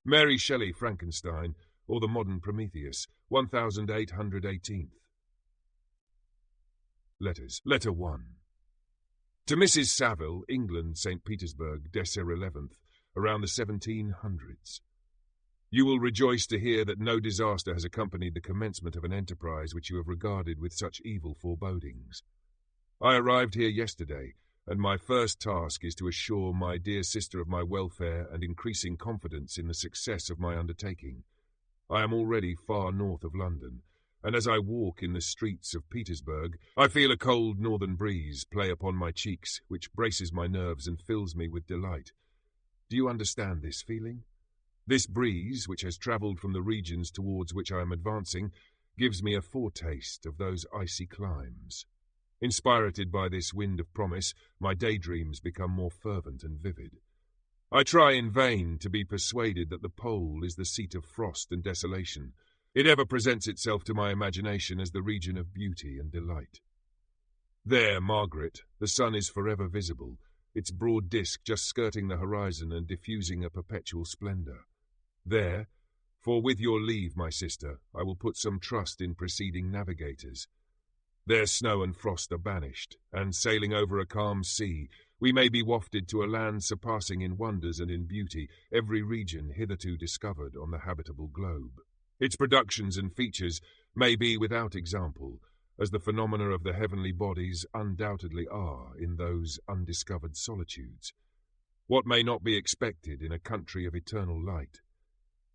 Mary Shelley, Frankenstein, or the modern Prometheus, 1818th. Letters. Letter 1. To Mrs. Saville, England, St. Petersburg, December 11th, around the 1700s. You will rejoice to hear that no disaster has accompanied the commencement of an enterprise which you have regarded with such evil forebodings. I arrived here yesterday, and my first task is to assure my dear sister of my welfare and increasing confidence in the success of my undertaking. I am already far north of London, and as I walk in the streets of Petersburg, I feel a cold northern breeze play upon my cheeks, which braces my nerves and fills me with delight. Do you understand this feeling? This breeze, which has travelled from the regions towards which I am advancing, gives me a foretaste of those icy climes. Inspirited by this wind of promise, my daydreams become more fervent and vivid. I try in vain to be persuaded that the pole is the seat of frost and desolation. It ever presents itself to my imagination as the region of beauty and delight. There, Margaret, the sun is forever visible, its broad disk just skirting the horizon and diffusing a perpetual splendour. There, for with your leave, my sister, I will put some trust in preceding navigators. There snow and frost are banished, and sailing over a calm sea, we may be wafted to a land surpassing in wonders and in beauty every region hitherto discovered on the habitable globe. Its productions and features may be without example, as the phenomena of the heavenly bodies undoubtedly are in those undiscovered solitudes. What may not be expected in a country of eternal light?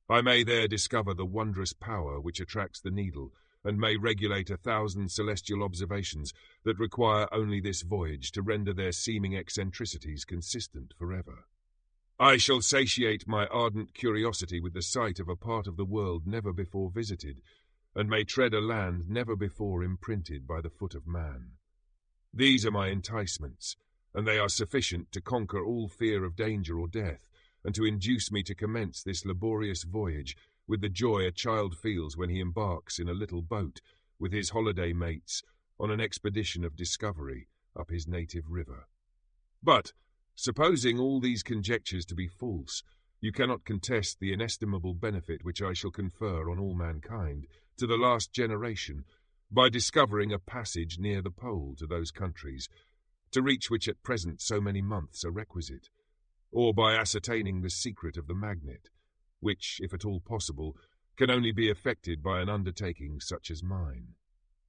I may there discover the wondrous power which attracts the needle, and may regulate 1,000 celestial observations that require only this voyage to render their seeming eccentricities consistent forever. I shall satiate my ardent curiosity with the sight of a part of the world never before visited, and may tread a land never before imprinted by the foot of man. These are my enticements, and they are sufficient to conquer all fear of danger or death, and to induce me to commence this laborious voyage with the joy a child feels when he embarks in a little boat with his holiday mates on an expedition of discovery up his native river. But, supposing all these conjectures to be false, you cannot contest the inestimable benefit which I shall confer on all mankind to the last generation by discovering a passage near the pole to those countries, to reach which at present so many months are requisite, or by ascertaining the secret of the magnet, which, if at all possible, can only be effected by an undertaking such as mine.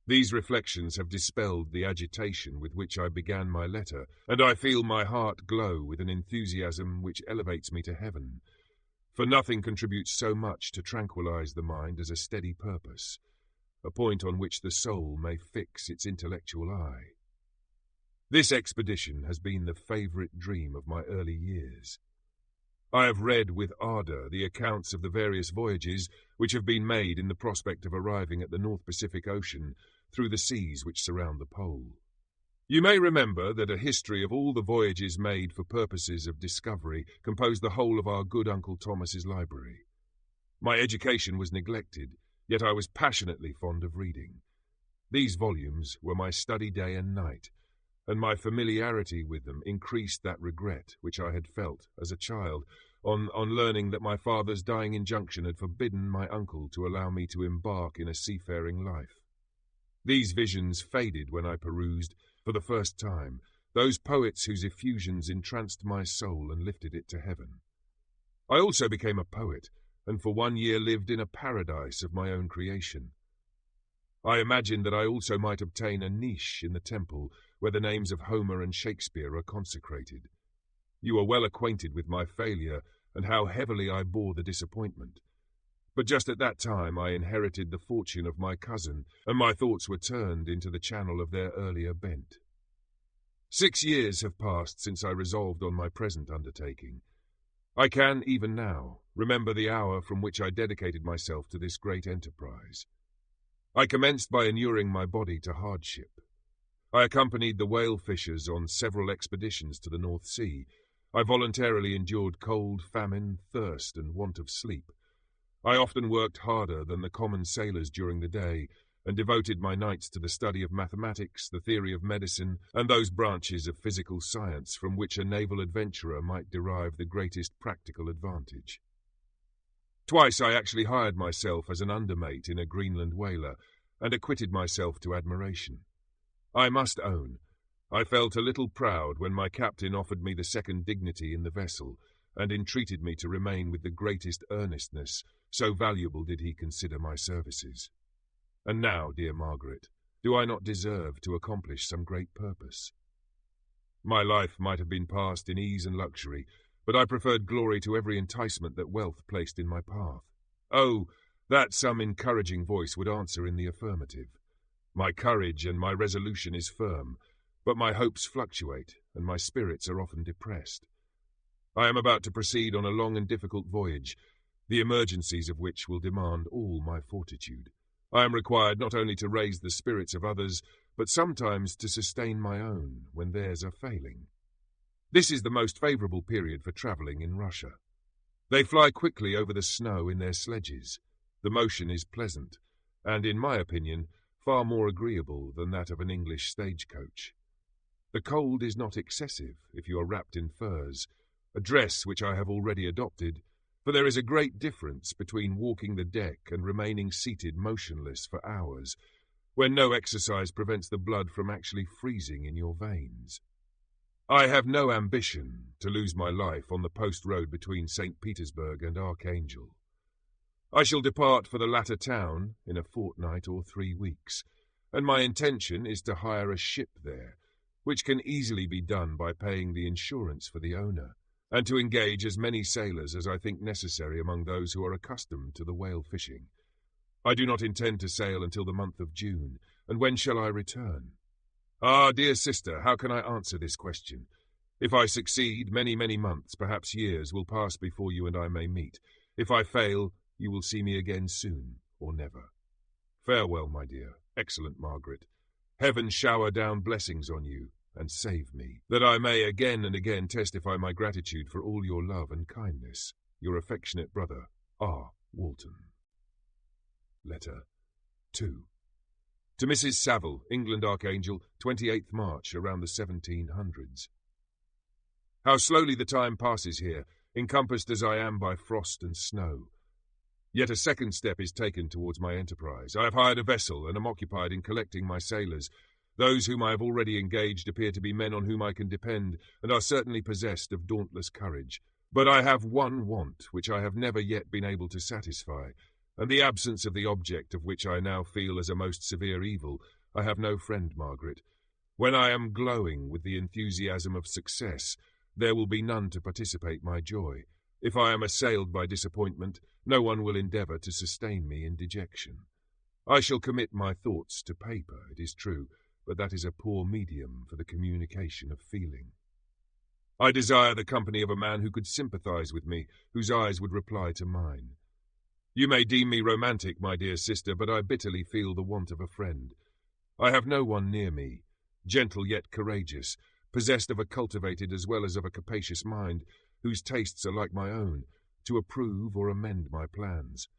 These reflections have dispelled the agitation with which I began my letter, and I feel my heart glow with an enthusiasm which elevates me to heaven, for nothing contributes so much to tranquilize the mind as a steady purpose, a point on which the soul may fix its intellectual eye. This expedition has been the favourite dream of my early years. I have read with ardour the accounts of the various voyages which have been made in the prospect of arriving at the North Pacific Ocean through the seas which surround the pole. You may remember that a history of all the voyages made for purposes of discovery composed the whole of our good Uncle Thomas's library. My education was neglected, yet I was passionately fond of reading. These volumes were my study day and night, and my familiarity with them increased that regret which I had felt as a child on learning that my father's dying injunction had forbidden my uncle to allow me to embark in a seafaring life. These visions faded when I perused, for the first time, those poets whose effusions entranced my soul and lifted it to heaven. I also became a poet, and for 1 year lived in a paradise of my own creation. I imagined that I also might obtain a niche in the temple where the names of Homer and Shakespeare are consecrated. You are well acquainted with my failure and how heavily I bore the disappointment. But just at that time I inherited the fortune of my cousin, and my thoughts were turned into the channel of their earlier bent. 6 years have passed since I resolved on my present undertaking. I can, even now, remember the hour from which I dedicated myself to this great enterprise. I commenced by inuring my body to hardship. I accompanied the whale fishers on several expeditions to the North Sea. I voluntarily endured cold, famine, thirst, and want of sleep. I often worked harder than the common sailors during the day, and devoted my nights to the study of mathematics, the theory of medicine, and those branches of physical science from which a naval adventurer might derive the greatest practical advantage. Twice I actually hired myself as an undermate in a Greenland whaler, and acquitted myself to admiration. I must own, I felt a little proud when my captain offered me the second dignity in the vessel, and entreated me to remain with the greatest earnestness, so valuable did he consider my services. And now, dear Margaret, do I not deserve to accomplish some great purpose? My life might have been passed in ease and luxury, but I preferred glory to every enticement that wealth placed in my path. Oh, that some encouraging voice would answer in the affirmative. My courage and my resolution is firm, but my hopes fluctuate, and my spirits are often depressed. I am about to proceed on a long and difficult voyage, the emergencies of which will demand all my fortitude. I am required not only to raise the spirits of others, but sometimes to sustain my own when theirs are failing. This is the most favourable period for travelling in Russia. They fly quickly over the snow in their sledges. The motion is pleasant, and, in my opinion, far more agreeable than that of an English stagecoach. The cold is not excessive if you are wrapped in furs, a dress which I have already adopted, for there is a great difference between walking the deck and remaining seated motionless for hours, when no exercise prevents the blood from actually freezing in your veins. I have no ambition to lose my life on the post road between St. Petersburg and Archangel. I shall depart for the latter town in a fortnight or 3 weeks, and my intention is to hire a ship there, which can easily be done by paying the insurance for the owner, and to engage as many sailors as I think necessary among those who are accustomed to the whale fishing. I do not intend to sail until the month of June, and when shall I return? Ah, dear sister, how can I answer this question? If I succeed, many, many months, perhaps years, will pass before you and I may meet. If I fail, you will see me again soon, or never. Farewell, my dear, excellent Margaret. Heaven shower down blessings on you, and save me, that I may again and again testify my gratitude for all your love and kindness. Your affectionate brother, R. Walton. Letter 2. To Mrs. Saville, England Archangel, 28th March, around the 1700s. How slowly the time passes here, encompassed as I am by frost and snow. Yet a second step is taken towards my enterprise. I have hired a vessel and am occupied in collecting my sailors. Those whom I have already engaged appear to be men on whom I can depend, and are certainly possessed of dauntless courage. But I have one want which I have never yet been able to satisfy, and the absence of the object of which I now feel as a most severe evil. I have no friend, Margaret. When I am glowing with the enthusiasm of success, there will be none to participate my joy. If I am assailed by disappointment, no one will endeavour to sustain me in dejection. I shall commit my thoughts to paper, it is true, but that is a poor medium for the communication of feeling. I desire the company of a man who could sympathise with me, whose eyes would reply to mine. You may deem me romantic, my dear sister, but I bitterly feel the want of a friend. I have no one near me, gentle yet courageous, possessed of a cultivated as well as of a capacious mind, whose tastes are like my own, to approve or amend my plans.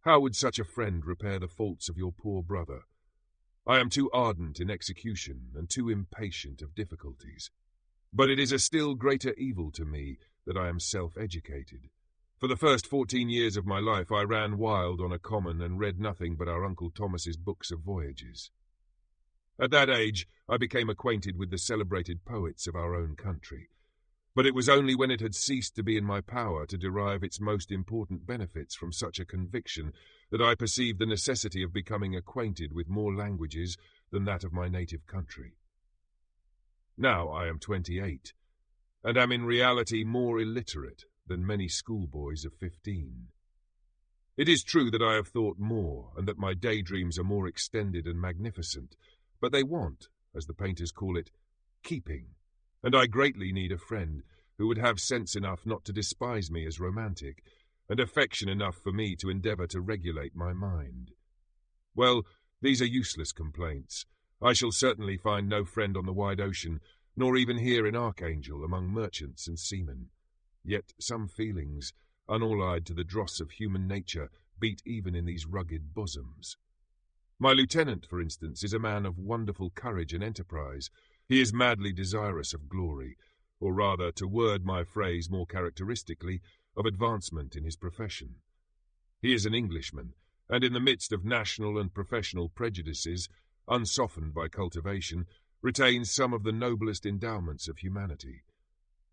How would such a friend repair the faults of your poor brother? I am too ardent in execution and too impatient of difficulties. But it is a still greater evil to me that I am self-educated. For the first 14 years of my life I ran wild on a common and read nothing but our Uncle Thomas's books of voyages. At that age I became acquainted with the celebrated poets of our own country, but it was only when it had ceased to be in my power to derive its most important benefits from such a conviction that I perceived the necessity of becoming acquainted with more languages than that of my native country. Now I am 28, and am in reality more illiterate than many schoolboys of 15. It is true that I have thought more, and that my daydreams are more extended and magnificent, but they want, as the painters call it, keeping, and I greatly need a friend who would have sense enough not to despise me as romantic, and affection enough for me to endeavour to regulate my mind. Well, these are useless complaints. I shall certainly find no friend on the wide ocean, nor even here in Archangel among merchants and seamen. Yet some feelings, unallied to the dross of human nature, beat even in these rugged bosoms. My lieutenant, for instance, is a man of wonderful courage and enterprise. He is madly desirous of glory, or rather, to word my phrase more characteristically, of advancement in his profession. He is an Englishman, and in the midst of national and professional prejudices, unsoftened by cultivation, retains some of the noblest endowments of humanity.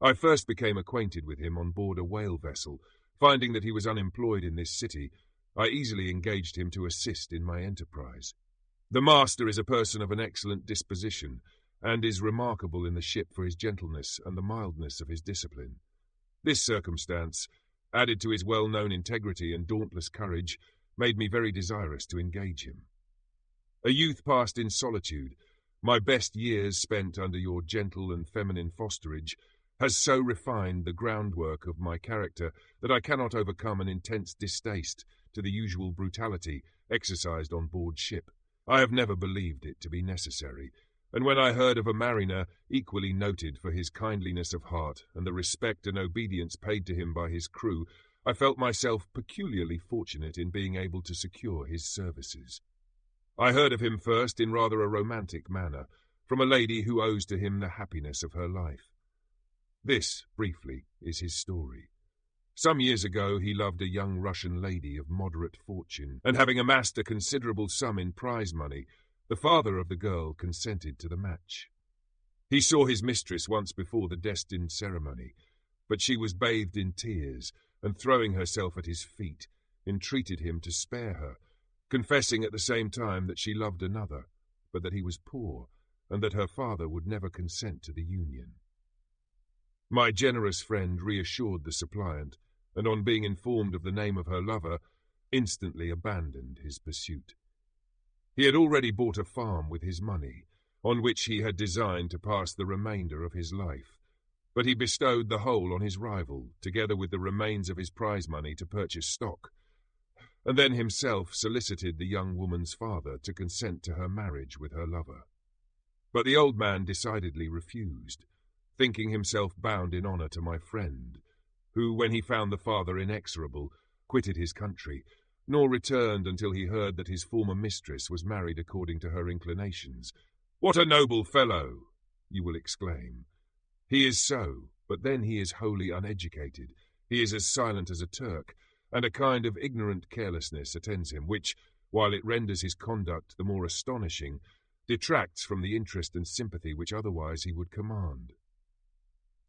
I first became acquainted with him on board a whale vessel. Finding that he was unemployed in this city, I easily engaged him to assist in my enterprise. The master is a person of an excellent disposition, and is remarkable in the ship for his gentleness and the mildness of his discipline. This circumstance, added to his well-known integrity and dauntless courage, made me very desirous to engage him. A youth passed in solitude, my best years spent under your gentle and feminine fosterage, has so refined the groundwork of my character that I cannot overcome an intense distaste to the usual brutality exercised on board ship. I have never believed it to be necessary, and when I heard of a mariner equally noted for his kindliness of heart and the respect and obedience paid to him by his crew, I felt myself peculiarly fortunate in being able to secure his services. I heard of him first in rather a romantic manner, from a lady who owes to him the happiness of her life. This, briefly, is his story. Some years ago he loved a young Russian lady of moderate fortune, and having amassed a considerable sum in prize money, the father of the girl consented to the match. He saw his mistress once before the destined ceremony, but she was bathed in tears, and throwing herself at his feet, entreated him to spare her, confessing at the same time that she loved another, but that he was poor, and that her father would never consent to the union. My generous friend reassured the suppliant, and on being informed of the name of her lover, instantly abandoned his pursuit. He had already bought a farm with his money, on which he had designed to pass the remainder of his life, but he bestowed the whole on his rival, together with the remains of his prize money to purchase stock, and then himself solicited the young woman's father to consent to her marriage with her lover. But the old man decidedly refused, thinking himself bound in honour to my friend, who, when he found the father inexorable, quitted his country, nor returned until he heard that his former mistress was married according to her inclinations. "What a noble fellow!" you will exclaim. He is so, but then he is wholly uneducated. He is as silent as a Turk, and a kind of ignorant carelessness attends him, which, while it renders his conduct the more astonishing, detracts from the interest and sympathy which otherwise he would command.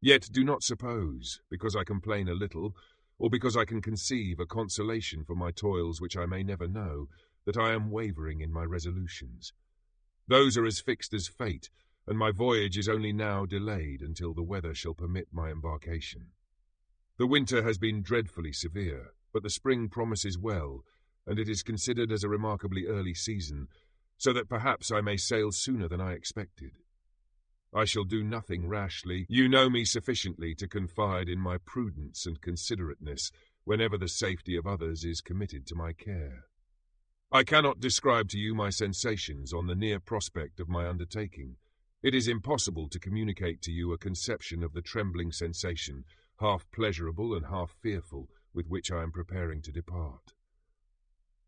Yet do not suppose, because I complain a little, or because I can conceive a consolation for my toils which I may never know, that I am wavering in my resolutions. Those are as fixed as fate, and my voyage is only now delayed until the weather shall permit my embarkation. The winter has been dreadfully severe, but the spring promises well, and it is considered as a remarkably early season, so that perhaps I may sail sooner than I expected. I shall do nothing rashly. You know me sufficiently to confide in my prudence and considerateness whenever the safety of others is committed to my care. I cannot describe to you my sensations on the near prospect of my undertaking. It is impossible to communicate to you a conception of the trembling sensation, half pleasurable and half fearful, with which I am preparing to depart.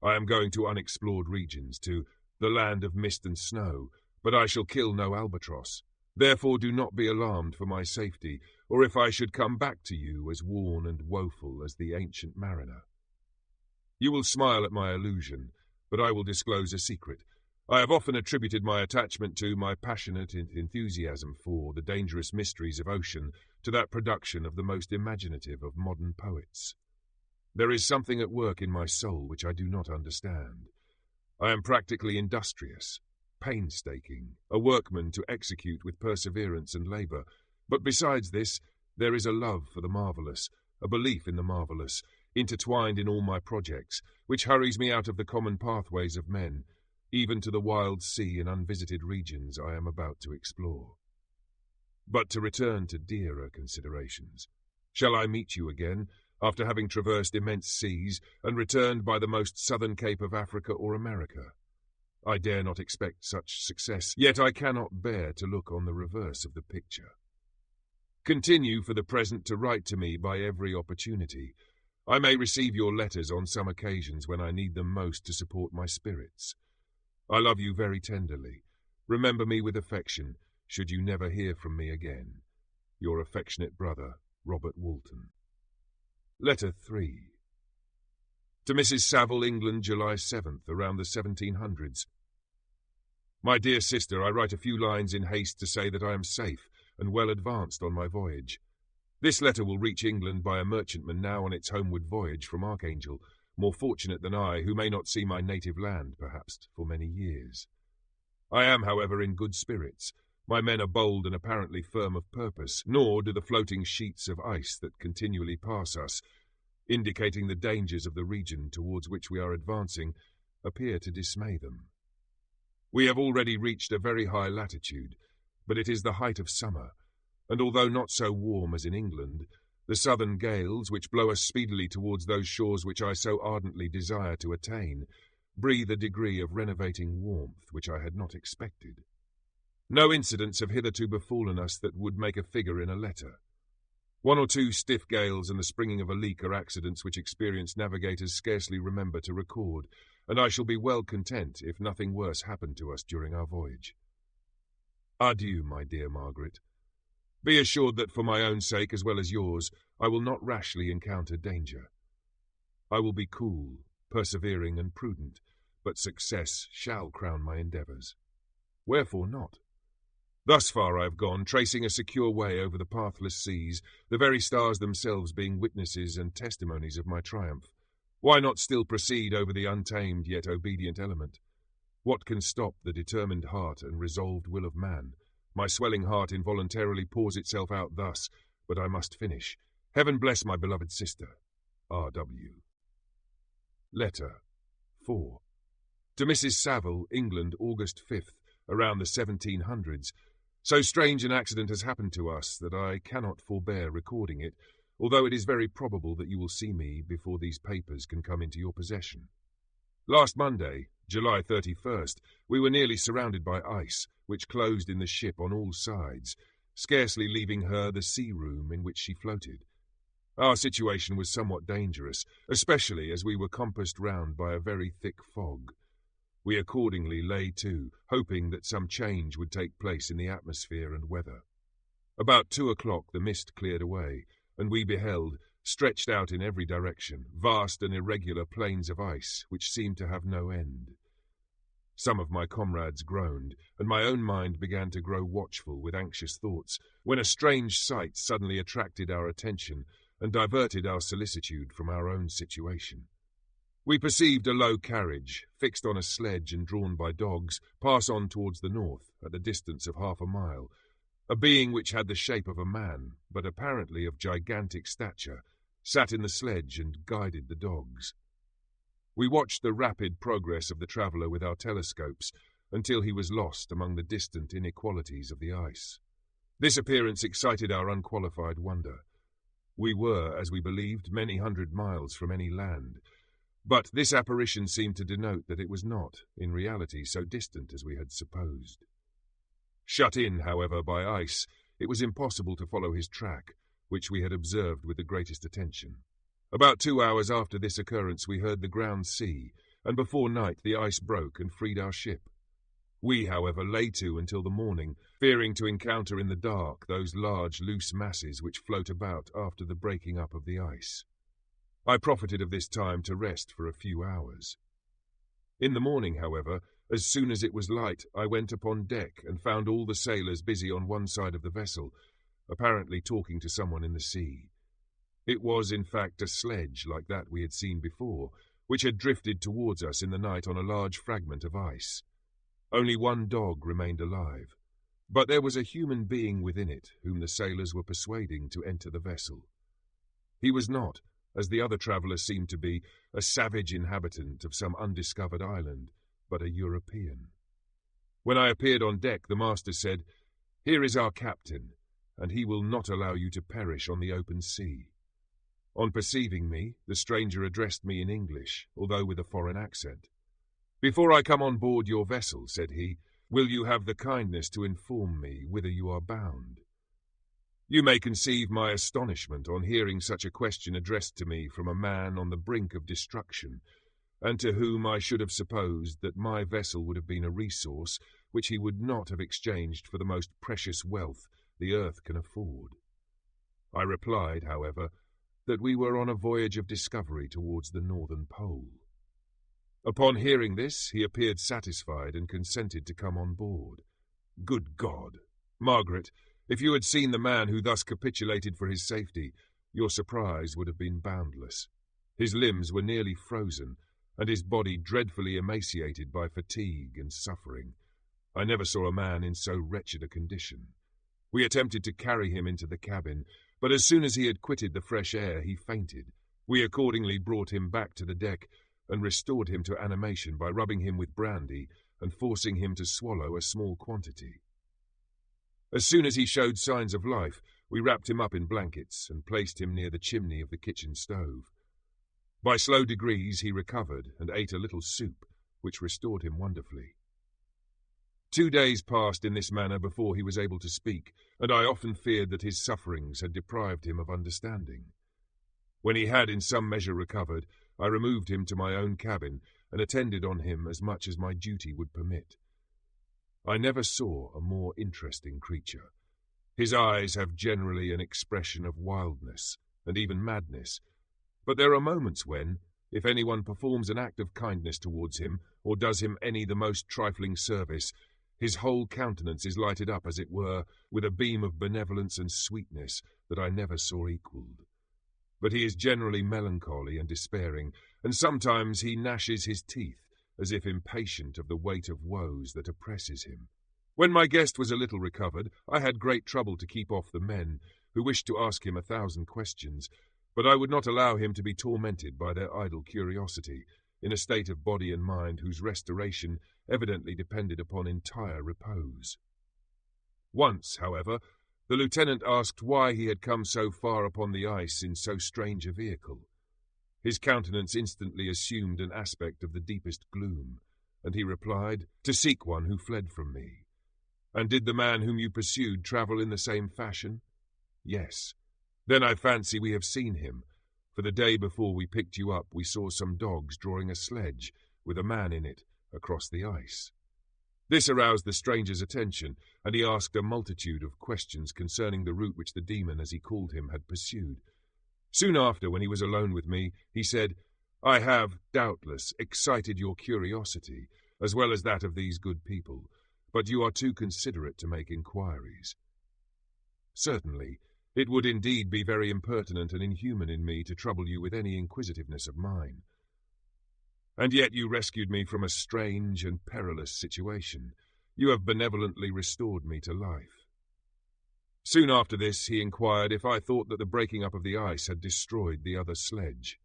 I am going to unexplored regions, to the land of mist and snow, but I shall kill no albatross. Therefore do not be alarmed for my safety, or if I should come back to you as worn and woeful as the ancient mariner. You will smile at my illusion, but I will disclose a secret. I have often attributed my attachment to, my passionate enthusiasm for, the dangerous mysteries of ocean to that production of the most imaginative of modern poets. There is something at work in my soul which I do not understand. I am practically industrious, painstaking, a workman to execute with perseverance and labour, but besides this, there is a love for the marvellous, a belief in the marvellous, intertwined in all my projects, which hurries me out of the common pathways of men, even to the wild sea and unvisited regions I am about to explore. But to return to dearer considerations. Shall I meet you again, after having traversed immense seas, and returned by the most southern cape of Africa or America? I dare not expect such success, yet I cannot bear to look on the reverse of the picture. Continue for the present to write to me by every opportunity. I may receive your letters on some occasions when I need them most to support my spirits. I love you very tenderly. Remember me with affection, should you never hear from me again. Your affectionate brother, Robert Walton. Letter 3. To Mrs. Saville, England, July 7th, around the 1700s. My dear sister, I write a few lines in haste to say that I am safe and well advanced on my voyage. This letter will reach England by a merchantman now on its homeward voyage from Archangel, more fortunate than I, who may not see my native land, perhaps, for many years. I am, however, in good spirits. My men are bold and apparently firm of purpose, nor do the floating sheets of ice that continually pass us, indicating the dangers of the region towards which we are advancing, appear to dismay them. We have already reached a very high latitude, but it is the height of summer, and although not so warm as in England, the southern gales, which blow us speedily towards those shores which I so ardently desire to attain, breathe a degree of renovating warmth which I had not expected. No incidents have hitherto befallen us that would make a figure in a letter. One or two stiff gales and the springing of a leak are accidents which experienced navigators scarcely remember to record, and I shall be well content if nothing worse happened to us during our voyage. Adieu, my dear Margaret. Be assured that for my own sake as well as yours, I will not rashly encounter danger. I will be cool, persevering and prudent, but success shall crown my endeavours. Wherefore not? Thus far I have gone, tracing a secure way over the pathless seas, the very stars themselves being witnesses and testimonies of my triumph. Why not still proceed over the untamed yet obedient element? What can stop the determined heart and resolved will of man? My swelling heart involuntarily pours itself out thus, but I must finish. Heaven bless my beloved sister. R.W. Letter 4. To Mrs. Saville, England, August 5th, around the 1700s. So strange an accident has happened to us that I cannot forbear recording it, although it is very probable that you will see me before these papers can come into your possession. Last Monday, July 31st, we were nearly surrounded by ice, which closed in the ship on all sides, scarcely leaving her the sea-room in which she floated. Our situation was somewhat dangerous, especially as we were compassed round by a very thick fog. We accordingly lay to, hoping that some change would take place in the atmosphere and weather. About 2 o'clock the mist cleared away, and we beheld, stretched out in every direction, vast and irregular plains of ice which seemed to have no end. Some of my comrades groaned, and my own mind began to grow watchful with anxious thoughts, when a strange sight suddenly attracted our attention and diverted our solicitude from our own situation. We perceived a low carriage, fixed on a sledge and drawn by dogs, pass on towards the north, at the distance of 1/2 a mile. A being which had the shape of a man, but apparently of gigantic stature, sat in the sledge and guided the dogs. We watched the rapid progress of the traveller with our telescopes until he was lost among the distant inequalities of the ice. This appearance excited our unqualified wonder. We were, as we believed, many hundred miles from any land, but this apparition seemed to denote that it was not, in reality, so distant as we had supposed. Shut in, however, by ice, it was impossible to follow his track, which we had observed with the greatest attention. About 2 hours after this occurrence we heard the ground sea, and before night the ice broke and freed our ship. We, however, lay to until the morning, fearing to encounter in the dark those large loose masses which float about after the breaking up of the ice. I profited of this time to rest for a few hours. In the morning, however, as soon as it was light, I went upon deck and found all the sailors busy on one side of the vessel, apparently talking to someone in the sea. It was, in fact, a sledge like that we had seen before, which had drifted towards us in the night on a large fragment of ice. Only one dog remained alive, but there was a human being within it whom the sailors were persuading to enter the vessel. He was not, as the other travellers seemed to be, a savage inhabitant of some undiscovered island, but a European. When I appeared on deck, the master said, "Here is our captain, and he will not allow you to perish on the open sea." On perceiving me, the stranger addressed me in English, although with a foreign accent. "Before I come on board your vessel," said he, "will you have the kindness to inform me whither you are bound?" You may conceive my astonishment on hearing such a question addressed to me from a man on the brink of destruction, and to whom I should have supposed that my vessel would have been a resource which he would not have exchanged for the most precious wealth the earth can afford. I replied, however, that we were on a voyage of discovery towards the northern pole. Upon hearing this, he appeared satisfied and consented to come on board. Good God! Margaret, if you had seen the man who thus capitulated for his safety, your surprise would have been boundless. His limbs were nearly frozen, and his body dreadfully emaciated by fatigue and suffering. I never saw a man in so wretched a condition. We attempted to carry him into the cabin, but as soon as he had quitted the fresh air, he fainted. We accordingly brought him back to the deck and restored him to animation by rubbing him with brandy and forcing him to swallow a small quantity. As soon as he showed signs of life, we wrapped him up in blankets and placed him near the chimney of the kitchen stove. By slow degrees he recovered and ate a little soup, which restored him wonderfully. 2 days passed in this manner before he was able to speak, and I often feared that his sufferings had deprived him of understanding. When he had in some measure recovered, I removed him to my own cabin and attended on him as much as my duty would permit. I never saw a more interesting creature. His eyes have generally an expression of wildness and even madness, but there are moments when, if anyone performs an act of kindness towards him or does him any the most trifling service, his whole countenance is lighted up, as it were, with a beam of benevolence and sweetness that I never saw equalled. But he is generally melancholy and despairing, and sometimes he gnashes his teeth, as if impatient of the weight of woes that oppresses him. When my guest was a little recovered, I had great trouble to keep off the men, who wished to ask him 1,000 questions, but I would not allow him to be tormented by their idle curiosity, in a state of body and mind whose restoration evidently depended upon entire repose. Once, however, the lieutenant asked why he had come so far upon the ice in so strange a vehicle. His countenance instantly assumed an aspect of the deepest gloom, and he replied, "To seek one who fled from me." "And did the man whom you pursued travel in the same fashion?" "Yes." "Then I fancy we have seen him, for the day before we picked you up we saw some dogs drawing a sledge, with a man in it, across the ice." This aroused the stranger's attention, and he asked a multitude of questions concerning the route which the demon, as he called him, had pursued. Soon after, when he was alone with me, he said, "I have, doubtless, excited your curiosity, as well as that of these good people, but you are too considerate to make inquiries." "Certainly, it would indeed be very impertinent and inhuman in me to trouble you with any inquisitiveness of mine. And yet you rescued me from a strange and perilous situation. You have benevolently restored me to life." Soon after this he inquired if I thought that the breaking up of the ice had destroyed the other sledge.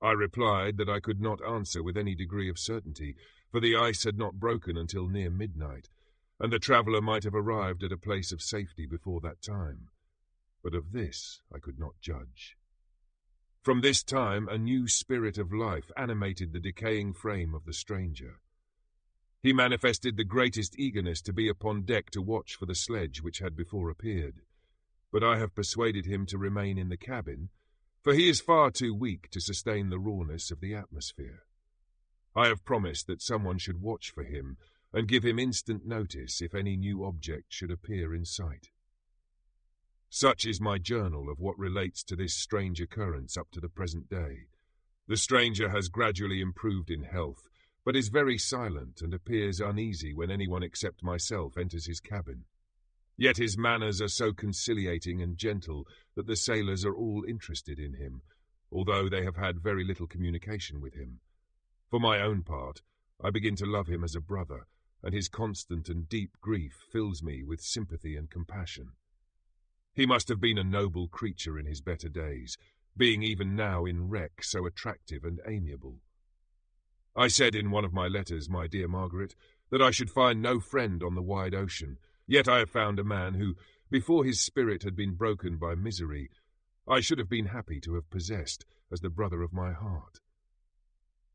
I replied that I could not answer with any degree of certainty, for the ice had not broken until near midnight, and the traveller might have arrived at a place of safety before that time. But of this I could not judge. From this time a new spirit of life animated the decaying frame of the stranger. He manifested the greatest eagerness to be upon deck to watch for the sledge which had before appeared, but I have persuaded him to remain in the cabin, for he is far too weak to sustain the rawness of the atmosphere. I have promised that someone should watch for him and give him instant notice if any new object should appear in sight. Such is my journal of what relates to this strange occurrence up to the present day. The stranger has gradually improved in health, but is very silent and appears uneasy when anyone except myself enters his cabin. Yet his manners are so conciliating and gentle that the sailors are all interested in him, although they have had very little communication with him. For my own part, I begin to love him as a brother, and his constant and deep grief fills me with sympathy and compassion. He must have been a noble creature in his better days, being even now in wreck so attractive and amiable. I said in one of my letters, my dear Margaret, that I should find no friend on the wide ocean, yet I have found a man who, before his spirit had been broken by misery, I should have been happy to have possessed as the brother of my heart.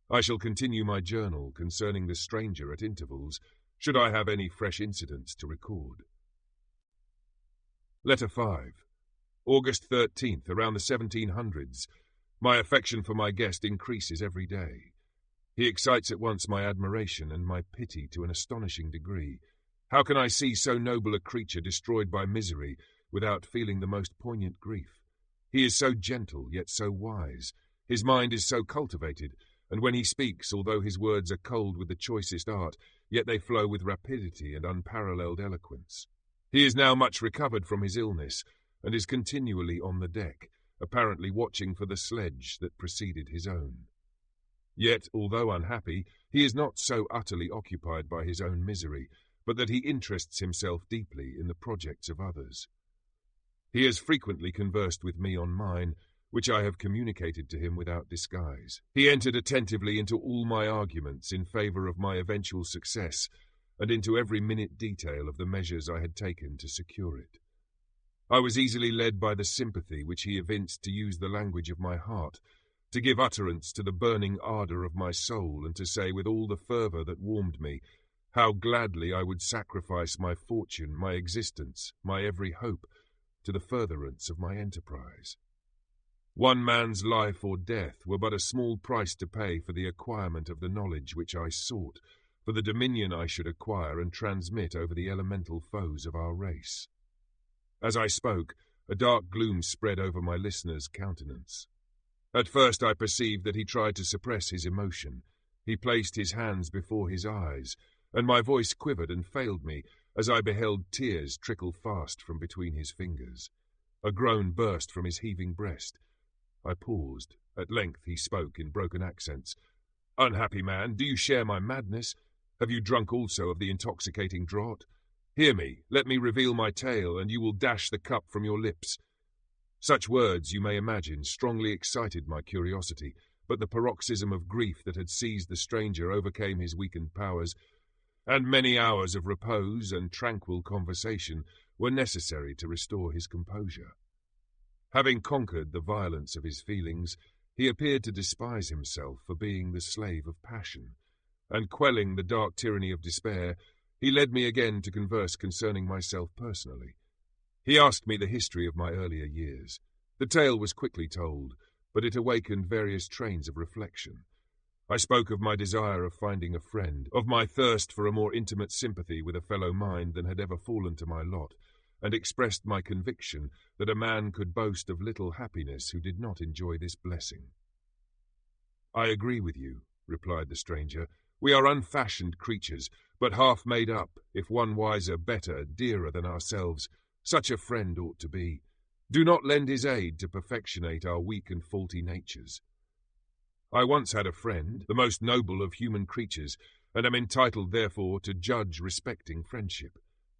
I shall continue my journal concerning the stranger at intervals, should I have any fresh incidents to record. Letter 5. August 13th, around the 1700s. My affection for my guest increases every day. He excites at once my admiration and my pity to an astonishing degree. How can I see so noble a creature destroyed by misery without feeling the most poignant grief? He is so gentle, yet so wise. His mind is so cultivated, and when he speaks, although his words are cold with the choicest art, yet they flow with rapidity and unparalleled eloquence. He is now much recovered from his illness, and is continually on the deck, apparently watching for the sledge that preceded his own. Yet, although unhappy, he is not so utterly occupied by his own misery, but that he interests himself deeply in the projects of others. He has frequently conversed with me on mine, which I have communicated to him without disguise. He entered attentively into all my arguments in favour of my eventual success, and into every minute detail of the measures I had taken to secure it. I was easily led by the sympathy which he evinced to use the language of my heart, to give utterance to the burning ardour of my soul, and to say with all the fervour that warmed me, how gladly I would sacrifice my fortune, my existence, my every hope, to the furtherance of my enterprise. One man's life or death were but a small price to pay for the acquirement of the knowledge which I sought, for the dominion I should acquire and transmit over the elemental foes of our race. As I spoke, a dark gloom spread over my listener's countenance. At first I perceived that he tried to suppress his emotion. He placed his hands before his eyes, and my voice quivered and failed me as I beheld tears trickle fast from between his fingers. A groan burst from his heaving breast. I paused. At length he spoke in broken accents. "Unhappy man, do you share my madness? Have you drunk also of the intoxicating draught? Hear me, let me reveal my tale, and you will dash the cup from your lips." Such words, you may imagine, strongly excited my curiosity, but the paroxysm of grief that had seized the stranger overcame his weakened powers, and many hours of repose and tranquil conversation were necessary to restore his composure. Having conquered the violence of his feelings, he appeared to despise himself for being the slave of passion, and quelling the dark tyranny of despair, he led me again to converse concerning myself personally. He asked me the history of my earlier years. The tale was quickly told, but it awakened various trains of reflection. I spoke of my desire of finding a friend, of my thirst for a more intimate sympathy with a fellow mind than had ever fallen to my lot, and expressed my conviction that a man could boast of little happiness who did not enjoy this blessing. "I agree with you," replied the stranger. "We are unfashioned creatures, but half made up, if one wiser, better, dearer than ourselves. Such a friend ought to be. Do not lend his aid to perfectionate our weak and faulty natures. I once had a friend, the most noble of human creatures, and am entitled, therefore, to judge respecting friendship.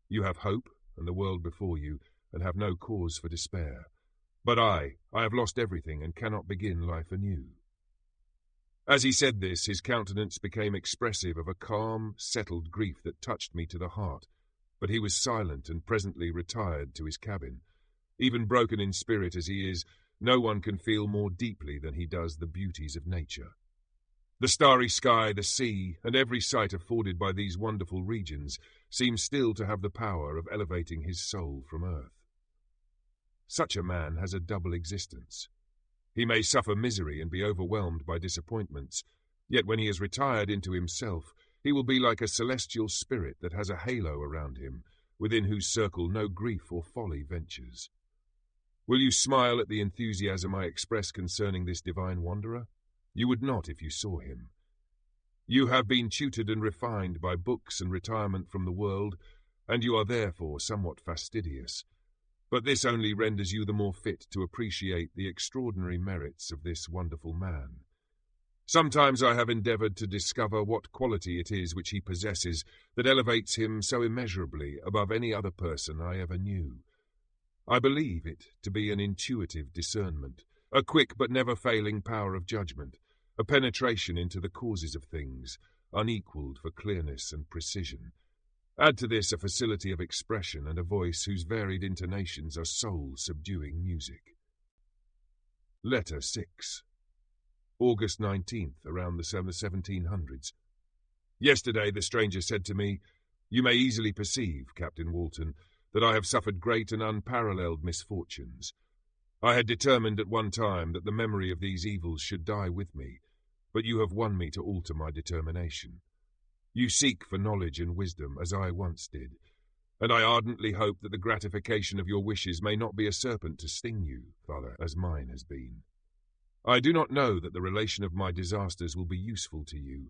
You have hope and the world before you, and have no cause for despair. But I have lost everything and cannot begin life anew." As he said this, his countenance became expressive of a calm, settled grief that touched me to the heart, but he was silent and presently retired to his cabin. Even broken in spirit as he is, no one can feel more deeply than he does the beauties of nature. The starry sky, the sea, and every sight afforded by these wonderful regions seem still to have the power of elevating his soul from earth. Such a man has a double existence. He may suffer misery and be overwhelmed by disappointments, yet when he has retired into himself, he will be like a celestial spirit that has a halo around him, within whose circle no grief or folly ventures. Will you smile at the enthusiasm I express concerning this divine wanderer? You would not if you saw him. You have been tutored and refined by books and retirement from the world, and you are therefore somewhat fastidious. But this only renders you the more fit to appreciate the extraordinary merits of this wonderful man. Sometimes I have endeavoured to discover what quality it is which he possesses that elevates him so immeasurably above any other person I ever knew. I believe it to be an intuitive discernment, a quick but never failing power of judgment, a penetration into the causes of things, unequalled for clearness and precision. Add to this a facility of expression and a voice whose varied intonations are soul-subduing music. Letter 6. August 19th, around the 1700s. Yesterday the stranger said to me, "You may easily perceive, Captain Walton, that I have suffered great and unparalleled misfortunes. I had determined at one time that the memory of these evils should die with me, but you have won me to alter my determination. You seek for knowledge and wisdom, as I once did, and I ardently hope that the gratification of your wishes may not be a serpent to sting you, Father, as mine has been. I do not know that the relation of my disasters will be useful to you.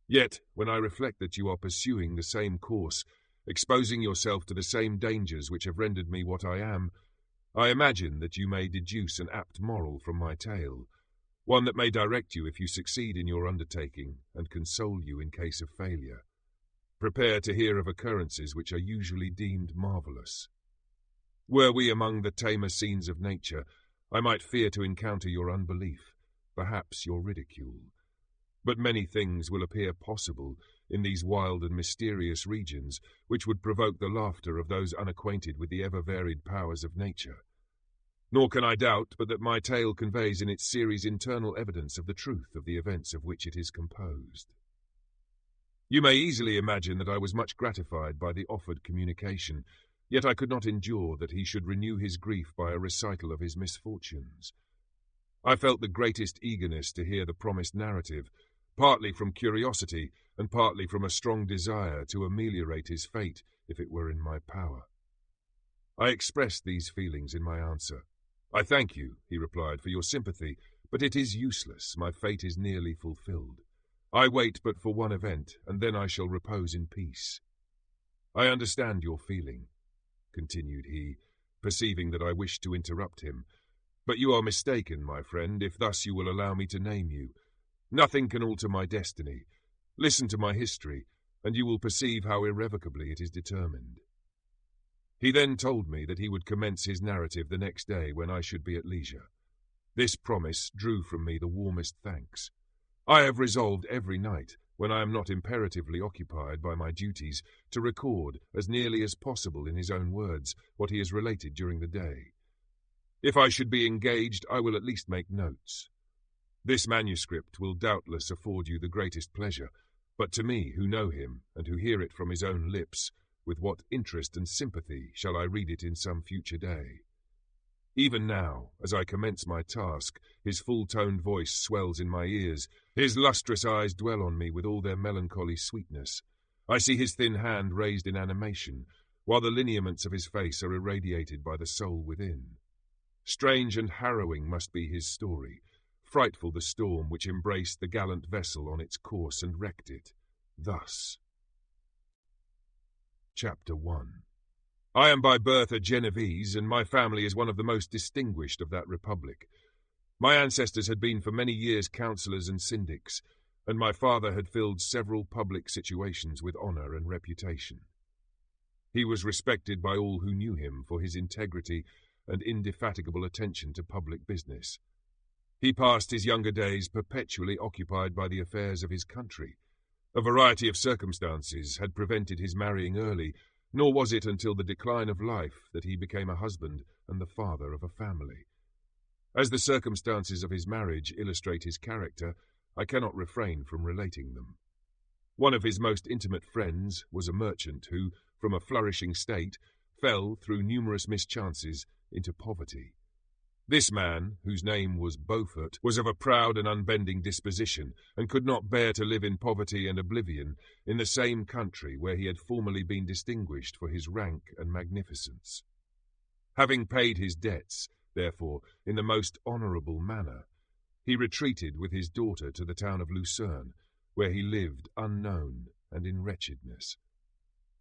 Yet, when I reflect that you are pursuing the same course, exposing yourself to the same dangers which have rendered me what I am, I imagine that you may deduce an apt moral from my tale, one that may direct you if you succeed in your undertaking and console you in case of failure. Prepare to hear of occurrences which are usually deemed marvellous. Were we among the tamer scenes of nature, I might fear to encounter your unbelief, perhaps your ridicule. But many things will appear possible in these wild and mysterious regions which would provoke the laughter of those unacquainted with the ever-varied powers of nature. Nor can I doubt but that my tale conveys in its series internal evidence of the truth of the events of which it is composed. You may easily imagine that I was much gratified by the offered communication, yet I could not endure that he should renew his grief by a recital of his misfortunes. I felt the greatest eagerness to hear the promised narrative, partly from curiosity and partly from a strong desire to ameliorate his fate if it were in my power. I expressed these feelings in my answer. "I thank you," he replied, "for your sympathy, but it is useless. My fate is nearly fulfilled. I wait but for one event, and then I shall repose in peace. I understand your feeling," continued he, perceiving that I wished to interrupt him, "but you are mistaken, my friend, if thus you will allow me to name you. Nothing can alter my destiny. Listen to my history, and you will perceive how irrevocably it is determined." He then told me that he would commence his narrative the next day when I should be at leisure. This promise drew from me the warmest thanks. I have resolved every night, when I am not imperatively occupied by my duties, to record, as nearly as possible in his own words, what he has related during the day. If I should be engaged, I will at least make notes. This manuscript will doubtless afford you the greatest pleasure, but to me, who know him, and who hear it from his own lips, with what interest and sympathy shall I read it in some future day? Even now, as I commence my task, his full-toned voice swells in my ears, his lustrous eyes dwell on me with all their melancholy sweetness. I see his thin hand raised in animation, while the lineaments of his face are irradiated by the soul within. Strange and harrowing must be his story, frightful the storm which embraced the gallant vessel on its course and wrecked it. Thus. Chapter 1. I am by birth a Genevese, and my family is one of the most distinguished of that republic. My ancestors had been for many years councillors and syndics, and my father had filled several public situations with honour and reputation. He was respected by all who knew him for his integrity and indefatigable attention to public business. He passed his younger days perpetually occupied by the affairs of his country. A variety of circumstances had prevented his marrying early, nor was it until the decline of life that he became a husband and the father of a family. As the circumstances of his marriage illustrate his character, I cannot refrain from relating them. One of his most intimate friends was a merchant who, from a flourishing state, fell, through numerous mischances, into poverty. This man, whose name was Beaufort, was of a proud and unbending disposition, and could not bear to live in poverty and oblivion in the same country where he had formerly been distinguished for his rank and magnificence. Having paid his debts, therefore, in the most honourable manner, he retreated with his daughter to the town of Lucerne, where he lived unknown and in wretchedness.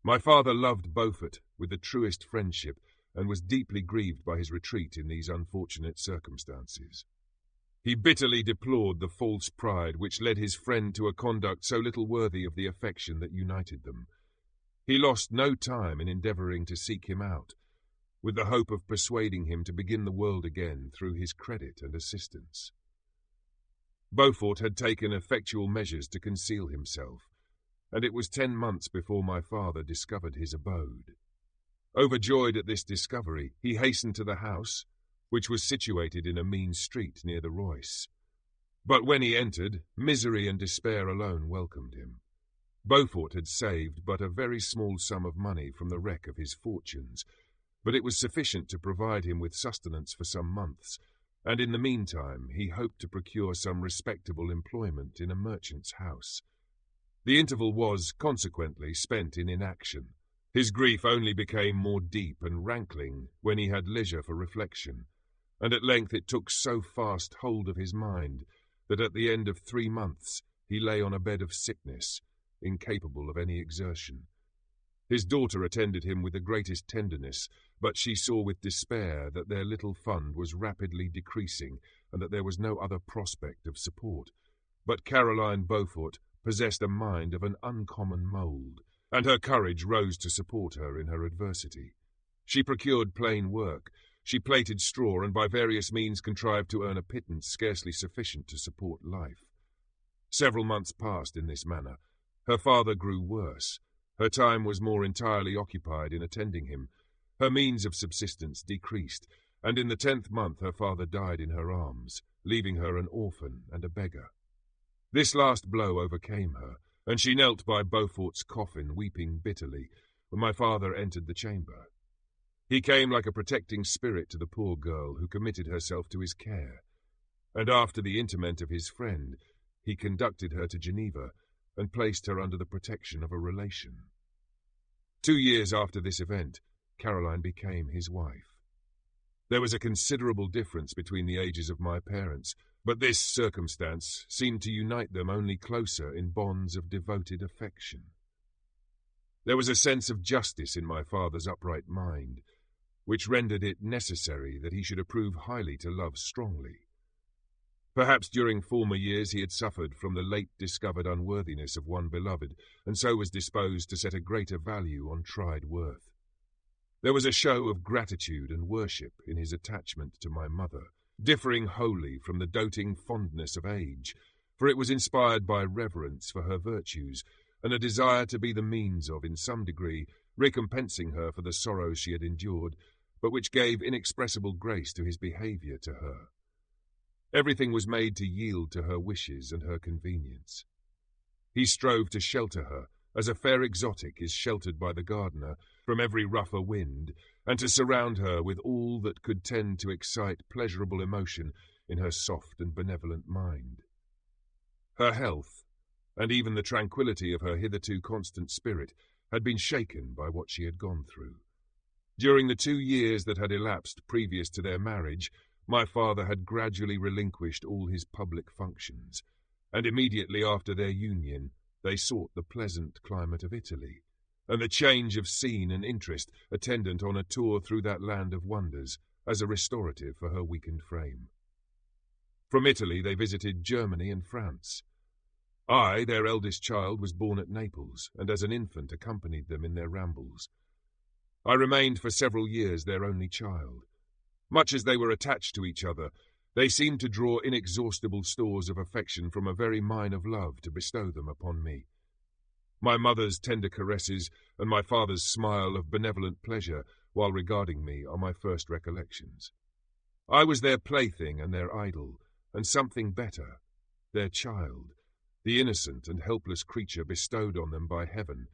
My father loved Beaufort with the truest friendship, and was deeply grieved by his retreat in these unfortunate circumstances. He bitterly deplored the false pride which led his friend to a conduct so little worthy of the affection that united them. He lost no time in endeavouring to seek him out, with the hope of persuading him to begin the world again through his credit and assistance. Beaufort had taken effectual measures to conceal himself, and it was 10 months before my father discovered his abode. Overjoyed at this discovery, he hastened to the house, which was situated in a mean street near the Royce. But when he entered, misery and despair alone welcomed him. Beaufort had saved but a very small sum of money from the wreck of his fortunes, but it was sufficient to provide him with sustenance for some months, and in the meantime he hoped to procure some respectable employment in a merchant's house. The interval was, consequently, spent in inaction. His grief only became more deep and rankling when he had leisure for reflection, and at length it took so fast hold of his mind that at the end of 3 months he lay on a bed of sickness, incapable of any exertion. His daughter attended him with the greatest tenderness, but she saw with despair that their little fund was rapidly decreasing and that there was no other prospect of support. But Caroline Beaufort possessed a mind of an uncommon mould, and her courage rose to support her in her adversity. She procured plain work, she plaited straw, and by various means contrived to earn a pittance scarcely sufficient to support life. Several months passed in this manner. Her father grew worse. Her time was more entirely occupied in attending him. Her means of subsistence decreased, and in the 10th month her father died in her arms, leaving her an orphan and a beggar. This last blow overcame her, and she knelt by Beaufort's coffin, weeping bitterly, when my father entered the chamber. He came like a protecting spirit to the poor girl who committed herself to his care, and after the interment of his friend, he conducted her to Geneva and placed her under the protection of a relation. 2 years after this event, Caroline became his wife. There was a considerable difference between the ages of my parents, but this circumstance seemed to unite them only closer in bonds of devoted affection. There was a sense of justice in my father's upright mind, which rendered it necessary that he should approve highly to love strongly. Perhaps during former years he had suffered from the late-discovered unworthiness of one beloved, and so was disposed to set a greater value on tried worth. There was a show of gratitude and worship in his attachment to my mother, differing wholly from the doting fondness of age, for it was inspired by reverence for her virtues, and a desire to be the means of, in some degree, recompensing her for the sorrows she had endured, but which gave inexpressible grace to his behaviour to her. Everything was made to yield to her wishes and her convenience. He strove to shelter her, as a fair exotic is sheltered by the gardener, from every rougher wind, and to surround her with all that could tend to excite pleasurable emotion in her soft and benevolent mind. Her health, and even the tranquillity of her hitherto constant spirit, had been shaken by what she had gone through. During the 2 years that had elapsed previous to their marriage, my father had gradually relinquished all his public functions, and immediately after their union they sought the pleasant climate of Italy, and the change of scene and interest attendant on a tour through that land of wonders as a restorative for her weakened frame. From Italy they visited Germany and France. I, their eldest child, was born at Naples, and as an infant accompanied them in their rambles. I remained for several years their only child. Much as they were attached to each other, they seemed to draw inexhaustible stores of affection from a very mine of love to bestow them upon me. My mother's tender caresses and my father's smile of benevolent pleasure while regarding me are my first recollections. I was their plaything and their idol, and something better, their child, the innocent and helpless creature bestowed on them by heaven,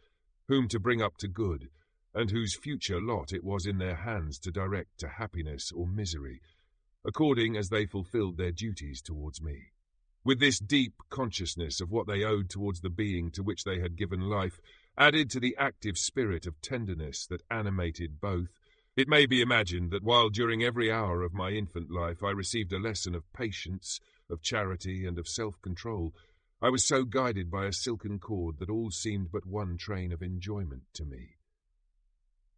whom to bring up to good, and whose future lot it was in their hands to direct to happiness or misery, according as they fulfilled their duties towards me. With this deep consciousness of what they owed towards the being to which they had given life, added to the active spirit of tenderness that animated both, it may be imagined that while during every hour of my infant life I received a lesson of patience, of charity, and of self-control, I was so guided by a silken cord that all seemed but one train of enjoyment to me.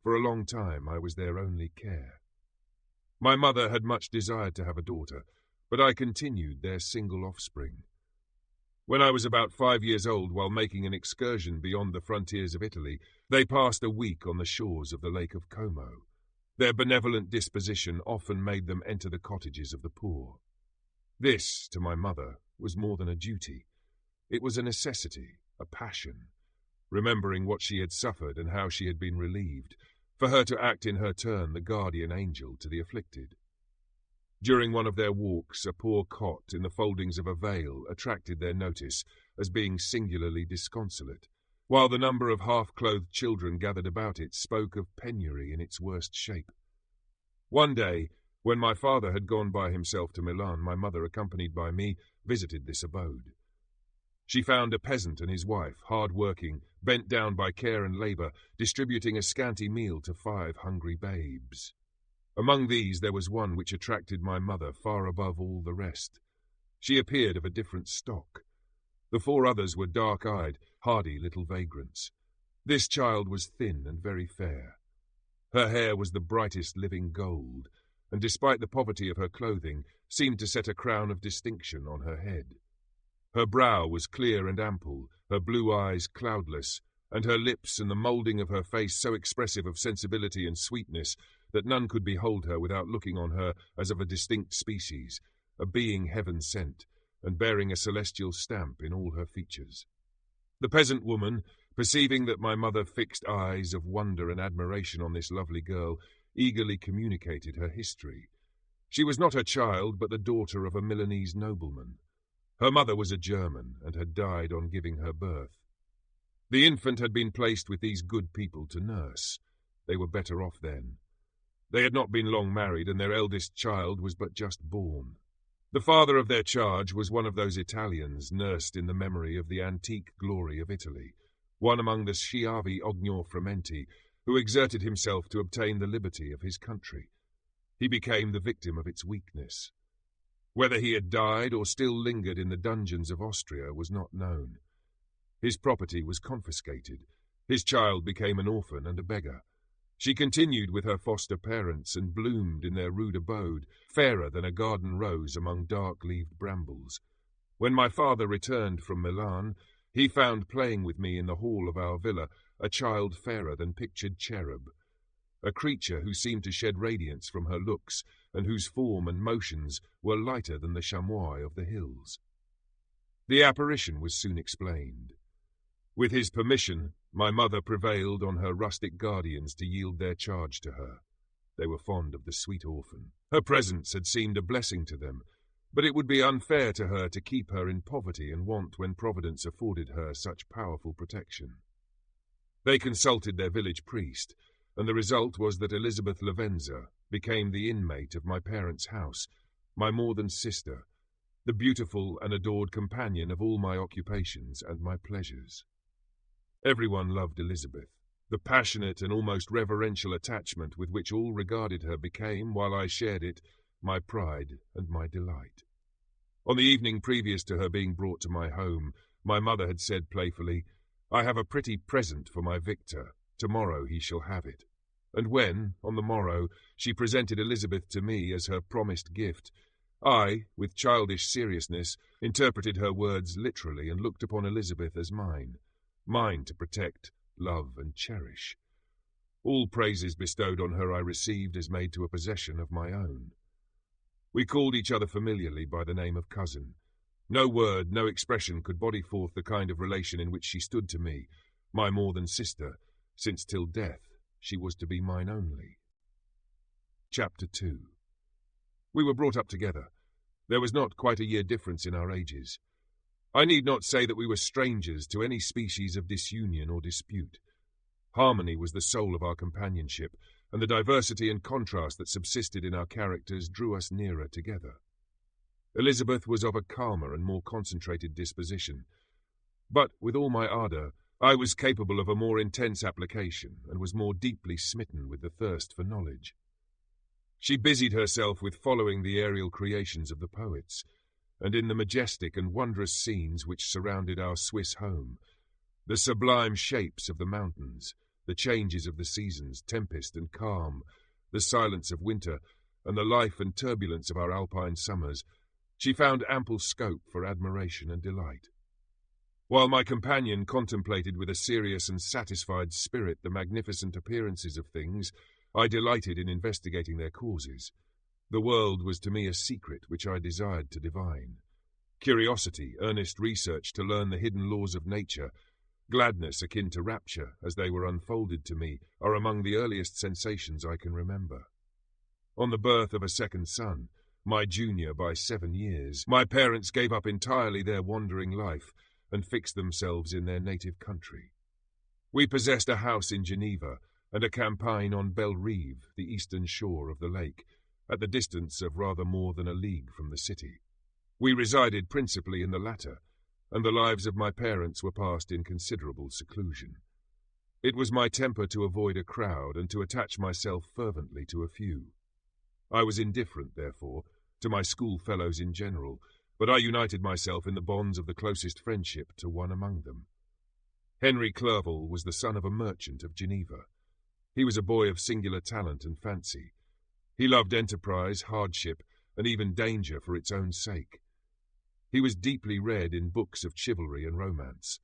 For a long time I was their only care. My mother had much desired to have a daughter, but I continued their single offspring. When I was about 5 years old, while making an excursion beyond the frontiers of Italy, they passed a week on the shores of the Lake of Como. Their benevolent disposition often made them enter the cottages of the poor. This, to my mother, was more than a duty. It was a necessity, a passion, remembering what she had suffered and how she had been relieved, for her to act in her turn the guardian angel to the afflicted. During one of their walks, a poor cot in the foldings of a veil attracted their notice as being singularly disconsolate, while the number of half-clothed children gathered about it spoke of penury in its worst shape. One day, when my father had gone by himself to Milan, my mother, accompanied by me, visited this abode. She found a peasant and his wife, hard-working, bent down by care and labour, distributing a scanty meal to 5 hungry babes. Among these there was one which attracted my mother far above all the rest. She appeared of a different stock. The 4 others were dark-eyed, hardy little vagrants. This child was thin and very fair. Her hair was the brightest living gold, and despite the poverty of her clothing, seemed to set a crown of distinction on her head. Her brow was clear and ample, her blue eyes cloudless, and her lips and the moulding of her face so expressive of sensibility and sweetness that none could behold her without looking on her as of a distinct species, a being heaven-sent, and bearing a celestial stamp in all her features. The peasant woman, perceiving that my mother fixed eyes of wonder and admiration on this lovely girl, eagerly communicated her history. She was not her child, but the daughter of a Milanese nobleman. Her mother was a German, and had died on giving her birth. The infant had been placed with these good people to nurse. They were better off then. They had not been long married, and their eldest child was but just born. The father of their charge was one of those Italians nursed in the memory of the antique glory of Italy, one among the schiavi ogniofrementi, who exerted himself to obtain the liberty of his country. He became the victim of its weakness. Whether he had died or still lingered in the dungeons of Austria was not known. His property was confiscated. His child became an orphan and a beggar. She continued with her foster parents and bloomed in their rude abode, fairer than a garden rose among dark-leaved brambles. When my father returned from Milan, he found playing with me in the hall of our villa a child fairer than pictured cherub, a creature who seemed to shed radiance from her looks, and whose form and motions were lighter than the chamois of the hills. The apparition was soon explained. With his permission, my mother prevailed on her rustic guardians to yield their charge to her. They were fond of the sweet orphan. Her presence had seemed a blessing to them, but it would be unfair to her to keep her in poverty and want when Providence afforded her such powerful protection. They consulted their village priest, and the result was that Elizabeth Lavenza became the inmate of my parents' house, my more than sister, the beautiful and adored companion of all my occupations and my pleasures. Everyone loved Elizabeth. The passionate and almost reverential attachment with which all regarded her became, while I shared it, my pride and my delight. On the evening previous to her being brought to my home, my mother had said playfully, "I have a pretty present for my Victor. Tomorrow he shall have it." And when, on the morrow, she presented Elizabeth to me as her promised gift, I, with childish seriousness, interpreted her words literally and looked upon Elizabeth as mine to protect, love, and cherish. All praises bestowed on her I received as made to a possession of my own. We called each other familiarly by the name of cousin. No word, no expression could body forth the kind of relation in which she stood to me, my more than sister, since till death she was to be mine only. Chapter 2. We were brought up together. There was not quite a year difference in our ages. I need not say that we were strangers to any species of disunion or dispute. Harmony was the soul of our companionship, and the diversity and contrast that subsisted in our characters drew us nearer together. Elizabeth was of a calmer and more concentrated disposition, but, with all my ardour, I was capable of a more intense application, and was more deeply smitten with the thirst for knowledge. She busied herself with following the aerial creations of the poets, and in the majestic and wondrous scenes which surrounded our Swiss home, the sublime shapes of the mountains, the changes of the seasons, tempest and calm, the silence of winter, and the life and turbulence of our alpine summers, she found ample scope for admiration and delight. While my companion contemplated with a serious and satisfied spirit the magnificent appearances of things, I delighted in investigating their causes. The world was to me a secret which I desired to divine. Curiosity, earnest research to learn the hidden laws of nature, gladness akin to rapture as they were unfolded to me, are among the earliest sensations I can remember. On the birth of a second son, my junior by 7 years, my parents gave up entirely their wandering life and fixed themselves in their native country. We possessed a house in Geneva and a campagne on Belle Rive, the eastern shore of the lake, at the distance of rather more than a league from the city. We resided principally in the latter, and the lives of my parents were passed in considerable seclusion. It was my temper to avoid a crowd and to attach myself fervently to a few. I was indifferent, therefore, to my schoolfellows in general, but I united myself in the bonds of the closest friendship to one among them. Henry Clerval was the son of a merchant of Geneva. He was a boy of singular talent and fancy. He loved enterprise, hardship, and even danger for its own sake. He was deeply read in books of chivalry and romance.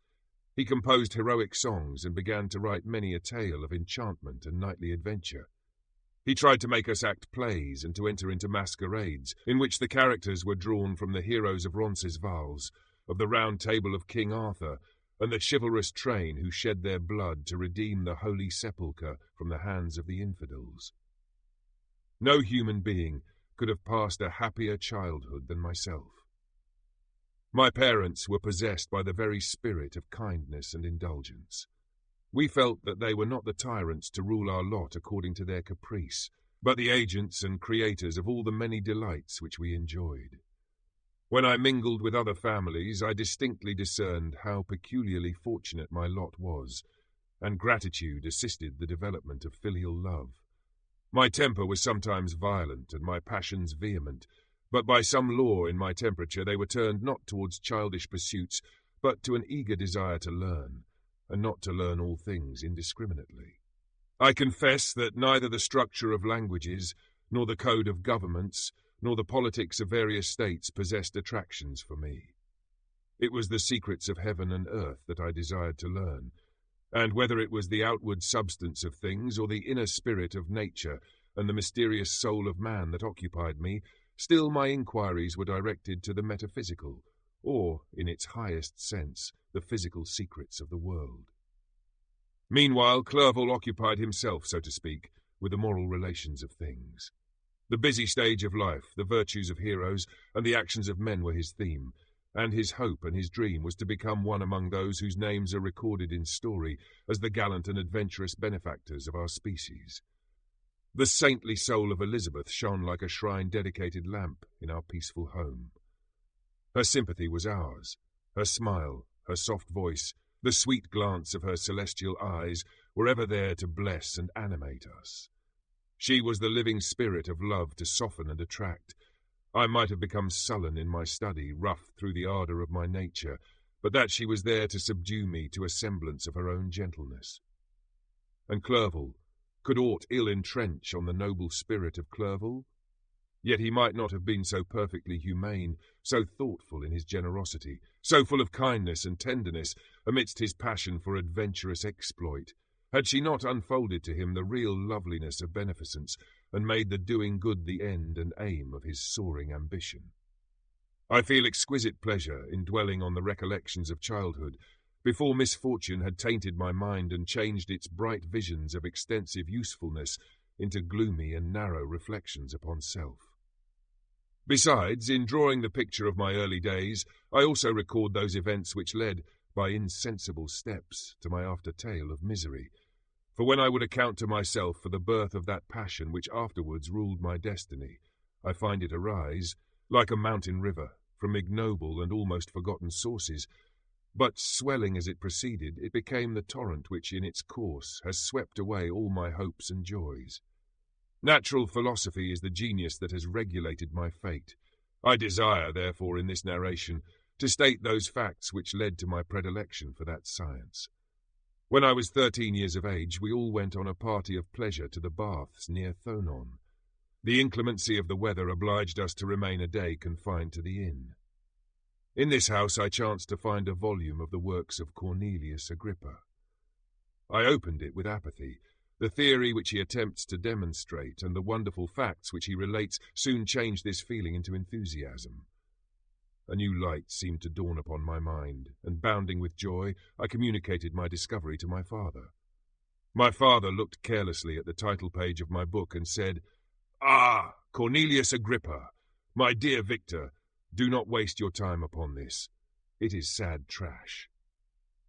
He composed heroic songs and began to write many a tale of enchantment and knightly adventure. He tried to make us act plays and to enter into masquerades, in which the characters were drawn from the heroes of Roncesvalles, of the Round Table of King Arthur, and the chivalrous train who shed their blood to redeem the Holy Sepulchre from the hands of the infidels. No human being could have passed a happier childhood than myself. My parents were possessed by the very spirit of kindness and indulgence. We felt that they were not the tyrants to rule our lot according to their caprice, but the agents and creators of all the many delights which we enjoyed. When I mingled with other families, I distinctly discerned how peculiarly fortunate my lot was, and gratitude assisted the development of filial love. My temper was sometimes violent and my passions vehement, but by some law in my temperature they were turned not towards childish pursuits, but to an eager desire to learn, and not to learn all things indiscriminately. I confess that neither the structure of languages, nor the code of governments, nor the politics of various states possessed attractions for me. It was the secrets of heaven and earth that I desired to learn, and whether it was the outward substance of things or the inner spirit of nature and the mysterious soul of man that occupied me, still my inquiries were directed to the metaphysical, or, in its highest sense, the physical secrets of the world. Meanwhile, Clerval occupied himself, so to speak, with the moral relations of things. The busy stage of life, the virtues of heroes, and the actions of men were his theme, and his hope and his dream was to become one among those whose names are recorded in story as the gallant and adventurous benefactors of our species. The saintly soul of Elizabeth shone like a shrine-dedicated lamp in our peaceful home. Her sympathy was ours. Her smile, her soft voice, the sweet glance of her celestial eyes were ever there to bless and animate us. She was the living spirit of love to soften and attract. I might have become sullen in my study, rough through the ardour of my nature, but that she was there to subdue me to a semblance of her own gentleness. And Clerval, could aught ill entrench on the noble spirit of Clerval? Yet he might not have been so perfectly humane, so thoughtful in his generosity, so full of kindness and tenderness amidst his passion for adventurous exploit, had she not unfolded to him the real loveliness of beneficence, and made the doing good the end and aim of his soaring ambition. I feel exquisite pleasure in dwelling on the recollections of childhood, before misfortune had tainted my mind and changed its bright visions of extensive usefulness into gloomy and narrow reflections upon self. Besides, in drawing the picture of my early days, I also record those events which led, by insensible steps, to my after tale of misery. For when I would account to myself for the birth of that passion which afterwards ruled my destiny, I find it arise, like a mountain river, from ignoble and almost forgotten sources, but swelling as it proceeded, it became the torrent which in its course has swept away all my hopes and joys. Natural philosophy is the genius that has regulated my fate. I desire, therefore, in this narration, to state those facts which led to my predilection for that science. When I was 13 years of age, we all went on a party of pleasure to the baths near Thonon. The inclemency of the weather obliged us to remain a day confined to the inn. In this house I chanced to find a volume of the works of Cornelius Agrippa. I opened it with apathy. The theory which he attempts to demonstrate and the wonderful facts which he relates soon changed this feeling into enthusiasm. A new light seemed to dawn upon my mind, and bounding with joy, I communicated my discovery to my father. My father looked carelessly at the title page of my book and said, "Ah, Cornelius Agrippa, my dear Victor, do not waste your time upon this. It is sad trash."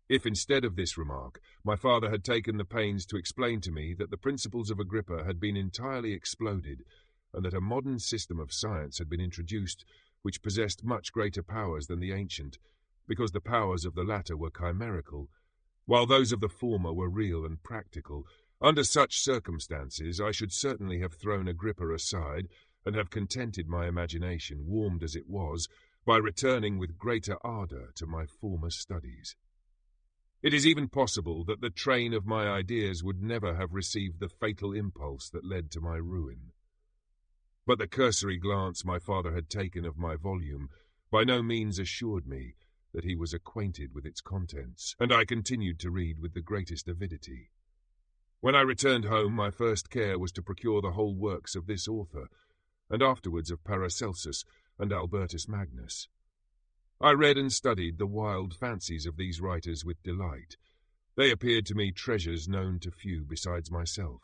If instead of this remark, my father had taken the pains to explain to me that the principles of Agrippa had been entirely exploded, and that a modern system of science had been introduced, which possessed much greater powers than the ancient, because the powers of the latter were chimerical, while those of the former were real and practical. Under such circumstances, I should certainly have thrown Agrippa aside and have contented my imagination, warmed as it was, by returning with greater ardour to my former studies. It is even possible that the train of my ideas would never have received the fatal impulse that led to my ruin. But the cursory glance my father had taken of my volume by no means assured me that he was acquainted with its contents, and I continued to read with the greatest avidity. When I returned home, my first care was to procure the whole works of this author, and afterwards of Paracelsus and Albertus Magnus. I read and studied the wild fancies of these writers with delight. They appeared to me treasures known to few besides myself.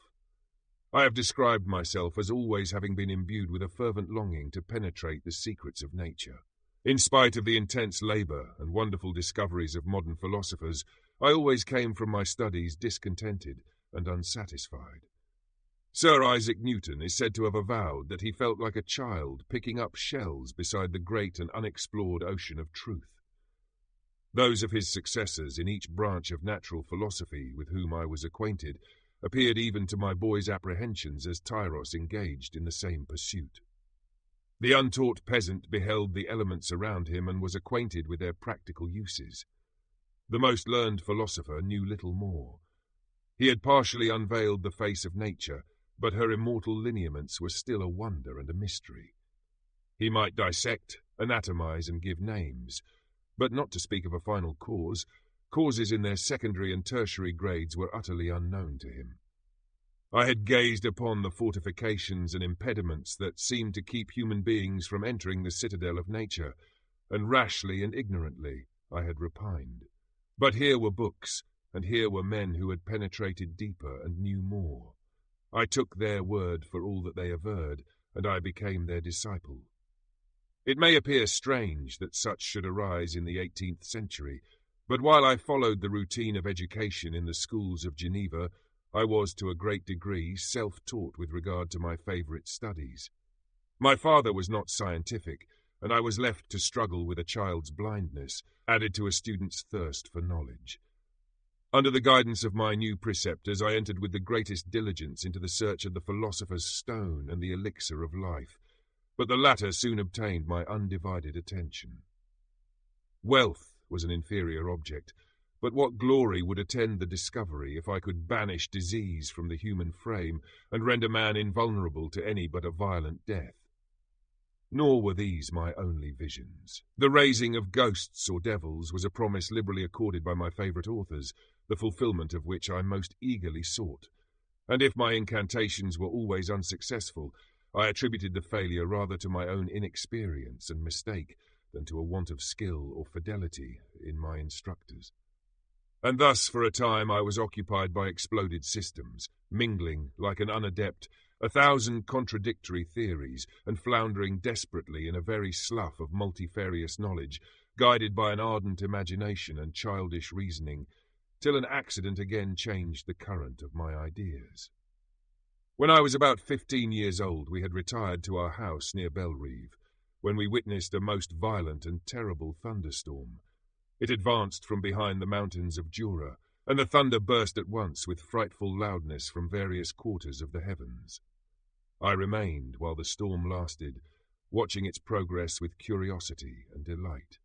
I have described myself as always having been imbued with a fervent longing to penetrate the secrets of nature. In spite of the intense labour and wonderful discoveries of modern philosophers, I always came from my studies discontented and unsatisfied. Sir Isaac Newton is said to have avowed that he felt like a child picking up shells beside the great and unexplored ocean of truth. Those of his successors in each branch of natural philosophy with whom I was acquainted appeared even to my boy's apprehensions as tyros engaged in the same pursuit. The untaught peasant beheld the elements around him and was acquainted with their practical uses. The most learned philosopher knew little more. He had partially unveiled the face of nature, but her immortal lineaments were still a wonder and a mystery. He might dissect, anatomize, and give names, but not to speak of a final cause. Causes in their secondary and tertiary grades were utterly unknown to him. I had gazed upon the fortifications and impediments that seemed to keep human beings from entering the citadel of nature, and rashly and ignorantly I had repined. But here were books, and here were men who had penetrated deeper and knew more. I took their word for all that they averred, and I became their disciple. It may appear strange that such should arise in the 18th century, but while I followed the routine of education in the schools of Geneva, I was to a great degree self-taught with regard to my favourite studies. My father was not scientific, and I was left to struggle with a child's blindness, added to a student's thirst for knowledge. Under the guidance of my new preceptors, I entered with the greatest diligence into the search of the philosopher's stone and the elixir of life, but the latter soon obtained my undivided attention. Wealth was an inferior object, but what glory would attend the discovery if I could banish disease from the human frame and render man invulnerable to any but a violent death? Nor were these my only visions. The raising of ghosts or devils was a promise liberally accorded by my favourite authors, the fulfilment of which I most eagerly sought, and if my incantations were always unsuccessful, I attributed the failure rather to my own inexperience and mistake than to a want of skill or fidelity in my instructors. And thus, for a time, I was occupied by exploded systems, mingling, like an unadept, 1,000 contradictory theories, and floundering desperately in a very slough of multifarious knowledge, guided by an ardent imagination and childish reasoning, till an accident again changed the current of my ideas. When I was about 15 years old, we had retired to our house near Bellerive, when we witnessed a most violent and terrible thunderstorm. It advanced from behind the mountains of Jura, and the thunder burst at once with frightful loudness from various quarters of the heavens. I remained, while the storm lasted, watching its progress with curiosity and delight.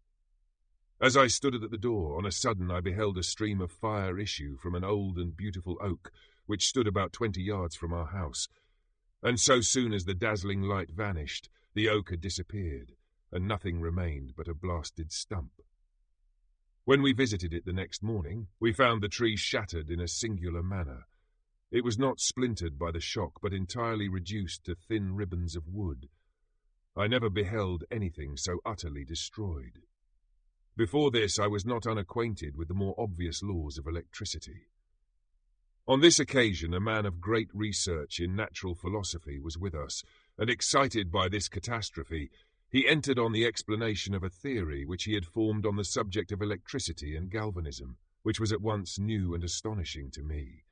As I stood at the door, on a sudden I beheld a stream of fire issue from an old and beautiful oak which stood about 20 yards from our house, and so soon as the dazzling light vanished, the oak had disappeared, and nothing remained but a blasted stump. When we visited it the next morning, we found the tree shattered in a singular manner. It was not splintered by the shock, but entirely reduced to thin ribbons of wood. I never beheld anything so utterly destroyed. Before this, I was not unacquainted with the more obvious laws of electricity. On this occasion, a man of great research in natural philosophy was with us, and excited by this catastrophe, he entered on the explanation of a theory which he had formed on the subject of electricity and galvanism, which was at once new and astonishing to me.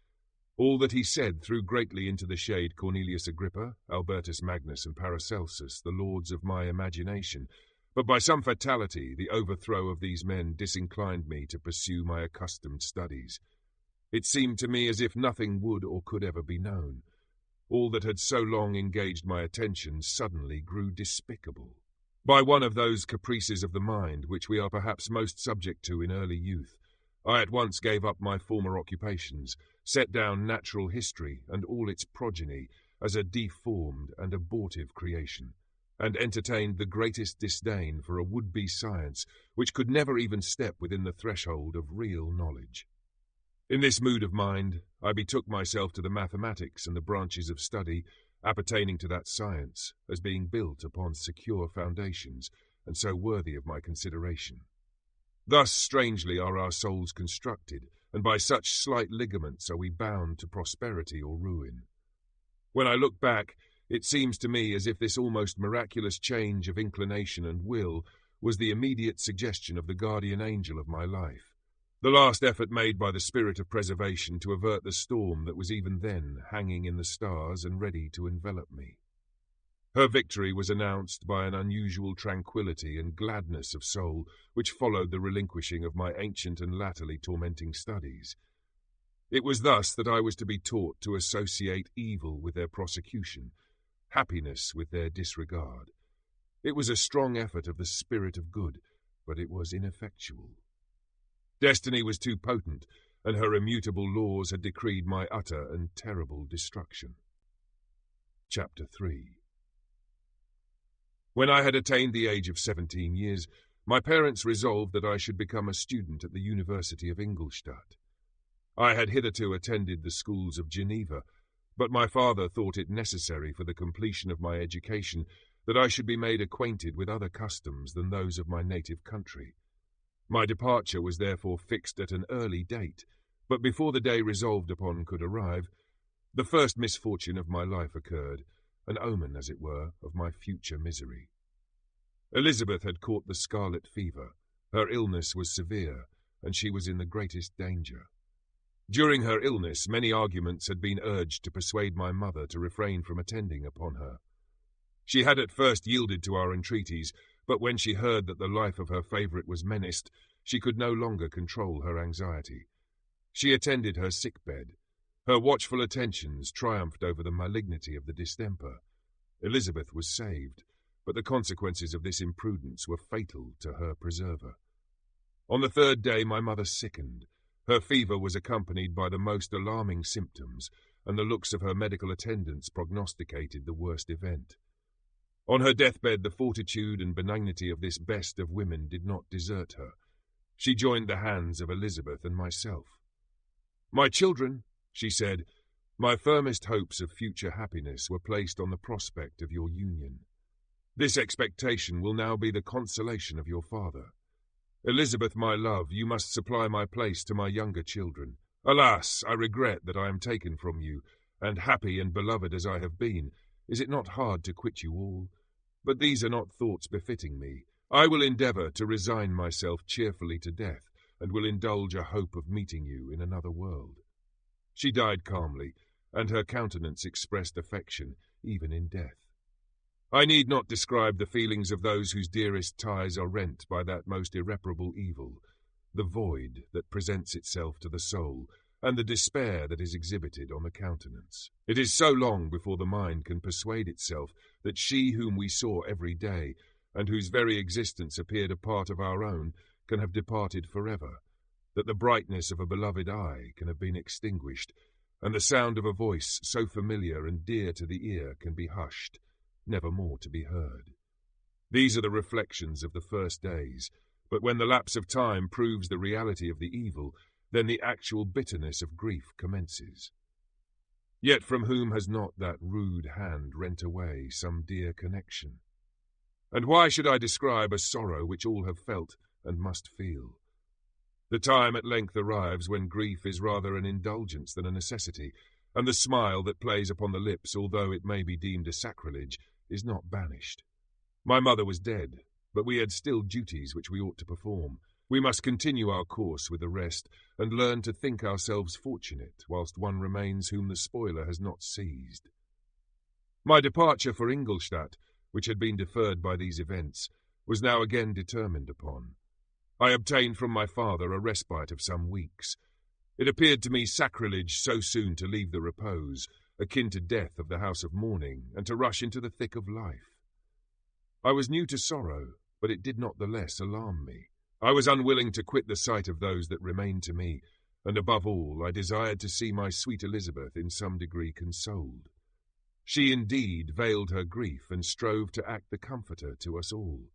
All that he said threw greatly into the shade Cornelius Agrippa, Albertus Magnus, and Paracelsus, the lords of my imagination, But by some fatality, the overthrow of these men disinclined me to pursue my accustomed studies. It seemed to me as if nothing would or could ever be known. All that had so long engaged my attention suddenly grew despicable. By one of those caprices of the mind which we are perhaps most subject to in early youth, I at once gave up my former occupations, set down natural history and all its progeny as a deformed and abortive creation, and entertained the greatest disdain for a would-be science which could never even step within the threshold of real knowledge. In this mood of mind, I betook myself to the mathematics and the branches of study appertaining to that science, as being built upon secure foundations, and so worthy of my consideration. Thus strangely are our souls constructed, and by such slight ligaments are we bound to prosperity or ruin. When I look back, it seems to me as if this almost miraculous change of inclination and will was the immediate suggestion of the guardian angel of my life, the last effort made by the spirit of preservation to avert the storm that was even then hanging in the stars and ready to envelop me. Her victory was announced by an unusual tranquillity and gladness of soul which followed the relinquishing of my ancient and latterly tormenting studies. It was thus that I was to be taught to associate evil with their prosecution, happiness with their disregard. It was a strong effort of the spirit of good, but it was ineffectual. Destiny was too potent, and her immutable laws had decreed my utter and terrible destruction. Chapter 3. When I had attained the age of 17 years, my parents resolved that I should become a student at the University of Ingolstadt. I had hitherto attended the schools of Geneva, but my father thought it necessary for the completion of my education that I should be made acquainted with other customs than those of my native country. My departure was therefore fixed at an early date, but before the day resolved upon could arrive, the first misfortune of my life occurred, an omen, as it were, of my future misery. Elizabeth had caught the scarlet fever. Her illness was severe, and she was in the greatest danger. During her illness, many arguments had been urged to persuade my mother to refrain from attending upon her. She had at first yielded to our entreaties, but when she heard that the life of her favourite was menaced, she could no longer control her anxiety. She attended her sick-bed. Her watchful attentions triumphed over the malignity of the distemper. Elizabeth was saved, but the consequences of this imprudence were fatal to her preserver. On the third day my mother sickened. Her fever was accompanied by the most alarming symptoms, and the looks of her medical attendants prognosticated the worst event. On her deathbed, the fortitude and benignity of this best of women did not desert her. She joined the hands of Elizabeth and myself. "My children," she said, "my firmest hopes of future happiness were placed on the prospect of your union. This expectation will now be the consolation of your father. Elizabeth, my love, you must supply my place to my younger children. Alas, I regret that I am taken from you, and happy and beloved as I have been, is it not hard to quit you all? But these are not thoughts befitting me. I will endeavour to resign myself cheerfully to death, and will indulge a hope of meeting you in another world." She died calmly, and her countenance expressed affection, even in death. I need not describe the feelings of those whose dearest ties are rent by that most irreparable evil, the void that presents itself to the soul, and the despair that is exhibited on the countenance. It is so long before the mind can persuade itself that she whom we saw every day, and whose very existence appeared a part of our own, can have departed forever, that the brightness of a beloved eye can have been extinguished, and the sound of a voice so familiar and dear to the ear can be hushed, never more to be heard. These are the reflections of the first days, but when the lapse of time proves the reality of the evil, then the actual bitterness of grief commences. Yet from whom has not that rude hand rent away some dear connection? And why should I describe a sorrow which all have felt and must feel? The time at length arrives when grief is rather an indulgence than a necessity, and the smile that plays upon the lips, although it may be deemed a sacrilege, is not banished. My mother was dead, but we had still duties which we ought to perform. We must continue our course with the rest, and learn to think ourselves fortunate whilst one remains whom the spoiler has not seized. My departure for Ingolstadt, which had been deferred by these events, was now again determined upon. I obtained from my father a respite of some weeks. It appeared to me sacrilege so soon to leave the repose, akin to death of the house of mourning, and to rush into the thick of life. I was new to sorrow, but it did not the less alarm me. I was unwilling to quit the sight of those that remained to me, and above all I desired to see my sweet Elizabeth in some degree consoled. She indeed veiled her grief and strove to act the comforter to us all.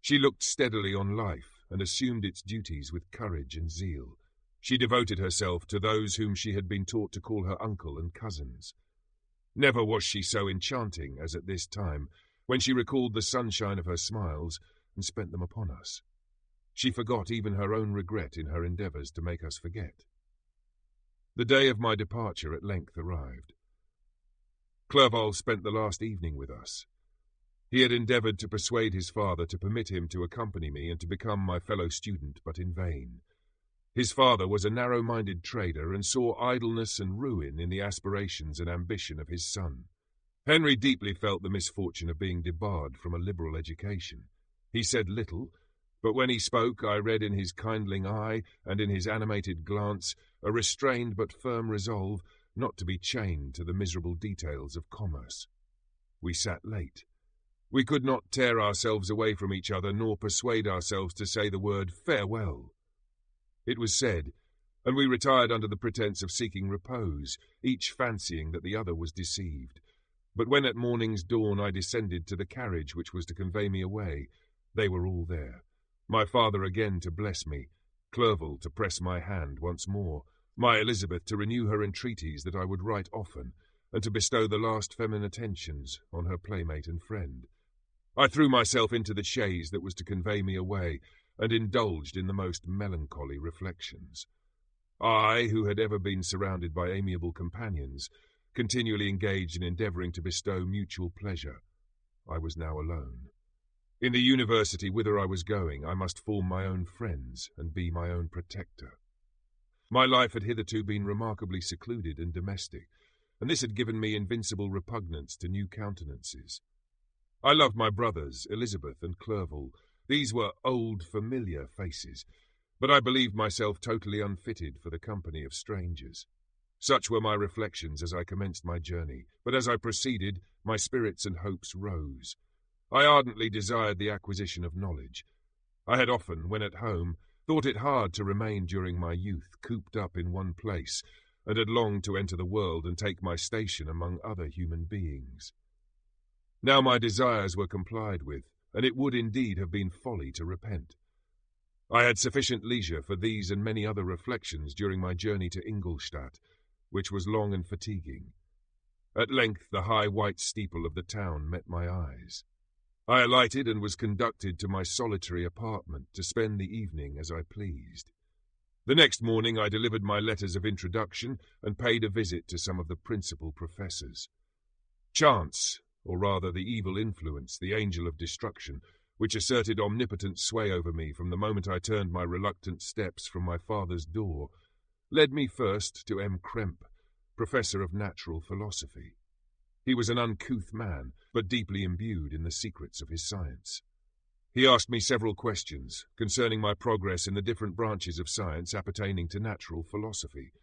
She looked steadily on life and assumed its duties with courage and zeal. She devoted herself to those whom she had been taught to call her uncle and cousins. Never was she so enchanting as at this time, when she recalled the sunshine of her smiles and spent them upon us. She forgot even her own regret in her endeavours to make us forget. The day of my departure at length arrived. Clerval spent the last evening with us. He had endeavoured to persuade his father to permit him to accompany me and to become my fellow student, but in vain. His father was a narrow-minded trader and saw idleness and ruin in the aspirations and ambition of his son. Henry deeply felt the misfortune of being debarred from a liberal education. He said little, but when he spoke I read in his kindling eye and in his animated glance a restrained but firm resolve not to be chained to the miserable details of commerce. We sat late. We could not tear ourselves away from each other nor persuade ourselves to say the word farewell. It was said, and we retired under the pretence of seeking repose, each fancying that the other was deceived. But when at morning's dawn I descended to the carriage which was to convey me away, they were all there. My father again to bless me, Clerval to press my hand once more, my Elizabeth to renew her entreaties that I would write often, and to bestow the last feminine attentions on her playmate and friend. I threw myself into the chaise that was to convey me away, and indulged in the most melancholy reflections. I, who had ever been surrounded by amiable companions, continually engaged in endeavouring to bestow mutual pleasure, I was now alone. In the university whither I was going, I must form my own friends and be my own protector. My life had hitherto been remarkably secluded and domestic, and this had given me invincible repugnance to new countenances. I loved my brothers, Elizabeth and Clerval. These were old, familiar faces, but I believed myself totally unfitted for the company of strangers. Such were my reflections as I commenced my journey, but as I proceeded, my spirits and hopes rose. I ardently desired the acquisition of knowledge. I had often, when at home, thought it hard to remain during my youth cooped up in one place, and had longed to enter the world and take my station among other human beings. Now my desires were complied with, and it would indeed have been folly to repent. I had sufficient leisure for these and many other reflections during my journey to Ingolstadt, which was long and fatiguing. At length the high white steeple of the town met my eyes. I alighted and was conducted to my solitary apartment to spend the evening as I pleased. The next morning I delivered my letters of introduction and paid a visit to some of the principal professors. Chance, or rather the evil influence, the angel of destruction, which asserted omnipotent sway over me from the moment I turned my reluctant steps from my father's door, led me first to M. Krempe, professor of natural philosophy. He was an uncouth man, but deeply imbued in the secrets of his science. He asked me several questions concerning my progress in the different branches of science appertaining to natural philosophy.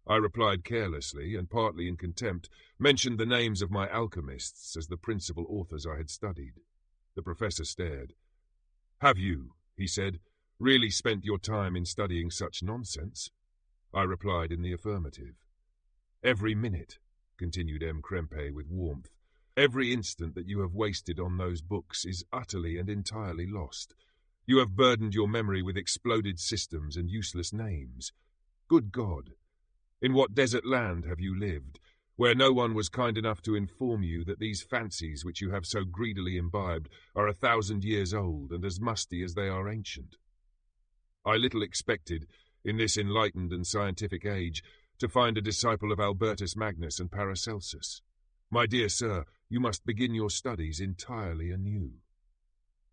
I replied carelessly, and partly in contempt, mentioned the names of my alchemists as the principal authors I had studied. The professor stared. "Have you," he said, "really spent your time in studying such nonsense?" I replied in the affirmative. "Every minute," continued M. Krempe with warmth, "every instant that you have wasted on those books is utterly and entirely lost. You have burdened your memory with exploded systems and useless names. Good God! In what desert land have you lived, where no one was kind enough to inform you that these fancies which you have so greedily imbibed are 1,000 years old and as musty as they are ancient? I little expected, in this enlightened and scientific age, to find a disciple of Albertus Magnus and Paracelsus. My dear sir, you must begin your studies entirely anew."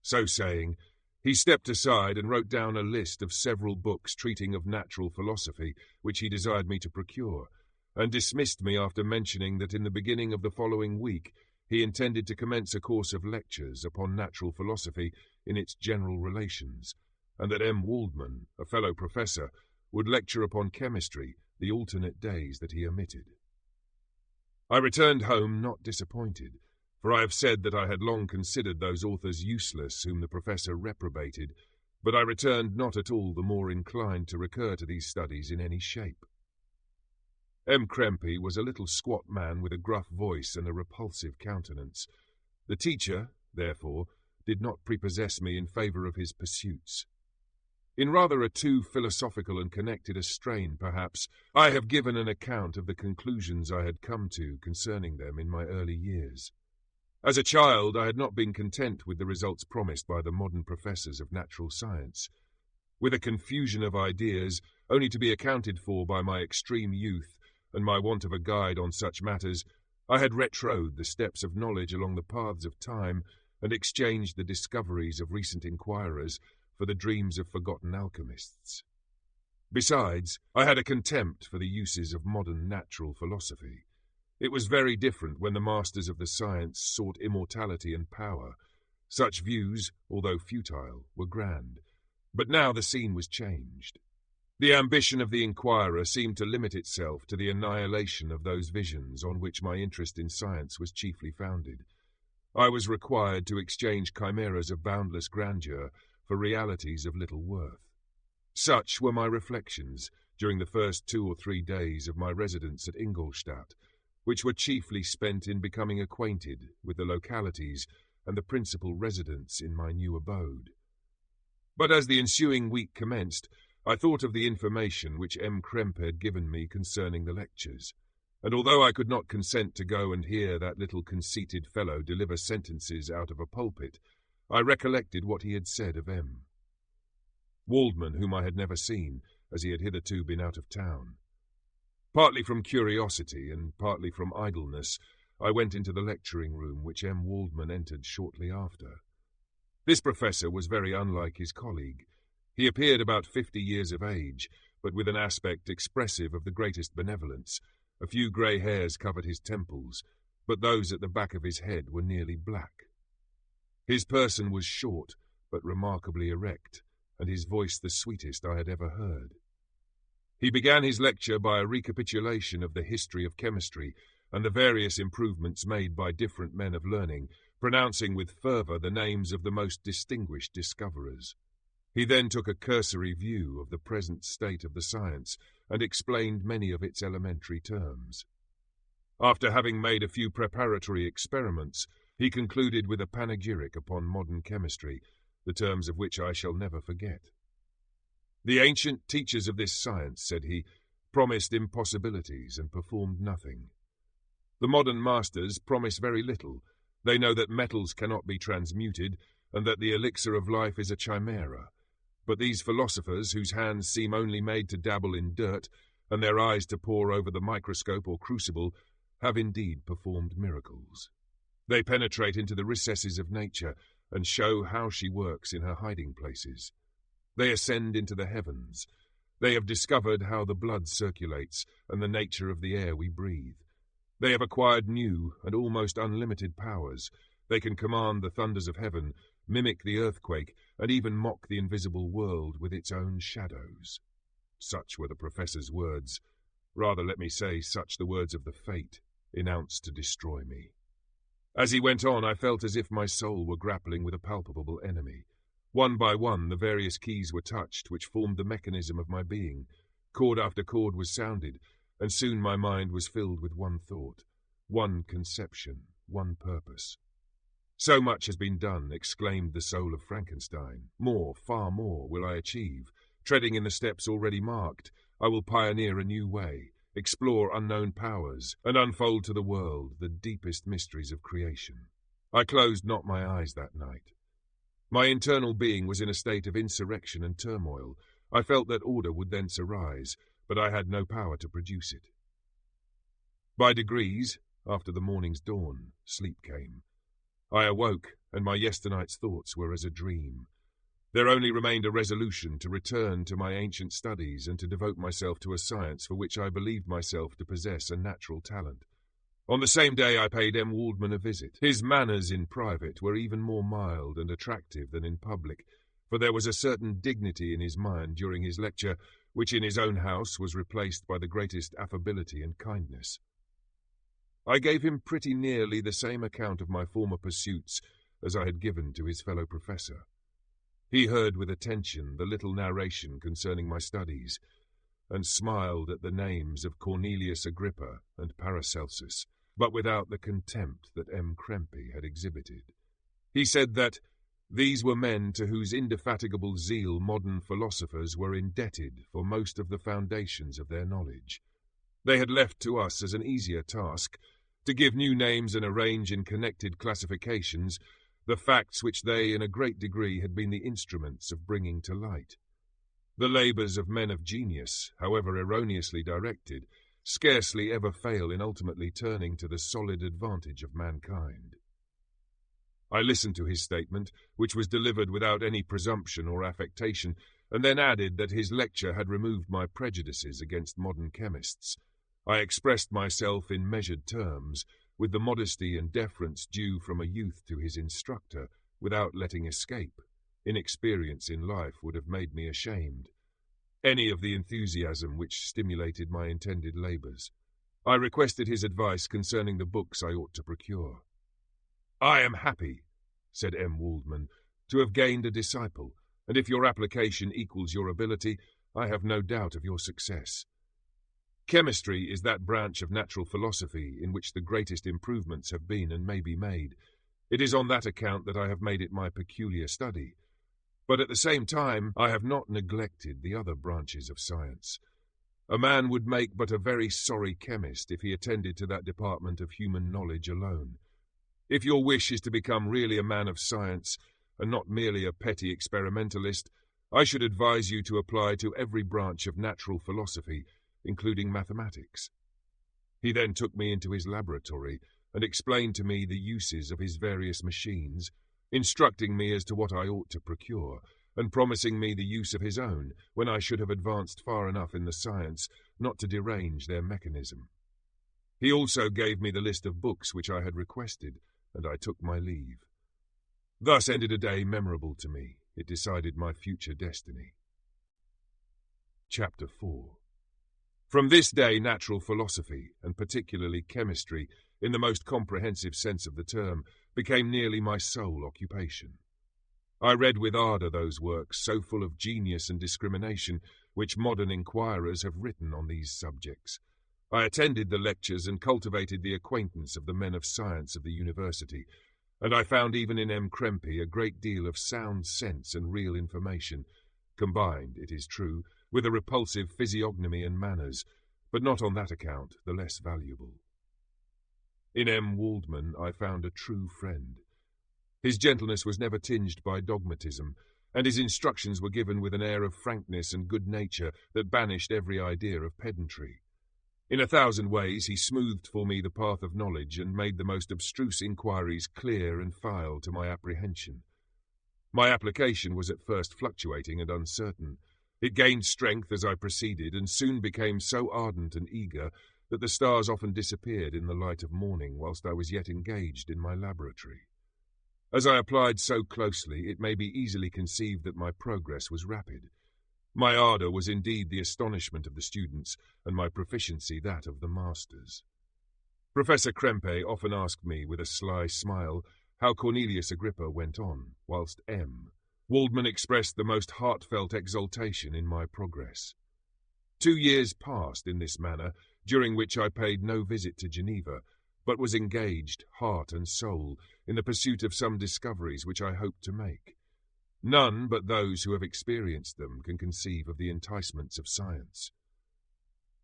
So saying, he stepped aside and wrote down a list of several books treating of natural philosophy, which he desired me to procure, and dismissed me after mentioning that in the beginning of the following week he intended to commence a course of lectures upon natural philosophy in its general relations, and that M. Waldman, a fellow professor, would lecture upon chemistry the alternate days that he omitted. I returned home not disappointed, for I have said that I had long considered those authors useless whom the professor reprobated, but I returned not at all the more inclined to recur to these studies in any shape. M. Krempe was a little squat man with a gruff voice and a repulsive countenance. The teacher, therefore, did not prepossess me in favour of his pursuits. In rather a too philosophical and connected a strain, perhaps, I have given an account of the conclusions I had come to concerning them in my early years. As a child, I had not been content with the results promised by the modern professors of natural science. With a confusion of ideas, only to be accounted for by my extreme youth and my want of a guide on such matters, I had retrode the steps of knowledge along the paths of time and exchanged the discoveries of recent inquirers for the dreams of forgotten alchemists. Besides, I had a contempt for the uses of modern natural philosophy. It was very different when the masters of the science sought immortality and power. Such views, although futile, were grand. But now the scene was changed. The ambition of the inquirer seemed to limit itself to the annihilation of those visions on which my interest in science was chiefly founded. I was required to exchange chimeras of boundless grandeur for realities of little worth. Such were my reflections during the first 2 or 3 days of my residence at Ingolstadt, which were chiefly spent in becoming acquainted with the localities and the principal residents in my new abode. But as the ensuing week commenced, I thought of the information which M. Krempe had given me concerning the lectures, and although I could not consent to go and hear that little conceited fellow deliver sentences out of a pulpit, I recollected what he had said of M. Waldman, whom I had never seen, as he had hitherto been out of town. Partly from curiosity and partly from idleness, I went into the lecturing room which M. Waldman entered shortly after. This professor was very unlike his colleague. He appeared about 50 years of age, but with an aspect expressive of the greatest benevolence. A few grey hairs covered his temples, but those at the back of his head were nearly black. His person was short, but remarkably erect, and his voice the sweetest I had ever heard. He began his lecture by a recapitulation of the history of chemistry and the various improvements made by different men of learning, pronouncing with fervour the names of the most distinguished discoverers. He then took a cursory view of the present state of the science and explained many of its elementary terms. After having made a few preparatory experiments, he concluded with a panegyric upon modern chemistry, the terms of which I shall never forget. The ancient teachers of this science, said he, promised impossibilities and performed nothing. The modern masters promise very little. They know that metals cannot be transmuted and that the elixir of life is a chimera. But these philosophers, whose hands seem only made to dabble in dirt and their eyes to pore over the microscope or crucible, have indeed performed miracles. They penetrate into the recesses of nature and show how she works in her hiding places. They ascend into the heavens. They have discovered how the blood circulates and the nature of the air we breathe. They have acquired new and almost unlimited powers. They can command the thunders of heaven, mimic the earthquake, and even mock the invisible world with its own shadows. Such were the professor's words. Rather, let me say, such the words of the fate, enounced to destroy me. As he went on, I felt as if my soul were grappling with a palpable enemy. One by one, the various keys were touched which formed the mechanism of my being. Chord after chord was sounded, and soon my mind was filled with one thought, one conception, one purpose. So much has been done, exclaimed the soul of Frankenstein. More, far more, will I achieve. Treading in the steps already marked, I will pioneer a new way, explore unknown powers, and unfold to the world the deepest mysteries of creation. I closed not my eyes that night. My internal being was in a state of insurrection and turmoil. I felt that order would thence arise, but I had no power to produce it. By degrees, after the morning's dawn, sleep came. I awoke, and my yesternight's thoughts were as a dream. There only remained a resolution to return to my ancient studies and to devote myself to a science for which I believed myself to possess a natural talent. On the same day I paid M. Waldman a visit. His manners in private were even more mild and attractive than in public, for there was a certain dignity in his mind during his lecture, which in his own house was replaced by the greatest affability and kindness. I gave him pretty nearly the same account of my former pursuits as I had given to his fellow professor. He heard with attention the little narration concerning my studies, and smiled at the names of Cornelius Agrippa and Paracelsus, but without the contempt that M. Krempe had exhibited. He said that these were men to whose indefatigable zeal modern philosophers were indebted for most of the foundations of their knowledge. They had left to us as an easier task to give new names and arrange in connected classifications the facts which they in a great degree had been the instruments of bringing to light. The labours of men of genius, however erroneously directed, scarcely ever fail in ultimately turning to the solid advantage of mankind. I listened to his statement, which was delivered without any presumption or affectation, and then added that his lecture had removed my prejudices against modern chemists. I expressed myself in measured terms, with the modesty and deference due from a youth to his instructor, without letting escape. Inexperience in life would have made me ashamed. Any of the enthusiasm which stimulated my intended labours. I requested his advice concerning the books I ought to procure. "I am happy," said M. Waldman, "to have gained a disciple, and if your application equals your ability, I have no doubt of your success. Chemistry is that branch of natural philosophy in which the greatest improvements have been and may be made. It is on that account that I have made it my peculiar study. But at the same time, I have not neglected the other branches of science. A man would make but a very sorry chemist if he attended to that department of human knowledge alone. If your wish is to become really a man of science, and not merely a petty experimentalist, I should advise you to apply to every branch of natural philosophy, including mathematics." He then took me into his laboratory and explained to me the uses of his various machines, instructing me as to what I ought to procure, and promising me the use of his own when I should have advanced far enough in the science not to derange their mechanism. He also gave me the list of books which I had requested, and I took my leave. Thus ended a day memorable to me. It decided my future destiny. Chapter 4. From this day natural philosophy, and particularly chemistry, in the most comprehensive sense of the term, became nearly my sole occupation. I read with ardour those works, so full of genius and discrimination, which modern inquirers have written on these subjects. I attended the lectures and cultivated the acquaintance of the men of science of the university, and I found even in M. Krempe a great deal of sound sense and real information, combined, it is true, with a repulsive physiognomy and manners, but not on that account the less valuable. In M. Waldman I found a true friend. His gentleness was never tinged by dogmatism, and his instructions were given with an air of frankness and good nature that banished every idea of pedantry. In 1,000 ways he smoothed for me the path of knowledge and made the most abstruse inquiries clear and file to my apprehension. My application was at first fluctuating and uncertain. It gained strength as I proceeded, and soon became so ardent and eager that the stars often disappeared in the light of morning whilst I was yet engaged in my laboratory. As I applied so closely, it may be easily conceived that my progress was rapid. My ardour was indeed the astonishment of the students, and my proficiency that of the masters. Professor Krempe often asked me, with a sly smile, how Cornelius Agrippa went on, whilst M. Waldman expressed the most heartfelt exultation in my progress. 2 years passed in this manner, during which I paid no visit to Geneva, but was engaged, heart and soul, in the pursuit of some discoveries which I hoped to make. None but those who have experienced them can conceive of the enticements of science.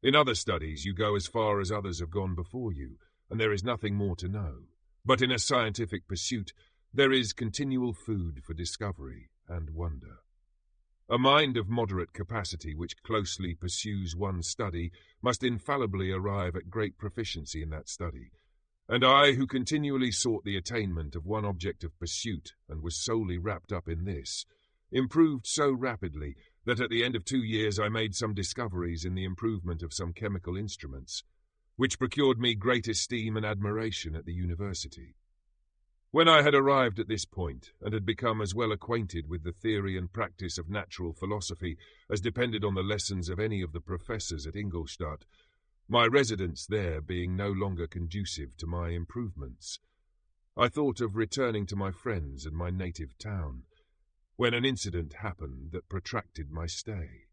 In other studies you go as far as others have gone before you, and there is nothing more to know. But in a scientific pursuit there is continual food for discovery and wonder. A mind of moderate capacity which closely pursues one study must infallibly arrive at great proficiency in that study, and I, who continually sought the attainment of one object of pursuit and was solely wrapped up in this, improved so rapidly that at the end of 2 years I made some discoveries in the improvement of some chemical instruments. which procured me great esteem and admiration at the university. When I had arrived at this point, and had become as well acquainted with the theory and practice of natural philosophy as depended on the lessons of any of the professors at Ingolstadt, my residence there being no longer conducive to my improvements, I thought of returning to my friends and my native town, when an incident happened that protracted my stay.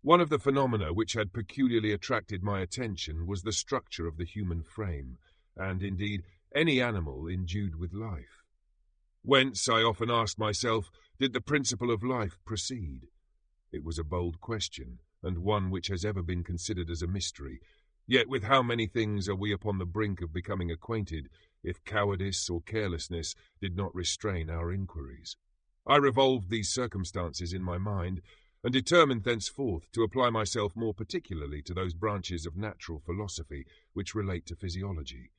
One of the phenomena which had peculiarly attracted my attention was the structure of the human frame, and, indeed, any animal endued with life. Whence, I often asked myself, did the principle of life proceed? It was a bold question, and one which has ever been considered as a mystery. Yet with how many things are we upon the brink of becoming acquainted, if cowardice or carelessness did not restrain our inquiries? I revolved these circumstances in my mind, and determined thenceforth to apply myself more particularly to those branches of natural philosophy which relate to physiology.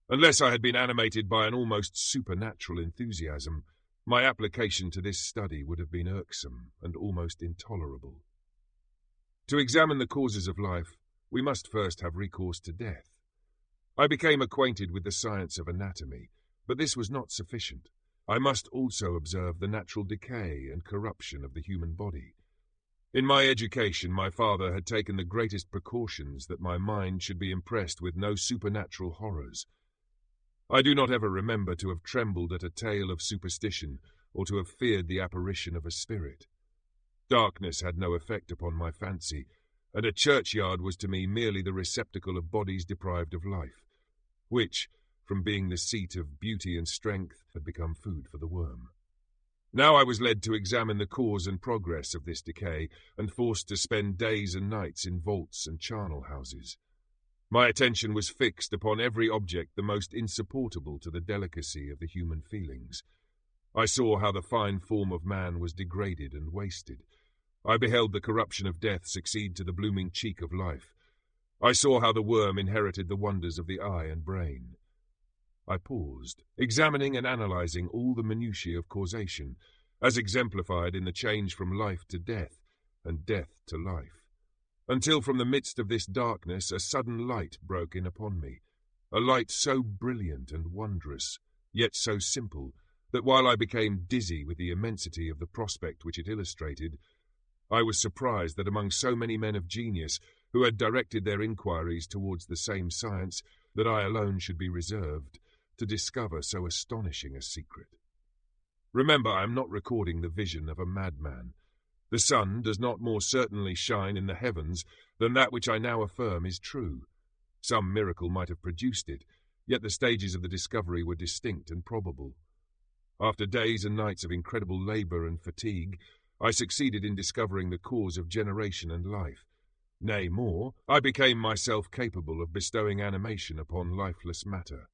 Unless I had been animated by an almost supernatural enthusiasm, my application to this study would have been irksome and almost intolerable. To examine the causes of life, we must first have recourse to death. I became acquainted with the science of anatomy, but this was not sufficient. I must also observe the natural decay and corruption of the human body. In my education, my father had taken the greatest precautions that my mind should be impressed with no supernatural horrors. I do not ever remember to have trembled at a tale of superstition or to have feared the apparition of a spirit. Darkness had no effect upon my fancy, and a churchyard was to me merely the receptacle of bodies deprived of life, which, from being the seat of beauty and strength, had become food for the worm. Now I was led to examine the cause and progress of this decay, and forced to spend days and nights in vaults and charnel houses. My attention was fixed upon every object the most insupportable to the delicacy of the human feelings. I saw how the fine form of man was degraded and wasted. I beheld the corruption of death succeed to the blooming cheek of life. I saw how the worm inherited the wonders of the eye and brain. I paused, examining and analysing all the minutiae of causation, as exemplified in the change from life to death, and death to life, until from the midst of this darkness a sudden light broke in upon me, a light so brilliant and wondrous, yet so simple, that while I became dizzy with the immensity of the prospect which it illustrated, I was surprised that among so many men of genius who had directed their inquiries towards the same science, that I alone should be reserved to discover so astonishing a secret. Remember, I am not recording the vision of a madman. The sun does not more certainly shine in the heavens than that which I now affirm is true. Some miracle might have produced it, yet the stages of the discovery were distinct and probable. After days and nights of incredible labour and fatigue, I succeeded in discovering the cause of generation and life. Nay, more, I became myself capable of bestowing animation upon lifeless matter.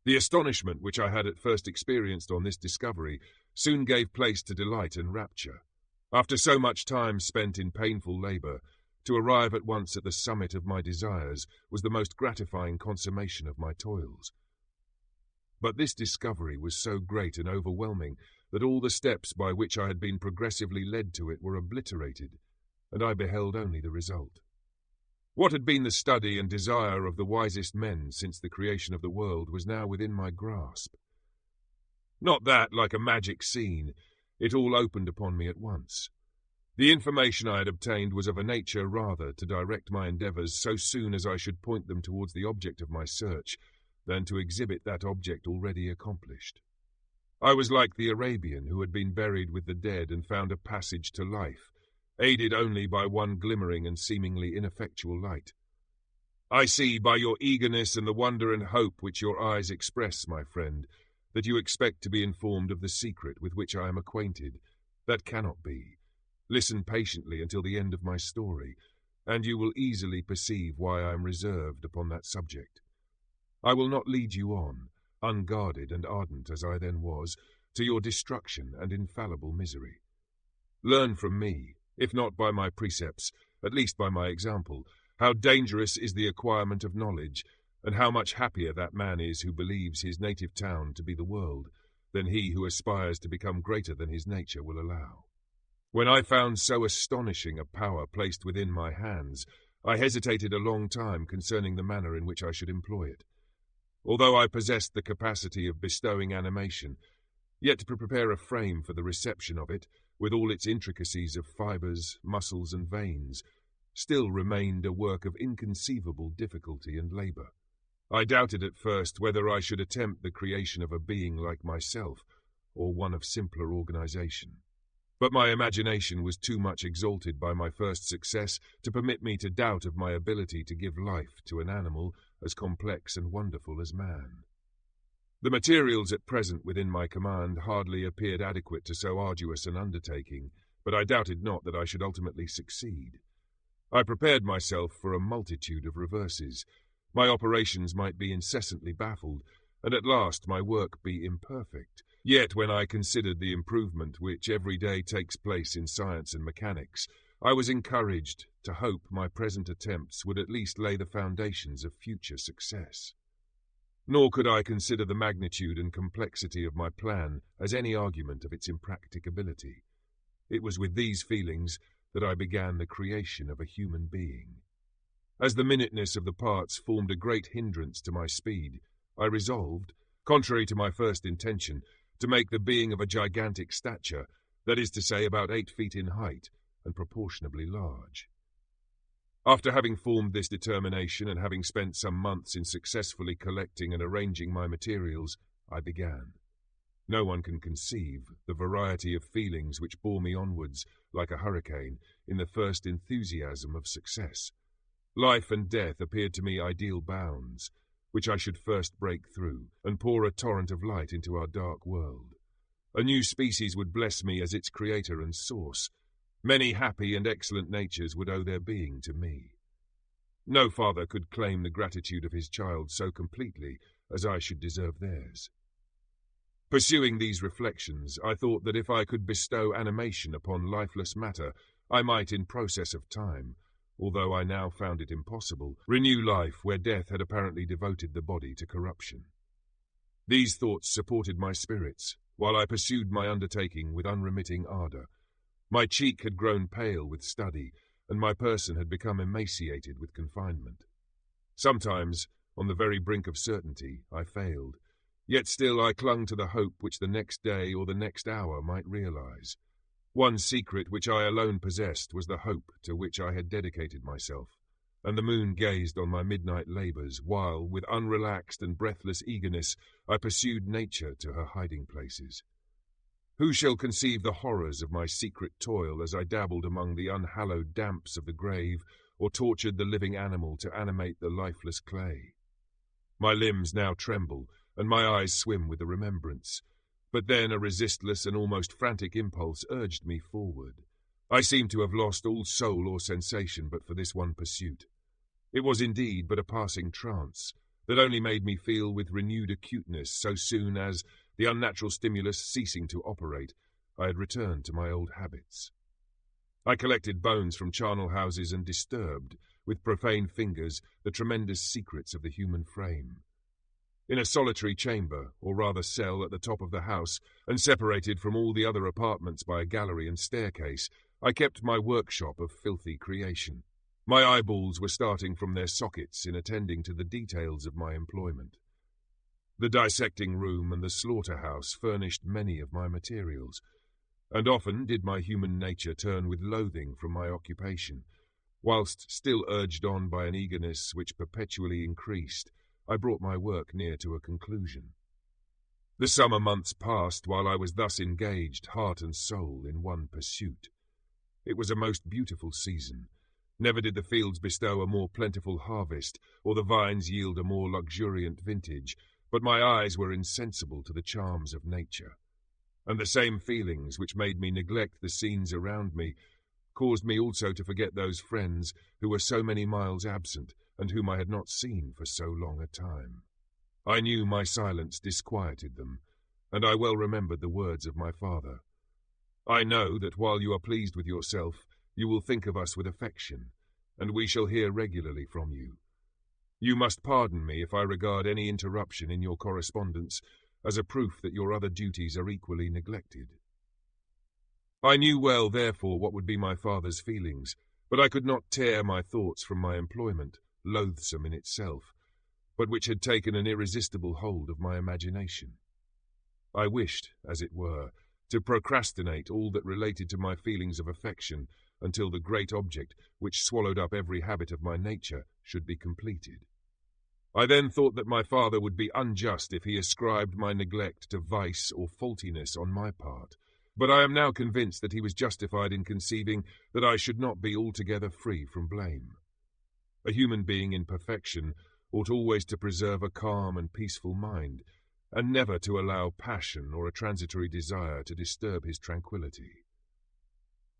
The astonishment which I had at first experienced on this discovery soon gave place to delight and rapture. After so much time spent in painful labour, to arrive at once at the summit of my desires was the most gratifying consummation of my toils. But this discovery was so great and overwhelming that all the steps by which I had been progressively led to it were obliterated, and I beheld only the result. What had been the study and desire of the wisest men since the creation of the world was now within my grasp. Not that, like a magic scene, it all opened upon me at once. The information I had obtained was of a nature rather to direct my endeavours so soon as I should point them towards the object of my search, than to exhibit that object already accomplished. I was like the Arabian who had been buried with the dead and found a passage to life, aided only by one glimmering and seemingly ineffectual light. I see by your eagerness and the wonder and hope which your eyes express, my friend, that you expect to be informed of the secret with which I am acquainted. That cannot be. Listen patiently until the end of my story, and you will easily perceive why I am reserved upon that subject. I will not lead you on, unguarded and ardent as I then was, to your destruction and infallible misery. Learn from me, if not by my precepts, at least by my example, how dangerous is the acquirement of knowledge, and how much happier that man is who believes his native town to be the world, than he who aspires to become greater than his nature will allow. When I found so astonishing a power placed within my hands, I hesitated a long time concerning the manner in which I should employ it. Although I possessed the capacity of bestowing animation, yet to prepare a frame for the reception of it, with all its intricacies of fibres, muscles, and veins, still remained a work of inconceivable difficulty and labour. I doubted at first whether I should attempt the creation of a being like myself, or one of simpler organisation. But my imagination was too much exalted by my first success to permit me to doubt of my ability to give life to an animal as complex and wonderful as man. The materials at present within my command hardly appeared adequate to so arduous an undertaking, but I doubted not that I should ultimately succeed. I prepared myself for a multitude of reverses. My operations might be incessantly baffled, and at last my work be imperfect. Yet when I considered the improvement which every day takes place in science and mechanics, I was encouraged to hope my present attempts would at least lay the foundations of future success. Nor could I consider the magnitude and complexity of my plan as any argument of its impracticability. It was with these feelings that I began the creation of a human being. As the minuteness of the parts formed a great hindrance to my speed, I resolved, contrary to my first intention, to make the being of a gigantic stature, that is to say, about 8 feet in height, and proportionably large. After having formed this determination, and having spent some months in successfully collecting and arranging my materials, I began. No one can conceive the variety of feelings which bore me onwards, like a hurricane, in the first enthusiasm of success. Life and death appeared to me ideal bounds, which I should first break through, and pour a torrent of light into our dark world. A new species would bless me as its creator and source. Many happy and excellent natures would owe their being to me. No father could claim the gratitude of his child so completely as I should deserve theirs. Pursuing these reflections, I thought that if I could bestow animation upon lifeless matter, I might, in process of time, although I now found it impossible, renew life where death had apparently devoted the body to corruption. These thoughts supported my spirits, while I pursued my undertaking with unremitting ardour. My cheek had grown pale with study, and my person had become emaciated with confinement. Sometimes, on the very brink of certainty, I failed, yet still I clung to the hope which the next day or the next hour might realize. One secret which I alone possessed was the hope to which I had dedicated myself, and the moon gazed on my midnight labours, while, with unrelaxed and breathless eagerness, I pursued nature to her hiding places. Who shall conceive the horrors of my secret toil as I dabbled among the unhallowed damps of the grave, or tortured the living animal to animate the lifeless clay? My limbs now tremble, and my eyes swim with the remembrance. But then a resistless and almost frantic impulse urged me forward. I seemed to have lost all soul or sensation but for this one pursuit. It was indeed but a passing trance, that only made me feel with renewed acuteness so soon as, the unnatural stimulus ceasing to operate, I had returned to my old habits. I collected bones from charnel houses and disturbed, with profane fingers, the tremendous secrets of the human frame. In a solitary chamber, or rather cell, at the top of the house, and separated from all the other apartments by a gallery and staircase, I kept my workshop of filthy creation. My eyeballs were starting from their sockets in attending to the details of my employment. The dissecting room and the slaughter-house furnished many of my materials, and often did my human nature turn with loathing from my occupation, whilst, still urged on by an eagerness which perpetually increased, I brought my work near to a conclusion. The summer months passed while I was thus engaged, heart and soul, in one pursuit. It was a most beautiful season. Never did the fields bestow a more plentiful harvest, or the vines yield a more luxuriant vintage, but my eyes were insensible to the charms of nature, and the same feelings which made me neglect the scenes around me caused me also to forget those friends who were so many miles absent, and whom I had not seen for so long a time. I knew my silence disquieted them, and I well remembered the words of my father. I know that while you are pleased with yourself, you will think of us with affection, and we shall hear regularly from you. You must pardon me if I regard any interruption in your correspondence as a proof that your other duties are equally neglected. I knew well, therefore, what would be my father's feelings, But I could not tear my thoughts from my employment, loathsome in itself, but which had taken an irresistible hold of my imagination. I wished, as it were, to procrastinate all that related to my feelings of affection until the great object, which swallowed up every habit of my nature, should be completed. I then thought that my father would be unjust if he ascribed my neglect to vice or faultiness on my part, but I am now convinced that he was justified in conceiving that I should not be altogether free from blame. A human being in perfection ought always to preserve a calm and peaceful mind, and never to allow passion or a transitory desire to disturb his tranquillity.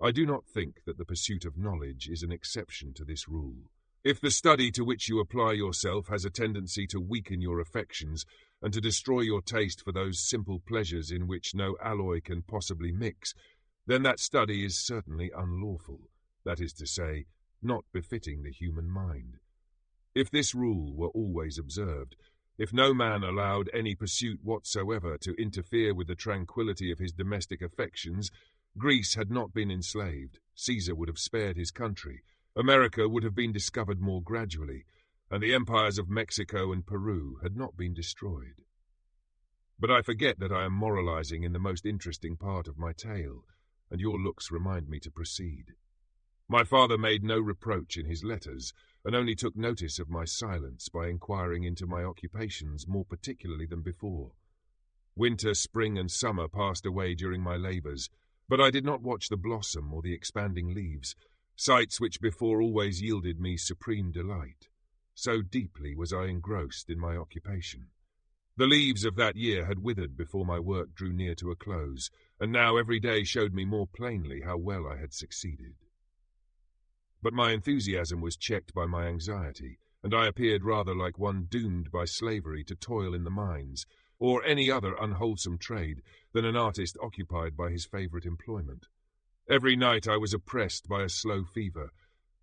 I do not think that the pursuit of knowledge is an exception to this rule. If the study to which you apply yourself has a tendency to weaken your affections and to destroy your taste for those simple pleasures in which no alloy can possibly mix, then that study is certainly unlawful, that is to say, not befitting the human mind. If this rule were always observed, if no man allowed any pursuit whatsoever to interfere with the tranquillity of his domestic affections, Greece had not been enslaved, Caesar would have spared his country, America would have been discovered more gradually, and the empires of Mexico and Peru had not been destroyed. But I forget that I am moralizing in the most interesting part of my tale, and your looks remind me to proceed. My father made no reproach in his letters, and only took notice of my silence by inquiring into my occupations more particularly than before. Winter, spring, and summer passed away during my labours, but I did not watch the blossom or the expanding leaves, sights which before always yielded me supreme delight. So deeply was I engrossed in my occupation. The leaves of that year had withered before my work drew near to a close, and now every day showed me more plainly how well I had succeeded. But my enthusiasm was checked by my anxiety, and I appeared rather like one doomed by slavery to toil in the mines, or any other unwholesome trade, than an artist occupied by his favourite employment. Every night I was oppressed by a slow fever,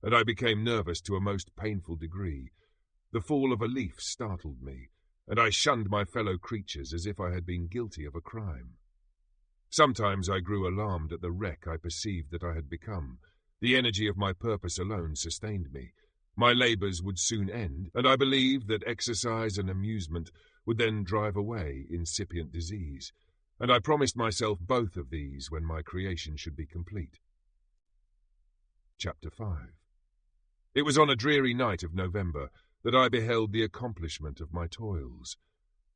and I became nervous to a most painful degree. The fall of a leaf startled me, and I shunned my fellow creatures as if I had been guilty of a crime. Sometimes I grew alarmed at the wreck I perceived that I had become. The energy of my purpose alone sustained me. My labours would soon end, and I believed that exercise and amusement would then drive away incipient disease, and I promised myself both of these when my creation should be complete. Chapter 5. It was on a dreary night of November that I beheld the accomplishment of my toils.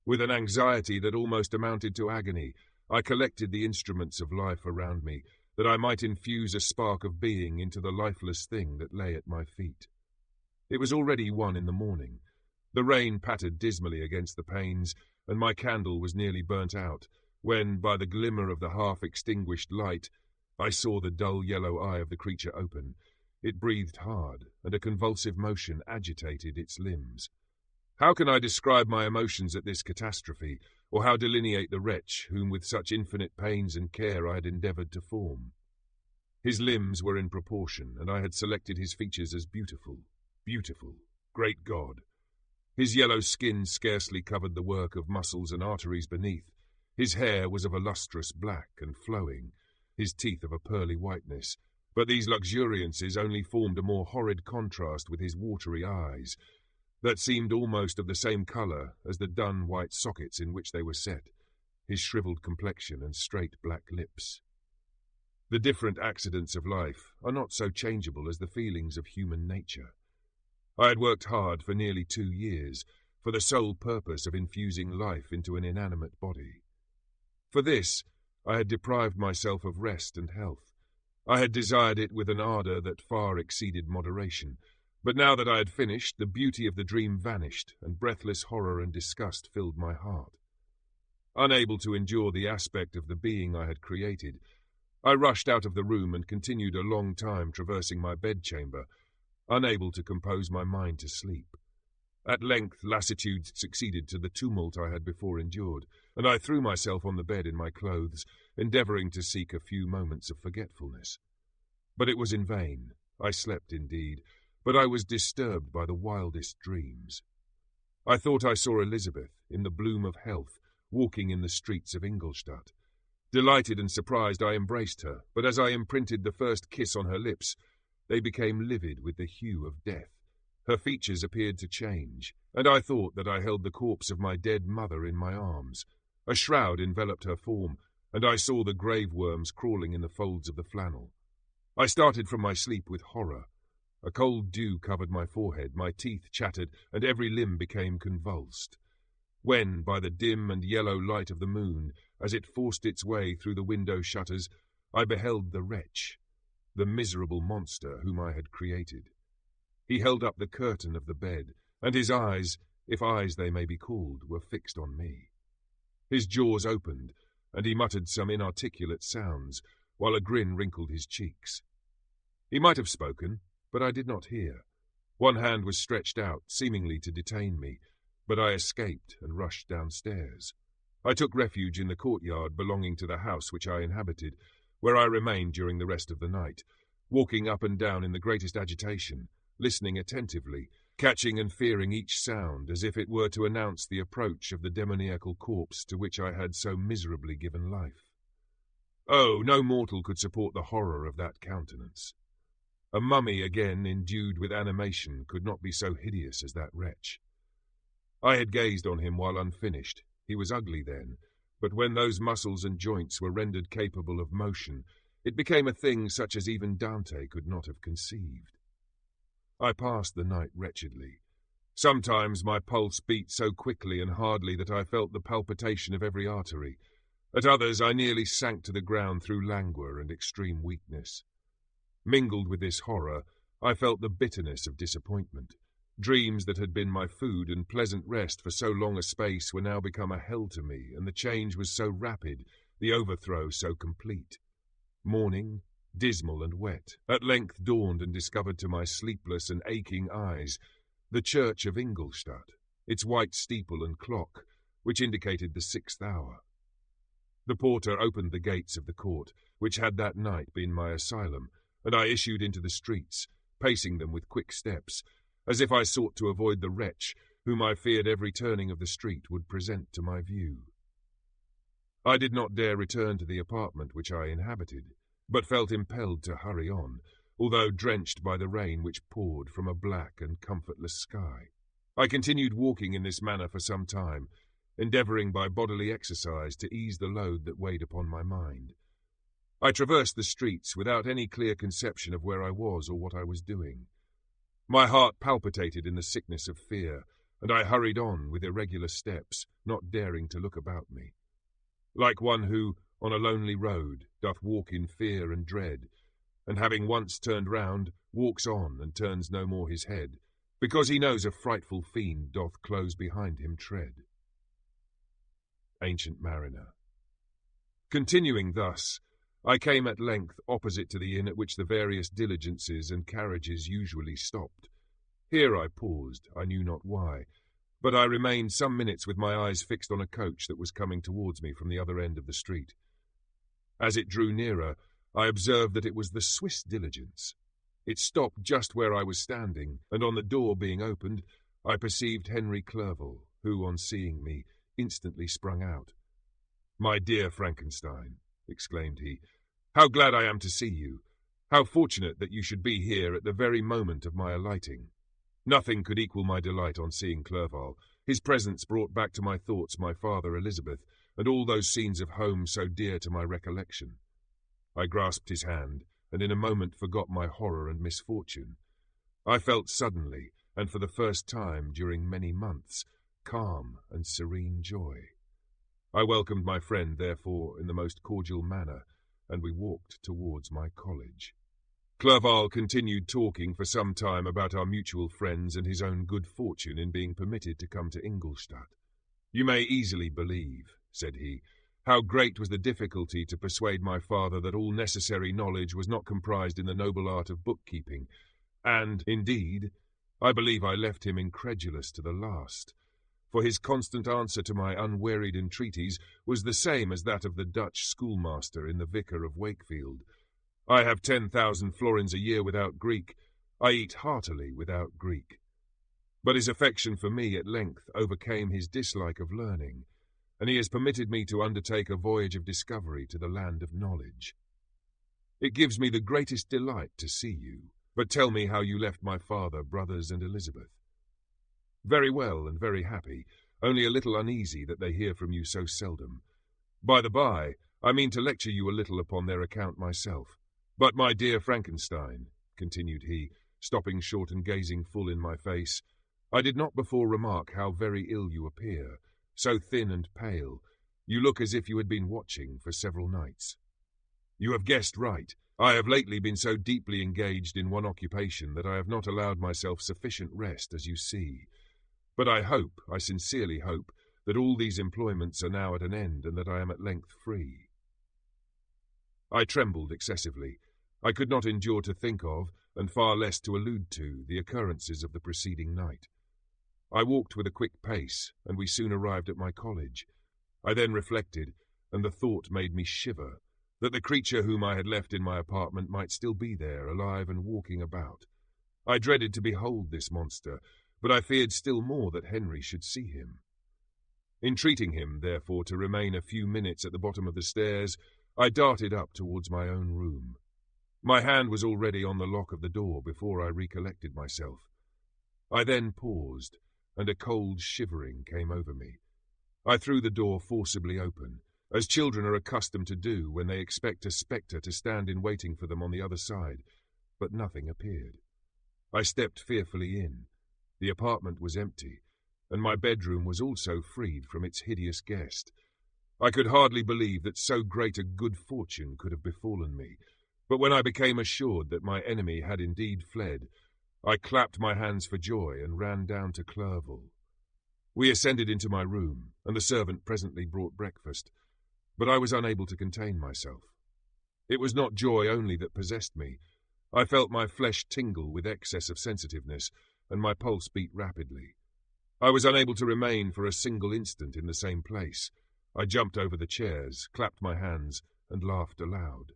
With an anxiety that almost amounted to agony, I collected the instruments of life around me, that I might infuse a spark of being into the lifeless thing that lay at my feet. It was already 1 in the morning. The rain pattered dismally against the panes, and my candle was nearly burnt out, when, by the glimmer of the half-extinguished light, I saw the dull yellow eye of the creature open. It breathed hard, and a convulsive motion agitated its limbs. How can I describe my emotions at this catastrophe, or how delineate the wretch whom with such infinite pains and care I had endeavoured to form? His limbs were in proportion, and I had selected his features as beautiful. Beautiful, great God! His yellow skin scarcely covered the work of muscles and arteries beneath. His hair was of a lustrous black and flowing, his teeth of a pearly whiteness, but these luxuriances only formed a more horrid contrast with his watery eyes, that seemed almost of the same colour as the dun white sockets in which they were set, his shrivelled complexion and straight black lips. The different accidents of life are not so changeable as the feelings of human nature. I had worked hard for nearly 2 years, for the sole purpose of infusing life into an inanimate body. For this, I had deprived myself of rest and health. I had desired it with an ardour that far exceeded moderation, but now that I had finished, the beauty of the dream vanished, and breathless horror and disgust filled my heart. Unable to endure the aspect of the being I had created, I rushed out of the room and continued a long time traversing my bedchamber, unable to compose my mind to sleep. At length lassitude succeeded to the tumult I had before endured, and I threw myself on the bed in my clothes, endeavouring to seek a few moments of forgetfulness. But it was in vain. I slept indeed, but I was disturbed by the wildest dreams. I thought I saw Elizabeth, in the bloom of health, walking in the streets of Ingolstadt. Delighted and surprised, I embraced her, but as I imprinted the first kiss on her lips, they became livid with the hue of death. Her features appeared to change, and I thought that I held the corpse of my dead mother in my arms. A shroud enveloped her form, and I saw the grave worms crawling in the folds of the flannel. I started from my sleep with horror. A cold dew covered my forehead, my teeth chattered, and every limb became convulsed. When, by the dim and yellow light of the moon, as it forced its way through the window shutters, I beheld the wretch, the miserable monster whom I had created. He held up the curtain of the bed, and his eyes, if eyes they may be called, were fixed on me. His jaws opened, and he muttered some inarticulate sounds, while a grin wrinkled his cheeks. He might have spoken, but I did not hear. One hand was stretched out, seemingly to detain me, but I escaped and rushed downstairs. I took refuge in the courtyard belonging to the house which I inhabited, where I remained during the rest of the night, walking up and down in the greatest agitation, listening attentively, catching and fearing each sound as if it were to announce the approach of the demoniacal corpse to which I had so miserably given life. Oh, no mortal could support the horror of that countenance. A mummy again endued with animation could not be so hideous as that wretch. I had gazed on him while unfinished. He was ugly then, but when those muscles and joints were rendered capable of motion, it became a thing such as even Dante could not have conceived. I passed the night wretchedly. Sometimes my pulse beat so quickly and hardly that I felt the palpitation of every artery. At others I nearly sank to the ground through languor and extreme weakness. Mingled with this horror, I felt the bitterness of disappointment. Dreams that had been my food and pleasant rest for so long a space were now become a hell to me, and the change was so rapid, the overthrow so complete. Morning, dismal and wet, at length dawned and discovered to my sleepless and aching eyes the church of Ingolstadt, its white steeple and clock, which indicated the 6th hour. The porter opened the gates of the court, which had that night been my asylum, and I issued into the streets, pacing them with quick steps, as if I sought to avoid the wretch whom I feared every turning of the street would present to my view. I did not dare return to the apartment which I inhabited, but felt impelled to hurry on, although drenched by the rain which poured from a black and comfortless sky. I continued walking in this manner for some time, endeavouring by bodily exercise to ease the load that weighed upon my mind. I traversed the streets without any clear conception of where I was or what I was doing. My heart palpitated in the sickness of fear, and I hurried on with irregular steps, not daring to look about me. Like one who, on a lonely road, doth walk in fear and dread, and having once turned round, walks on and turns no more his head, because he knows a frightful fiend doth close behind him tread. Ancient Mariner. Continuing thus, I came at length opposite to the inn at which the various diligences and carriages usually stopped. Here I paused, I knew not why, but I remained some minutes with my eyes fixed on a coach that was coming towards me from the other end of the street. As it drew nearer, I observed that it was the Swiss diligence. It stopped just where I was standing, and on the door being opened, I perceived Henry Clerval, who, on seeing me, instantly sprung out. "My dear Frankenstein," exclaimed he, "how glad I am to see you! How fortunate that you should be here at the very moment of my alighting! Nothing could equal my delight on seeing Clerval. His presence brought back to my thoughts my father Elizabeth, and all those scenes of home so dear to my recollection." I grasped his hand, and in a moment forgot my horror and misfortune. I felt suddenly, and for the first time during many months, calm and serene joy. I welcomed my friend, therefore, in the most cordial manner, and we walked towards my college. Clerval continued talking for some time about our mutual friends and his own good fortune in being permitted to come to Ingolstadt. "You may easily believe," said he, "how great was the difficulty to persuade my father that all necessary knowledge was not comprised in the noble art of bookkeeping, and, indeed, I believe I left him incredulous to the last, for his constant answer to my unwearied entreaties was the same as that of the Dutch schoolmaster in The Vicar of Wakefield. I have 10,000 florins a year without Greek. I eat heartily without Greek. But his affection for me at length overcame his dislike of learning, and he has permitted me to undertake a voyage of discovery to the land of knowledge. It gives me the greatest delight to see you. But tell me how you left my father, brothers, and Elizabeth. Very well and very happy, only a little uneasy that they hear from you so seldom. By the by, I mean to lecture you a little upon their account myself. But my dear Frankenstein, continued he, stopping short and gazing full in my face, I did not before remark how very ill you appear, so thin and pale. You look as if you had been watching for several nights. You have guessed right. I have lately been so deeply engaged in one occupation that I have not allowed myself sufficient rest, as you see. But I sincerely hope, that all these employments are now at an end and that I am at length free. I trembled excessively. I could not endure to think of, and far less to allude to, the occurrences of the preceding night. I walked with a quick pace, and we soon arrived at my college. I then reflected, and the thought made me shiver, that the creature whom I had left in my apartment might still be there, alive and walking about. I dreaded to behold this monster, but I feared still more that Henry should see him. Entreating him, therefore, to remain a few minutes at the bottom of the stairs, I darted up towards my own room. My hand was already on the lock of the door before I recollected myself. I then paused, and a cold shivering came over me. I threw the door forcibly open, as children are accustomed to do when they expect a spectre to stand in waiting for them on the other side, but nothing appeared. I stepped fearfully in. The apartment was empty, and my bedroom was also freed from its hideous guest. I could hardly believe that so great a good fortune could have befallen me, but when I became assured that my enemy had indeed fled, I clapped my hands for joy and ran down to Clerval. We ascended into my room, and the servant presently brought breakfast, but I was unable to contain myself. It was not joy only that possessed me. I felt my flesh tingle with excess of sensitiveness, and my pulse beat rapidly. I was unable to remain for a single instant in the same place. I jumped over the chairs, clapped my hands, and laughed aloud.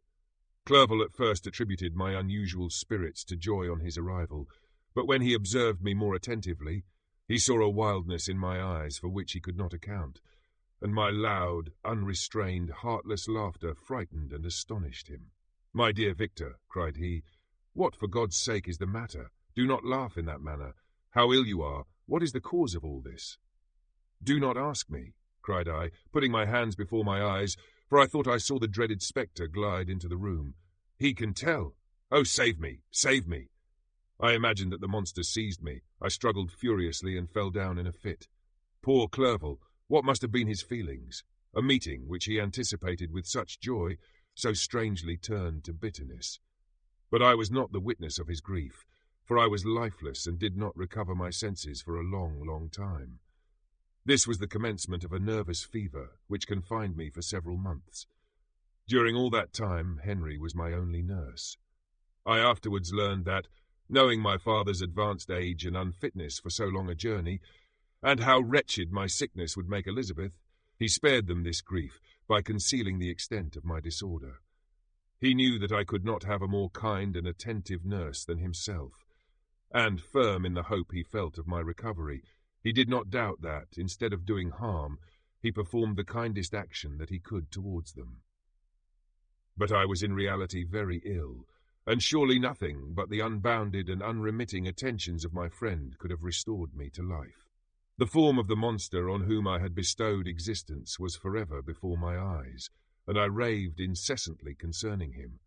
Clerval at first attributed my unusual spirits to joy on his arrival, but when he observed me more attentively, he saw a wildness in my eyes for which he could not account, and my loud, unrestrained, heartless laughter frightened and astonished him. "My dear Victor," cried he, "what for God's sake is the matter? Do not laugh in that manner. How ill you are! What is the cause of all this?" "Do not ask me," cried I, putting my hands before my eyes, for I thought I saw the dreaded spectre glide into the room. "He can tell. Oh, save me, save me!" I imagined that the monster seized me. I struggled furiously and fell down in a fit. Poor Clerval, what must have been his feelings? A meeting which he anticipated with such joy, so strangely turned to bitterness. But I was not the witness of his grief, for I was lifeless and did not recover my senses for a long, long time. This was the commencement of a nervous fever, which confined me for several months. During all that time, Henry was my only nurse. I afterwards learned that, knowing my father's advanced age and unfitness for so long a journey, and how wretched my sickness would make Elizabeth, he spared them this grief by concealing the extent of my disorder. He knew that I could not have a more kind and attentive nurse than himself, and, firm in the hope he felt of my recovery, he did not doubt that, instead of doing harm, he performed the kindest action that he could towards them. But I was in reality very ill, and surely nothing but the unbounded and unremitting attentions of my friend could have restored me to life. The form of the monster on whom I had bestowed existence was forever before my eyes, and I raved incessantly concerning him.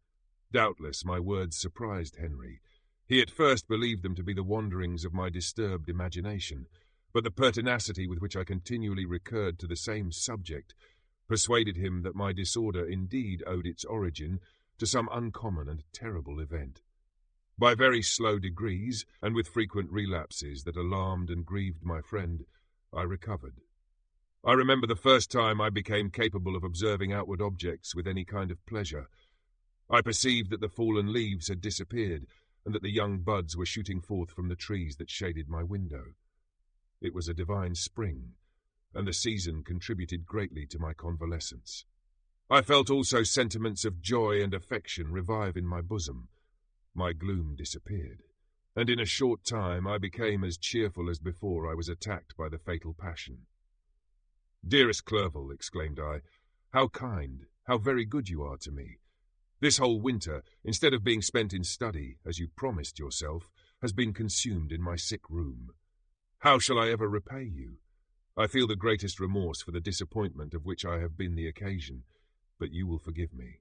Doubtless my words surprised Henry. He at first believed them to be the wanderings of my disturbed imagination, but the pertinacity with which I continually recurred to the same subject persuaded him that my disorder indeed owed its origin to some uncommon and terrible event. By very slow degrees, and with frequent relapses that alarmed and grieved my friend, I recovered. I remember the first time I became capable of observing outward objects with any kind of pleasure. I perceived that the fallen leaves had disappeared, and that the young buds were shooting forth from the trees that shaded my window. It was a divine spring, and the season contributed greatly to my convalescence. I felt also sentiments of joy and affection revive in my bosom. My gloom disappeared, and in a short time I became as cheerful as before I was attacked by the fatal passion. "Dearest Clerval," exclaimed I, "how kind, how very good you are to me. This whole winter, instead of being spent in study, as you promised yourself, has been consumed in my sick room. How shall I ever repay you? I feel the greatest remorse for the disappointment of which I have been the occasion, but you will forgive me.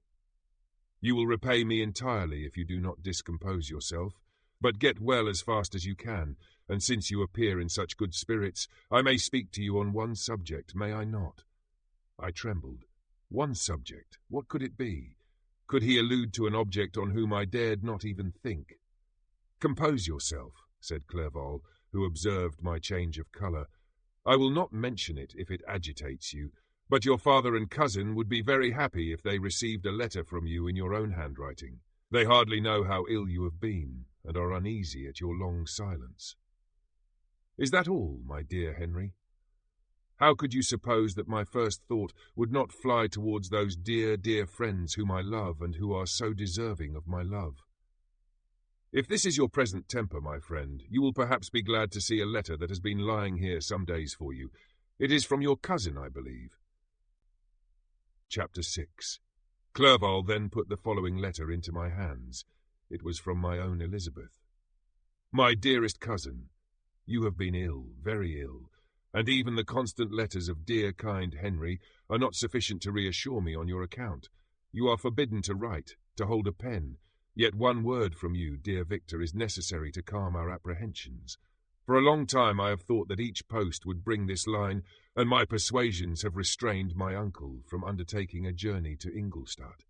You will repay me entirely if you do not discompose yourself, but get well as fast as you can, and since you appear in such good spirits, I may speak to you on one subject, may I not? I trembled. One subject? What could it be? Could he allude to an object on whom I dared not even think? Compose yourself, said Clerval, who observed my change of colour. I will not mention it if it agitates you, but your father and cousin would be very happy if they received a letter from you in your own handwriting. They hardly know how ill you have been, and are uneasy at your long silence. Is that all, my dear Henry? How could you suppose that my first thought would not fly towards those dear, dear friends whom I love and who are so deserving of my love? If this is your present temper, my friend, you will perhaps be glad to see a letter that has been lying here some days for you. It is from your cousin, I believe. Chapter 6. Clerval then put the following letter into my hands. It was from my own Elizabeth. My dearest cousin, you have been ill, very ill, and even the constant letters of dear, kind Henry are not sufficient to reassure me on your account. You are forbidden to write, to hold a pen, yet one word from you, dear Victor, is necessary to calm our apprehensions. For a long time I have thought that each post would bring this line, and my persuasions have restrained my uncle from undertaking a journey to Ingolstadt.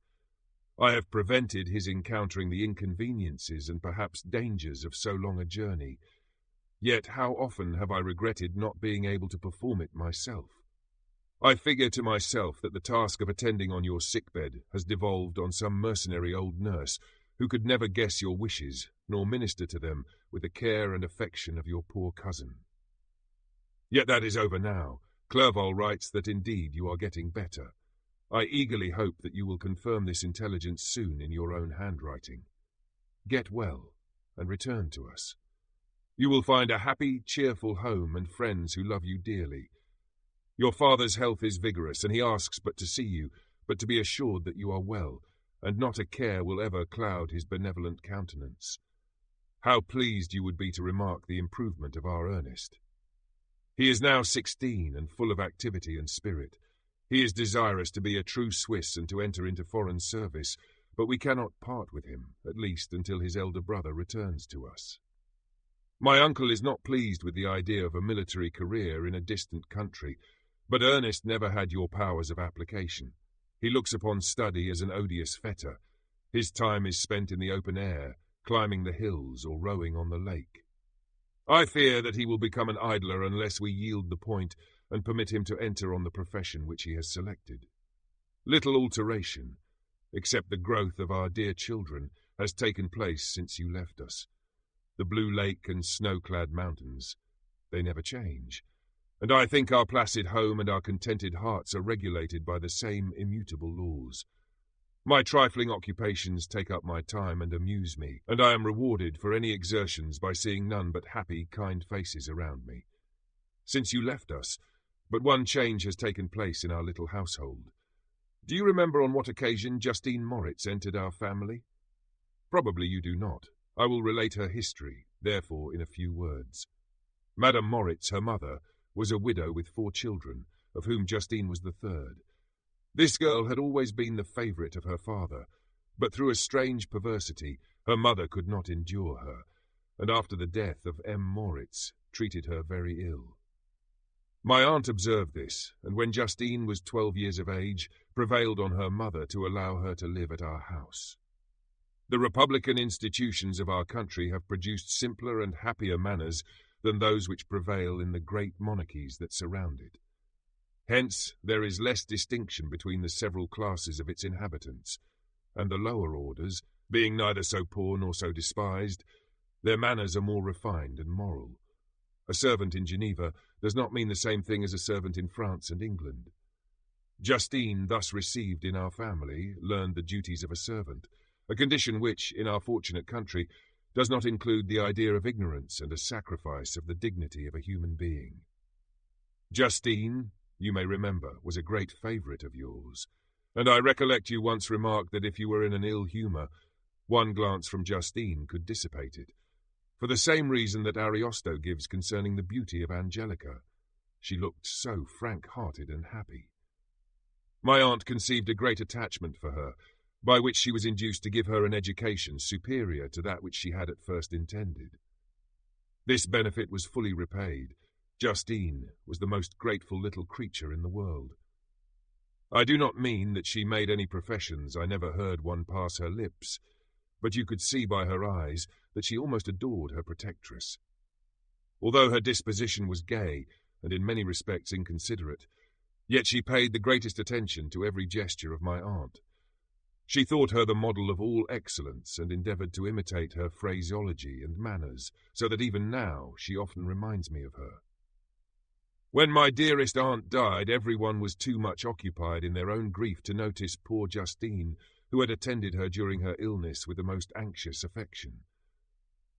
I have prevented his encountering the inconveniences and perhaps dangers of so long a journey. Yet how often have I regretted not being able to perform it myself. I figure to myself that the task of attending on your sickbed has devolved on some mercenary old nurse who could never guess your wishes, nor minister to them with the care and affection of your poor cousin. Yet that is over now. Clerval writes that indeed you are getting better. I eagerly hope that you will confirm this intelligence soon in your own handwriting. Get well, and return to us. You will find a happy, cheerful home and friends who love you dearly. Your father's health is vigorous, and he asks but to see you, but to be assured that you are well, and not a care will ever cloud his benevolent countenance. How pleased you would be to remark the improvement of our Ernest. He is now 16 and full of activity and spirit. He is desirous to be a true Swiss and to enter into foreign service, but we cannot part with him, at least until his elder brother returns to us. My uncle is not pleased with the idea of a military career in a distant country, but Ernest never had your powers of application. He looks upon study as an odious fetter. His time is spent in the open air, climbing the hills or rowing on the lake. I fear that he will become an idler unless we yield the point and permit him to enter on the profession which he has selected. Little alteration, except the growth of our dear children, has taken place since you left us. The blue lake and snow-clad mountains, they never change, and I think our placid home and our contented hearts are regulated by the same immutable laws. My trifling occupations take up my time and amuse me, and I am rewarded for any exertions by seeing none but happy, kind faces around me. Since you left us, but one change has taken place in our little household. Do you remember on what occasion Justine Moritz entered our family? Probably you do not. I will relate her history, therefore, in a few words. Madame Moritz, her mother, was a widow with 4 children, of whom Justine was the third. This girl had always been the favourite of her father, but through a strange perversity her mother could not endure her, and after the death of M. Moritz, treated her very ill. My aunt observed this, and when Justine was 12 years of age, prevailed on her mother to allow her to live at our house. The republican institutions of our country have produced simpler and happier manners than those which prevail in the great monarchies that surround it. Hence there is less distinction between the several classes of its inhabitants, and the lower orders, being neither so poor nor so despised, their manners are more refined and moral. A servant in Geneva does not mean the same thing as a servant in France and England. Justine, thus received in our family, learned the duties of a servant, a condition which, in our fortunate country, does not include the idea of ignorance and a sacrifice of the dignity of a human being. Justine, you may remember, was a great favourite of yours, And I recollect you once remarked that if you were in an ill humour, one glance from Justine could dissipate it, for the same reason that Ariosto gives concerning the beauty of Angelica. She looked so frank-hearted and happy. My aunt conceived a great attachment for her, by which she was induced to give her an education superior to that which she had at first intended. This benefit was fully repaid. Justine was the most grateful little creature in the world. I do not mean that she made any professions. I never heard one pass her lips, but you could see by her eyes that she almost adored her protectress. Although her disposition was gay and in many respects inconsiderate, yet she paid the greatest attention to every gesture of my aunt. She thought her the model of all excellence and endeavoured to imitate her phraseology and manners, so that even now she often reminds me of her. When my dearest aunt died, everyone was too much occupied in their own grief to notice poor Justine, who had attended her during her illness with the most anxious affection.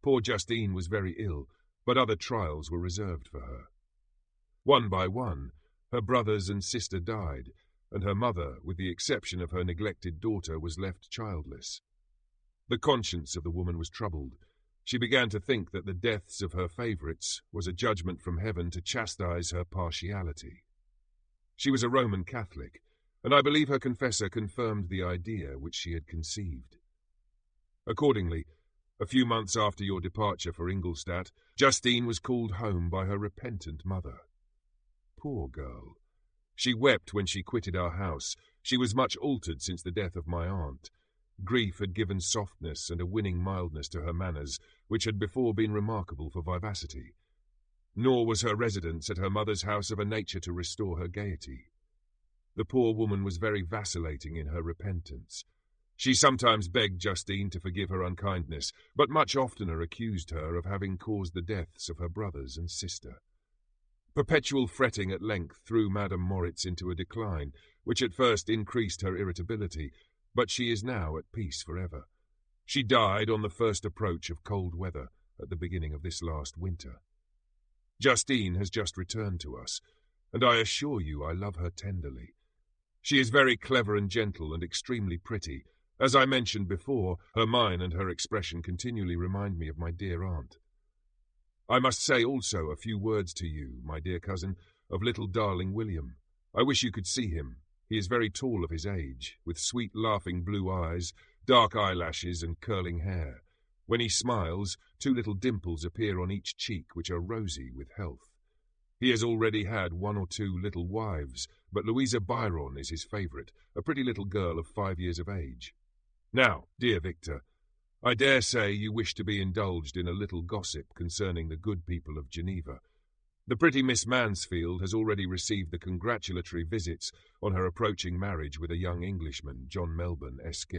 Poor Justine was very ill, but other trials were reserved for her. One by one, her brothers and sister died, and her mother, with the exception of her neglected daughter, was left childless. The conscience of the woman was troubled. She began to think that the deaths of her favourites was a judgment from heaven to chastise her partiality. She was a Roman Catholic, and I believe her confessor confirmed the idea which she had conceived. Accordingly, a few months after your departure for Ingolstadt, Justine was called home by her repentant mother. Poor girl! She wept when she quitted our house. She was much altered since the death of my aunt. Grief had given softness and a winning mildness to her manners, which had before been remarkable for vivacity. Nor was her residence at her mother's house of a nature to restore her gaiety. The poor woman was very vacillating in her repentance. She sometimes begged Justine to forgive her unkindness, but much oftener accused her of having caused the deaths of her brothers and sister. Perpetual fretting at length threw Madame Moritz into a decline, which at first increased her irritability, but she is now at peace forever. She died on the first approach of cold weather at the beginning of this last winter. Justine has just returned to us, and I assure you I love her tenderly. She is very clever and gentle and extremely pretty. As I mentioned before, her mien and her expression continually remind me of my dear aunt. I must say also a few words to you, my dear cousin, of little darling William. I wish you could see him. He is very tall of his age, with sweet laughing blue eyes, dark eyelashes and curling hair. When he smiles, 2 little dimples appear on each cheek which are rosy with health. He has already had 1 or 2 little wives, but Louisa Byron is his favourite, a pretty little girl of 5 years of age. Now, dear Victor, I dare say you wish to be indulged in a little gossip concerning the good people of Geneva. The pretty Miss Mansfield has already received the congratulatory visits on her approaching marriage with a young Englishman, John Melbourne, Esq.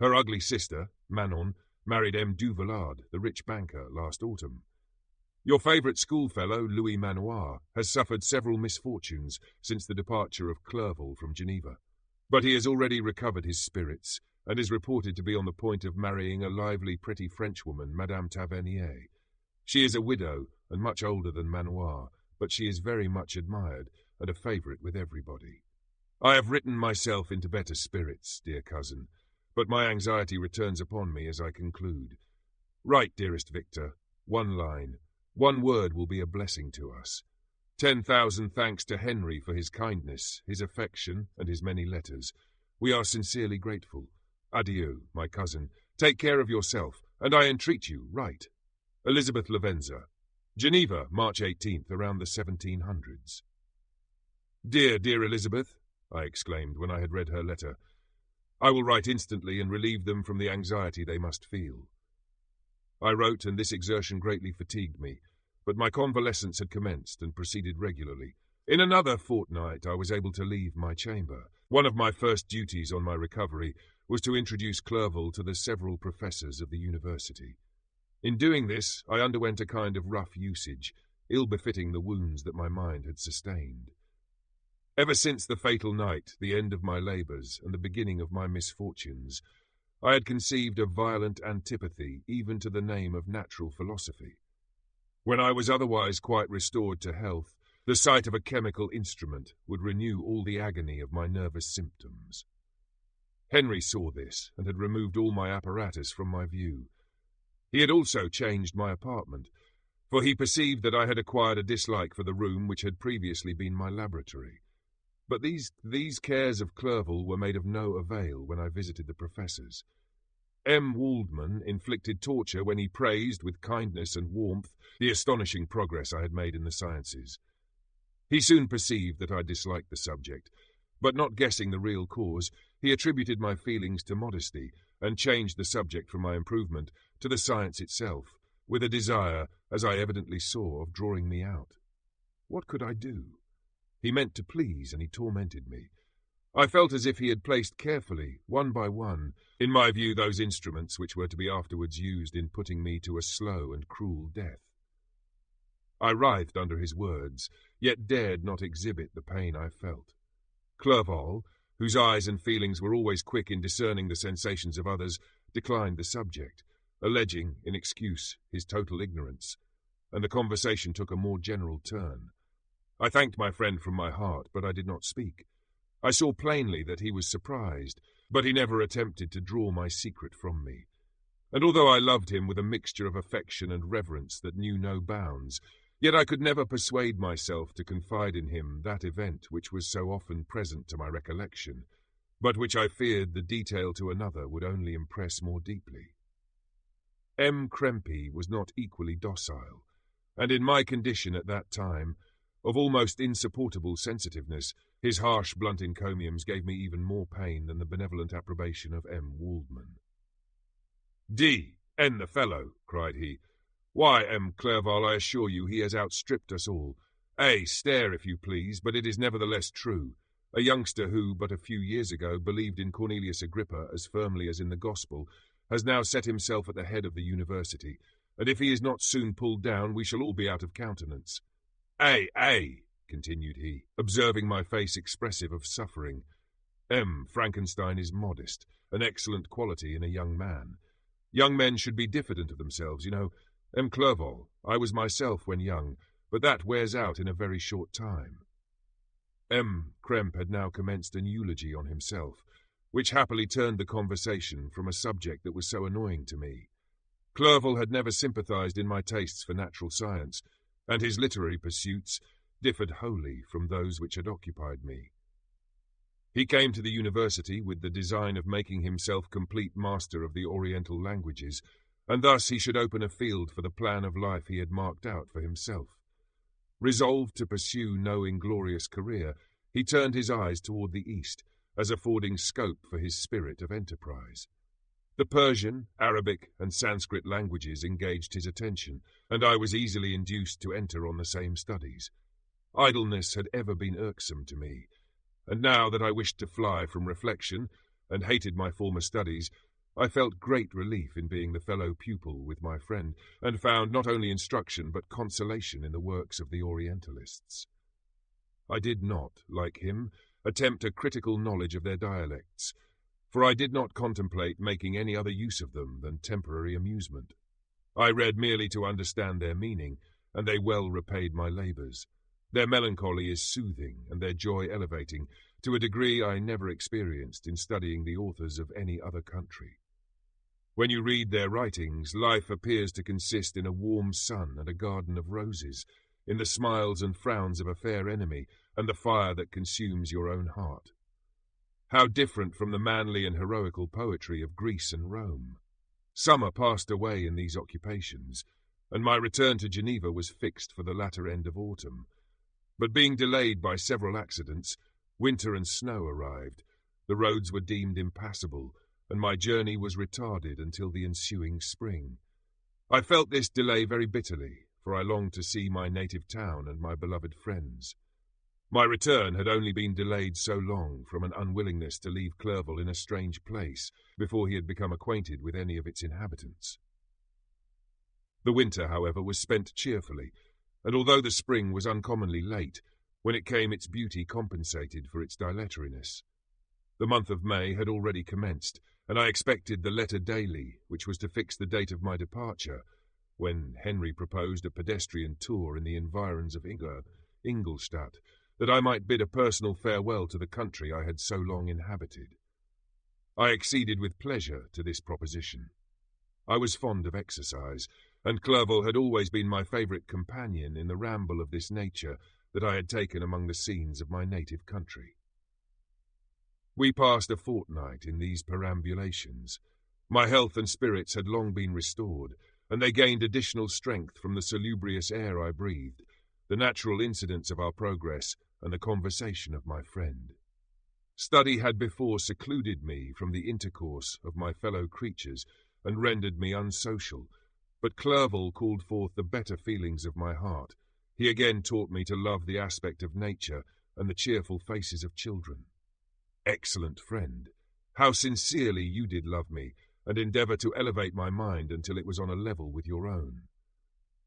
Her ugly sister, Manon, married M. Duvillard, the rich banker, last autumn. Your favourite schoolfellow, Louis Manoir, has suffered several misfortunes since the departure of Clerval from Geneva, but he has already recovered his spirits, and is reported to be on the point of marrying a lively, pretty Frenchwoman, Madame Tavernier. She is a widow, and much older than Manoir, but she is very much admired, and a favourite with everybody. I have written myself into better spirits, dear cousin, but my anxiety returns upon me as I conclude. Write, dearest Victor, 1 line. 1 word will be a blessing to us. 10,000 thanks to Henry for his kindness, his affection, and his many letters. We are sincerely grateful. Adieu, my cousin. Take care of yourself, and I entreat you, write. Elizabeth Lavenza. Geneva, March 18th, around the 1700s. Dear, dear Elizabeth, I exclaimed when I had read her letter. I will write instantly and relieve them from the anxiety they must feel. I wrote, and this exertion greatly fatigued me, but my convalescence had commenced and proceeded regularly. In another fortnight I was able to leave my chamber. One of my first duties on my recovery was to introduce Clerval to the several professors of the university. In doing this, I underwent a kind of rough usage, ill-befitting the wounds that my mind had sustained. Ever since the fatal night, the end of my labours, and the beginning of my misfortunes, I had conceived a violent antipathy even to the name of natural philosophy. When I was otherwise quite restored to health, The sight of a chemical instrument would renew all the agony of my nervous symptoms. Henry saw this and had removed all my apparatus from my view. He had also changed my apartment, for he perceived that I had acquired a dislike for the room which had previously been my laboratory. But these cares of Clerval were made of no avail when I visited the professors. M. Waldman inflicted torture when he praised with kindness and warmth the astonishing progress I had made in the sciences. He soon perceived that I disliked the subject, but not guessing the real cause, he attributed my feelings to modesty and changed the subject from my improvement to the science itself, with a desire, as I evidently saw, of drawing me out. What could I do? He meant to please, and he tormented me. I felt as if he had placed carefully, one by one, in my view those instruments which were to be afterwards used in putting me to a slow and cruel death. I writhed under his words, yet dared not exhibit the pain I felt. Clerval, whose eyes and feelings were always quick in discerning the sensations of others, declined the subject, alleging, in excuse, his total ignorance, and the conversation took a more general turn. I thanked my friend from my heart, but I did not speak. I saw plainly that he was surprised, but he never attempted to draw my secret from me. And although I loved him with a mixture of affection and reverence that knew no bounds, yet I could never persuade myself to confide in him that event which was so often present to my recollection, but which I feared the detail to another would only impress more deeply. M. Krempe was not equally docile, and in my condition at that time, of almost insupportable sensitiveness, his harsh, blunt encomiums gave me even more pain than the benevolent approbation of M. Waldman. "D. N. the fellow," cried he. "Why, M. Clerval, I assure you he has outstripped us all. Stare if you please, but it is nevertheless true. A youngster who, but a few years ago, believed in Cornelius Agrippa as firmly as in the Gospel, has now set himself at the head of the university, and if he is not soon pulled down, we shall all be out of countenance. Continued he, observing my face expressive of suffering. Frankenstein is modest, an excellent quality in a young man. Young men should be diffident of themselves, you know. Clerval, I was myself when young, but that wears out in a very short time." Krempe had now commenced an eulogy on himself, which happily turned the conversation from a subject that was so annoying to me. Clerval had never sympathized in my tastes for natural science, and his literary pursuits differed wholly from those which had occupied me. He came to the university with the design of making himself complete master of the Oriental languages, and thus he should open a field for the plan of life he had marked out for himself. Resolved to pursue no inglorious career, he turned his eyes toward the east, as affording scope for his spirit of enterprise. The Persian, Arabic, and Sanskrit languages engaged his attention, and I was easily induced to enter on the same studies. Idleness had ever been irksome to me, and now that I wished to fly from reflection, and hated my former studies, I felt great relief in being the fellow pupil with my friend, and found not only instruction but consolation in the works of the Orientalists. I did not, like him, attempt a critical knowledge of their dialects, for I did not contemplate making any other use of them than temporary amusement. I read merely to understand their meaning, and they well repaid my labours. Their melancholy is soothing, and their joy elevating, to a degree I never experienced in studying the authors of any other country. When you read their writings, life appears to consist in a warm sun and a garden of roses, in the smiles and frowns of a fair enemy, and the fire that consumes your own heart. How different from the manly and heroical poetry of Greece and Rome! Summer passed away in these occupations, and my return to Geneva was fixed for the latter end of autumn. But being delayed by several accidents, winter and snow arrived, the roads were deemed impassable, and my journey was retarded until the ensuing spring. I felt this delay very bitterly, for I longed to see my native town and my beloved friends. My return had only been delayed so long from an unwillingness to leave Clerval in a strange place before he had become acquainted with any of its inhabitants. The winter, however, was spent cheerfully, and although the spring was uncommonly late, when it came its beauty compensated for its dilatoriness. The month of May had already commenced, and I expected the letter daily, which was to fix the date of my departure, when Henry proposed a pedestrian tour in the environs of Ingers, Ingolstadt, that I might bid a personal farewell to the country I had so long inhabited. I acceded with pleasure to this proposition. I was fond of exercise, and Clerval had always been my favourite companion in the ramble of this nature that I had taken among the scenes of my native country. We passed a fortnight in these perambulations. My health and spirits had long been restored, and they gained additional strength from the salubrious air I breathed, the natural incidents of our progress, and the conversation of my friend. Study had before secluded me from the intercourse of my fellow creatures, and rendered me unsocial, but Clerval called forth the better feelings of my heart. He again taught me to love the aspect of nature and the cheerful faces of children. Excellent friend, how sincerely you did love me, and endeavour to elevate my mind until it was on a level with your own.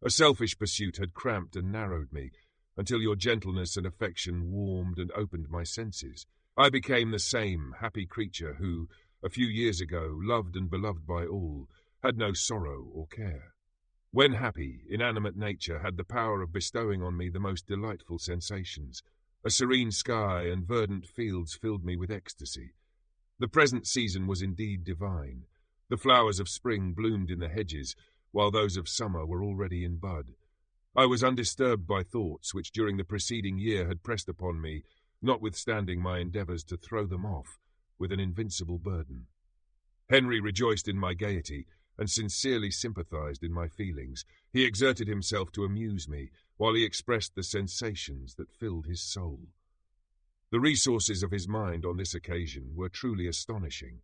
A selfish pursuit had cramped and narrowed me, until your gentleness and affection warmed and opened my senses. I became the same happy creature who, a few years ago, loved and beloved by all, had no sorrow or care. When happy, inanimate nature had the power of bestowing on me the most delightful sensations. A serene sky and verdant fields filled me with ecstasy. The present season was indeed divine. The flowers of spring bloomed in the hedges, while those of summer were already in bud. I was undisturbed by thoughts which during the preceding year had pressed upon me, notwithstanding my endeavours to throw them off with an invincible burden. Henry rejoiced in my gaiety, and sincerely sympathized in my feelings. He exerted himself to amuse me, while he expressed the sensations that filled his soul. The resources of his mind on this occasion were truly astonishing.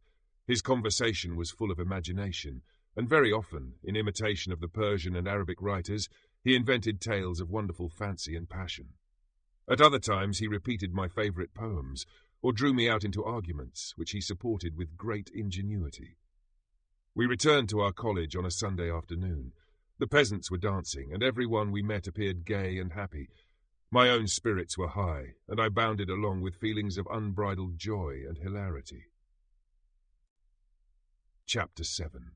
His conversation was full of imagination, and very often, in imitation of the Persian and Arabic writers, he invented tales of wonderful fancy and passion. At other times he repeated my favourite poems, or drew me out into arguments, which he supported with great ingenuity. We returned to our college on a Sunday afternoon. The peasants were dancing, and every one we met appeared gay and happy. My own spirits were high, and I bounded along with feelings of unbridled joy and hilarity. Chapter 7.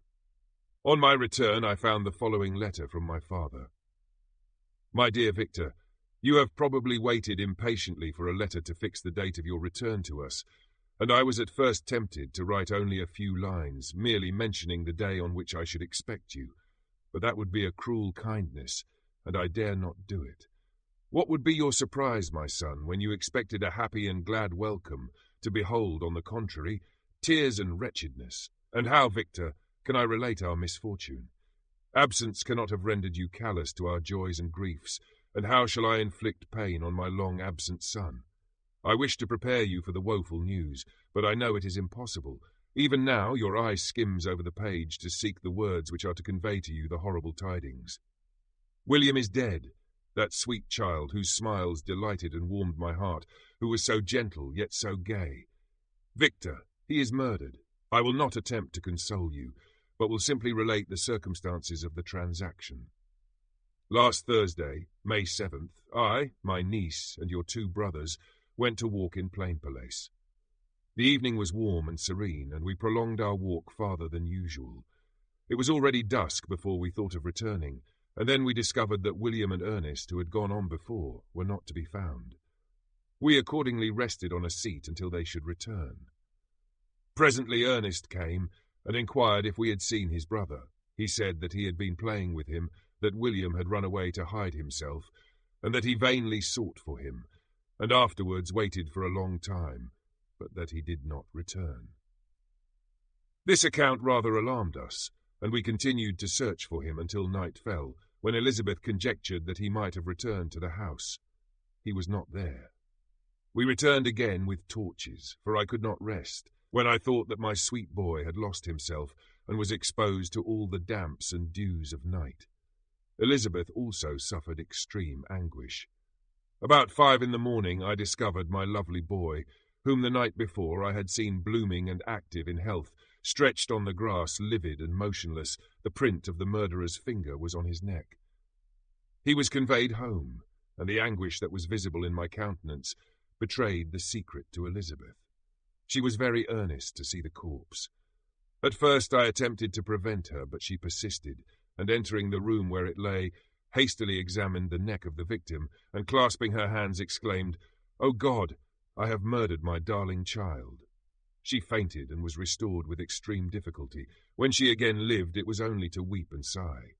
On my return I found the following letter from my father. My dear Victor, you have probably waited impatiently for a letter to fix the date of your return to us, and I was at first tempted to write only a few lines, merely mentioning the day on which I should expect you, but that would be a cruel kindness, and I dare not do it. What would be your surprise, my son, when you expected a happy and glad welcome, to behold, on the contrary, tears and wretchedness? And how, Victor, can I relate our misfortune? Absence cannot have rendered you callous to our joys and griefs, and how shall I inflict pain on my long-absent son? I wish to prepare you for the woeful news, but I know it is impossible. Even now your eye skims over the page to seek the words which are to convey to you the horrible tidings. William is dead, that sweet child whose smiles delighted and warmed my heart, who was so gentle yet so gay. Victor, he is murdered. I will not attempt to console you, but will simply relate the circumstances of the transaction. Last Thursday, May 7th, I, my niece, and your 2 brothers went to walk in Plainpalais. The evening was warm and serene, and we prolonged our walk farther than usual. It was already dusk before we thought of returning, and then we discovered that William and Ernest, who had gone on before, were not to be found. We accordingly rested on a seat until they should return. Presently Ernest came and inquired if we had seen his brother. He said that he had been playing with him, that William had run away to hide himself, and that he vainly sought for him, and afterwards waited for a long time, but that he did not return. This account rather alarmed us, and we continued to search for him until night fell, when Elizabeth conjectured that he might have returned to the house. He was not there. We returned again with torches, for I could not rest, when I thought that my sweet boy had lost himself and was exposed to all the damps and dews of night. Elizabeth also suffered extreme anguish. About 5 in the morning I discovered my lovely boy, whom the night before I had seen blooming and active in health, stretched on the grass, livid and motionless. The print of the murderer's finger was on his neck. He was conveyed home, and the anguish that was visible in my countenance betrayed the secret to Elizabeth. She was very earnest to see the corpse. At first I attempted to prevent her, but she persisted, and entering the room where it lay, hastily examined the neck of the victim, and clasping her hands exclaimed, "O God, I have murdered my darling child." She fainted and was restored with extreme difficulty. When she again lived, it was only to weep and sigh.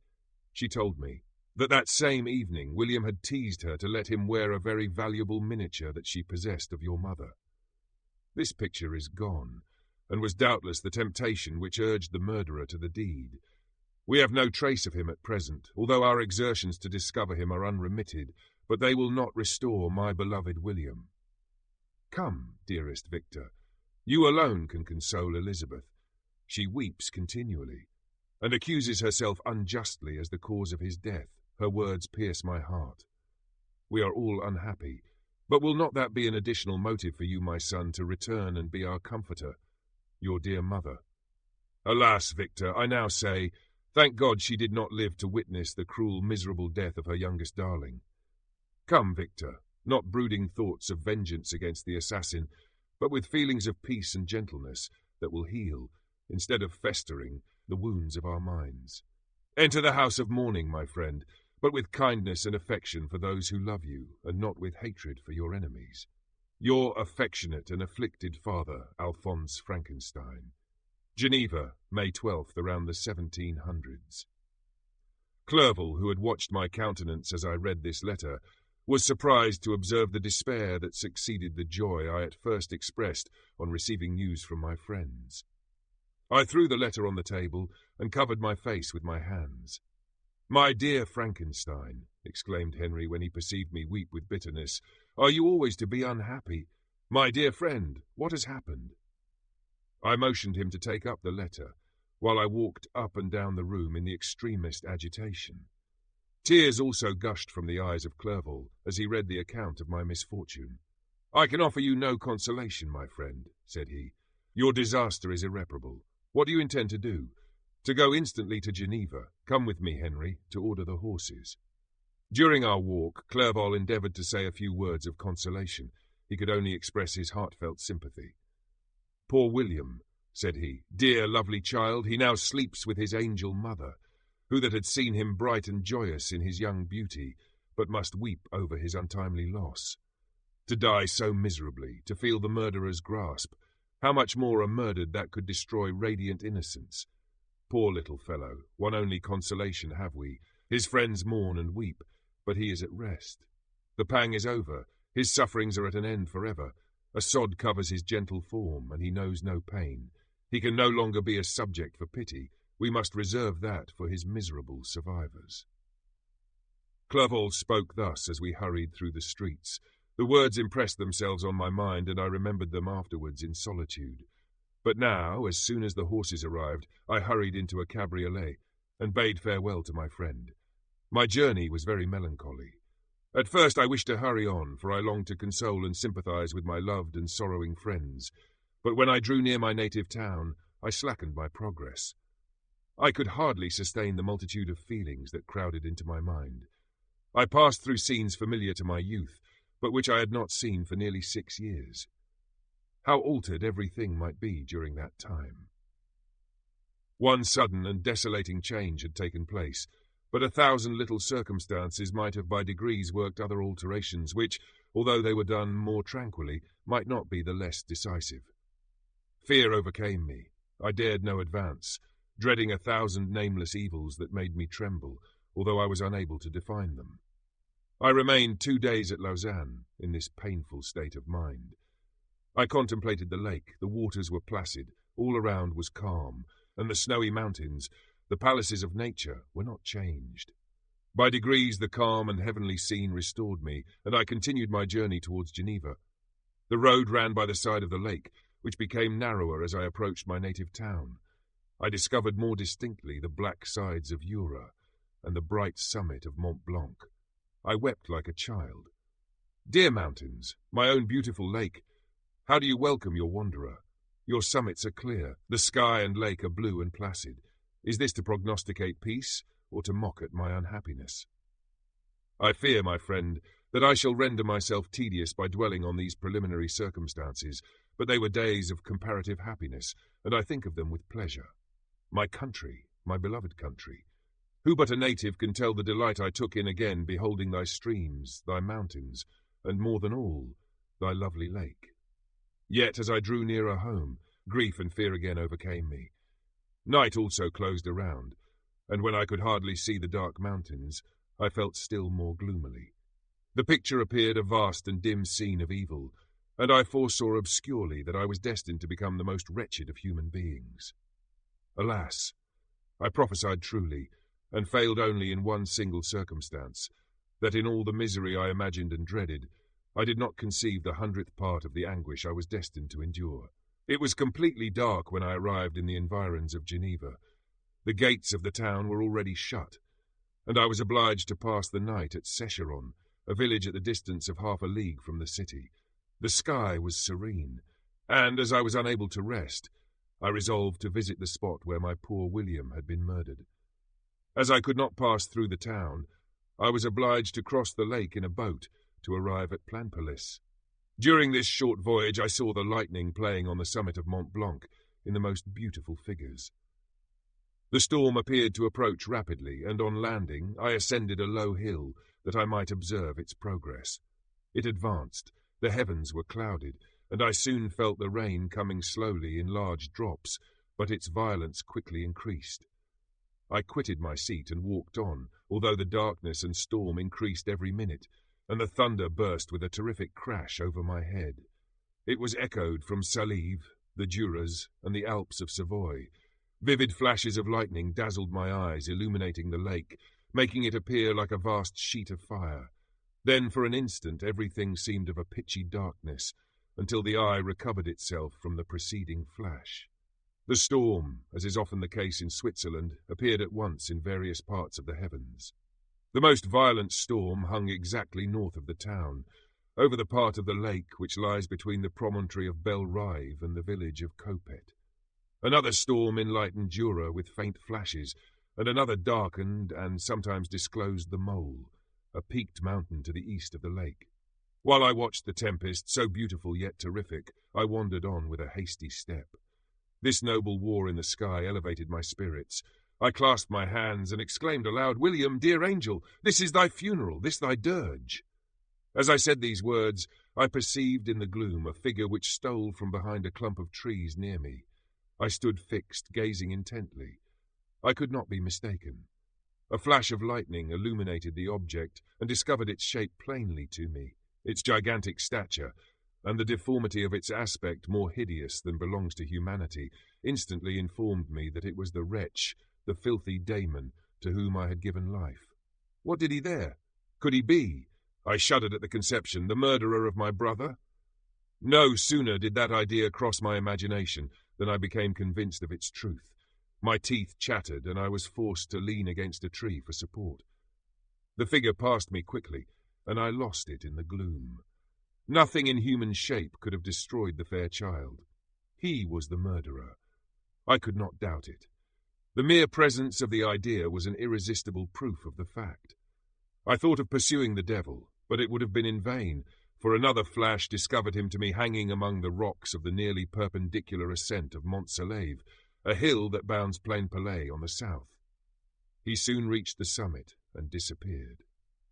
She told me that same evening William had teased her to let him wear a very valuable miniature that she possessed of your mother. This picture is gone, and was doubtless the temptation which urged the murderer to the deed. We have no trace of him at present, although our exertions to discover him are unremitted, but they will not restore my beloved William. Come, dearest Victor, you alone can console Elizabeth. She weeps continually, and accuses herself unjustly as the cause of his death. Her words pierce my heart. We are all unhappy, but will not that be an additional motive for you, my son, to return and be our comforter, your dear mother? Alas, Victor, I now say, thank God she did not live to witness the cruel, miserable death of her youngest darling. Come, Victor, not brooding thoughts of vengeance against the assassin, but with feelings of peace and gentleness that will heal, instead of festering, the wounds of our minds. Enter the house of mourning, my friend, but with kindness and affection for those who love you, and not with hatred for your enemies. Your affectionate and afflicted father, Alphonse Frankenstein. Geneva, May 12th, around the 1700s. Clerval, who had watched my countenance as I read this letter, was surprised to observe the despair that succeeded the joy I at first expressed on receiving news from my friends. I threw the letter on the table and covered my face with my hands. "My dear Frankenstein," exclaimed Henry when he perceived me weep with bitterness, "are you always to be unhappy? My dear friend, what has happened?" I motioned him to take up the letter, while I walked up and down the room in the extremest agitation. Tears also gushed from the eyes of Clerval as he read the account of my misfortune. "I can offer you no consolation, my friend," said he. "Your disaster is irreparable. What do you intend to do? To go instantly to Geneva. Come with me, Henry, to order the horses." During our walk, Clerval endeavoured to say a few words of consolation. He could only express his heartfelt sympathy. "Poor William," said he, "dear lovely child, he now sleeps with his angel mother, who that had seen him bright and joyous in his young beauty, but must weep over his untimely loss. To die so miserably, to feel the murderer's grasp, how much more a murdered that could destroy radiant innocence. Poor little fellow, one only consolation have we. His friends mourn and weep, but he is at rest. The pang is over, his sufferings are at an end forever. A sod covers his gentle form, and he knows no pain. He can no longer be a subject for pity. We must reserve that for his miserable survivors." Clerval spoke thus as we hurried through the streets. The words impressed themselves on my mind, and I remembered them afterwards in solitude. But now, as soon as the horses arrived, I hurried into a cabriolet, and bade farewell to my friend. My journey was very melancholy. At first I wished to hurry on, for I longed to console and sympathize with my loved and sorrowing friends. But when I drew near my native town, I slackened my progress. I could hardly sustain the multitude of feelings that crowded into my mind. I passed through scenes familiar to my youth, but which I had not seen for nearly 6 years. How altered everything might be during that time. One sudden and desolating change had taken place, but 1,000 little circumstances might have by degrees worked other alterations which, although they were done more tranquilly, might not be the less decisive. Fear overcame me. I dared no advance, dreading 1,000 nameless evils that made me tremble, although I was unable to define them. I remained 2 days at Lausanne in this painful state of mind. I contemplated the lake. The waters were placid, all around was calm, and the snowy mountains, the palaces of nature, were not changed. By degrees the calm and heavenly scene restored me, and I continued my journey towards Geneva. The road ran by the side of the lake, which became narrower as I approached my native town. I discovered more distinctly the black sides of Jura and the bright summit of Mont Blanc. I wept like a child. Dear mountains, my own beautiful lake, how do you welcome your wanderer? Your summits are clear, the sky and lake are blue and placid. Is this to prognosticate peace, or to mock at my unhappiness? I fear, my friend, that I shall render myself tedious by dwelling on these preliminary circumstances, but they were days of comparative happiness, and I think of them with pleasure. My country, my beloved country, Who but a native can tell the delight I took in again beholding thy streams, thy mountains, and more than all, thy lovely lake? Yet as I drew nearer home, grief and fear again overcame me. Night also closed around, and when I could hardly see the dark mountains, I felt still more gloomily. The picture appeared a vast and dim scene of evil, and I foresaw obscurely that I was destined to become the most wretched of human beings. Alas, I prophesied truly, and failed only in one single circumstance, that in all the misery I imagined and dreaded, I did not conceive the 100th part of the anguish I was destined to endure. It was completely dark when I arrived in the environs of Geneva. The gates of the town were already shut, and I was obliged to pass the night at Secheron, a village at the distance of half a league from the city. The sky was serene, and as I was unable to rest, I resolved to visit the spot where my poor William had been murdered. As I could not pass through the town, I was obliged to cross the lake in a boat to arrive at Plainpalais. During this short voyage I saw the lightning playing on the summit of Mont Blanc in the most beautiful figures. The storm appeared to approach rapidly, and on landing I ascended a low hill that I might observe its progress. It advanced, the heavens were clouded, and I soon felt the rain coming slowly in large drops, but its violence quickly increased. I quitted my seat and walked on, although the darkness and storm increased every minute, and the thunder burst with a terrific crash over my head. It was echoed from Salive, the Juras, and the Alps of Savoy. Vivid flashes of lightning dazzled my eyes, illuminating the lake, making it appear like a vast sheet of fire. Then for an instant everything seemed of a pitchy darkness, until the eye recovered itself from the preceding flash. The storm, as is often the case in Switzerland, appeared at once in various parts of the heavens. The most violent storm hung exactly north of the town, over the part of the lake which lies between the promontory of Belle Rive and the village of Copet. Another storm enlightened Jura with faint flashes, and another darkened and sometimes disclosed the Mole, a peaked mountain to the east of the lake. While I watched the tempest, so beautiful yet terrific, I wandered on with a hasty step. This noble war in the sky elevated my spirits. I clasped my hands and exclaimed aloud, "William, dear angel, this is thy funeral, this thy dirge." As I said these words, I perceived in the gloom a figure which stole from behind a clump of trees near me. I stood fixed, gazing intently. I could not be mistaken. A flash of lightning illuminated the object and discovered its shape plainly to me, its gigantic stature, and the deformity of its aspect, more hideous than belongs to humanity, instantly informed me that it was the wretch, the filthy Damon, to whom I had given life. What did he there? Could he be, I shuddered at the conception, the murderer of my brother? No sooner did that idea cross my imagination than I became convinced of its truth. My teeth chattered, and I was forced to lean against a tree for support. The figure passed me quickly, and I lost it in the gloom. Nothing in human shape could have destroyed the fair child. He was the murderer. I could not doubt it. The mere presence of the idea was an irresistible proof of the fact. I thought of pursuing the devil, but it would have been in vain, for another flash discovered him to me hanging among the rocks of the nearly perpendicular ascent of Mont Salève, a hill that bounds Plainpalais on the south. He soon reached the summit and disappeared.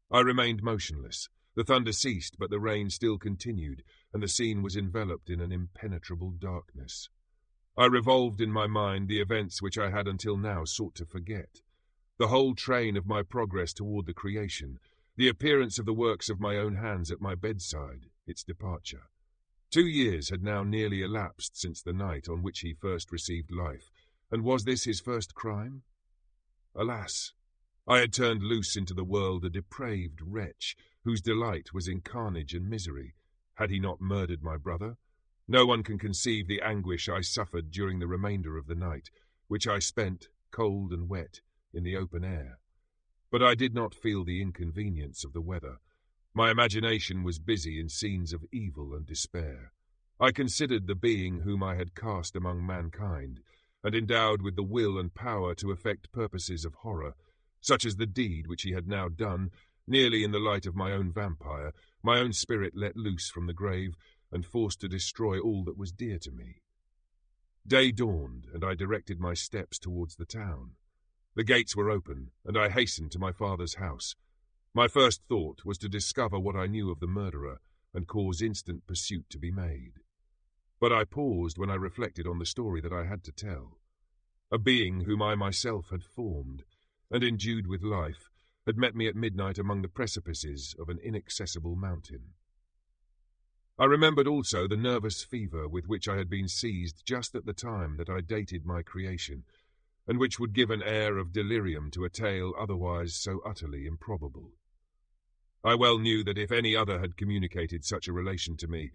I remained motionless. The thunder ceased, but the rain still continued, and the scene was enveloped in an impenetrable darkness. I revolved in my mind the events which I had until now sought to forget. The whole train of my progress toward the creation, the appearance of the works of my own hands at my bedside, its departure. 2 years had now nearly elapsed since the night on which he first received life, and was this his first crime? Alas! I had turned loose into the world a depraved wretch, whose delight was in carnage and misery. Had he not murdered my brother? No one can conceive the anguish I suffered during the remainder of the night, which I spent, cold and wet, in the open air. But I did not feel the inconvenience of the weather. My imagination was busy in scenes of evil and despair. I considered the being whom I had cast among mankind, and endowed with the will and power to effect purposes of horror, such as the deed which he had now done, nearly in the light of my own vampire, my own spirit let loose from the grave, and forced to destroy all that was dear to me. Day dawned, and I directed my steps towards the town. The gates were open, and I hastened to my father's house. My first thought was to discover what I knew of the murderer and cause instant pursuit to be made. But I paused when I reflected on the story that I had to tell. A being whom I myself had formed and endued with life had met me at midnight among the precipices of an inaccessible mountain. I remembered also the nervous fever with which I had been seized just at the time that I dated my creation, and which would give an air of delirium to a tale otherwise so utterly improbable. I well knew that if any other had communicated such a relation to me,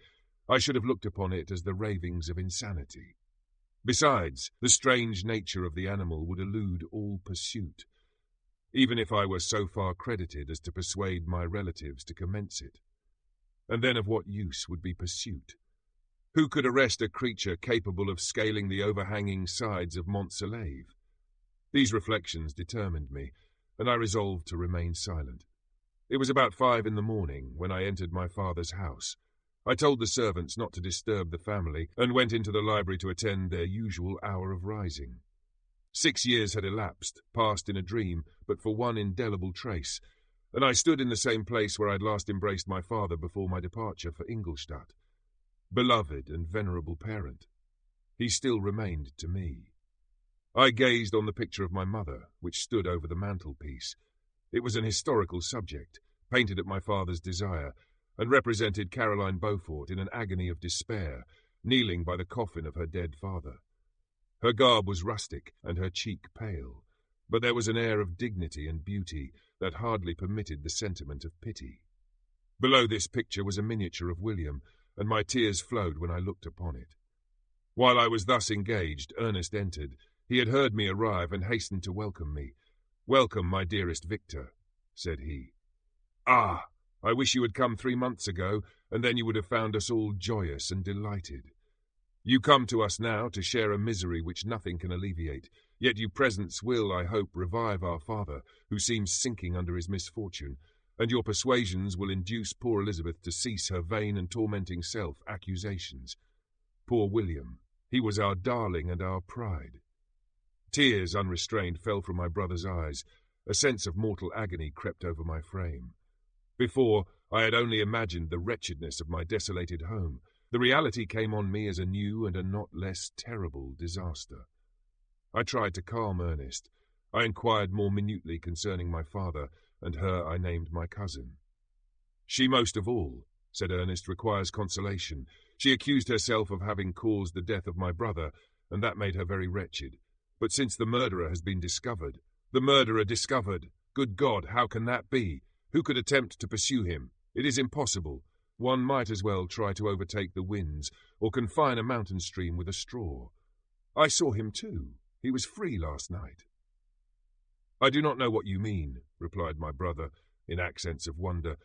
I should have looked upon it as the ravings of insanity. Besides, the strange nature of the animal would elude all pursuit, even if I were so far credited as to persuade my relatives to commence it. And then of what use would be pursuit? Who could arrest a creature capable of scaling the overhanging sides of Mont Salève? These reflections determined me, and I resolved to remain silent. It was about 5 a.m. when I entered my father's house. I told the servants not to disturb the family, and went into the library to attend their usual hour of rising. 6 years had elapsed, passed in a dream, but for one indelible trace, and I stood in the same place where I had last embraced my father before my departure for Ingolstadt. Beloved and venerable parent, he still remained to me. I gazed on the picture of my mother, which stood over the mantelpiece. It was an historical subject, painted at my father's desire, and represented Caroline Beaufort in an agony of despair, kneeling by the coffin of her dead father. Her garb was rustic, and her cheek pale, but there was an air of dignity and beauty that hardly permitted the sentiment of pity. Below this picture was a miniature of William, and my tears flowed when I looked upon it. While I was thus engaged, Ernest entered. He had heard me arrive and hastened to welcome me. "Welcome, my dearest Victor," said he. "Ah, I wish you had come 3 months ago, and then you would have found us all joyous and delighted. You come to us now to share a misery which nothing can alleviate, yet you presence will, I hope, revive our father, who seems sinking under his misfortune, and your persuasions will induce poor Elizabeth to cease her vain and tormenting self-accusations. Poor William, he was our darling and our pride." Tears, unrestrained, fell from my brother's eyes. A sense of mortal agony crept over my frame. Before, I had only imagined the wretchedness of my desolated home. The reality came on me as a new and a not less terrible disaster. I tried to calm Ernest. I inquired more minutely concerning my father, and her I named my cousin. "She most of all," said Ernest, "requires consolation. She accused herself of having caused the death of my brother, and that made her very wretched. But since the murderer has been discovered—" "The murderer discovered! Good God, how can that be? Who could attempt to pursue him? It is impossible. One might as well try to overtake the winds, or confine a mountain stream with a straw. I saw him too. He was free last night." "I do not know what you mean," replied my brother, in accents of wonder,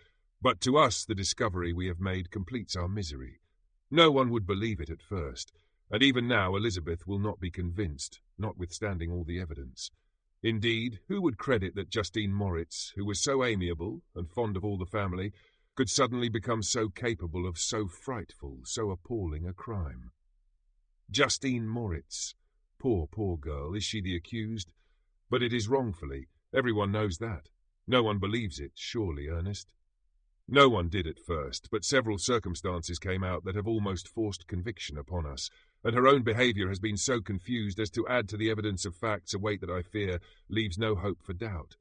"but to us the discovery we have made completes our misery. No one would believe it at first, and even now Elizabeth will not be convinced, notwithstanding all the evidence. Indeed, who would credit that Justine Moritz, who was so amiable and fond of all the family, could suddenly become so capable of so frightful, so appalling a crime? Justine Moritz. Poor, poor girl, is she the accused? But it is wrongfully. Everyone knows that. No one believes it, surely, Ernest?" "No one did at first, but several circumstances came out that have almost forced conviction upon us, and her own behaviour has been so confused as to add to the evidence of facts a weight that I fear leaves no hope for doubt.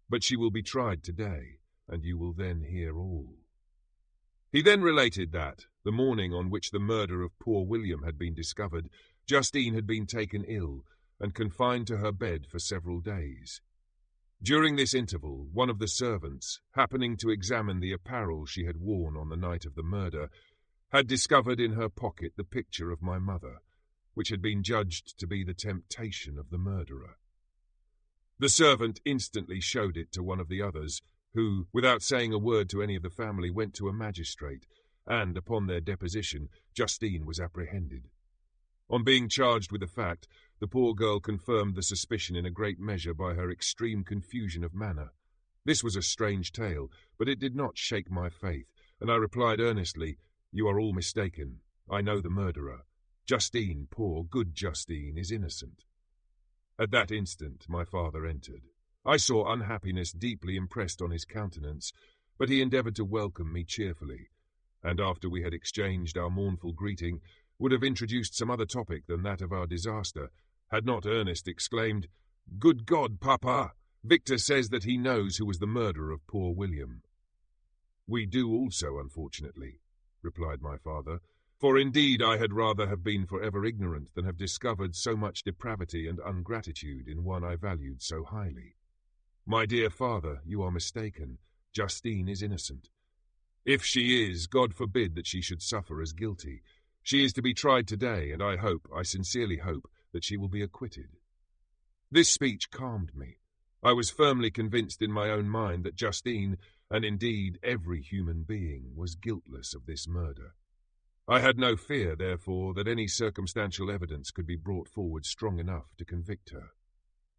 But she will be tried today, and you will then hear all." He then related that, the morning on which the murder of poor William had been discovered, Justine had been taken ill and confined to her bed for several days. During this interval, one of the servants, happening to examine the apparel she had worn on the night of the murder, had discovered in her pocket the picture of my mother, which had been judged to be the temptation of the murderer. The servant instantly showed it to one of the others, who, without saying a word to any of the family, went to a magistrate, and, upon their deposition, Justine was apprehended. On being charged with the fact, the poor girl confirmed the suspicion in a great measure by her extreme confusion of manner. This was a strange tale, but it did not shake my faith, and I replied earnestly, "You are all mistaken. I know the murderer. Justine, poor, good Justine, is innocent." At that instant my father entered. I saw unhappiness deeply impressed on his countenance, but he endeavoured to welcome me cheerfully, and after we had exchanged our mournful greeting, would have introduced some other topic than that of our disaster, had not Ernest exclaimed, "Good God, Papa! Victor says that he knows who was the murderer of poor William." "We do also, unfortunately," replied my father, "for indeed I had rather have been forever ignorant than have discovered so much depravity and ungratitude in one I valued so highly. My dear father, you are mistaken. Justine is innocent. If she is, God forbid that she should suffer as guilty. She is to be tried today, and I sincerely hope, that she will be acquitted." This speech calmed me. I was firmly convinced in my own mind that Justine, and indeed every human being, was guiltless of this murder. I had no fear, therefore, that any circumstantial evidence could be brought forward strong enough to convict her.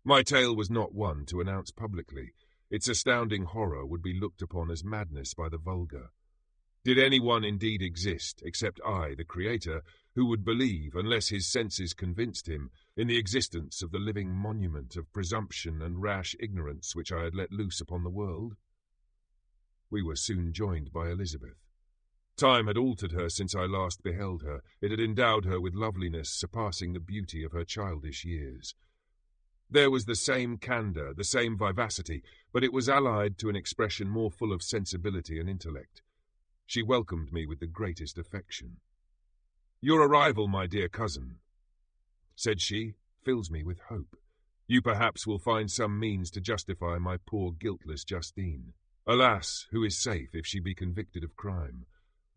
My tale was not one to announce publicly. Its astounding horror would be looked upon as madness by the vulgar. Did anyone indeed exist, except I, the Creator, who would believe, unless his senses convinced him, in the existence of the living monument of presumption and rash ignorance which I had let loose upon the world? We were soon joined by Elizabeth. Time had altered her since I last beheld her. It had endowed her with loveliness surpassing the beauty of her childish years. There was the same candour, the same vivacity, but it was allied to an expression more full of sensibility and intellect. She welcomed me with the greatest affection. "Your arrival, my dear cousin," said she, "fills me with hope. You perhaps will find some means to justify my poor guiltless Justine. Alas, who is safe if she be convicted of crime?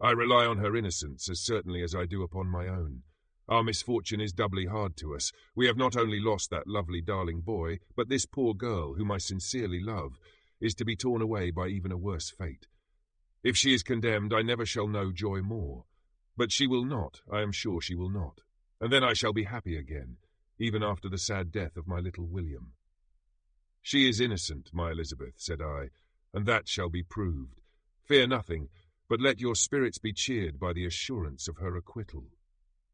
I rely on her innocence as certainly as I do upon my own. Our misfortune is doubly hard to us. We have not only lost that lovely darling boy, but this poor girl, whom I sincerely love, is to be torn away by even a worse fate. If she is condemned, I never shall know joy more. But she will not, I am sure she will not. And then I shall be happy again, even after the sad death of my little William." "She is innocent, my Elizabeth," said I, "and that shall be proved. Fear nothing, but let your spirits be cheered by the assurance of her acquittal.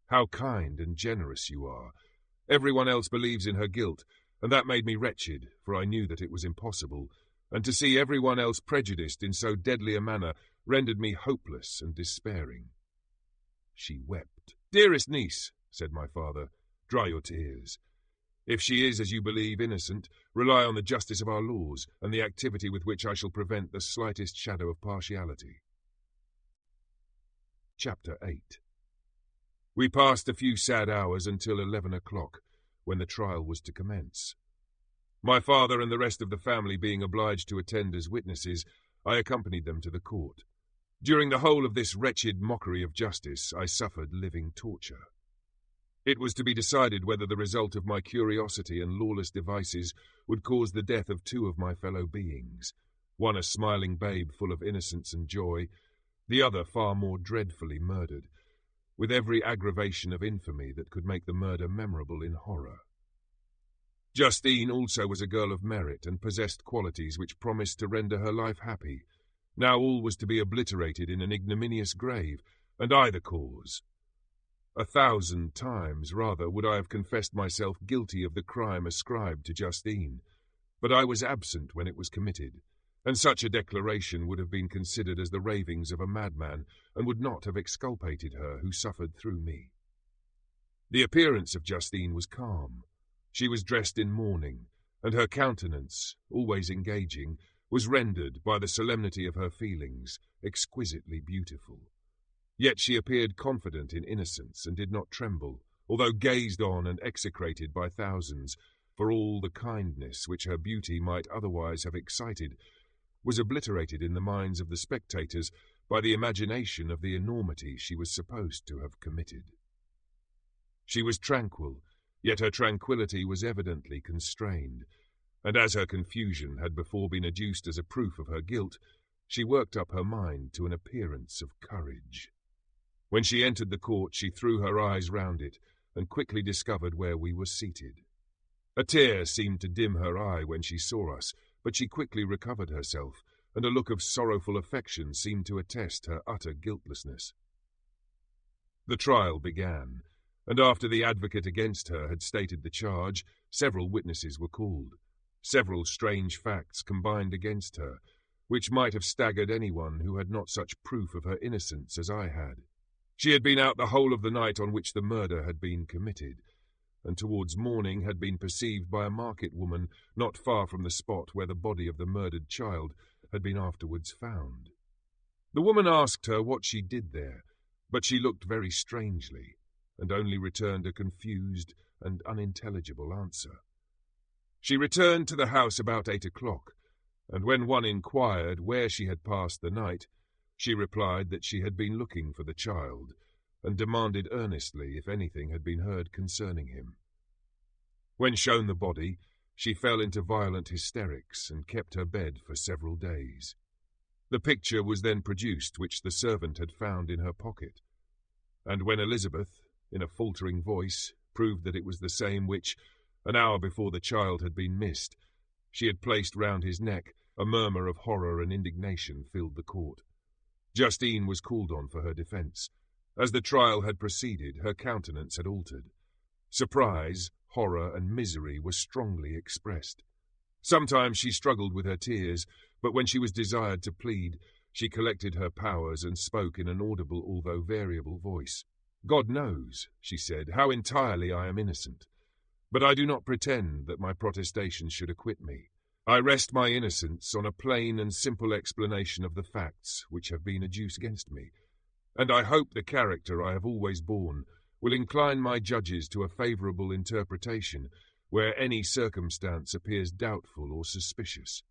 How kind and generous you are! Everyone else believes in her guilt, and that made me wretched, for I knew that it was impossible, and to see everyone else prejudiced in so deadly a manner rendered me hopeless and despairing." She wept. "Dearest niece," said my father, "dry your tears. If she is, as you believe, innocent, rely on the justice of our laws, and the activity with which I shall prevent the slightest shadow of partiality." Chapter 8. We passed a few sad hours until 11 o'clock, when the trial was to commence. My father and the rest of the family being obliged to attend as witnesses, I accompanied them to the court. During the whole of this wretched mockery of justice, I suffered living torture. It was to be decided whether the result of my curiosity and lawless devices would cause the death of two of my fellow beings, one a smiling babe full of innocence and joy, the other far more dreadfully murdered, with every aggravation of infamy that could make the murder memorable in horror. Justine also was a girl of merit and possessed qualities which promised to render her life happy. Now all was to be obliterated in an ignominious grave, and I the cause. 1,000 times rather would I have confessed myself guilty of the crime ascribed to Justine, but I was absent when it was committed, and such a declaration would have been considered as the ravings of a madman, and would not have exculpated her who suffered through me. The appearance of Justine was calm. She was dressed in mourning, and her countenance, always engaging, was rendered, by the solemnity of her feelings, exquisitely beautiful. Yet she appeared confident in innocence, and did not tremble, although gazed on and execrated by thousands, for all the kindness which her beauty might otherwise have excited was obliterated in the minds of the spectators by the imagination of the enormity she was supposed to have committed. She was tranquil, yet her tranquillity was evidently constrained, and as her confusion had before been adduced as a proof of her guilt, she worked up her mind to an appearance of courage. When she entered the court, she threw her eyes round it, and quickly discovered where we were seated. A tear seemed to dim her eye when she saw us, but she quickly recovered herself, and a look of sorrowful affection seemed to attest her utter guiltlessness. The trial began. and after the advocate against her had stated the charge, several witnesses were called. Several strange facts combined against her, which might have staggered anyone who had not such proof of her innocence as I had. She had been out the whole of the night on which the murder had been committed, and towards morning had been perceived by a market woman not far from the spot where the body of the murdered child had been afterwards found. The woman asked her what she did there, but she looked very strangely, and only returned a confused and unintelligible answer. She returned to the house about 8 o'clock, and when one inquired where she had passed the night, she replied that she had been looking for the child, and demanded earnestly if anything had been heard concerning him. When shown the body, she fell into violent hysterics and kept her bed for several days. The picture was then produced which the servant had found in her pocket, and when Elizabeth, in a faltering voice, proved that it was the same which, an hour before the child had been missed, she had placed round his neck, a murmur of horror and indignation filled the court. Justine was called on for her defence. As the trial had proceeded, her countenance had altered. Surprise, horror, and misery were strongly expressed. Sometimes she struggled with her tears, but when she was desired to plead, she collected her powers and spoke in an audible although variable voice. "God knows," she said, "how entirely I am innocent. But I do not pretend that my protestations should acquit me. I rest my innocence on a plain and simple explanation of the facts which have been adduced against me, and I hope the character I have always borne will incline my judges to a favourable interpretation where any circumstance appears doubtful or suspicious."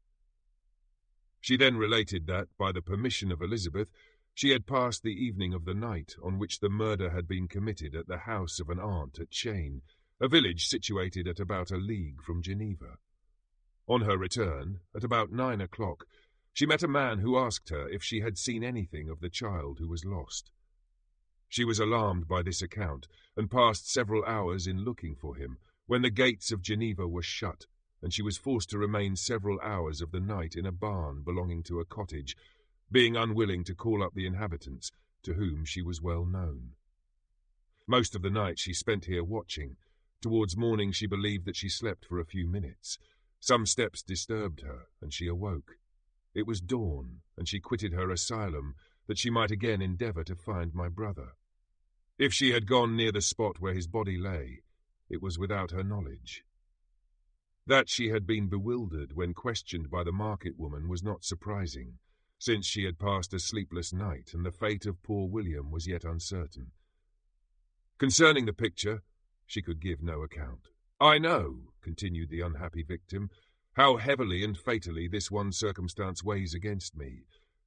She then related that, by the permission of Elizabeth, she had passed the evening of the night on which the murder had been committed at the house of an aunt at Cheyne, a village situated at about a league from Geneva. On her return, at about 9 o'clock, she met a man who asked her if she had seen anything of the child who was lost. She was alarmed by this account, and passed several hours in looking for him, when the gates of Geneva were shut, and she was forced to remain several hours of the night in a barn belonging to a cottage, being unwilling to call up the inhabitants, to whom she was well known. Most of the night she spent here watching. Towards morning she believed that she slept for a few minutes. Some steps disturbed her, and she awoke. It was dawn, and she quitted her asylum, that she might again endeavour to find my brother. If she had gone near the spot where his body lay, it was without her knowledge. That she had been bewildered when questioned by the market woman was not surprising, since she had passed a sleepless night and the fate of poor William was yet uncertain. Concerning the picture, she could give no account. "I know," continued the unhappy victim, "how heavily and fatally this one circumstance weighs against me,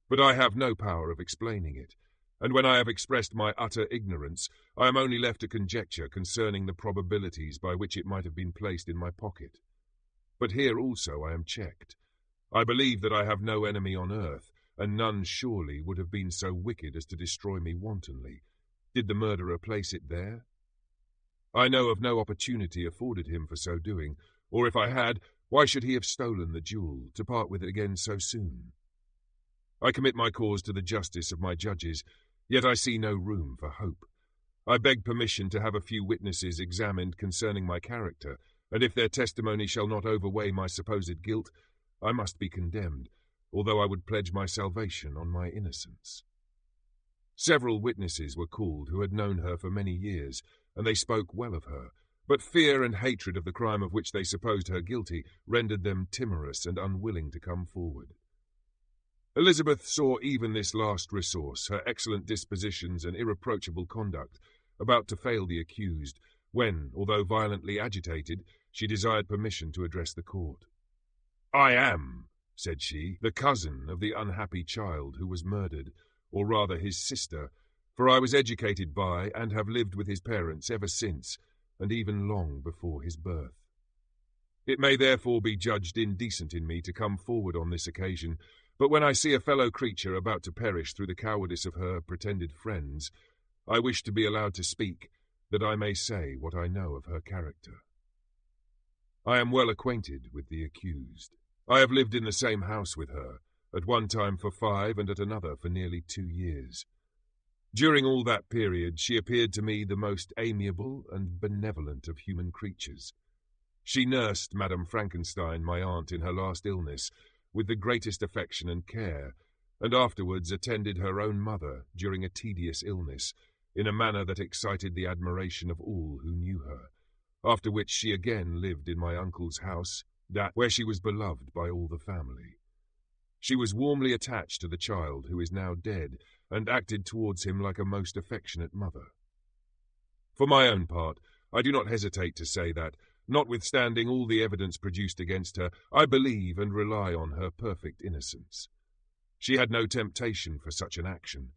but I have no power of explaining it, and when I have expressed my utter ignorance, I am only left to conjecture concerning the probabilities by which it might have been placed in my pocket. But here also I am checked. I believe that I have no enemy on earth, and none surely would have been so wicked as to destroy me wantonly. Did the murderer place it there? I know of no opportunity afforded him for so doing, or if I had, why should he have stolen the jewel, to part with it again so soon? I commit my cause to the justice of my judges, yet I see no room for hope. I beg permission to have a few witnesses examined concerning my character, and if their testimony shall not overweigh my supposed guilt, I must be condemned, although I would pledge my salvation on my innocence. Several witnesses were called who had known her for many years, and they spoke well of her, but fear and hatred of the crime of which they supposed her guilty rendered them timorous and unwilling to come forward. Elizabeth saw even this last resource, her excellent dispositions and irreproachable conduct, about to fail the accused, when, although violently agitated, she desired permission to address the court. "I am," said she, "the cousin of the unhappy child who was murdered, or rather his sister, for I was educated by and have lived with his parents ever since, and even long before his birth. It may therefore be judged indecent in me to come forward on this occasion, but when I see a fellow creature about to perish through the cowardice of her pretended friends, I wish to be allowed to speak, that I may say what I know of her character. I am well acquainted with the accused. I have lived in the same house with her, at one time for 5 and at another for nearly 2 years. During all that period, she appeared to me the most amiable and benevolent of human creatures. She nursed Madame Frankenstein, my aunt, in her last illness, with the greatest affection and care, and afterwards attended her own mother during a tedious illness, in a manner that excited the admiration of all who knew her, after which she again lived in my uncle's house, where she was beloved by all the family. She was warmly attached to the child, who is now dead, and acted towards him like a most affectionate mother. For my own part, I do not hesitate to say that, notwithstanding all the evidence produced against her, I believe and rely on her perfect innocence. She had no temptation for such an action.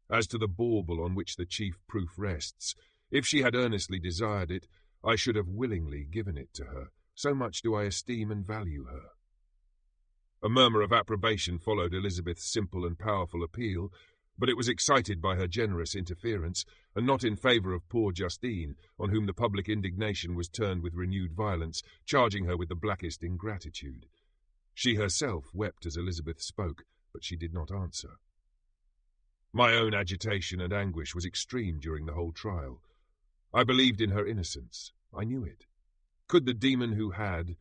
As to the bauble on which the chief proof rests, if she had earnestly desired it, I should have willingly given it to her, so much do I esteem and value her. A murmur of approbation followed Elizabeth's simple and powerful appeal, but it was excited by her generous interference, and not in favour of poor Justine, on whom the public indignation was turned with renewed violence, charging her with the blackest ingratitude. She herself wept as Elizabeth spoke, but she did not answer. My own agitation and anguish was extreme during the whole trial. I believed in her innocence. I knew it. Could the demon who had,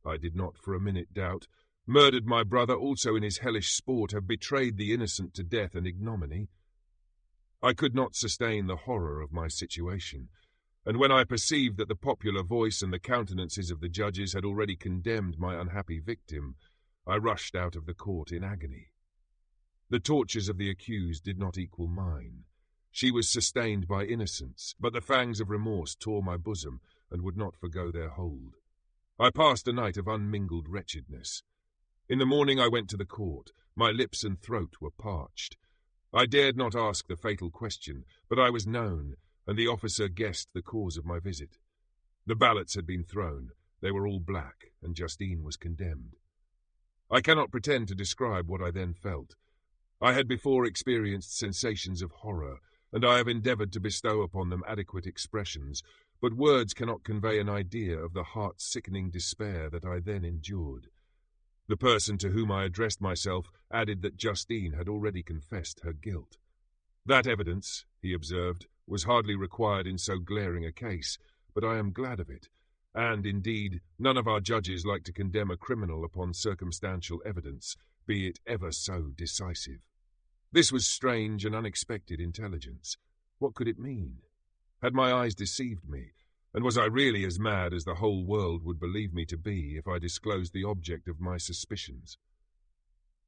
I did not for a minute doubt, murdered my brother also in his hellish sport have betrayed the innocent to death and ignominy? I could not sustain the horror of my situation, and when I perceived that the popular voice and the countenances of the judges had already condemned my unhappy victim, I rushed out of the court in agony. The tortures of the accused did not equal mine. She was sustained by innocence, but the fangs of remorse tore my bosom and would not forgo their hold. I passed a night of unmingled wretchedness. In the morning I went to the court. My lips and throat were parched. I dared not ask the fatal question, but I was known, and the officer guessed the cause of my visit. The ballots had been thrown. They were all black, and Justine was condemned. I cannot pretend to describe what I then felt. I had before experienced sensations of horror, and I have endeavoured to bestow upon them adequate expressions, but words cannot convey an idea of the heart-sickening despair that I then endured. The person to whom I addressed myself added that Justine had already confessed her guilt. That evidence, he observed, was hardly required in so glaring a case, but I am glad of it, and, indeed, none of our judges like to condemn a criminal upon circumstantial evidence, be it ever so decisive. This was strange and unexpected intelligence. What could it mean? Had my eyes deceived me, and was I really as mad as the whole world would believe me to be if I disclosed the object of my suspicions?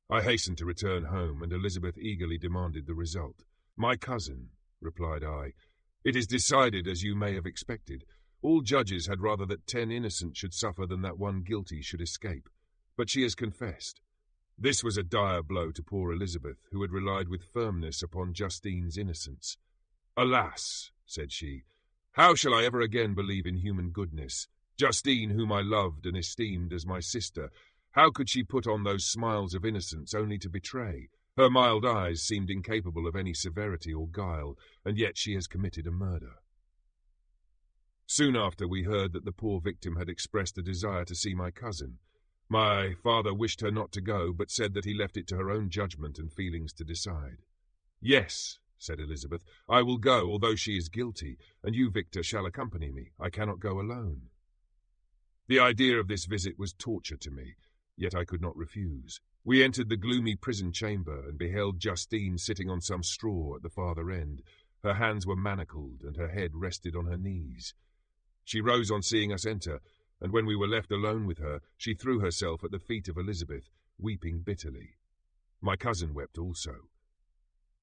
I hastened to return home, and Elizabeth eagerly demanded the result. "My cousin," replied I, "it is decided as you may have expected. All judges had rather that 10 innocent should suffer than that 1 guilty should escape. But she has confessed." This was a dire blow to poor Elizabeth, who had relied with firmness upon Justine's innocence. "Alas," said she, "how shall I ever again believe in human goodness? Justine, whom I loved and esteemed as my sister, how could she put on those smiles of innocence only to betray? Her mild eyes seemed incapable of any severity or guile, and yet she has committed a murder." Soon after we heard that the poor victim had expressed a desire to see my cousin. My father wished her not to go, but said that he left it to her own judgment and feelings to decide. "Yes," said Elizabeth, "I will go, although she is guilty, and you, Victor, shall accompany me. I cannot go alone." The idea of this visit was torture to me, yet I could not refuse. We entered the gloomy prison chamber and beheld Justine sitting on some straw at the farther end. Her hands were manacled, and her head rested on her knees. She rose on seeing us enter, and when we were left alone with her, she threw herself at the feet of Elizabeth, weeping bitterly. My cousin wept also.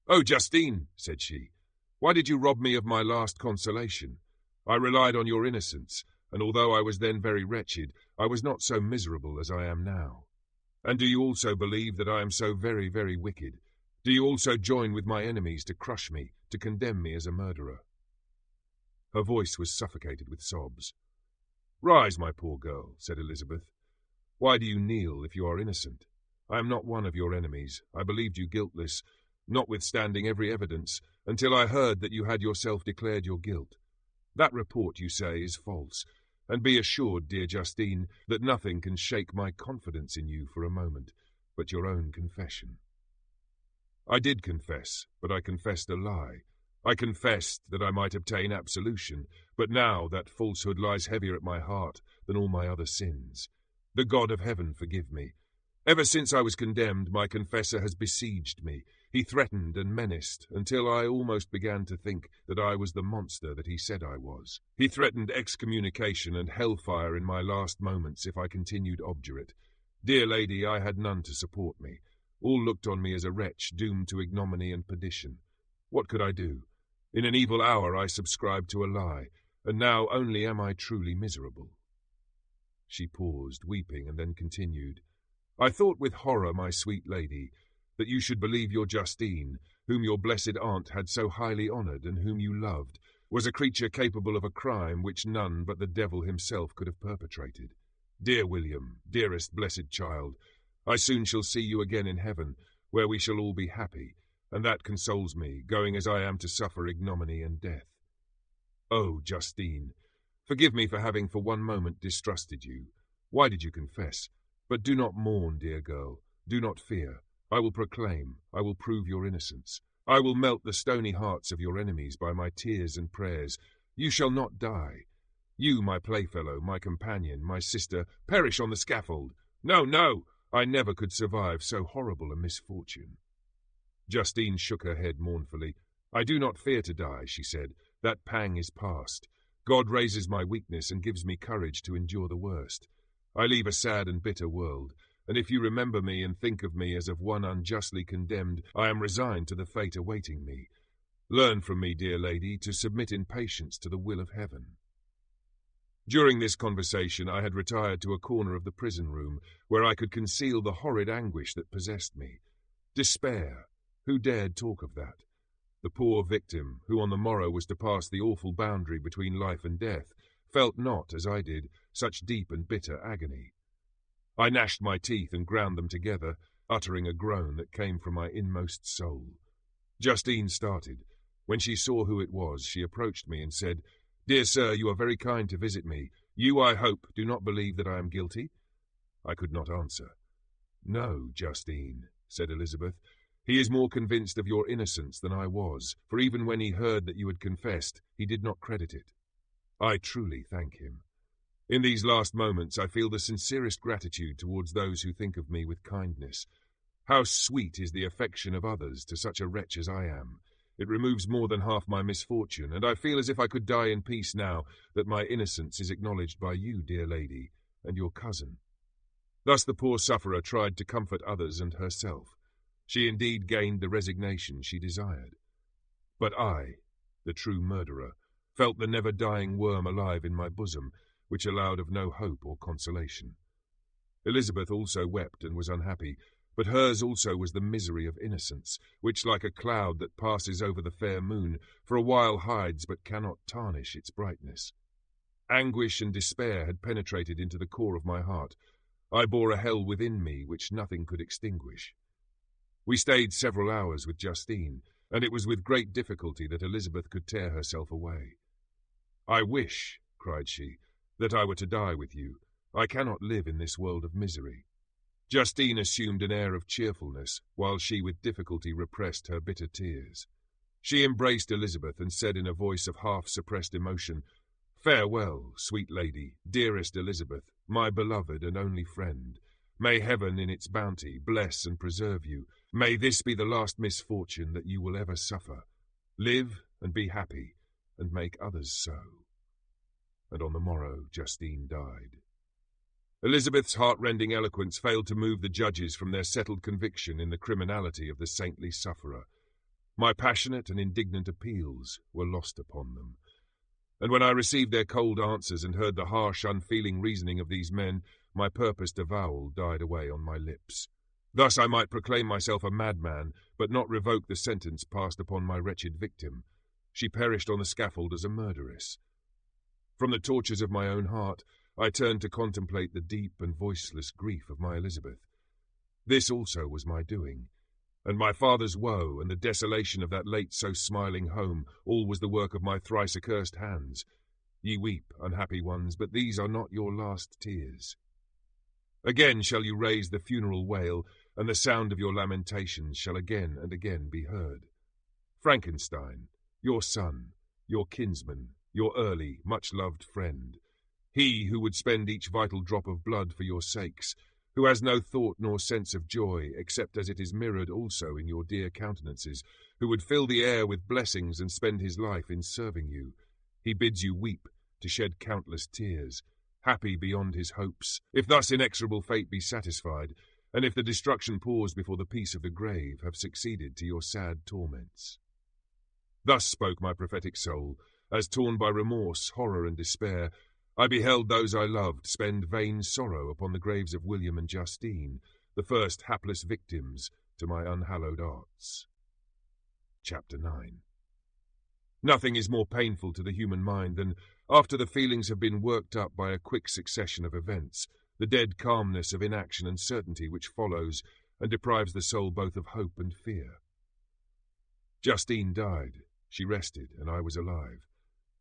"Oh, Justine," said she, "why did you rob me of my last consolation? I relied on your innocence, and although I was then very wretched, I was not so miserable as I am now. And do you also believe that I am so very, very wicked? Do you also join with my enemies to crush me, to condemn me as a murderer?" Her voice was suffocated with sobs. "Rise, my poor girl," said Elizabeth. "Why do you kneel if you are innocent? I am not one of your enemies. I believed you guiltless, notwithstanding every evidence, until I heard that you had yourself declared your guilt. That report, you say, is false, and be assured, dear Justine, that nothing can shake my confidence in you for a moment, but your own confession." I did confess, but I confessed a lie. I confessed that I might obtain absolution, but now that falsehood lies heavier at my heart than all my other sins. The God of heaven forgive me. Ever since I was condemned, my confessor has besieged me. He threatened and menaced, until I almost began to think that I was the monster that he said I was. He threatened excommunication and hellfire in my last moments if I continued obdurate. Dear lady, I had none to support me. All looked on me as a wretch doomed to ignominy and perdition. What could I do? In an evil hour I subscribed to a lie, and now only am I truly miserable. She paused, weeping, and then continued. I thought with horror, my sweet lady, that you should believe your Justine, whom your blessed aunt had so highly honoured and whom you loved, was a creature capable of a crime which none but the devil himself could have perpetrated. Dear William, dearest blessed child, I soon shall see you again in heaven, where we shall all be happy, and that consoles me, going as I am to suffer ignominy and death. Oh, Justine, forgive me for having for one moment distrusted you. Why did you confess? But do not mourn, dear girl. Do not fear. I will proclaim. I will prove your innocence. I will melt the stony hearts of your enemies by my tears and prayers. You shall not die. You, my playfellow, my companion, my sister, perish on the scaffold. No, no! I never could survive so horrible a misfortune. Justine shook her head mournfully. I do not fear to die, she said. That pang is past. God raises my weakness and gives me courage to endure the worst. I leave a sad and bitter world, and if you remember me and think of me as of one unjustly condemned, I am resigned to the fate awaiting me. Learn from me, dear lady, to submit in patience to the will of heaven. During this conversation I had retired to a corner of the prison room, where I could conceal the horrid anguish that possessed me. Despair! Who dared talk of that? The poor victim, who on the morrow was to pass the awful boundary between life and death, felt not, as I did, such deep and bitter agony. I gnashed my teeth and ground them together, uttering a groan that came from my inmost soul. Justine started. When she saw who it was, she approached me and said, Dear sir, you are very kind to visit me. You, I hope, do not believe that I am guilty? I could not answer. No, Justine, said Elizabeth. He is more convinced of your innocence than I was, for even when he heard that you had confessed, he did not credit it. I truly thank him. In these last moments I feel the sincerest gratitude towards those who think of me with kindness. How sweet is the affection of others to such a wretch as I am. It removes more than half my misfortune, and I feel as if I could die in peace now that my innocence is acknowledged by you, dear lady, and your cousin. Thus the poor sufferer tried to comfort others and herself. She indeed gained the resignation she desired. But I, the true murderer, felt the never-dying worm alive in my bosom, which allowed of no hope or consolation. Elizabeth also wept and was unhappy, but hers also was the misery of innocence, which, like a cloud that passes over the fair moon, for a while hides but cannot tarnish its brightness. Anguish and despair had penetrated into the core of my heart. I bore a hell within me which nothing could extinguish. We stayed several hours with Justine, and it was with great difficulty that Elizabeth could tear herself away. I wish, cried she, that I were to die with you. I cannot live in this world of misery. Justine assumed an air of cheerfulness, while she with difficulty repressed her bitter tears. She embraced Elizabeth and said in a voice of half-suppressed emotion, Farewell, sweet lady, dearest Elizabeth, my beloved and only friend. May heaven in its bounty bless and preserve you. May this be the last misfortune that you will ever suffer. Live and be happy, and make others so. And on the morrow Justine died. Elizabeth's heart-rending eloquence failed to move the judges from their settled conviction in the criminality of the saintly sufferer. My passionate and indignant appeals were lost upon them. And when I received their cold answers and heard the harsh, unfeeling reasoning of these men, my purposed avowal died away on my lips. Thus I might proclaim myself a madman, but not revoke the sentence passed upon my wretched victim. She perished on the scaffold as a murderess. From the tortures of my own heart, I turned to contemplate the deep and voiceless grief of my Elizabeth. This also was my doing, and my father's woe and the desolation of that late so smiling home, all was the work of my thrice-accursed hands. Ye weep, unhappy ones, but these are not your last tears. Again shall you raise the funeral wail, and the sound of your lamentations shall again and again be heard. Frankenstein, your son, your kinsman, your early, much-loved friend, he who would spend each vital drop of blood for your sakes, who has no thought nor sense of joy, except as it is mirrored also in your dear countenances, who would fill the air with blessings and spend his life in serving you. He bids you weep, to shed countless tears, happy beyond his hopes, if thus inexorable fate be satisfied, and if the destruction paused before the peace of the grave have succeeded to your sad torments. Thus spoke my prophetic soul, as torn by remorse, horror, and despair, I beheld those I loved spend vain sorrow upon the graves of William and Justine, the first hapless victims to my unhallowed arts. Chapter 9. Nothing is more painful to the human mind than, after the feelings have been worked up by a quick succession of events, the dead calmness of inaction and certainty which follows and deprives the soul both of hope and fear. Justine died. She rested, and I was alive.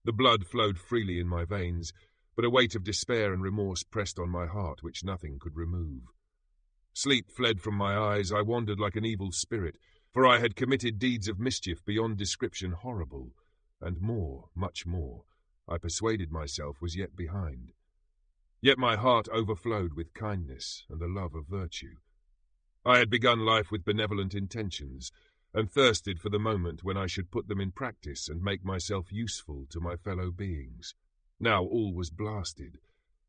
The blood flowed freely in my veins, but a weight of despair and remorse pressed on my heart which nothing could remove. Sleep fled from my eyes. I wandered like an evil spirit, for I had committed deeds of mischief beyond description horrible, and more, much more, I persuaded myself was yet behind. Yet my heart overflowed with kindness and the love of virtue. I had begun life with benevolent intentions, and thirsted for the moment when I should put them in practice and make myself useful to my fellow beings. Now all was blasted.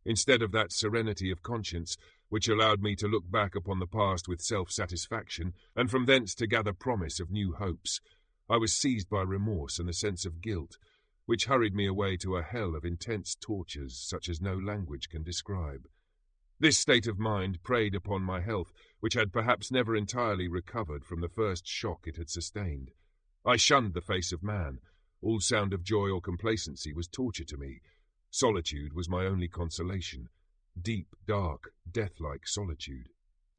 Instead of that serenity of conscience which allowed me to look back upon the past with self-satisfaction, and from thence to gather promise of new hopes, I was seized by remorse and the sense of guilt, which hurried me away to a hell of intense tortures such as no language can describe. This state of mind preyed upon my health, which had perhaps never entirely recovered from the first shock it had sustained. I shunned the face of man. All sound of joy or complacency was torture to me. Solitude was my only consolation, deep, dark, death-like solitude.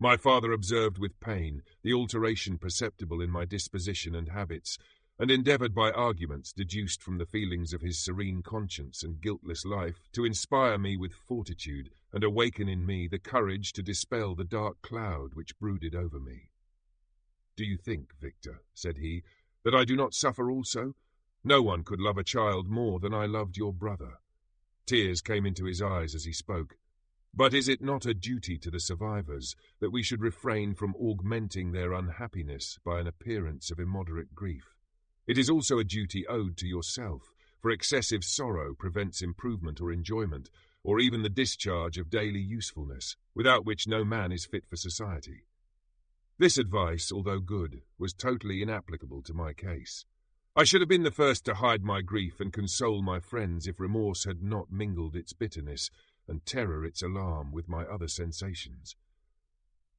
My father observed with pain the alteration perceptible in my disposition and habits, and endeavoured by arguments deduced from the feelings of his serene conscience and guiltless life to inspire me with fortitude and awaken in me the courage to dispel the dark cloud which brooded over me. "Do you think, Victor," said he, "that I do not suffer also? No one could love a child more than I loved your brother." Tears came into his eyes as he spoke. "But is it not a duty to the survivors that we should refrain from augmenting their unhappiness by an appearance of immoderate grief? It is also a duty owed to yourself, for excessive sorrow prevents improvement or enjoyment, or even the discharge of daily usefulness, without which no man is fit for society." This advice, although good, was totally inapplicable to my case. I should have been the first to hide my grief and console my friends if remorse had not mingled its bitterness and terror its alarm with my other sensations.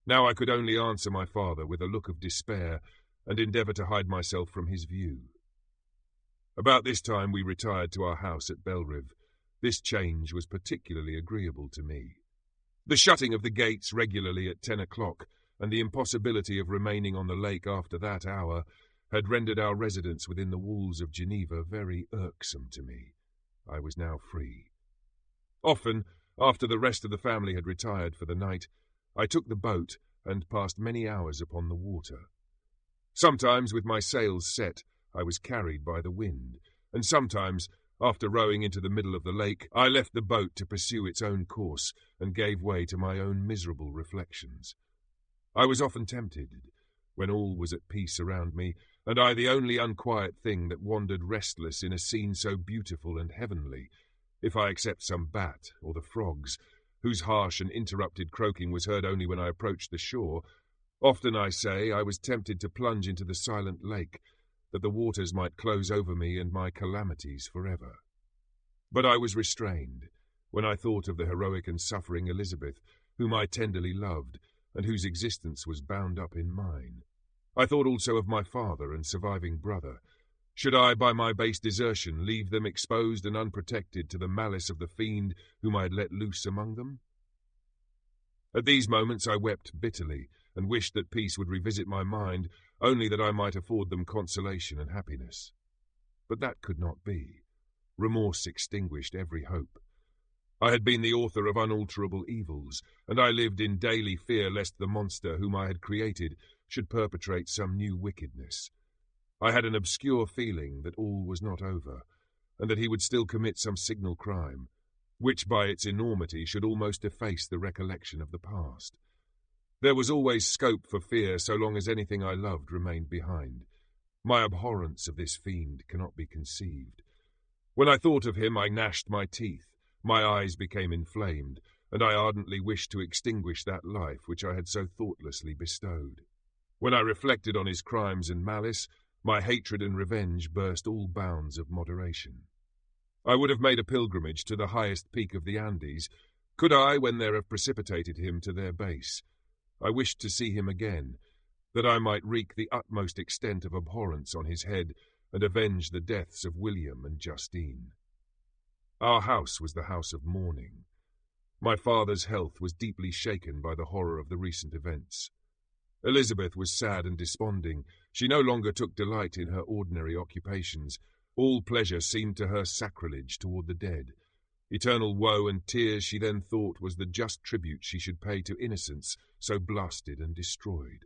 Now I could only answer my father with a look of despair and endeavour to hide myself from his view. About this time we retired to our house at Belrive. This change was particularly agreeable to me. The shutting of the gates regularly at 10 o'clock and the impossibility of remaining on the lake after that hour had rendered our residence within the walls of Geneva very irksome to me. I was now free. Often, after the rest of the family had retired for the night, I took the boat and passed many hours upon the water. Sometimes, with my sails set, I was carried by the wind, and sometimes, after rowing into the middle of the lake, I left the boat to pursue its own course and gave way to my own miserable reflections. I was often tempted, when all was at peace around me, and I the only unquiet thing that wandered restless in a scene so beautiful and heavenly, if I except some bat or the frogs, whose harsh and interrupted croaking was heard only when I approached the shore. Often, I say, I was tempted to plunge into the silent lake, that the waters might close over me and my calamities forever. But I was restrained when I thought of the heroic and suffering Elizabeth, whom I tenderly loved, and whose existence was bound up in mine. I thought also of my father and surviving brother. Should I, by my base desertion, leave them exposed and unprotected to the malice of the fiend whom I had let loose among them? At these moments I wept bitterly, and wished that peace would revisit my mind, only that I might afford them consolation and happiness. But that could not be. Remorse extinguished every hope. I had been the author of unalterable evils, and I lived in daily fear lest the monster whom I had created should perpetrate some new wickedness. I had an obscure feeling that all was not over, and that he would still commit some signal crime, which by its enormity should almost efface the recollection of the past. There was always scope for fear so long as anything I loved remained behind. My abhorrence of this fiend cannot be conceived. When I thought of him, I gnashed my teeth, my eyes became inflamed, and I ardently wished to extinguish that life which I had so thoughtlessly bestowed. When I reflected on his crimes and malice, my hatred and revenge burst all bounds of moderation. I would have made a pilgrimage to the highest peak of the Andes, could I, when there have precipitated him to their base. I wished to see him again, that I might wreak the utmost extent of abhorrence on his head and avenge the deaths of William and Justine. Our house was the house of mourning. My father's health was deeply shaken by the horror of the recent events. Elizabeth was sad and desponding. She no longer took delight in her ordinary occupations. All pleasure seemed to her sacrilege toward the dead. Eternal woe and tears, she then thought, was the just tribute she should pay to innocence so blasted and destroyed.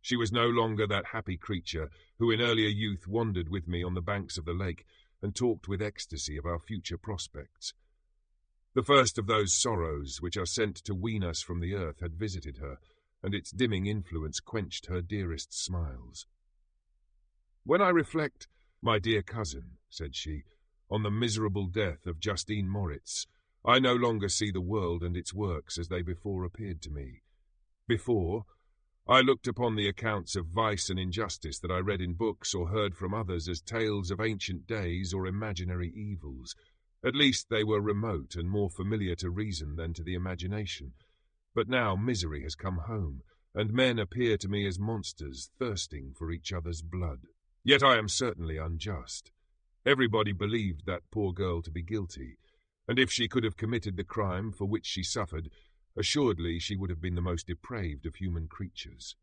She was no longer that happy creature who in earlier youth wandered with me on the banks of the lake and talked with ecstasy of our future prospects. The first of those sorrows which are sent to wean us from the earth had visited her, and its dimming influence quenched her dearest smiles. "When I reflect, my dear cousin," said she, "on the miserable death of Justine Moritz, I no longer see the world and its works as they before appeared to me. Before, I looked upon the accounts of vice and injustice that I read in books or heard from others as tales of ancient days or imaginary evils. At least they were remote and more familiar to reason than to the imagination. But now misery has come home, and men appear to me as monsters thirsting for each other's blood. Yet I am certainly unjust. Everybody believed that poor girl to be guilty, and if she could have committed the crime for which she suffered, assuredly she would have been the most depraved of human creatures.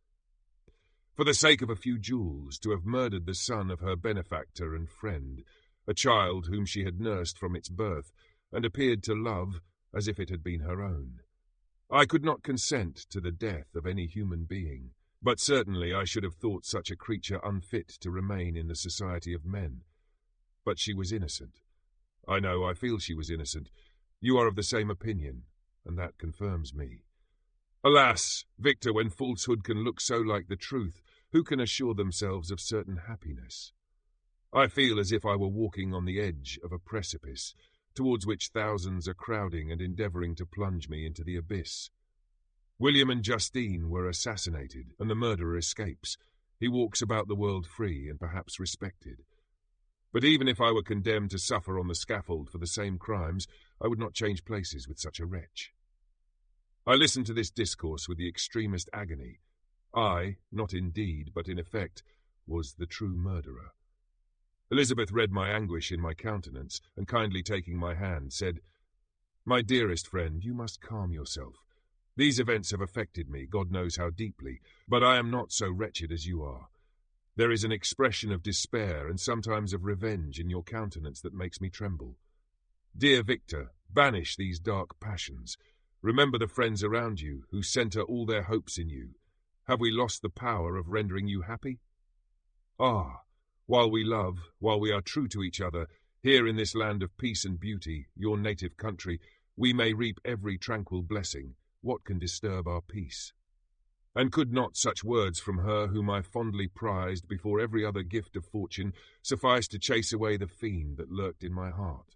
For the sake of a few jewels, to have murdered the son of her benefactor and friend, a child whom she had nursed from its birth, and appeared to love as if it had been her own. I could not consent to the death of any human being, but certainly I should have thought such a creature unfit to remain in the society of men. But she was innocent. I feel she was innocent. You are of the same opinion, and that confirms me. Alas, Victor, when falsehood can look so like the truth, who can assure themselves of certain happiness? I feel as if I were walking on the edge of a precipice, towards which thousands are crowding and endeavouring to plunge me into the abyss. William and Justine were assassinated, and the murderer escapes. He walks about the world free and perhaps respected. But even if I were condemned to suffer on the scaffold for the same crimes, I would not change places with such a wretch. I listened to this discourse with the extremest agony. I, not in deed, but in effect, was the true murderer. Elizabeth read my anguish in my countenance, and kindly taking my hand, said, "My dearest friend, you must calm yourself. These events have affected me, God knows how deeply, but I am not so wretched as you are. There is an expression of despair and sometimes of revenge in your countenance that makes me tremble. Dear Victor, banish these dark passions. Remember the friends around you, who centre all their hopes in you. Have we lost the power of rendering you happy? Ah, while we love, while we are true to each other, here in this land of peace and beauty, your native country, we may reap every tranquil blessing. What can disturb our peace? And could not such words from her whom I fondly prized before every other gift of fortune suffice to chase away the fiend that lurked in my heart?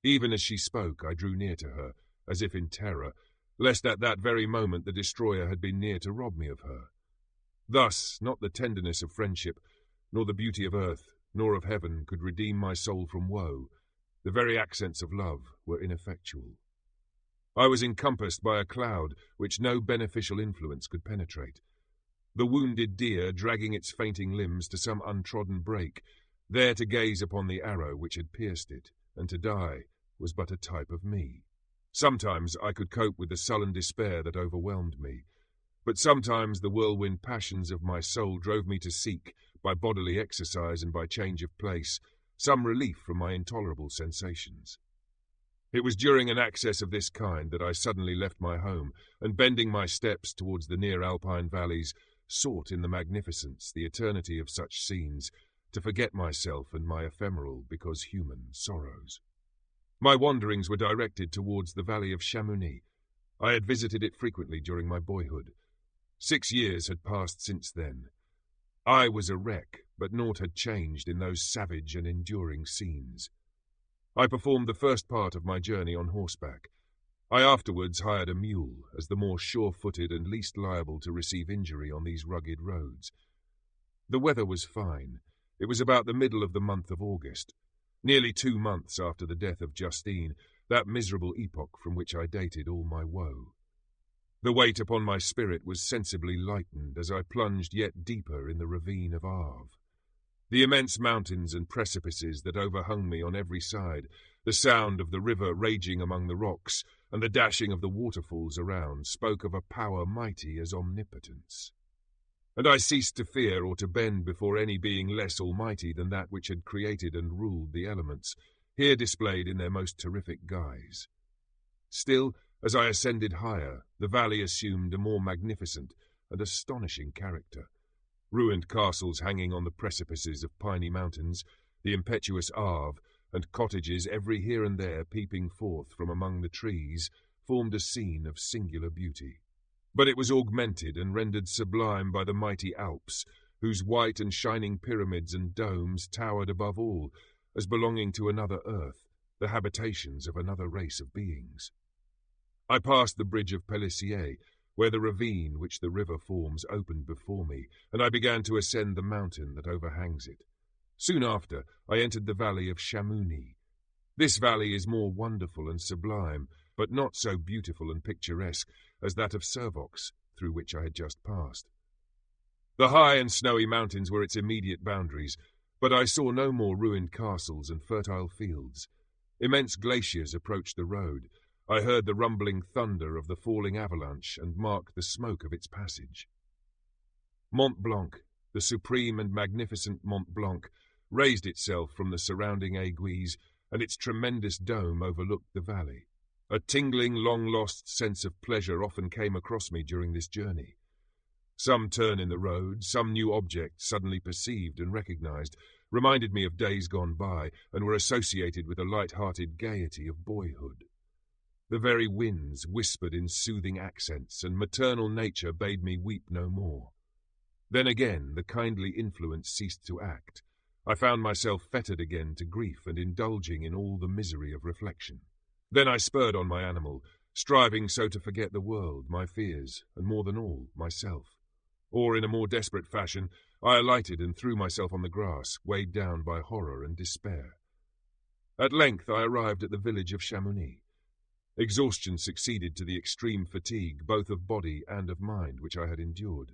Even as she spoke, I drew near to her, as if in terror, lest at that very moment the destroyer had been near to rob me of her. Thus, not the tenderness of friendship, nor the beauty of earth, nor of heaven could redeem my soul from woe. The very accents of love were ineffectual. I was encompassed by a cloud which no beneficial influence could penetrate. The wounded deer dragging its fainting limbs to some untrodden brake, there to gaze upon the arrow which had pierced it, and to die, was but a type of me. Sometimes I could cope with the sullen despair that overwhelmed me, but sometimes the whirlwind passions of my soul drove me to seek, by bodily exercise and by change of place, some relief from my intolerable sensations. It was during an access of this kind that I suddenly left my home, and bending my steps towards the near alpine valleys, sought in the magnificence, the eternity of such scenes, to forget myself and my ephemeral, because human, sorrows. My wanderings were directed towards the valley of Chamonix. I had visited it frequently during my boyhood. 6 years had passed since then. I was a wreck, but naught had changed in those savage and enduring scenes. I performed the first part of my journey on horseback. I afterwards hired a mule, as the more sure-footed and least liable to receive injury on these rugged roads. The weather was fine. It was about the middle of the month of August, nearly 2 months after the death of Justine, that miserable epoch from which I dated all my woe. The weight upon my spirit was sensibly lightened as I plunged yet deeper in the ravine of Arve. The immense mountains and precipices that overhung me on every side, the sound of the river raging among the rocks, and the dashing of the waterfalls around spoke of a power mighty as omnipotence. And I ceased to fear or to bend before any being less almighty than that which had created and ruled the elements, here displayed in their most terrific guise. Still, as I ascended higher, the valley assumed a more magnificent and astonishing character. Ruined castles hanging on the precipices of piny mountains, the impetuous Arve, and cottages every here and there peeping forth from among the trees, formed a scene of singular beauty. But it was augmented and rendered sublime by the mighty Alps, whose white and shining pyramids and domes towered above all, as belonging to another earth, the habitations of another race of beings. I passed the bridge of Pélissier, where the ravine which the river forms opened before me, and I began to ascend the mountain that overhangs it. Soon after, I entered the valley of Chamonix. This valley is more wonderful and sublime, but not so beautiful and picturesque as that of Servox, through which I had just passed. The high and snowy mountains were its immediate boundaries, but I saw no more ruined castles and fertile fields. Immense glaciers approached the road. I heard the rumbling thunder of the falling avalanche and marked the smoke of its passage. Mont Blanc, the supreme and magnificent Mont Blanc, raised itself from the surrounding aiguilles, and its tremendous dome overlooked the valley. A tingling, long-lost sense of pleasure often came across me during this journey. Some turn in the road, some new object suddenly perceived and recognized, reminded me of days gone by, and were associated with the light-hearted gaiety of boyhood. The very winds whispered in soothing accents, and maternal nature bade me weep no more. Then again the kindly influence ceased to act. I found myself fettered again to grief and indulging in all the misery of reflection. Then I spurred on my animal, striving so to forget the world, my fears, and more than all, myself. Or, in a more desperate fashion, I alighted and threw myself on the grass, weighed down by horror and despair. At length I arrived at the village of Chamonix. Exhaustion succeeded to the extreme fatigue, both of body and of mind, which I had endured.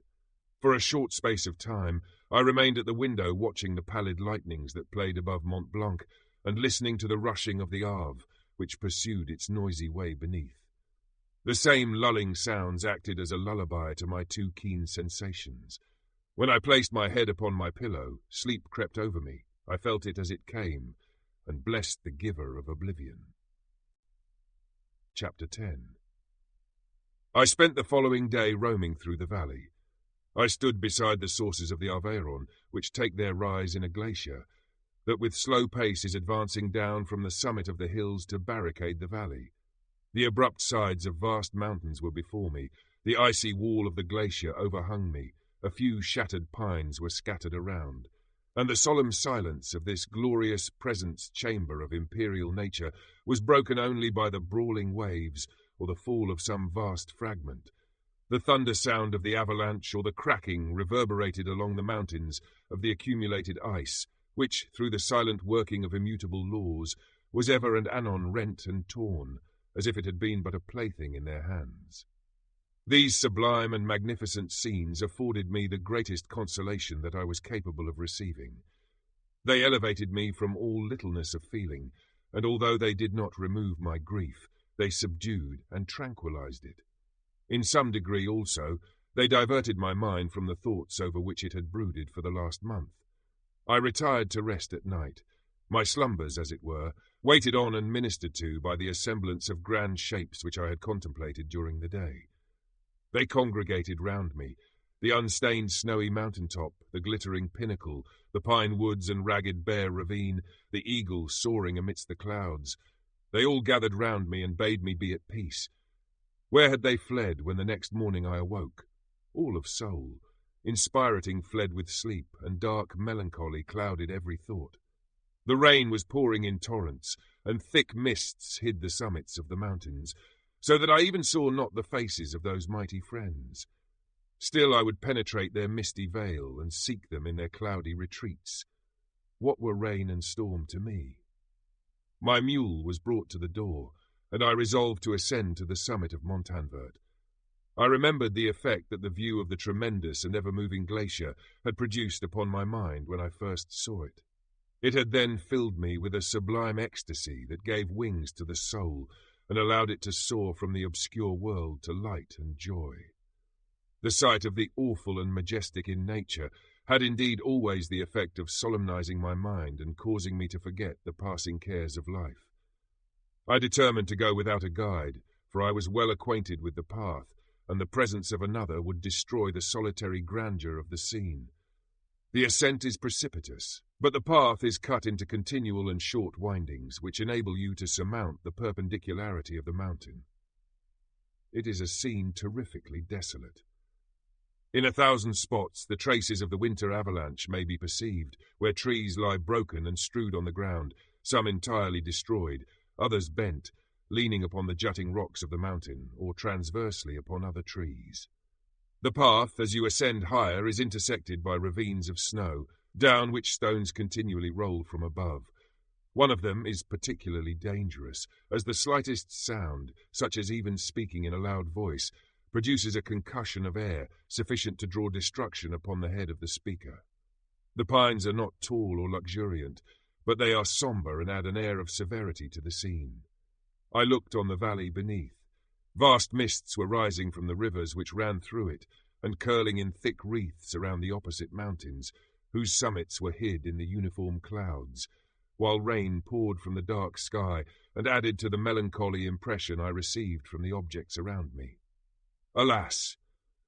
For a short space of time, I remained at the window watching the pallid lightnings that played above Mont Blanc, and listening to the rushing of the Arve, which pursued its noisy way beneath. The same lulling sounds acted as a lullaby to my too keen sensations. When I placed my head upon my pillow, sleep crept over me. I felt it as it came, and blessed the giver of oblivion. Chapter 10. I spent the following day roaming through the valley. I stood beside the sources of the Aveyron, which take their rise in a glacier, that with slow pace is advancing down from the summit of the hills to barricade the valley. The abrupt sides of vast mountains were before me, the icy wall of the glacier overhung me, a few shattered pines were scattered around, and the solemn silence of this glorious presence chamber of imperial nature was broken only by the brawling waves or the fall of some vast fragment. The thunder sound of the avalanche or the cracking reverberated along the mountains of the accumulated ice, which, through the silent working of immutable laws, was ever and anon rent and torn, as if it had been but a plaything in their hands. These sublime and magnificent scenes afforded me the greatest consolation that I was capable of receiving. They elevated me from all littleness of feeling, and although they did not remove my grief, they subdued and tranquilized it. In some degree, also, they diverted my mind from the thoughts over which it had brooded for the last month. I retired to rest at night, My slumbers, as it were, waited on and ministered to by the assemblance of grand shapes which I had contemplated during the day. They congregated round me, the unstained snowy mountain-top, the glittering pinnacle, the pine woods and ragged bare ravine, the eagle soaring amidst the clouds. They all gathered round me and bade me be at peace. Where had they fled when the next morning I awoke? All of soul, inspiriting fled with sleep, and dark melancholy clouded every thought. The rain was pouring in torrents, and thick mists hid the summits of the mountains, so that I even saw not the faces of those mighty friends. Still I would penetrate their misty veil and seek them in their cloudy retreats. What were rain and storm to me? My mule was brought to the door, and I resolved to ascend to the summit of Montanvert. I remembered the effect that the view of the tremendous and ever-moving glacier had produced upon my mind when I first saw it. It had then filled me with a sublime ecstasy that gave wings to the soul and allowed it to soar from the obscure world to light and joy. The sight of the awful and majestic in nature had indeed always the effect of solemnizing my mind and causing me to forget the passing cares of life. I determined to go without a guide, for I was well acquainted with the path, and the presence of another would destroy the solitary grandeur of the scene. The ascent is precipitous, but the path is cut into continual and short windings, which enable you to surmount the perpendicularity of the mountain. It is a scene terrifically desolate. In 1,000 spots the traces of the winter avalanche may be perceived, where trees lie broken and strewed on the ground, some entirely destroyed, others bent, leaning upon the jutting rocks of the mountain, or transversely upon other trees. The path, as you ascend higher, is intersected by ravines of snow, down which stones continually roll from above. One of them is particularly dangerous, as the slightest sound, such as even speaking in a loud voice, produces a concussion of air sufficient to draw destruction upon the head of the speaker. The pines are not tall or luxuriant, but they are sombre and add an air of severity to the scene. I looked on the valley beneath. Vast mists were rising from the rivers which ran through it, and curling in thick wreaths around the opposite mountains, whose summits were hid in the uniform clouds, while rain poured from the dark sky and added to the melancholy impression I received from the objects around me. Alas!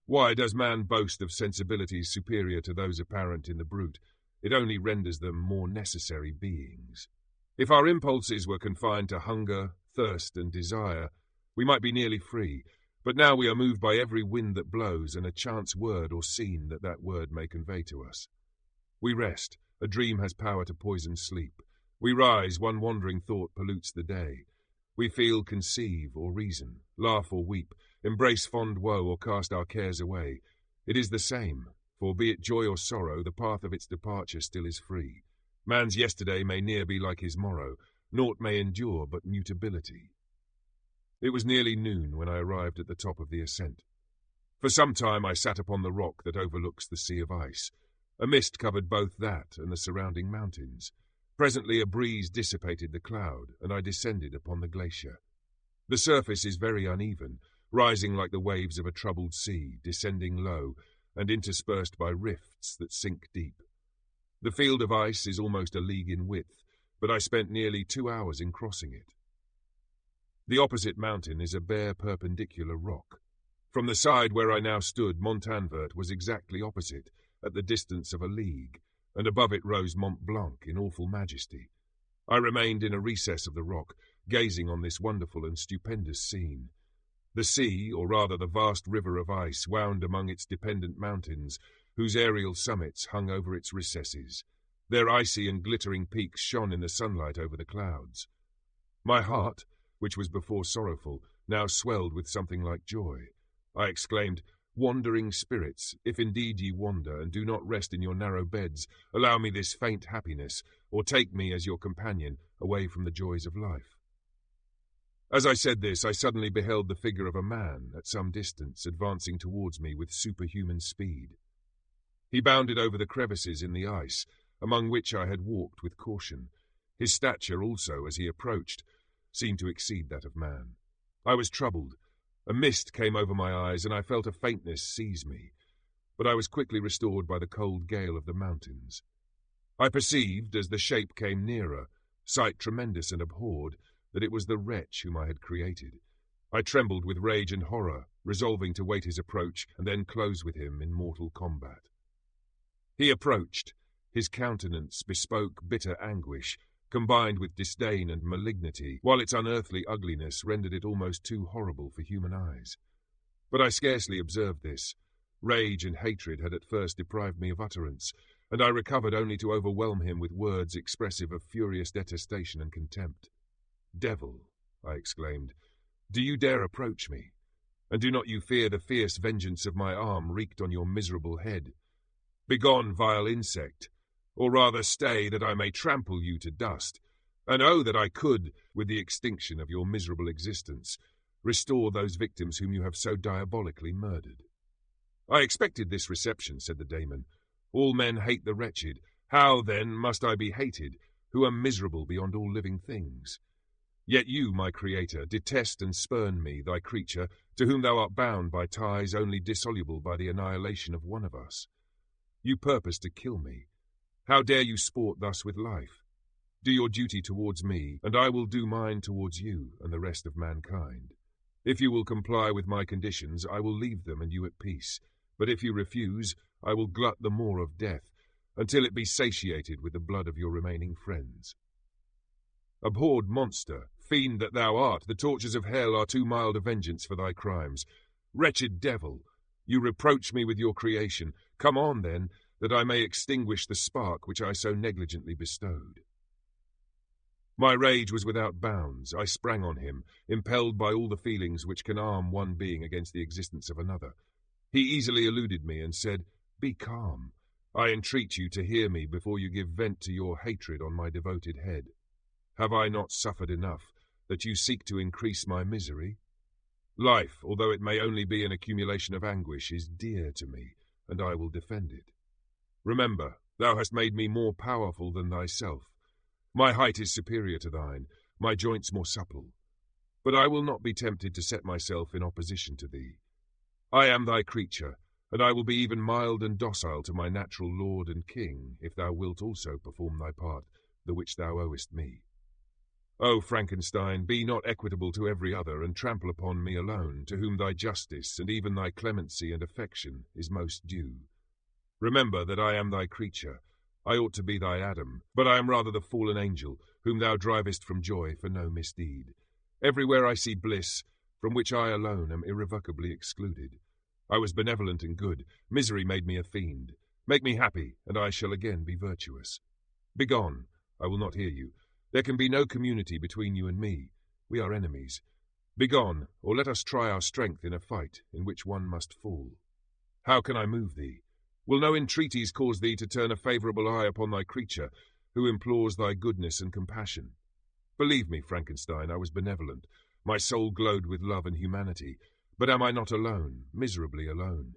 Why does man boast of sensibilities superior to those apparent in the brute? It only renders them more necessary beings. If our impulses were confined to hunger, thirst, and desire, we might be nearly free, but now we are moved by every wind that blows and a chance word or scene that word may convey to us. We rest, a dream has power to poison sleep. We rise, one wandering thought pollutes the day. We feel, conceive, or reason, laugh or weep, embrace fond woe or cast our cares away. It is the same, for be it joy or sorrow, the path of its departure still is free. Man's yesterday may ne'er be like his morrow, naught may endure but mutability. It was nearly noon when I arrived at the top of the ascent. For some time I sat upon the rock that overlooks the sea of ice. A mist covered both that and the surrounding mountains. Presently a breeze dissipated the cloud, and I descended upon the glacier. The surface is very uneven, rising like the waves of a troubled sea, descending low, and interspersed by rifts that sink deep. The field of ice is almost a league in width, but I spent nearly 2 hours in crossing it. The opposite mountain is a bare perpendicular rock. From the side where I now stood, Montanvert was exactly opposite, at the distance of a league, and above it rose Mont Blanc in awful majesty. I remained in a recess of the rock, gazing on this wonderful and stupendous scene. The sea, or rather the vast river of ice, wound among its dependent mountains, whose aerial summits hung over its recesses. Their icy and glittering peaks shone in the sunlight over the clouds. My heart, which was before sorrowful, now swelled with something like joy. I exclaimed, "Wandering spirits, if indeed ye wander, and do not rest in your narrow beds, allow me this faint happiness, or take me as your companion, away from the joys of life." As I said this, I suddenly beheld the figure of a man, at some distance, advancing towards me with superhuman speed. He bounded over the crevices in the ice, among which I had walked with caution. His stature also, as he approached, seemed to exceed that of man. I was troubled. A mist came over my eyes, and I felt a faintness seize me, but I was quickly restored by the cold gale of the mountains. I perceived, as the shape came nearer, sight tremendous and abhorred, that it was the wretch whom I had created. I trembled with rage and horror, resolving to wait his approach and then close with him in mortal combat. He approached. His countenance bespoke bitter anguish, combined with disdain and malignity, while its unearthly ugliness rendered it almost too horrible for human eyes. But I scarcely observed this. Rage and hatred had at first deprived me of utterance, and I recovered only to overwhelm him with words expressive of furious detestation and contempt. "Devil," I exclaimed, "do you dare approach me? And do not you fear the fierce vengeance of my arm wreaked on your miserable head? Begone, vile insect, or rather stay that I may trample you to dust, and oh, that I could, with the extinction of your miserable existence, restore those victims whom you have so diabolically murdered." "I expected this reception," said the Daemon. "All men hate the wretched. How, then, must I be hated, who am miserable beyond all living things? Yet you, my Creator, detest and spurn me, thy creature, to whom thou art bound by ties only dissoluble by the annihilation of one of us. You purpose to kill me. How dare you sport thus with life? Do your duty towards me, and I will do mine towards you and the rest of mankind. If you will comply with my conditions, I will leave them and you at peace. But if you refuse, I will glut the maw of death, until it be satiated with the blood of your remaining friends. Abhorred monster, fiend that thou art, the tortures of hell are too mild a vengeance for thy crimes. Wretched devil, you reproach me with your creation. Come on, then, that I may extinguish the spark which I so negligently bestowed." My rage was without bounds. I sprang on him, impelled by all the feelings which can arm one being against the existence of another. He easily eluded me and said, "Be calm. I entreat you to hear me before you give vent to your hatred on my devoted head. Have I not suffered enough, that you seek to increase my misery? Life, although it may only be an accumulation of anguish, is dear to me, and I will defend it. Remember, thou hast made me more powerful than thyself. My height is superior to thine, my joints more supple. But I will not be tempted to set myself in opposition to thee. I am thy creature, and I will be even mild and docile to my natural lord and king, if thou wilt also perform thy part, the which thou owest me. O Frankenstein, be not equitable to every other, and trample upon me alone, to whom thy justice and even thy clemency and affection is most due. Remember that I am thy creature. I ought to be thy Adam, but I am rather the fallen angel, whom thou drivest from joy for no misdeed. Everywhere I see bliss, from which I alone am irrevocably excluded. I was benevolent and good. Misery made me a fiend. Make me happy, and I shall again be virtuous. Begone, I will not hear you. There can be no community between you and me. We are enemies. Begone, or let us try our strength in a fight in which one must fall. How can I move thee? Will no entreaties cause thee to turn a favourable eye upon thy creature, who implores thy goodness and compassion? Believe me, Frankenstein, I was benevolent. My soul glowed with love and humanity. But am I not alone, miserably alone?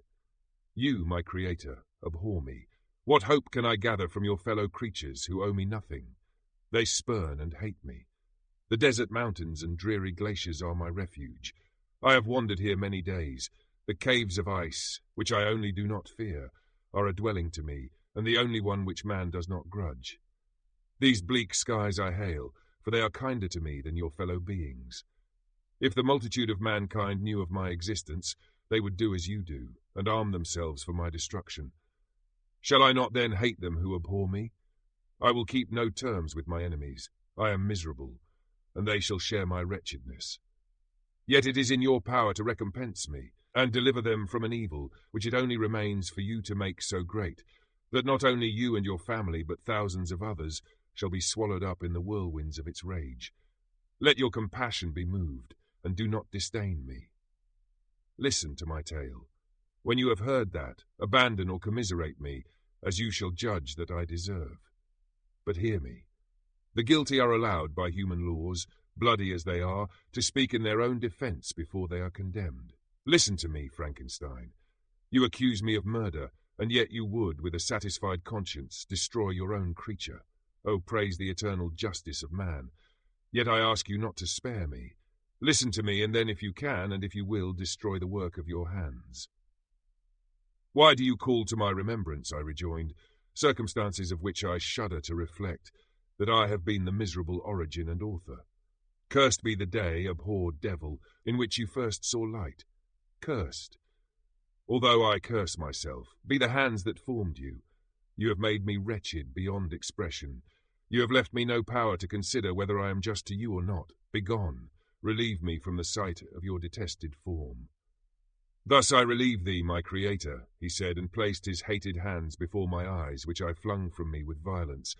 You, my Creator, abhor me. What hope can I gather from your fellow creatures who owe me nothing? They spurn and hate me. The desert mountains and dreary glaciers are my refuge. I have wandered here many days. The caves of ice, which I only do not fear, are a dwelling to me, and the only one which man does not grudge. These bleak skies I hail, for they are kinder to me than your fellow beings. If the multitude of mankind knew of my existence, they would do as you do, and arm themselves for my destruction. Shall I not then hate them who abhor me? I will keep no terms with my enemies. I am miserable, and they shall share my wretchedness. Yet it is in your power to recompense me, and deliver them from an evil which it only remains for you to make so great, that not only you and your family, but thousands of others, shall be swallowed up in the whirlwinds of its rage. Let your compassion be moved, and do not disdain me. Listen to my tale. When you have heard that, abandon or commiserate me, as you shall judge that I deserve. But hear me. The guilty are allowed by human laws, bloody as they are, to speak in their own defense before they are condemned. Listen to me, Frankenstein. You accuse me of murder, and yet you would, with a satisfied conscience, destroy your own creature. Oh, praise the eternal justice of man. Yet I ask you not to spare me. Listen to me, and then, if you can, and if you will, destroy the work of your hands. Why do you call to my remembrance? I rejoined. circumstances of which I shudder to reflect, that I have been the miserable origin and author. Cursed be the day, abhorred devil, in which you first saw light. Cursed. Although I curse myself, be the hands that formed you. You have made me wretched beyond expression. You have left me no power to consider whether I am just to you or not. Begone, relieve me from the sight of your detested form. Thus I relieve thee, my Creator, he said, and placed his hated hands before my eyes, which I flung from me with violence.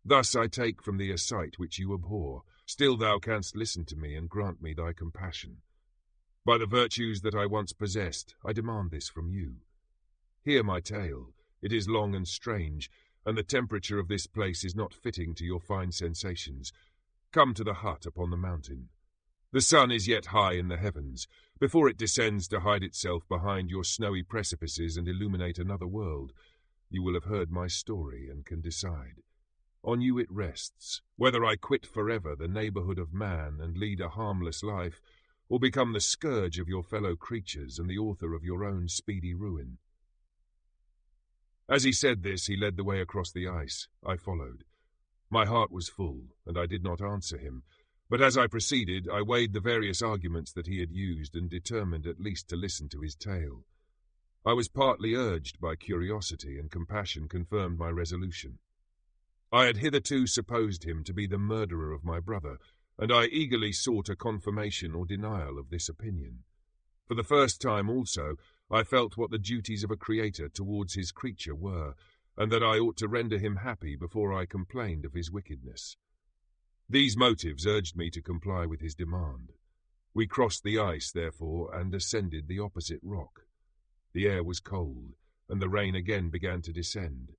Thus I take from thee a sight which you abhor. Still thou canst listen to me and grant me thy compassion. By the virtues that I once possessed, I demand this from you. Hear my tale. It is long and strange, and the temperature of this place is not fitting to your fine sensations. Come to the hut upon the mountain. The sun is yet high in the heavens, before it descends to hide itself behind your snowy precipices and illuminate another world. You will have heard my story and can decide. On you it rests, whether I quit forever the neighbourhood of man and lead a harmless life, or become the scourge of your fellow creatures and the author of your own speedy ruin. As he said this, he led the way across the ice. I followed. My heart was full, and I did not answer him, but as I proceeded, I weighed the various arguments that he had used and determined at least to listen to his tale. I was partly urged by curiosity, and compassion confirmed my resolution. I had hitherto supposed him to be the murderer of my brother, and I eagerly sought a confirmation or denial of this opinion. For the first time also, I felt what the duties of a creator towards his creature were, and that I ought to render him happy before I complained of his wickedness. These motives urged me to comply with his demand. We crossed the ice, therefore, and ascended the opposite rock. The air was cold, and the rain again began to descend.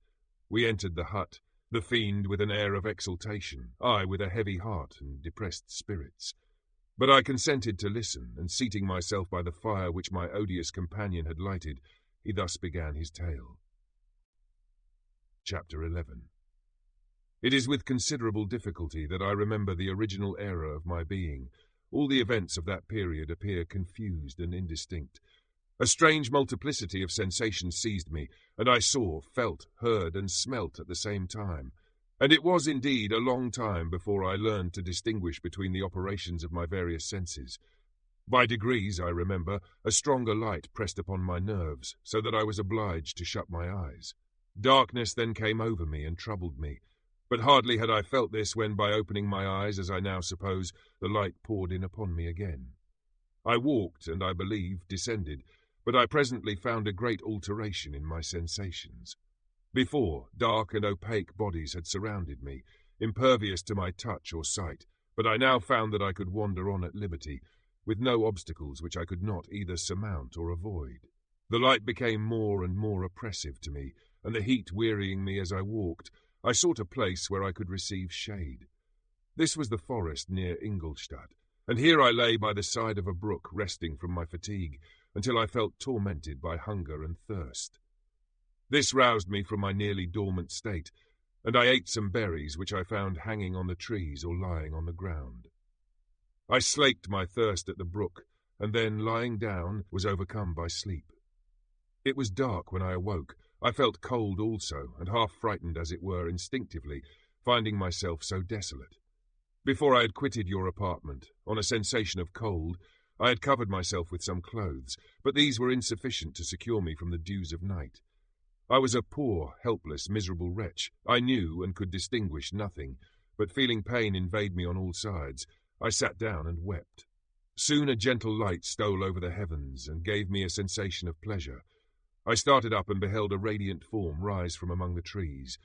We entered the hut, the fiend with an air of exultation, I with a heavy heart and depressed spirits. But I consented to listen, and seating myself by the fire which my odious companion had lighted, he thus began his tale. Chapter 11. It is with considerable difficulty that I remember the original era of my being. All the events of that period appear confused and indistinct. A strange multiplicity of sensations seized me, and I saw, felt, heard, and smelt at the same time. And it was indeed a long time before I learned to distinguish between the operations of my various senses. By degrees, I remember, a stronger light pressed upon my nerves, so that I was obliged to shut my eyes. Darkness then came over me and troubled me, but hardly had I felt this when, by opening my eyes, as I now suppose, the light poured in upon me again. I walked, and I believe descended, but I presently found a great alteration in my sensations. Before, dark and opaque bodies had surrounded me, impervious to my touch or sight, but I now found that I could wander on at liberty, with no obstacles which I could not either surmount or avoid. The light became more and more oppressive to me, and the heat wearying me as I walked, I sought a place where I could receive shade. This was the forest near Ingolstadt, and here I lay by the side of a brook resting from my fatigue, until I felt tormented by hunger and thirst. This roused me from my nearly dormant state, and I ate some berries which I found hanging on the trees or lying on the ground. I slaked my thirst at the brook, and then, lying down, was overcome by sleep. It was dark when I awoke. I felt cold also, and half frightened, as it were, instinctively, finding myself so desolate. Before I had quitted your apartment, on a sensation of cold, I had covered myself with some clothes, but these were insufficient to secure me from the dews of night. I was a poor, helpless, miserable wretch. I knew and could distinguish nothing, but feeling pain invade me on all sides, I sat down and wept. Soon a gentle light stole over the heavens and gave me a sensation of pleasure. I started up and beheld a radiant form rise from among the trees.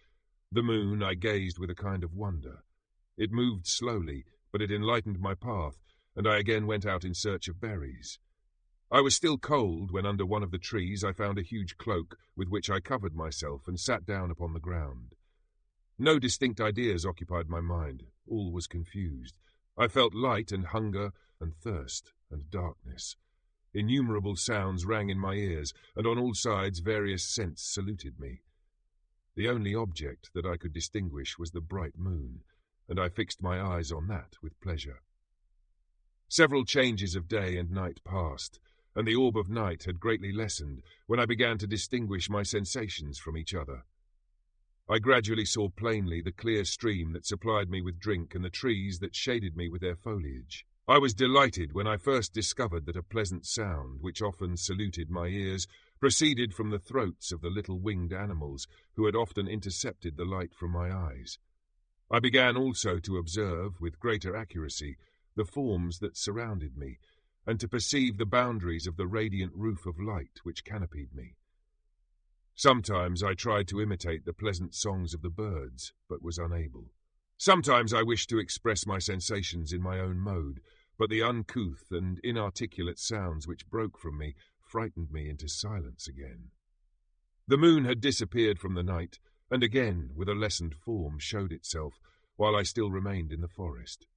The moon I gazed with a kind of wonder. It moved slowly, but it enlightened my path, and I again went out in search of berries. I was still cold when under one of the trees I found a huge cloak with which I covered myself and sat down upon the ground. No distinct ideas occupied my mind. All was confused. I felt light and hunger and thirst and darkness. Innumerable sounds rang in my ears, and on all sides various scents saluted me. The only object that I could distinguish was the bright moon, and I fixed my eyes on that with pleasure. Several changes of day and night passed, and the orb of night had greatly lessened when I began to distinguish my sensations from each other. I gradually saw plainly the clear stream that supplied me with drink and the trees that shaded me with their foliage. I was delighted when I first discovered that a pleasant sound, which often saluted my ears, proceeded from the throats of the little winged animals who had often intercepted the light from my eyes. I began also to observe, with greater accuracy, the forms that surrounded me, and to perceive the boundaries of the radiant roof of light which canopied me. Sometimes I tried to imitate the pleasant songs of the birds, but was unable. Sometimes I wished to express my sensations in my own mode, but the uncouth and inarticulate sounds which broke from me frightened me into silence again. The moon had disappeared from the night, and again, with a lessened form, showed itself, while I still remained in the forest.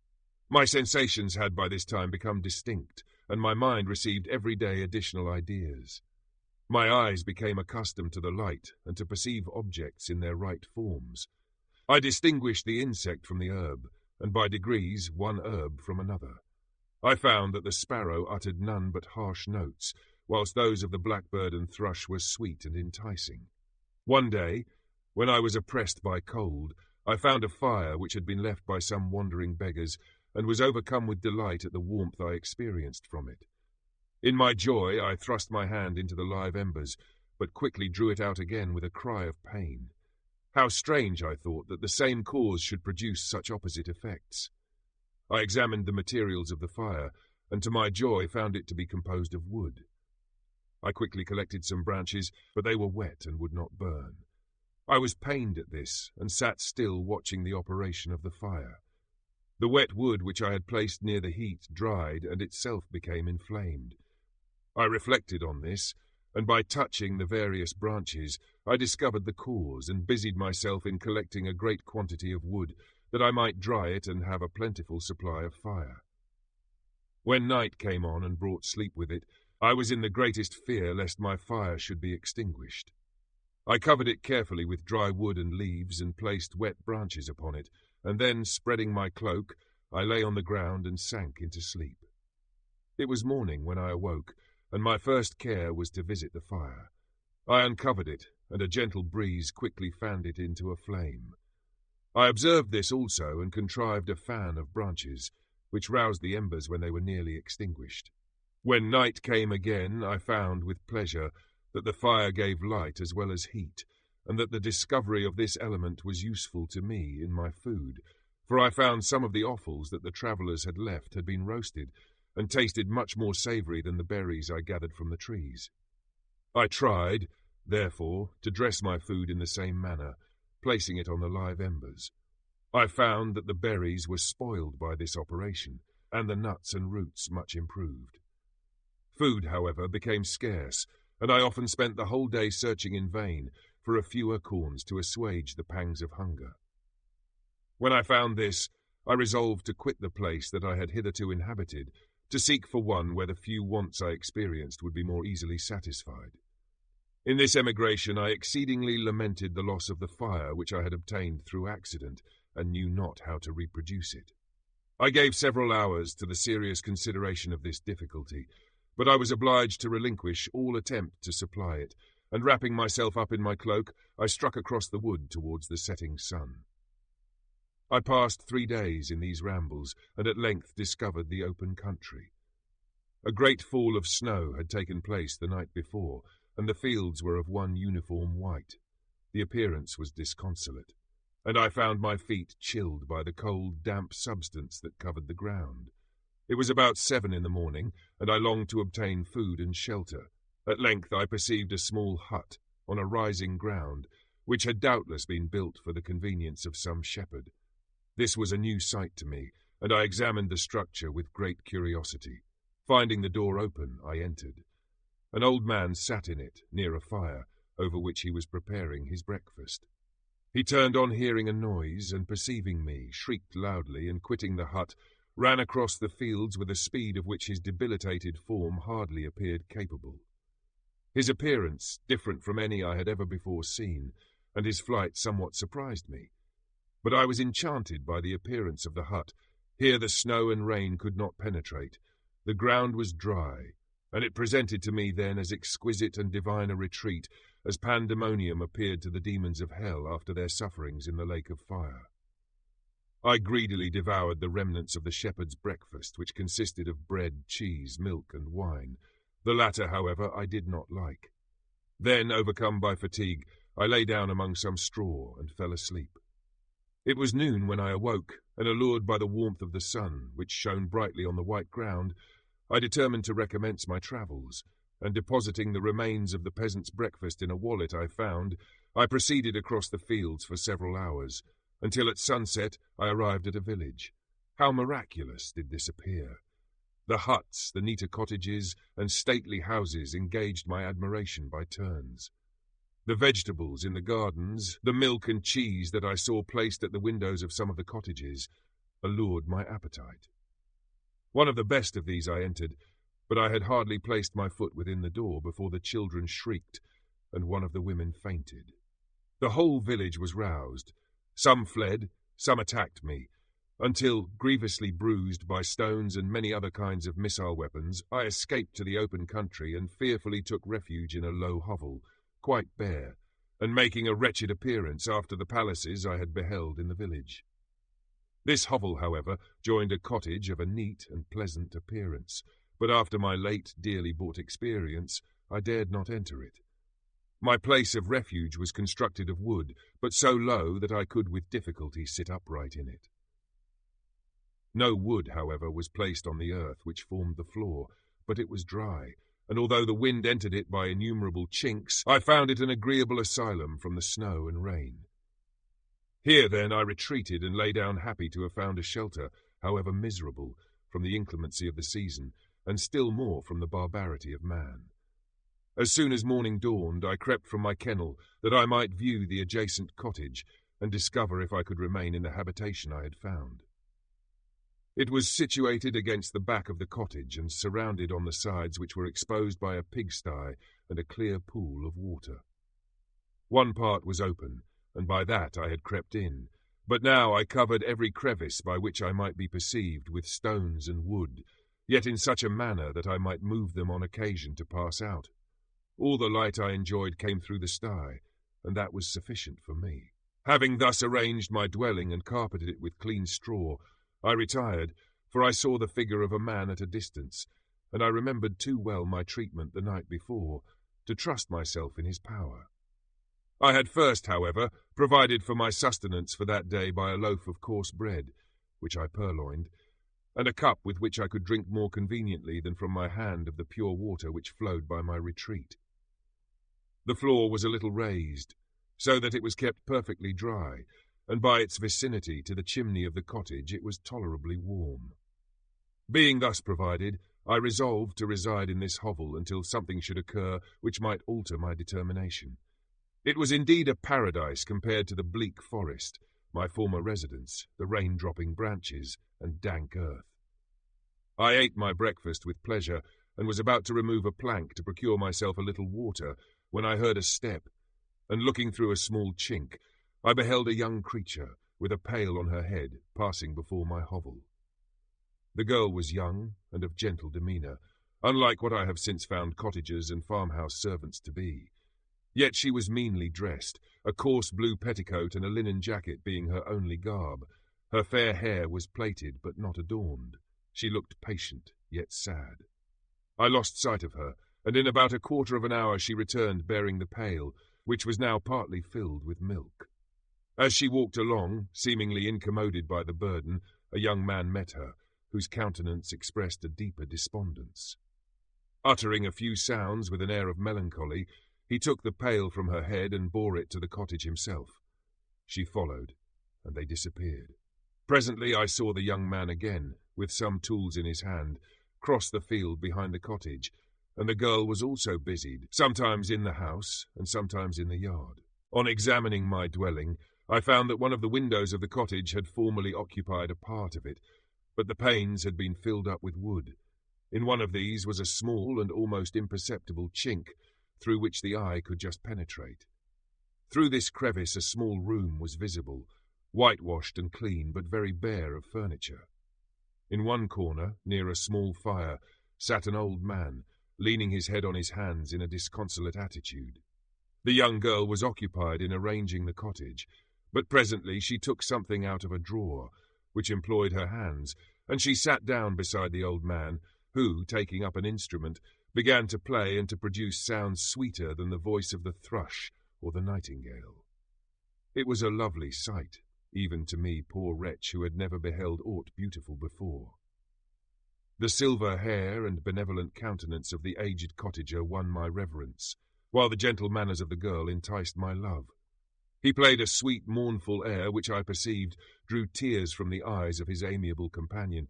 My sensations had by this time become distinct, and my mind received every day additional ideas. My eyes became accustomed to the light and to perceive objects in their right forms. I distinguished the insect from the herb, and by degrees one herb from another. I found that the sparrow uttered none but harsh notes, whilst those of the blackbird and thrush were sweet and enticing. One day, when I was oppressed by cold, I found a fire which had been left by some wandering beggars, and was overcome with delight at the warmth I experienced from it. In my joy, I thrust my hand into the live embers, but quickly drew it out again with a cry of pain. How strange, I thought, that the same cause should produce such opposite effects. I examined the materials of the fire, and to my joy found it to be composed of wood. I quickly collected some branches, but they were wet and would not burn. I was pained at this, and sat still watching the operation of the fire. The wet wood which I had placed near the heat dried, and itself became inflamed. I reflected on this, and by touching the various branches, I discovered the cause, and busied myself in collecting a great quantity of wood, that I might dry it and have a plentiful supply of fire. When night came on and brought sleep with it, I was in the greatest fear lest my fire should be extinguished. I covered it carefully with dry wood and leaves, and placed wet branches upon it, and then, spreading my cloak, I lay on the ground and sank into sleep. It was morning when I awoke, and my first care was to visit the fire. I uncovered it, and a gentle breeze quickly fanned it into a flame. I observed this also, and contrived a fan of branches, which roused the embers when they were nearly extinguished. When night came again, I found with pleasure that the fire gave light as well as heat, and that the discovery of this element was useful to me in my food, for I found some of the offals that the travellers had left had been roasted, and tasted much more savoury than the berries I gathered from the trees. I tried, therefore, to dress my food in the same manner, placing it on the live embers. I found that the berries were spoiled by this operation, and the nuts and roots much improved. Food, however, became scarce, and I often spent the whole day searching in vain for a few acorns to assuage the pangs of hunger. When I found this, I resolved to quit the place that I had hitherto inhabited, to seek for one where the few wants I experienced would be more easily satisfied. In this emigration I exceedingly lamented the loss of the fire which I had obtained through accident, and knew not how to reproduce it. I gave several hours to the serious consideration of this difficulty, but I was obliged to relinquish all attempt to supply it, and wrapping myself up in my cloak, I struck across the wood towards the setting sun. I passed 3 days in these rambles, and at length discovered the open country. A great fall of snow had taken place the night before, and the fields were of one uniform white. The appearance was disconsolate, and I found my feet chilled by the cold, damp substance that covered the ground. It was about 7 in the morning, and I longed to obtain food and shelter. At length I perceived a small hut on a rising ground, which had doubtless been built for the convenience of some shepherd. This was a new sight to me, and I examined the structure with great curiosity. Finding the door open, I entered. An old man sat in it, near a fire, over which he was preparing his breakfast. He turned on hearing a noise, and perceiving me, shrieked loudly, and quitting the hut, ran across the fields with a speed of which his debilitated form hardly appeared capable. His appearance, different from any I had ever before seen, and his flight somewhat surprised me. But I was enchanted by the appearance of the hut. Here the snow and rain could not penetrate. The ground was dry, and it presented to me then as exquisite and divine a retreat as pandemonium appeared to the demons of hell after their sufferings in the lake of fire. I greedily devoured the remnants of the shepherd's breakfast, which consisted of bread, cheese, milk, and wine. The latter, however, I did not like. Then, overcome by fatigue, I lay down among some straw and fell asleep. It was noon when I awoke, and allured by the warmth of the sun, which shone brightly on the white ground, I determined to recommence my travels, and depositing the remains of the peasant's breakfast in a wallet I found, I proceeded across the fields for several hours, until at sunset I arrived at a village. How miraculous did this appear! The huts, the neater cottages, and stately houses engaged my admiration by turns. The vegetables in the gardens, the milk and cheese that I saw placed at the windows of some of the cottages, allured my appetite. One of the best of these I entered, but I had hardly placed my foot within the door before the children shrieked, and one of the women fainted. The whole village was roused. Some fled, some attacked me, until, grievously bruised by stones and many other kinds of missile weapons, I escaped to the open country and fearfully took refuge in a low hovel, quite bare, and making a wretched appearance after the palaces I had beheld in the village. This hovel, however, joined a cottage of a neat and pleasant appearance, but after my late dearly bought experience, I dared not enter it. My place of refuge was constructed of wood, but so low that I could with difficulty sit upright in it. No wood, however, was placed on the earth which formed the floor, but it was dry, and although the wind entered it by innumerable chinks, I found it an agreeable asylum from the snow and rain. Here, then, I retreated and lay down happy to have found a shelter, however miserable, from the inclemency of the season, and still more from the barbarity of man. As soon as morning dawned, I crept from my kennel, that I might view the adjacent cottage, and discover if I could remain in the habitation I had found. It was situated against the back of the cottage, and surrounded on the sides which were exposed by a pigsty and a clear pool of water. One part was open, and by that I had crept in, but now I covered every crevice by which I might be perceived with stones and wood, yet in such a manner that I might move them on occasion to pass out. All the light I enjoyed came through the sty, and that was sufficient for me. Having thus arranged my dwelling and carpeted it with clean straw, I retired, for I saw the figure of a man at a distance, and I remembered too well my treatment the night before to trust myself in his power. I had first, however, provided for my sustenance for that day by a loaf of coarse bread, which I purloined, and a cup with which I could drink more conveniently than from my hand of the pure water which flowed by my retreat. The floor was a little raised, so that it was kept perfectly dry, and by its vicinity to the chimney of the cottage it was tolerably warm. Being thus provided, I resolved to reside in this hovel until something should occur which might alter my determination. It was indeed a paradise compared to the bleak forest, my former residence, the rain-dropping branches, and dank earth. I ate my breakfast with pleasure, and was about to remove a plank to procure myself a little water, when I heard a step, and looking through a small chink, I beheld a young creature, with a pail on her head, passing before my hovel. The girl was young and of gentle demeanour, unlike what I have since found cottagers and farmhouse servants to be. Yet she was meanly dressed, a coarse blue petticoat and a linen jacket being her only garb. Her fair hair was plaited but not adorned. She looked patient, yet sad. I lost sight of her, and in about a quarter of an hour she returned bearing the pail, which was now partly filled with milk. As she walked along, seemingly incommoded by the burden, a young man met her, whose countenance expressed a deeper despondence. Uttering a few sounds with an air of melancholy, he took the pail from her head and bore it to the cottage himself. She followed, and they disappeared. Presently I saw the young man again, with some tools in his hand, cross the field behind the cottage, and the girl was also busied, sometimes in the house and sometimes in the yard. On examining my dwelling, I found that one of the windows of the cottage had formerly occupied a part of it, but the panes had been filled up with wood. In one of these was a small and almost imperceptible chink, through which the eye could just penetrate. Through this crevice a small room was visible, whitewashed and clean, but very bare of furniture. In one corner, near a small fire, sat an old man, leaning his head on his hands in a disconsolate attitude. The young girl was occupied in arranging the cottage, but presently she took something out of a drawer, which employed her hands, and she sat down beside the old man, who, taking up an instrument, began to play and to produce sounds sweeter than the voice of the thrush or the nightingale. It was a lovely sight, even to me, poor wretch, who had never beheld aught beautiful before. The silver hair and benevolent countenance of the aged cottager won my reverence, while the gentle manners of the girl enticed my love. He played a sweet, mournful air, which I perceived drew tears from the eyes of his amiable companion,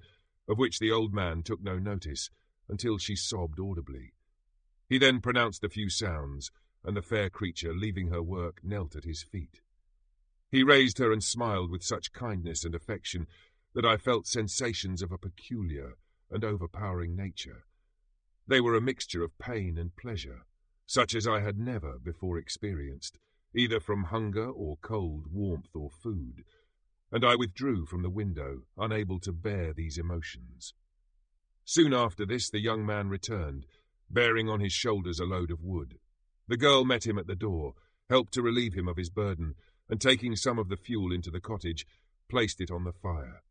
of which the old man took no notice, until she sobbed audibly. He then pronounced a few sounds, and the fair creature, leaving her work, knelt at his feet. He raised her and smiled with such kindness and affection that I felt sensations of a peculiar and overpowering nature. They were a mixture of pain and pleasure, such as I had never before experienced, either from hunger or cold, warmth or food, and I withdrew from the window, unable to bear these emotions. Soon after this the young man returned, bearing on his shoulders a load of wood. The girl met him at the door, helped to relieve him of his burden, and taking some of the fuel into the cottage, placed it on the fire.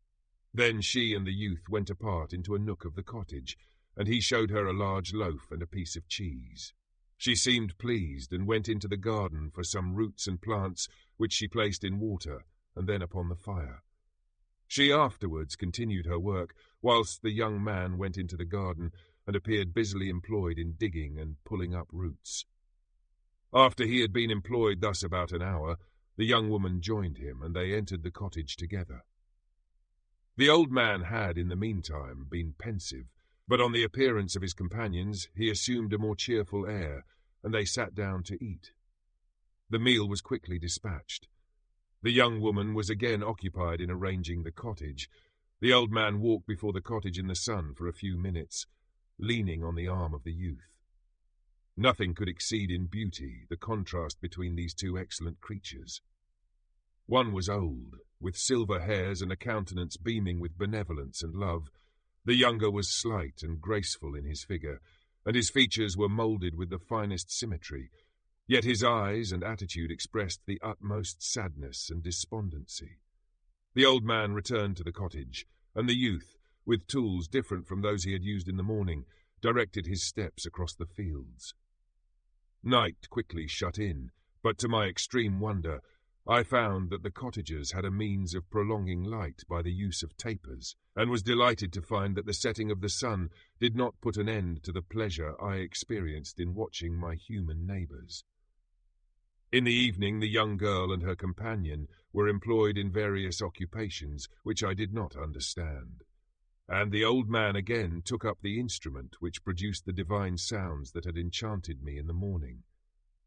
Then she and the youth went apart into a nook of the cottage, and he showed her a large loaf and a piece of cheese. She seemed pleased, and went into the garden for some roots and plants, which she placed in water, and then upon the fire. She afterwards continued her work, whilst the young man went into the garden, and appeared busily employed in digging and pulling up roots. After he had been employed thus about an hour, the young woman joined him, and they entered the cottage together. The old man had, in the meantime, been pensive, but on the appearance of his companions he assumed a more cheerful air, and they sat down to eat. The meal was quickly dispatched. The young woman was again occupied in arranging the cottage. The old man walked before the cottage in the sun for a few minutes, leaning on the arm of the youth. Nothing could exceed in beauty the contrast between these two excellent creatures. One was old, with silver hairs and a countenance beaming with benevolence and love. The younger was slight and graceful in his figure, and his features were moulded with the finest symmetry, yet his eyes and attitude expressed the utmost sadness and despondency. The old man returned to the cottage, and the youth, with tools different from those he had used in the morning, directed his steps across the fields. Night quickly shut in, but to my extreme wonder, I found that the cottagers had a means of prolonging light by the use of tapers, and was delighted to find that the setting of the sun did not put an end to the pleasure I experienced in watching my human neighbours. In the evening the young girl and her companion were employed in various occupations which I did not understand, and the old man again took up the instrument which produced the divine sounds that had enchanted me in the morning.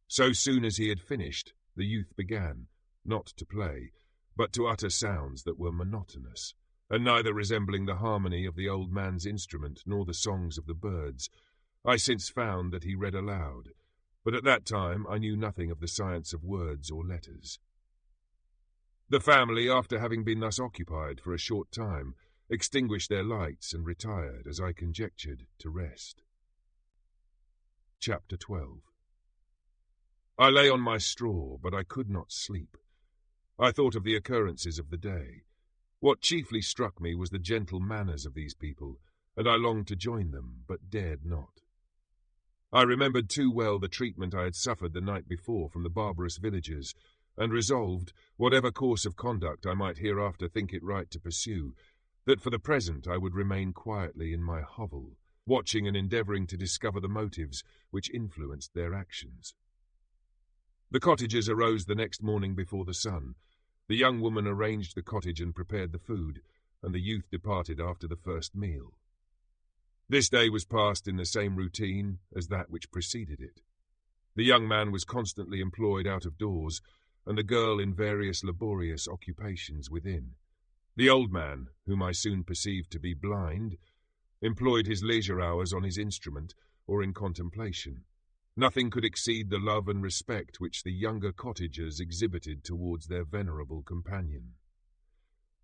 So soon as he had finished, the youth began, not to play, but to utter sounds that were monotonous, and neither resembling the harmony of the old man's instrument nor the songs of the birds. I since found that he read aloud, but at that time I knew nothing of the science of words or letters. The family, after having been thus occupied for a short time, extinguished their lights and retired, as I conjectured, to rest. Chapter 12. I lay on my straw, but I could not sleep. I thought of the occurrences of the day. What chiefly struck me was the gentle manners of these people, and I longed to join them, but dared not. I remembered too well the treatment I had suffered the night before from the barbarous villagers, and resolved, whatever course of conduct I might hereafter think it right to pursue, that for the present I would remain quietly in my hovel, watching and endeavouring to discover the motives which influenced their actions. The cottagers arose the next morning before the sun. The young woman arranged the cottage and prepared the food, and the youth departed after the first meal. This day was passed in the same routine as that which preceded it. The young man was constantly employed out of doors, and the girl in various laborious occupations within. The old man, whom I soon perceived to be blind, employed his leisure hours on his instrument or in contemplation. Nothing could exceed the love and respect which the younger cottagers exhibited towards their venerable companion.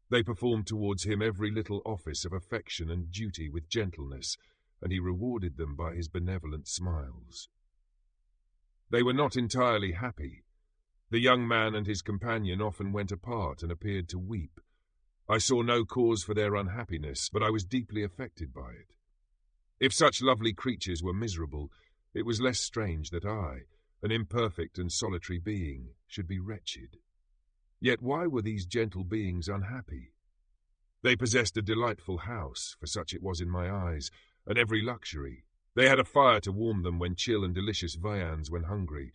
They performed towards him every little office of affection and duty with gentleness, and he rewarded them by his benevolent smiles. They were not entirely happy. The young man and his companion often went apart and appeared to weep. I saw no cause for their unhappiness, but I was deeply affected by it. If such lovely creatures were miserable, it was less strange that I, an imperfect and solitary being, should be wretched. Yet why were these gentle beings unhappy? They possessed a delightful house, for such it was in my eyes, and every luxury. They had a fire to warm them when chill and delicious viands when hungry.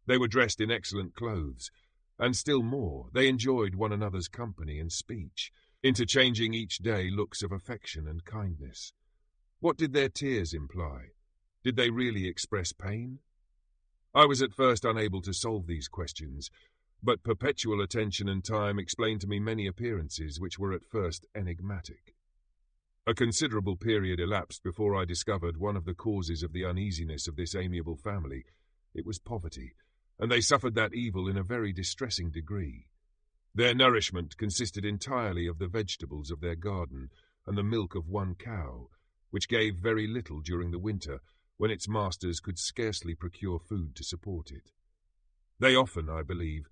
They were dressed in excellent clothes, and still more, they enjoyed one another's company and speech, interchanging each day looks of affection and kindness. What did their tears imply? Did they really express pain? I was at first unable to solve these questions, but perpetual attention and time explained to me many appearances which were at first enigmatic. A considerable period elapsed before I discovered one of the causes of the uneasiness of this amiable family. It was poverty, and they suffered that evil in a very distressing degree. Their nourishment consisted entirely of the vegetables of their garden and the milk of one cow, which gave very little during the winter, when its masters could scarcely procure food to support it. They often, I believe,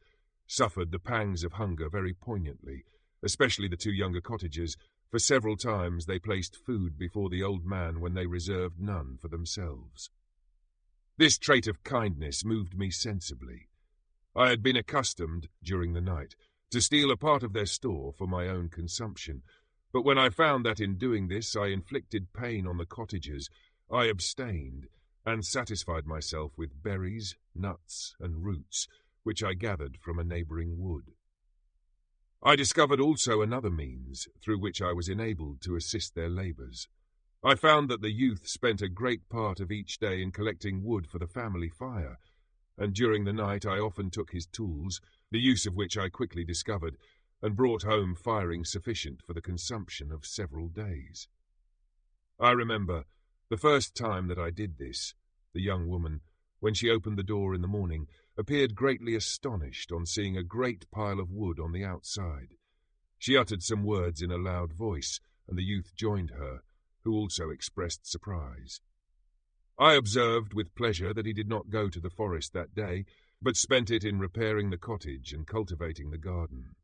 suffered the pangs of hunger very poignantly, especially the two younger cottagers, for several times they placed food before the old man when they reserved none for themselves. This trait of kindness moved me sensibly. I had been accustomed, during the night, to steal a part of their store for my own consumption, but when I found that in doing this I inflicted pain on the cottagers, I abstained, and satisfied myself with berries, nuts, and roots, which I gathered from a neighbouring wood. I discovered also another means through which I was enabled to assist their labours. I found that the youth spent a great part of each day in collecting wood for the family fire, and during the night I often took his tools, the use of which I quickly discovered, and brought home firing sufficient for the consumption of several days. I remember the first time that I did this, the young woman, when she opened the door in the morning, appeared greatly astonished on seeing a great pile of wood on the outside. She uttered some words in a loud voice, and the youth joined her, who also expressed surprise. I observed with pleasure that he did not go to the forest that day, but spent it in repairing the cottage and cultivating the garden.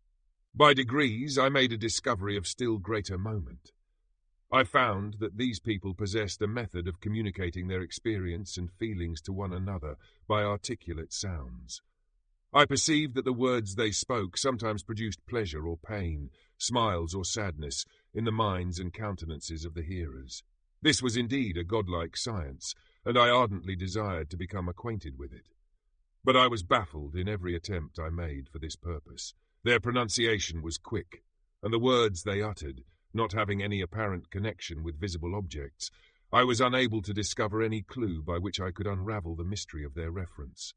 By degrees I made a discovery of still greater moment. I found that these people possessed a method of communicating their experience and feelings to one another by articulate sounds. I perceived that the words they spoke sometimes produced pleasure or pain, smiles or sadness, in the minds and countenances of the hearers. This was indeed a godlike science, and I ardently desired to become acquainted with it. But I was baffled in every attempt I made for this purpose. Their pronunciation was quick, and the words they uttered, not having any apparent connection with visible objects, I was unable to discover any clue by which I could unravel the mystery of their reference.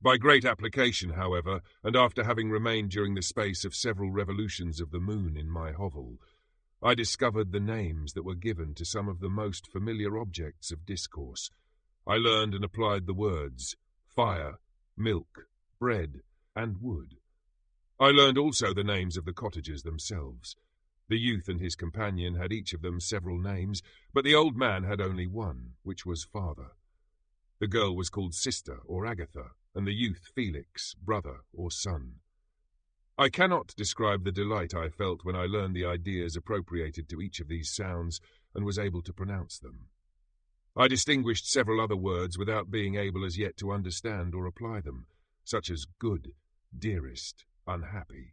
By great application, however, and after having remained during the space of several revolutions of the moon in my hovel, I discovered the names that were given to some of the most familiar objects of discourse. I learned and applied the words fire, milk, bread, and wood. I learned also the names of the cottagers themselves. The youth and his companion had each of them several names, but the old man had only one, which was father. The girl was called sister or Agatha, and the youth Felix, brother or son. I cannot describe the delight I felt when I learned the ideas appropriated to each of these sounds and was able to pronounce them. I distinguished several other words without being able as yet to understand or apply them, such as good, dearest, unhappy.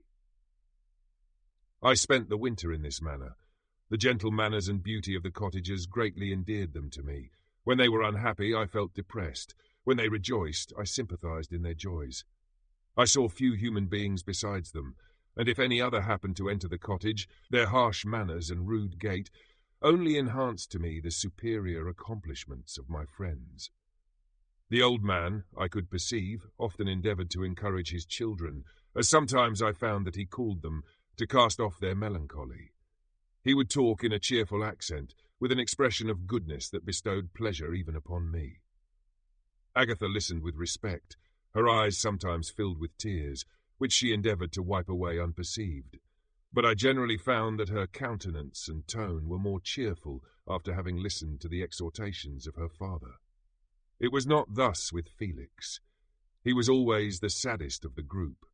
I spent the winter in this manner. The gentle manners and beauty of the cottagers greatly endeared them to me. When they were unhappy, I felt depressed. When they rejoiced, I sympathized in their joys. I saw few human beings besides them, and if any other happened to enter the cottage, their harsh manners and rude gait only enhanced to me the superior accomplishments of my friends. The old man, I could perceive, often endeavoured to encourage his children, as sometimes I found that he called them, to cast off their melancholy. He would talk in a cheerful accent, with an expression of goodness that bestowed pleasure even upon me. Agatha listened with respect, her eyes sometimes filled with tears, which she endeavoured to wipe away unperceived, but I generally found that her countenance and tone were more cheerful after having listened to the exhortations of her father. It was not thus with Felix. He was always the saddest of the group,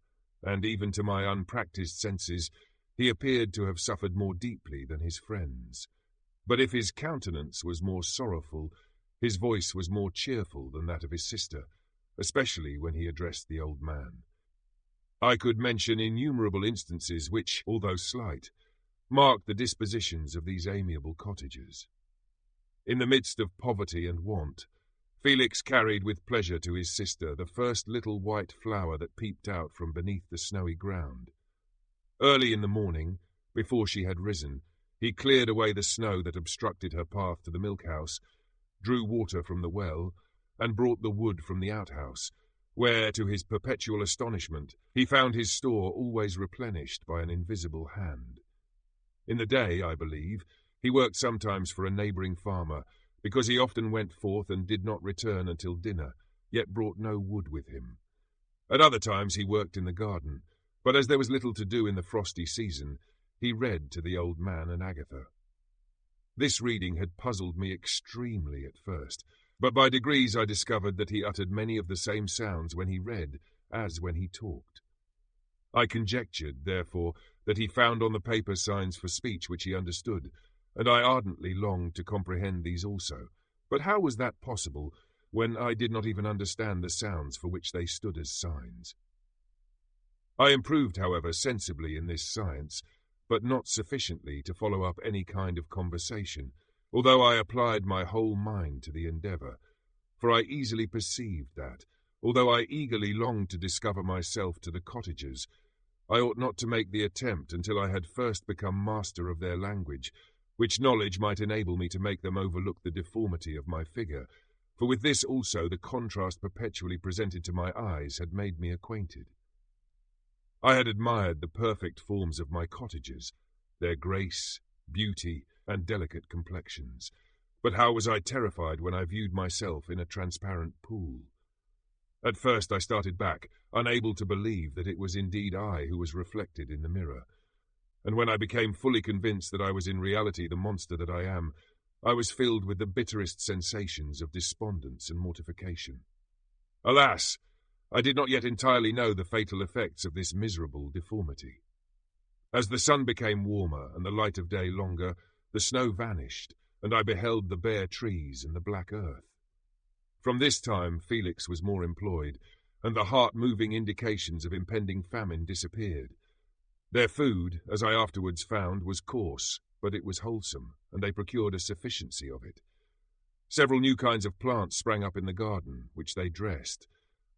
and even to my unpractised senses he appeared to have suffered more deeply than his friends. But if his countenance was more sorrowful, his voice was more cheerful than that of his sister, especially when he addressed the old man. I could mention innumerable instances which, although slight, marked the dispositions of these amiable cottagers. In the midst of poverty and want, Felix carried with pleasure to his sister the first little white flower that peeped out from beneath the snowy ground. Early in the morning, before she had risen, he cleared away the snow that obstructed her path to the milk-house, drew water from the well, and brought the wood from the outhouse, where, to his perpetual astonishment, he found his store always replenished by an invisible hand. In the day, I believe, he worked sometimes for a neighbouring farmer, because he often went forth and did not return until dinner, yet brought no wood with him. At other times he worked in the garden, but as there was little to do in the frosty season, he read to the old man and Agatha. This reading had puzzled me extremely at first, but by degrees I discovered that he uttered many of the same sounds when he read as when he talked. I conjectured, therefore, that he found on the paper signs for speech which he understood, and I ardently longed to comprehend these also. But how was that possible, when I did not even understand the sounds for which they stood as signs? I improved, however, sensibly in this science, but not sufficiently to follow up any kind of conversation, although I applied my whole mind to the endeavour, for I easily perceived that, although I eagerly longed to discover myself to the cottagers, I ought not to make the attempt until I had first become master of their language, which knowledge might enable me to make them overlook the deformity of my figure, for with this also the contrast perpetually presented to my eyes had made me acquainted. I had admired the perfect forms of my cottagers, their grace, beauty, and delicate complexions, but how was I terrified when I viewed myself in a transparent pool. At first I started back, unable to believe that it was indeed I who was reflected in the mirror, and when I became fully convinced that I was in reality the monster that I am, I was filled with the bitterest sensations of despondence and mortification. Alas! I did not yet entirely know the fatal effects of this miserable deformity. As the sun became warmer and the light of day longer, the snow vanished, and I beheld the bare trees and the black earth. From this time Felix was more employed, and the heart-moving indications of impending famine disappeared. Their food, as I afterwards found, was coarse, but it was wholesome, and they procured a sufficiency of it. Several new kinds of plants sprang up in the garden, which they dressed,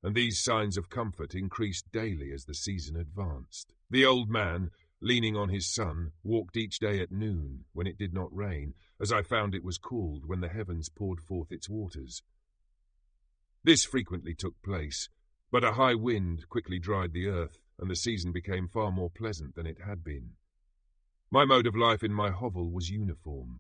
and these signs of comfort increased daily as the season advanced. The old man, leaning on his son, walked each day at noon, when it did not rain, as I found it was called when the heavens poured forth its waters. This frequently took place, but a high wind quickly dried the earth, and the season became far more pleasant than it had been. My mode of life in my hovel was uniform.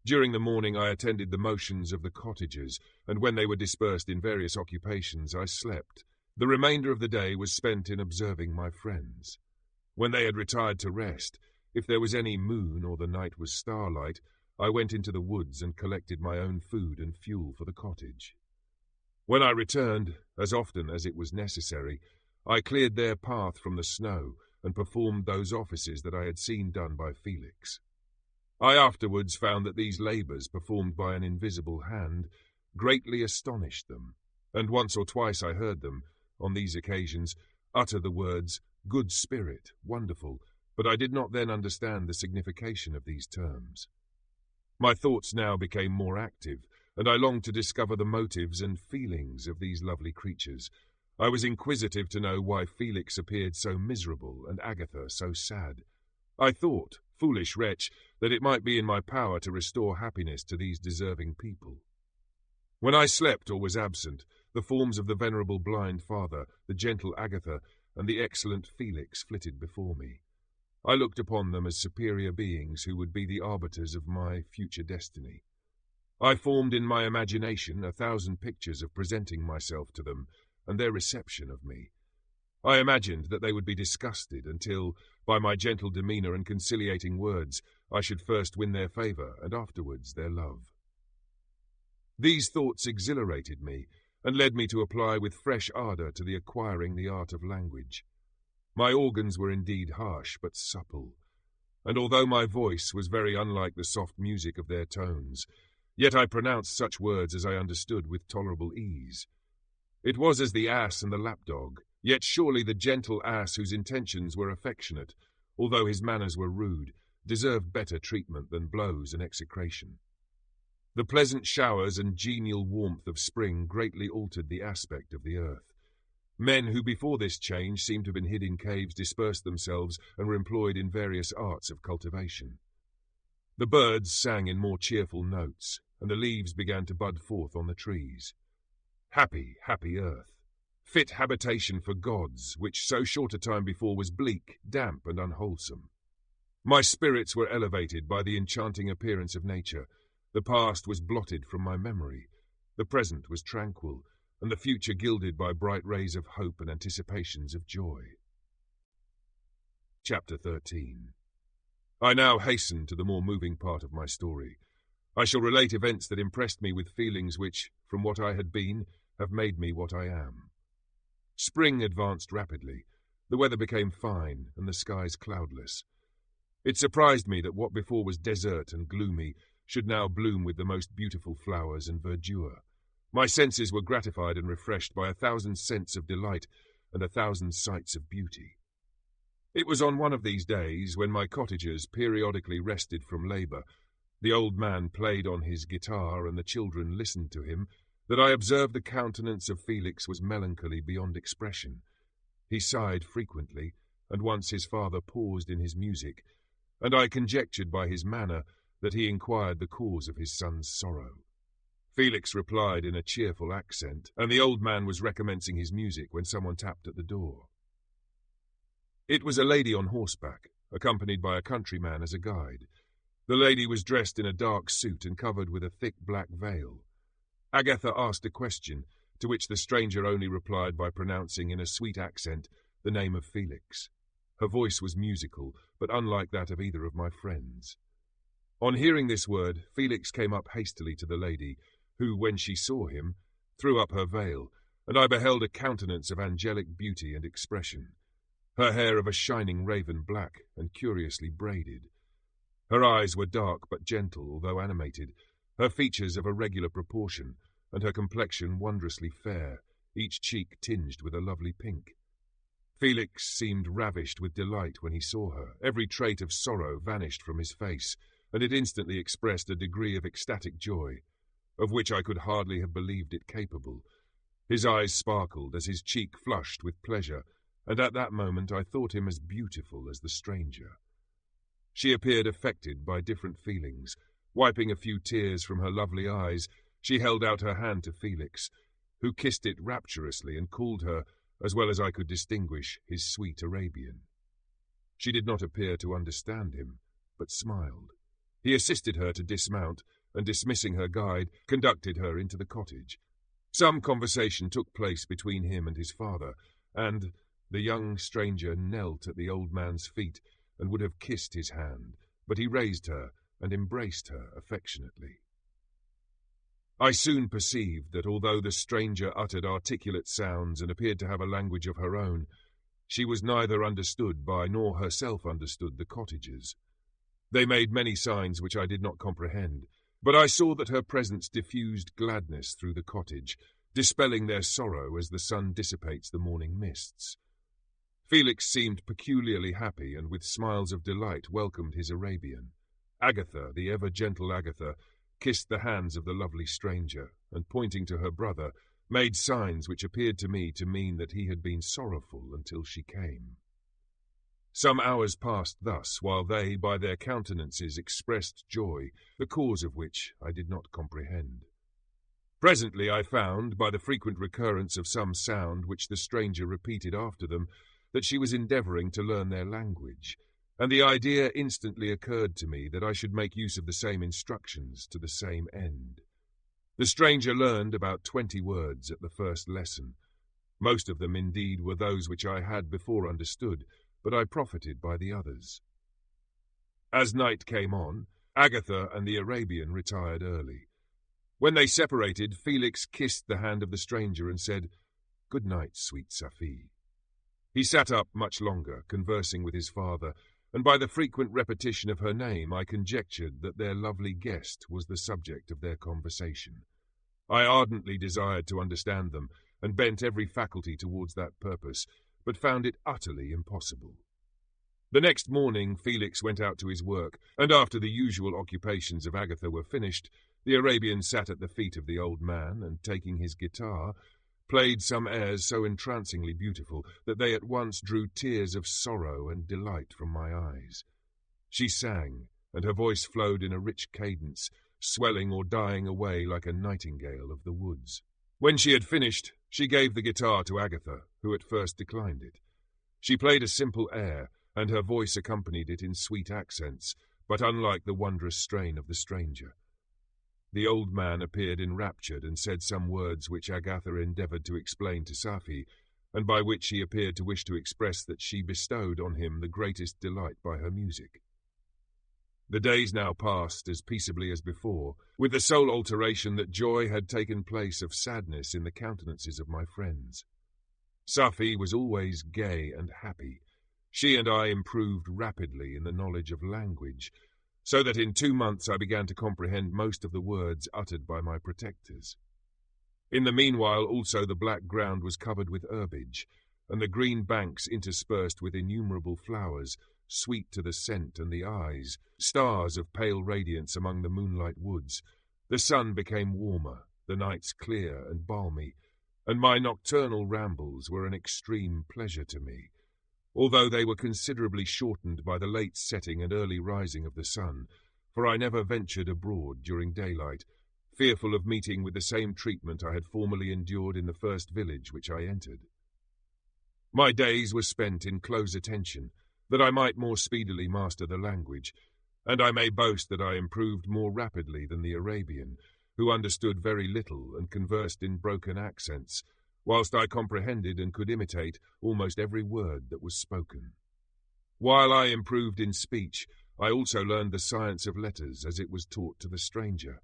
During the morning I attended the motions of the cottagers, and when they were dispersed in various occupations I slept. The remainder of the day was spent in observing my friends. When they had retired to rest, if there was any moon or the night was starlight, I went into the woods and collected my own food and fuel for the cottage. When I returned, as often as it was necessary, I cleared their path from the snow and performed those offices that I had seen done by Felix. I afterwards found that these labours, performed by an invisible hand, greatly astonished them, and once or twice I heard them, on these occasions, utter the words, "good spirit," "wonderful," but I did not then understand the signification of these terms. My thoughts now became more active, and I longed to discover the motives and feelings of these lovely creatures. I was inquisitive to know why Felix appeared so miserable and Agatha so sad. I thought, foolish wretch, that it might be in my power to restore happiness to these deserving people. When I slept or was absent, the forms of the venerable blind father, the gentle Agatha, and the excellent Felix flitted before me. I looked upon them as superior beings who would be the arbiters of my future destiny. I formed in my imagination 1,000 pictures of presenting myself to them and their reception of me. I imagined that they would be disgusted until, by my gentle demeanour and conciliating words, I should first win their favour and afterwards their love. These thoughts exhilarated me, and led me to apply with fresh ardour to the acquiring the art of language. My organs were indeed harsh but supple, and although my voice was very unlike the soft music of their tones, yet I pronounced such words as I understood with tolerable ease. It was as the ass and the lapdog, yet surely the gentle ass whose intentions were affectionate, although his manners were rude, deserved better treatment than blows and execration. The pleasant showers and genial warmth of spring greatly altered the aspect of the earth. Men who before this change seemed to have been hid in caves dispersed themselves and were employed in various arts of cultivation. The birds sang in more cheerful notes, and the leaves began to bud forth on the trees. Happy, happy earth, fit habitation for gods, which so short a time before was bleak, damp, and unwholesome. My spirits were elevated by the enchanting appearance of nature. The past was blotted from my memory. The present was tranquil, and the future gilded by bright rays of hope and anticipations of joy. Chapter 13. I now hasten to the more moving part of my story. I shall relate events that impressed me with feelings which, from what I had been, have made me what I am. Spring advanced rapidly. The weather became fine, and the skies cloudless. It surprised me that what before was desert and gloomy should now bloom with the most beautiful flowers and verdure. My senses were gratified and refreshed by 1,000 scents of delight and 1,000 sights of beauty. It was on one of these days, when my cottagers periodically rested from labour, the old man played on his guitar and the children listened to him, that I observed the countenance of Felix was melancholy beyond expression. He sighed frequently, and once his father paused in his music, and I conjectured by his manner that he inquired the cause of his son's sorrow. Felix replied in a cheerful accent, and the old man was recommencing his music when someone tapped at the door. It was a lady on horseback, accompanied by a countryman as a guide. The lady was dressed in a dark suit and covered with a thick black veil. Agatha asked a question, to which the stranger only replied by pronouncing in a sweet accent the name of Felix. Her voice was musical, but unlike that of either of my friends. On hearing this word, Felix came up hastily to the lady, who, when she saw him, threw up her veil, and I beheld a countenance of angelic beauty and expression. Her hair of a shining raven black and curiously braided. Her eyes were dark but gentle, although animated, her features of a regular proportion, and her complexion wondrously fair, each cheek tinged with a lovely pink. Felix seemed ravished with delight when he saw her. Every trait of sorrow vanished from his face, and it instantly expressed a degree of ecstatic joy, of which I could hardly have believed it capable. His eyes sparkled as his cheek flushed with pleasure, and at that moment I thought him as beautiful as the stranger. She appeared affected by different feelings. Wiping a few tears from her lovely eyes, she held out her hand to Felix, who kissed it rapturously and called her, as well as I could distinguish, his sweet Arabian. She did not appear to understand him, but smiled. He assisted her to dismount, and dismissing her guide, conducted her into the cottage. Some conversation took place between him and his father, and the young stranger knelt at the old man's feet and would have kissed his hand, but he raised her and embraced her affectionately. I soon perceived that although the stranger uttered articulate sounds and appeared to have a language of her own, she was neither understood by nor herself understood the cottagers. They made many signs which I did not comprehend, but I saw that her presence diffused gladness through the cottage, dispelling their sorrow as the sun dissipates the morning mists. Felix seemed peculiarly happy, and with smiles of delight welcomed his Arabian. Agatha, the ever-gentle Agatha, kissed the hands of the lovely stranger, and pointing to her brother, made signs which appeared to me to mean that he had been sorrowful until she came. Some hours passed thus, while they, by their countenances, expressed joy, the cause of which I did not comprehend. Presently I found, by the frequent recurrence of some sound which the stranger repeated after them, that she was endeavouring to learn their language, and the idea instantly occurred to me that I should make use of the same instructions to the same end. The stranger learned about 20 words at the first lesson. Most of them, indeed, were those which I had before understood, but I profited by the others. As night came on, Agatha and the Arabian retired early. When they separated, Felix kissed the hand of the stranger and said, "Good night, sweet Safie." He sat up much longer, conversing with his father, and by the frequent repetition of her name I conjectured that their lovely guest was the subject of their conversation. I ardently desired to understand them, and bent every faculty towards that purpose, but found it utterly impossible. The next morning Felix went out to his work, and after the usual occupations of Agatha were finished, the Arabian sat at the feet of the old man, and taking his guitar, played some airs so entrancingly beautiful that they at once drew tears of sorrow and delight from my eyes. She sang, and her voice flowed in a rich cadence, swelling or dying away like a nightingale of the woods. When she had finished, she gave the guitar to Agatha, who at first declined it. She played a simple air, and her voice accompanied it in sweet accents, but unlike the wondrous strain of the stranger. The old man appeared enraptured and said some words which Agatha endeavoured to explain to Safie, and by which he appeared to wish to express that she bestowed on him the greatest delight by her music. The days now passed as peaceably as before, with the sole alteration that joy had taken place of sadness in the countenances of my friends. Safie was always gay and happy. She and I improved rapidly in the knowledge of language, so that in 2 months I began to comprehend most of the words uttered by my protectors. In the meanwhile also the black ground was covered with herbage, and the green banks interspersed with innumerable flowers, sweet to the scent and the eyes, stars of pale radiance among the moonlight woods. The sun became warmer, the nights clear and balmy, and my nocturnal rambles were an extreme pleasure to me, although they were considerably shortened by the late setting and early rising of the sun, for I never ventured abroad during daylight, fearful of meeting with the same treatment I had formerly endured in the first village which I entered. My days were spent in close attention, that I might more speedily master the language, and I may boast that I improved more rapidly than the Arabian, who understood very little and conversed in broken accents, whilst I comprehended and could imitate almost every word that was spoken. While I improved in speech, I also learned the science of letters as it was taught to the stranger,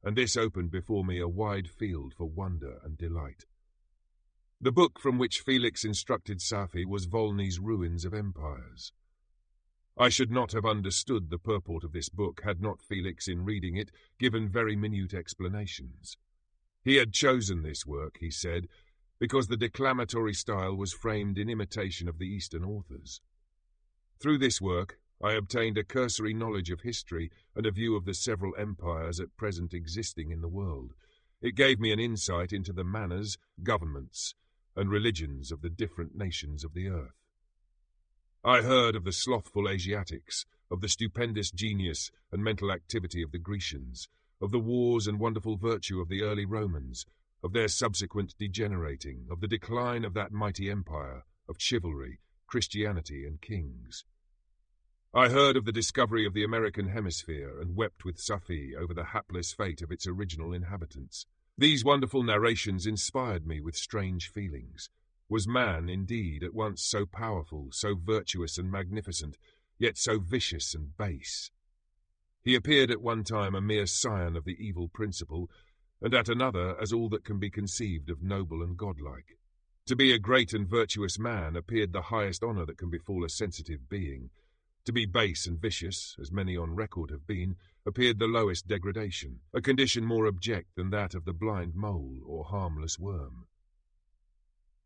and this opened before me a wide field for wonder and delight. The book from which Felix instructed Safie was Volney's Ruins of Empires. I should not have understood the purport of this book had not Felix, in reading it, given very minute explanations. He had chosen this work, he said, because the declamatory style was framed in imitation of the Eastern authors. Through this work, I obtained a cursory knowledge of history and a view of the several empires at present existing in the world. It gave me an insight into the manners, governments, and religions of the different nations of the earth. I heard of the slothful Asiatics, of the stupendous genius and mental activity of the Grecians, of the wars and wonderful virtue of the early Romans, of their subsequent degenerating, of the decline of that mighty empire, of chivalry, Christianity, and kings. I heard of the discovery of the American hemisphere and wept with Safie over the hapless fate of its original inhabitants. These wonderful narrations inspired me with strange feelings. Was man, indeed, at once so powerful, so virtuous and magnificent, yet so vicious and base? He appeared at one time a mere scion of the evil principle, and at another as all that can be conceived of noble and godlike. To be a great and virtuous man appeared the highest honour that can befall a sensitive being. To be base and vicious, as many on record have been, appeared the lowest degradation, a condition more abject than that of the blind mole or harmless worm.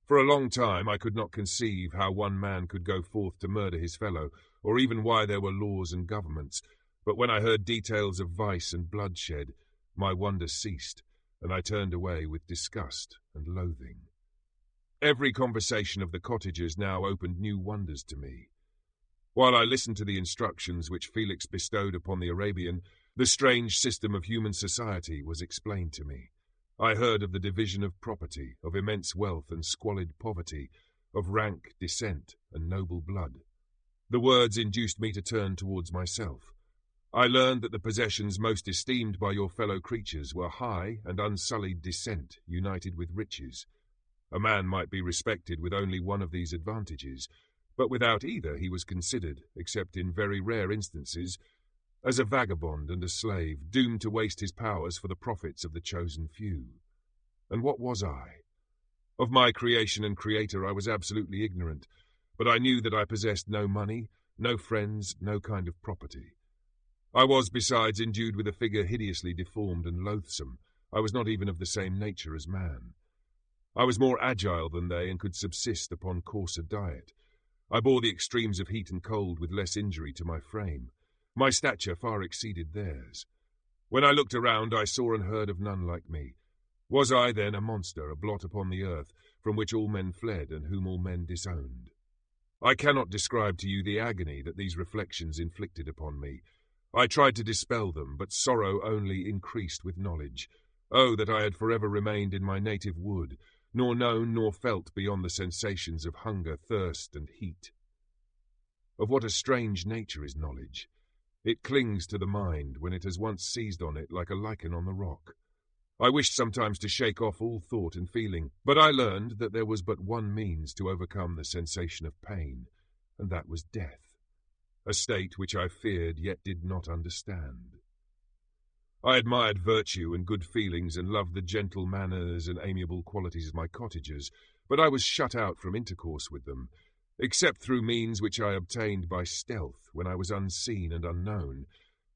For a long time I could not conceive how one man could go forth to murder his fellow, or even why there were laws and governments, but when I heard details of vice and bloodshed, my wonder ceased, and I turned away with disgust and loathing. Every conversation of the cottagers now opened new wonders to me. While I listened to the instructions which Felix bestowed upon the Arabian, the strange system of human society was explained to me. I heard of the division of property, of immense wealth and squalid poverty, of rank, descent, and noble blood. The words induced me to turn towards myself. I learned that the possessions most esteemed by your fellow creatures were high and unsullied descent united with riches. A man might be respected with only one of these advantages, but without either he was considered, except in very rare instances, as a vagabond and a slave, doomed to waste his powers for the profits of the chosen few. And what was I? Of my creation and creator I was absolutely ignorant, but I knew that I possessed no money, no friends, no kind of property. I was, besides, endued with a figure hideously deformed and loathsome. I was not even of the same nature as man. I was more agile than they and could subsist upon coarser diet. I bore the extremes of heat and cold with less injury to my frame. My stature far exceeded theirs. When I looked around, I saw and heard of none like me. Was I, then, a monster, a blot upon the earth, from which all men fled and whom all men disowned? I cannot describe to you the agony that these reflections inflicted upon me. I tried to dispel them, but sorrow only increased with knowledge. Oh, that I had forever remained in my native wood, nor known nor felt beyond the sensations of hunger, thirst, and heat. Of what a strange nature is knowledge! It clings to the mind when it has once seized on it like a lichen on the rock. I wished sometimes to shake off all thought and feeling, but I learned that there was but one means to overcome the sensation of pain, and that was death, a state which I feared yet did not understand. I admired virtue and good feelings and loved the gentle manners and amiable qualities of my cottagers, but I was shut out from intercourse with them, except through means which I obtained by stealth when I was unseen and unknown,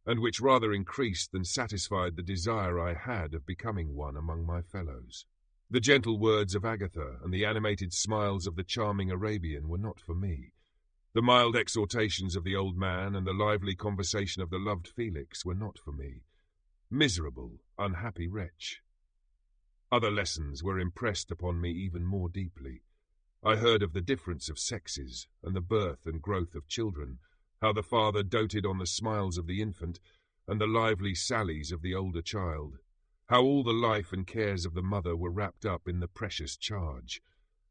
and which rather increased than satisfied the desire I had of becoming one among my fellows. The gentle words of Agatha and the animated smiles of the charming Arabian were not for me. The mild exhortations of the old man and the lively conversation of the loved Felix were not for me. Miserable, unhappy wretch! Other lessons were impressed upon me even more deeply. I heard of the difference of sexes and the birth and growth of children, how the father doted on the smiles of the infant and the lively sallies of the older child, how all the life and cares of the mother were wrapped up in the precious charge,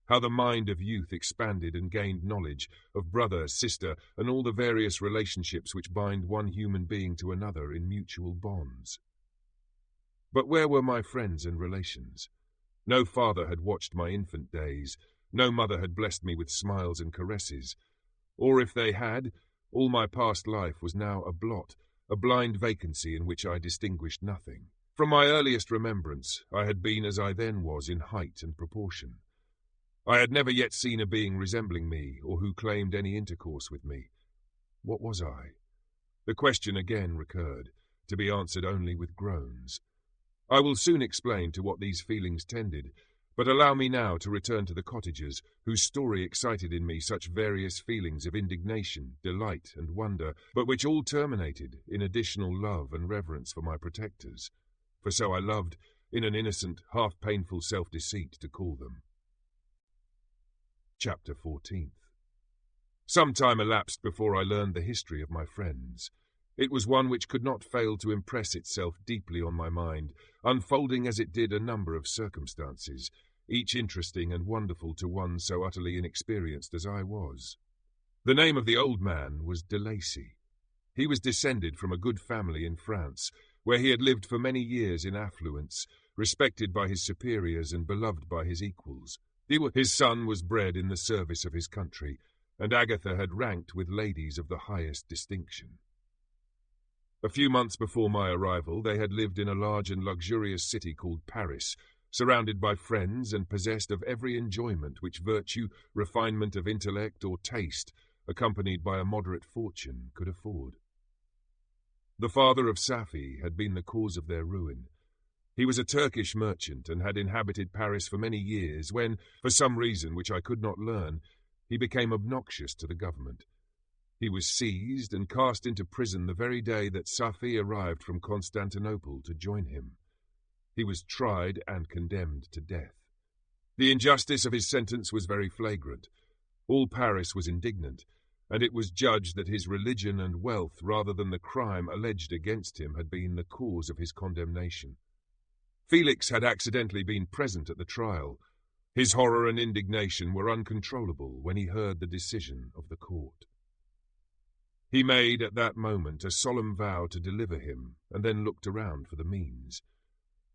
how the mind of youth expanded and gained knowledge of brother, sister, and all the various relationships which bind one human being to another in mutual bonds. But where were my friends and relations? No father had watched my infant days, no mother had blessed me with smiles and caresses, or if they had, all my past life was now a blot, a blind vacancy in which I distinguished nothing. From my earliest remembrance, I had been as I then was in height and proportion. I had never yet seen a being resembling me, or who claimed any intercourse with me. What was I? The question again recurred, to be answered only with groans. I will soon explain to what these feelings tended, but allow me now to return to the cottagers, whose story excited in me such various feelings of indignation, delight, and wonder, but which all terminated in additional love and reverence for my protectors, for so I loved, in an innocent, half-painful self-deceit, to call them. Chapter 14. Some time elapsed before I learned the history of my friends. It was one which could not fail to impress itself deeply on my mind, unfolding as it did a number of circumstances, each interesting and wonderful to one so utterly inexperienced as I was. The name of the old man was de Lacy. He was descended from a good family in France, where he had lived for many years in affluence, respected by his superiors and beloved by his equals. His son was bred in the service of his country, and Agatha had ranked with ladies of the highest distinction. A few months before my arrival, they had lived in a large and luxurious city called Paris, surrounded by friends and possessed of every enjoyment which virtue, refinement of intellect, or taste, accompanied by a moderate fortune, could afford. The father of Safi had been the cause of their ruin. He was a Turkish merchant and had inhabited Paris for many years when, for some reason which I could not learn, he became obnoxious to the government. He was seized and cast into prison the very day that Safi arrived from Constantinople to join him. He was tried and condemned to death. The injustice of his sentence was very flagrant. All Paris was indignant, and it was judged that his religion and wealth, rather than the crime alleged against him, had been the cause of his condemnation. Felix had accidentally been present at the trial. His horror and indignation were uncontrollable when he heard the decision of the court. He made at that moment a solemn vow to deliver him, and then looked around for the means.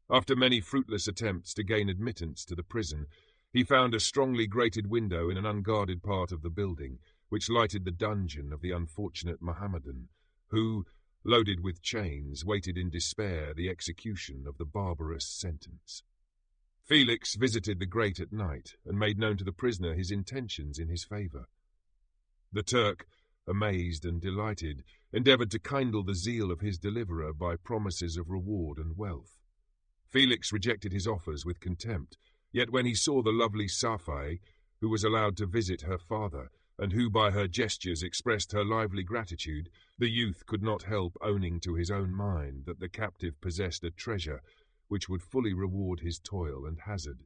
After many fruitless attempts to gain admittance to the prison, he found a strongly grated window in an unguarded part of the building, which lighted the dungeon of the unfortunate Mohammedan, who, loaded with chains, waited in despair the execution of the barbarous sentence. Felix visited the grate at night and made known to the prisoner his intentions in his favour. The Turk, amazed and delighted, endeavoured to kindle the zeal of his deliverer by promises of reward and wealth. Felix rejected his offers with contempt, yet when he saw the lovely Shaddwy, who was allowed to visit her father, and who by her gestures expressed her lively gratitude, the youth could not help owning to his own mind that the captive possessed a treasure which would fully reward his toil and hazard.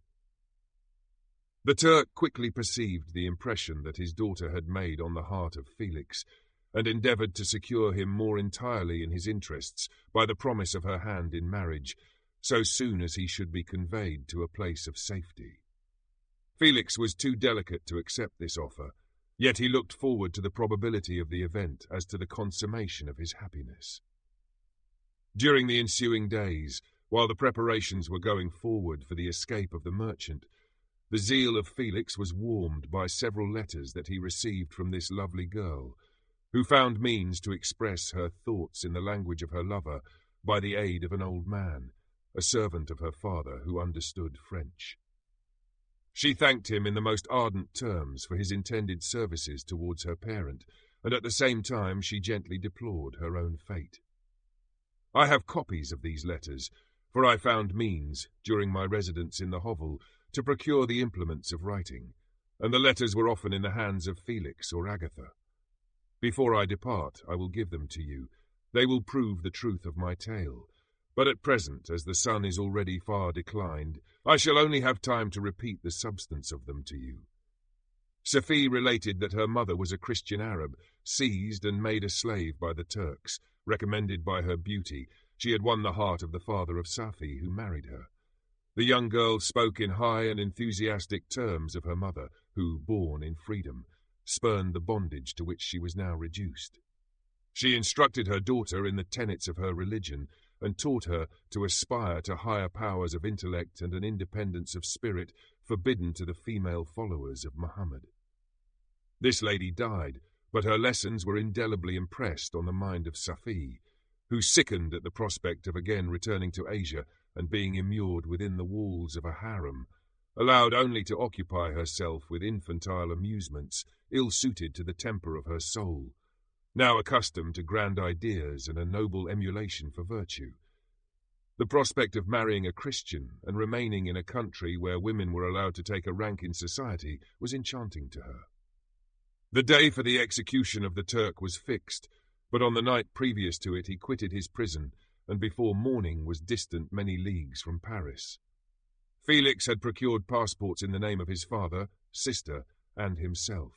The Turk quickly perceived the impression that his daughter had made on the heart of Felix, and endeavoured to secure him more entirely in his interests by the promise of her hand in marriage, so soon as he should be conveyed to a place of safety. Felix was too delicate to accept this offer, yet he looked forward to the probability of the event as to the consummation of his happiness. During the ensuing days, while the preparations were going forward for the escape of the merchant, the zeal of Felix was warmed by several letters that he received from this lovely girl, who found means to express her thoughts in the language of her lover by the aid of an old man, a servant of her father who understood French. She thanked him in the most ardent terms for his intended services towards her parent, and at the same time she gently deplored her own fate. I have copies of these letters, for I found means, during my residence in the hovel, to procure the implements of writing, and the letters were often in the hands of Felix or Agatha. Before I depart, I will give them to you. They will prove the truth of my tale, but at present, as the sun is already far declined, I shall only have time to repeat the substance of them to you. Shaddwy related that her mother was a Christian Arab, seized and made a slave by the Turks. Recommended by her beauty, she had won the heart of the father of Shaddwy, who married her. The young girl spoke in high and enthusiastic terms of her mother, who, born in freedom, spurned the bondage to which she was now reduced. She instructed her daughter in the tenets of her religion, and taught her to aspire to higher powers of intellect and an independence of spirit forbidden to the female followers of Muhammad. This lady died, but her lessons were indelibly impressed on the mind of Shaddwy, who sickened at the prospect of again returning to Asia and being immured within the walls of a harem, allowed only to occupy herself with infantile amusements ill-suited to the temper of her soul, now accustomed to grand ideas and a noble emulation for virtue. The prospect of marrying a Christian and remaining in a country where women were allowed to take a rank in society was enchanting to her. The day for the execution of the Turk was fixed, but on the night previous to it he quitted his prison, and before morning was distant many leagues from Paris. Felix had procured passports in the name of his father, sister, and himself.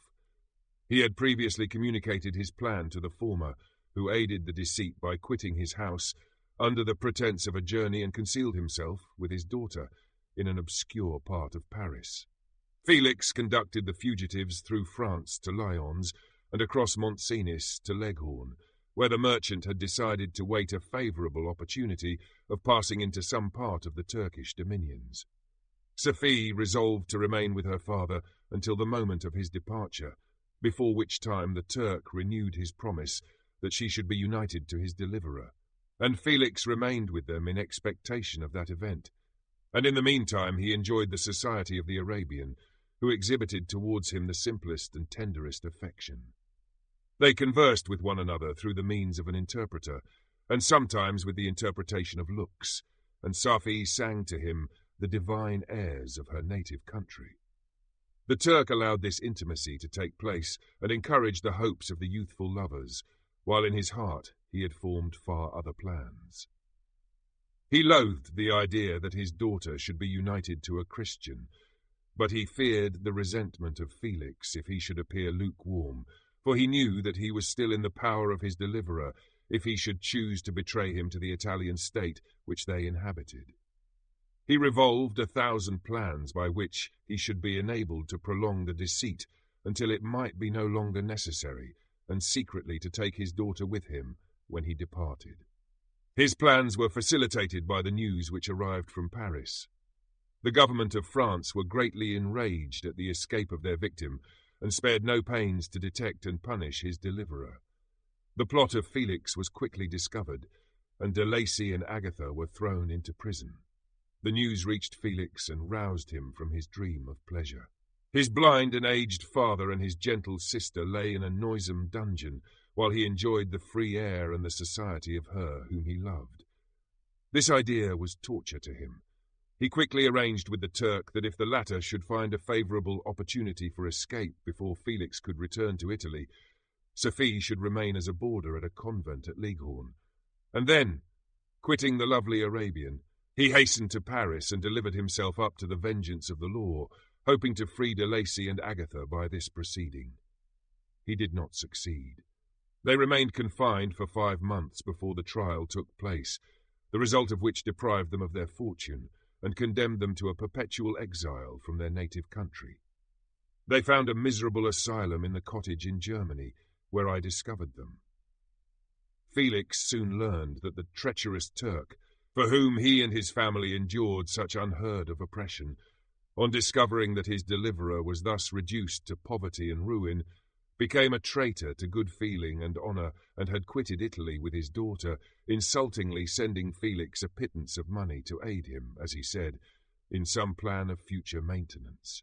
He had previously communicated his plan to the former, who aided the deceit by quitting his house under the pretence of a journey and concealed himself, with his daughter, in an obscure part of Paris. Felix conducted the fugitives through France to Lyons and across Mont Cenis to Leghorn, where the merchant had decided to wait a favourable opportunity of passing into some part of the Turkish dominions. Shaddwy resolved to remain with her father until the moment of his departure, before which time the Turk renewed his promise that she should be united to his deliverer, and Felix remained with them in expectation of that event, and in the meantime he enjoyed the society of the Arabian, who exhibited towards him the simplest and tenderest affection. They conversed with one another through the means of an interpreter, and sometimes with the interpretation of looks, and Shaddwy sang to him the divine airs of her native country. The Turk allowed this intimacy to take place and encouraged the hopes of the youthful lovers, while in his heart he had formed far other plans. He loathed the idea that his daughter should be united to a Christian, but he feared the resentment of Felix if he should appear lukewarm, for he knew that he was still in the power of his deliverer if he should choose to betray him to the Italian state which they inhabited. He revolved 1,000 plans by which he should be enabled to prolong the deceit until it might be no longer necessary, and secretly to take his daughter with him when he departed. His plans were facilitated by the news which arrived from Paris. The government of France were greatly enraged at the escape of their victim, and spared no pains to detect and punish his deliverer. The plot of Felix was quickly discovered, and De Lacy and Agatha were thrown into prison. The news reached Felix and roused him from his dream of pleasure. His blind and aged father and his gentle sister lay in a noisome dungeon, while he enjoyed the free air and the society of her whom he loved. This idea was torture to him. He quickly arranged with the Turk that if the latter should find a favourable opportunity for escape before Felix could return to Italy, Sophie should remain as a boarder at a convent at Leghorn. And then, quitting the lovely Arabian, he hastened to Paris and delivered himself up to the vengeance of the law, hoping to free De Lacy and Agatha by this proceeding. He did not succeed. They remained confined for 5 months before the trial took place, the result of which deprived them of their fortune and condemned them to a perpetual exile from their native country. They found a miserable asylum in the cottage in Germany, where I discovered them. Felix soon learned that the treacherous Turk, for whom he and his family endured such unheard-of oppression, on discovering that his deliverer was thus reduced to poverty and ruin, became a traitor to good feeling and honour, and had quitted Italy with his daughter, insultingly sending Felix a pittance of money to aid him, as he said, in some plan of future maintenance.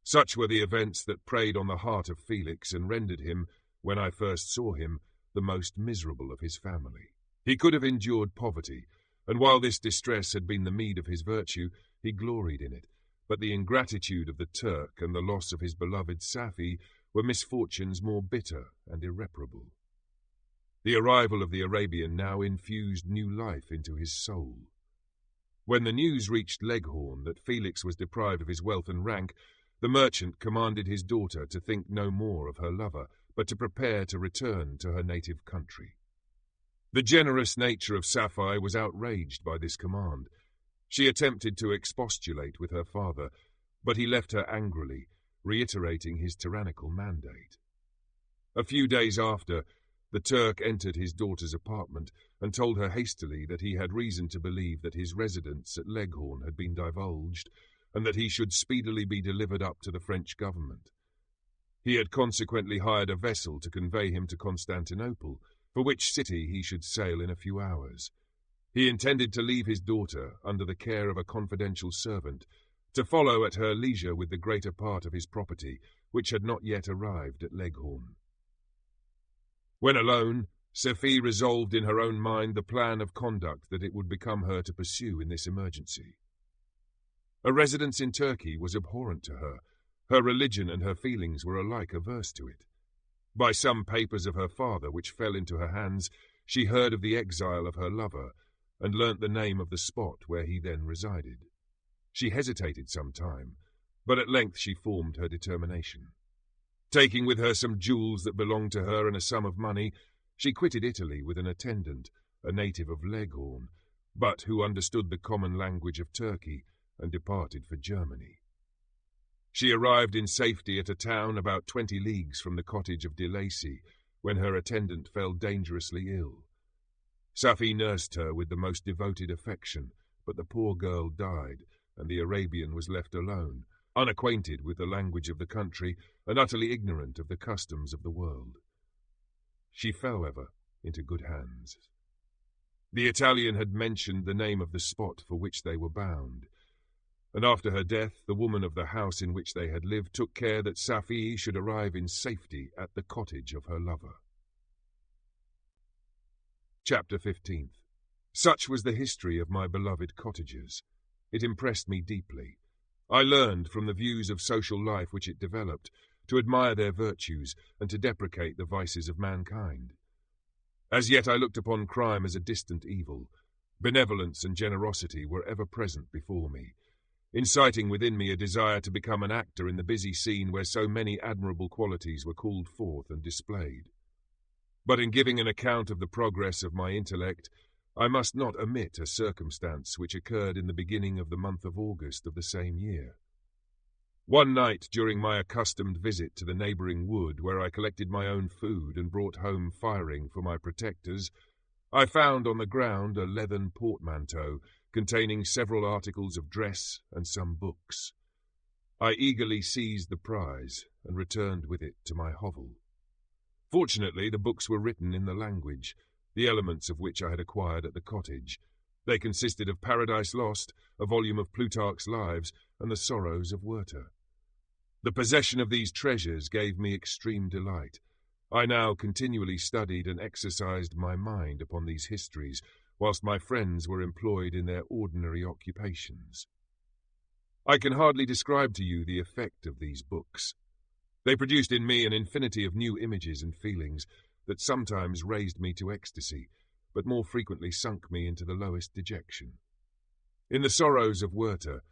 Such were the events that preyed on the heart of Felix and rendered him, when I first saw him, the most miserable of his family. He could have endured poverty, and while this distress had been the meed of his virtue, he gloried in it, but the ingratitude of the Turk and the loss of his beloved Safi were misfortunes more bitter and irreparable. The arrival of the Arabian now infused new life into his soul. When the news reached Leghorn that Felix was deprived of his wealth and rank, the merchant commanded his daughter to think no more of her lover, but to prepare to return to her native country. The generous nature of Safi was outraged by this command. She attempted to expostulate with her father, but he left her angrily, reiterating his tyrannical mandate. A few days after, the Turk entered his daughter's apartment and told her hastily that he had reason to believe that his residence at Leghorn had been divulged, and that he should speedily be delivered up to the French government. He had consequently hired a vessel to convey him to Constantinople, for which city he should sail in a few hours. He intended to leave his daughter under the care of a confidential servant, to follow at her leisure with the greater part of his property, which had not yet arrived at Leghorn. When alone, Sophie resolved in her own mind the plan of conduct that it would become her to pursue in this emergency. A residence in Turkey was abhorrent to her. Her religion and her feelings were alike averse to it. By some papers of her father which fell into her hands, she heard of the exile of her lover, and learnt the name of the spot where he then resided. She hesitated some time, but at length she formed her determination. Taking with her some jewels that belonged to her and a sum of money, she quitted Italy with an attendant, a native of Leghorn, but who understood the common language of Turkey, and departed for Germany. She arrived in safety at a town about 20 leagues from the cottage of De Lacy, when her attendant fell dangerously ill. Safi nursed her with the most devoted affection, but the poor girl died, and the Arabian was left alone, unacquainted with the language of the country and utterly ignorant of the customs of the world. She fell, however, into good hands. The Italian had mentioned the name of the spot for which they were bound, and after her death the woman of the house in which they had lived took care that Safi should arrive in safety at the cottage of her lover. Chapter 15. Such was the history of my beloved cottagers. It impressed me deeply. I learned, from the views of social life which it developed, to admire their virtues and to deprecate the vices of mankind. As yet I looked upon crime as a distant evil. Benevolence and generosity were ever present before me, inciting within me a desire to become an actor in the busy scene where so many admirable qualities were called forth and displayed. But in giving an account of the progress of my intellect, I must not omit a circumstance which occurred in the beginning of the month of August of the same year. One night, during my accustomed visit to the neighbouring wood, where I collected my own food and brought home firing for my protectors, I found on the ground a leathern portmanteau containing several articles of dress and some books. I eagerly seized the prize and returned with it to my hovel. Fortunately, the books were written in the language, the elements of which I had acquired at the cottage. They consisted of Paradise Lost, a volume of Plutarch's Lives, and the Sorrows of Werther. The possession of these treasures gave me extreme delight. I now continually studied and exercised my mind upon these histories, whilst my friends were employed in their ordinary occupations. I can hardly describe to you the effect of these books. They produced in me an infinity of new images and feelings that sometimes raised me to ecstasy, but more frequently sunk me into the lowest dejection. In the Sorrows of Werther,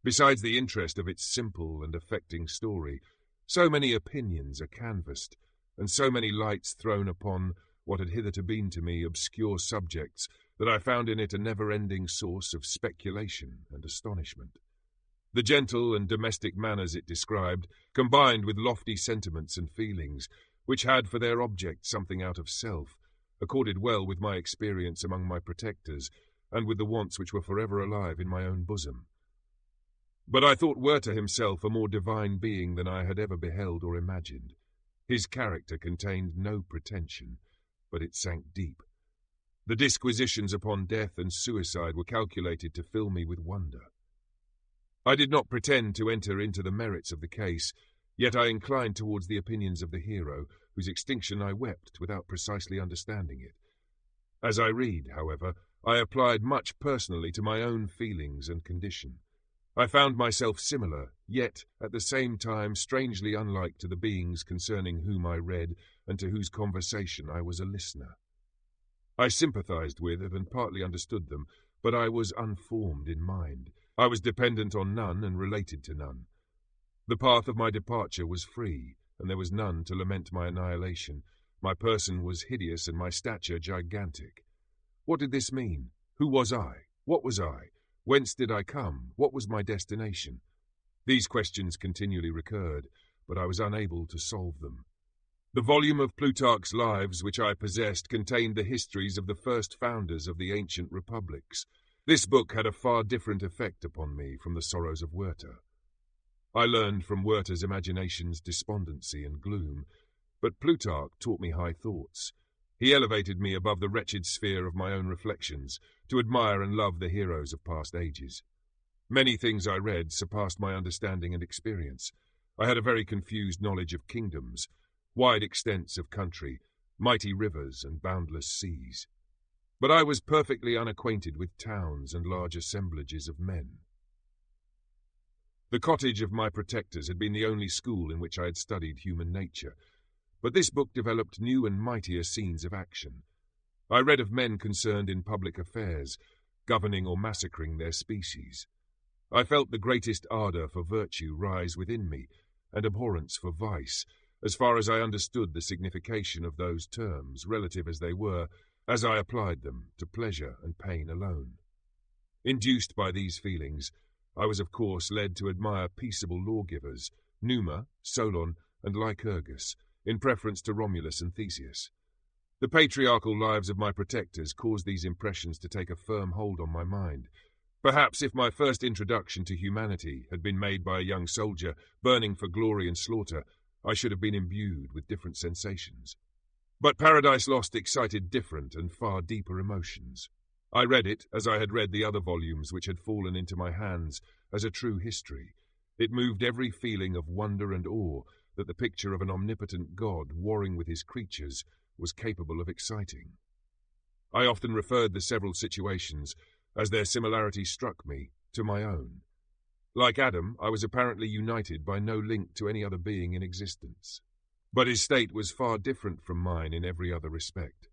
besides the interest of its simple and affecting story, so many opinions are canvassed, and so many lights thrown upon what had hitherto been to me obscure subjects, that I found in it a never-ending source of speculation and astonishment. The gentle and domestic manners it described, combined with lofty sentiments and feelings, which had for their object something out of self, accorded well with my experience among my protectors, and with the wants which were forever alive in my own bosom. But I thought Werther himself a more divine being than I had ever beheld or imagined. His character contained no pretension, but it sank deep. The disquisitions upon death and suicide were calculated to fill me with wonder. I did not pretend to enter into the merits of the case, yet I inclined towards the opinions of the hero, whose extinction I wept without precisely understanding it. As I read, however, I applied much personally to my own feelings and condition. I found myself similar, yet at the same time strangely unlike to the beings concerning whom I read and to whose conversation I was a listener. I sympathized with and partly understood them, but I was unformed in mind. I was dependent on none and related to none. The path of my departure was free, and there was none to lament my annihilation. My person was hideous and my stature gigantic. What did this mean? Who was I? What was I? Whence did I come? What was my destination? These questions continually recurred, but I was unable to solve them. The volume of Plutarch's Lives which I possessed contained the histories of the first founders of the ancient republics. This book had a far different effect upon me from the Sorrows of Werther. I learned from Werther's imagination's despondency and gloom, but Plutarch taught me high thoughts. He elevated me above the wretched sphere of my own reflections, to admire and love the heroes of past ages. Many things I read surpassed my understanding and experience. I had a very confused knowledge of kingdoms, wide extents of country, mighty rivers and boundless seas. But I was perfectly unacquainted with towns and large assemblages of men. The cottage of my protectors had been the only school in which I had studied human nature, but this book developed new and mightier scenes of action. I read of men concerned in public affairs, governing or massacring their species. I felt the greatest ardour for virtue rise within me, and abhorrence for vice, as far as I understood the signification of those terms, relative as they were, as I applied them to pleasure and pain alone. Induced by these feelings, I was of course led to admire peaceable lawgivers, Numa, Solon, and Lycurgus, in preference to Romulus and Theseus. The patriarchal lives of my protectors caused these impressions to take a firm hold on my mind. Perhaps if my first introduction to humanity had been made by a young soldier burning for glory and slaughter, I should have been imbued with different sensations. But Paradise Lost excited different and far deeper emotions. I read it, as I had read the other volumes which had fallen into my hands, as a true history. It moved every feeling of wonder and awe that the picture of an omnipotent God warring with his creatures was capable of exciting. I often referred the several situations, as their similarity struck me, to my own. Like Adam, I was apparently united by no link to any other being in existence. But his state was far different from mine in every other respect.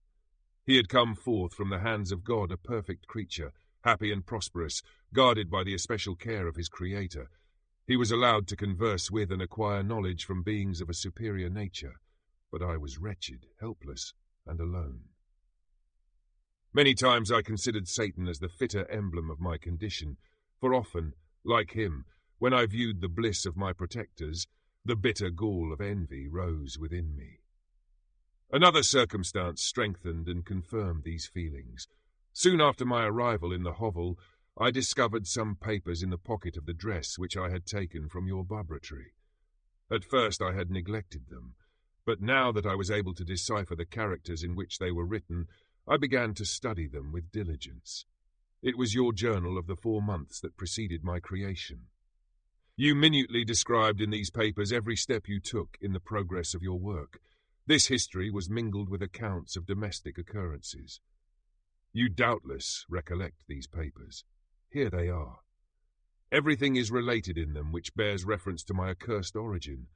He had come forth from the hands of God a perfect creature, happy and prosperous, guarded by the especial care of his Creator. He was allowed to converse with and acquire knowledge from beings of a superior nature, but I was wretched, helpless, and alone. Many times I considered Satan as the fitter emblem of my condition, for often, like him, when I viewed the bliss of my protectors, the bitter gall of envy rose within me. Another circumstance strengthened and confirmed these feelings. Soon after my arrival in the hovel, I discovered some papers in the pocket of the dress which I had taken from your laboratory. At first I had neglected them, But now that I was able to decipher the characters in which they were written, I began to study them with diligence. It was your journal of the 4 months that preceded my creation. You minutely described in these papers every step you took in the progress of your work. This history was mingled with accounts of domestic occurrences. You doubtless recollect these papers. Here they are. Everything is related in them which bears reference to my accursed origin.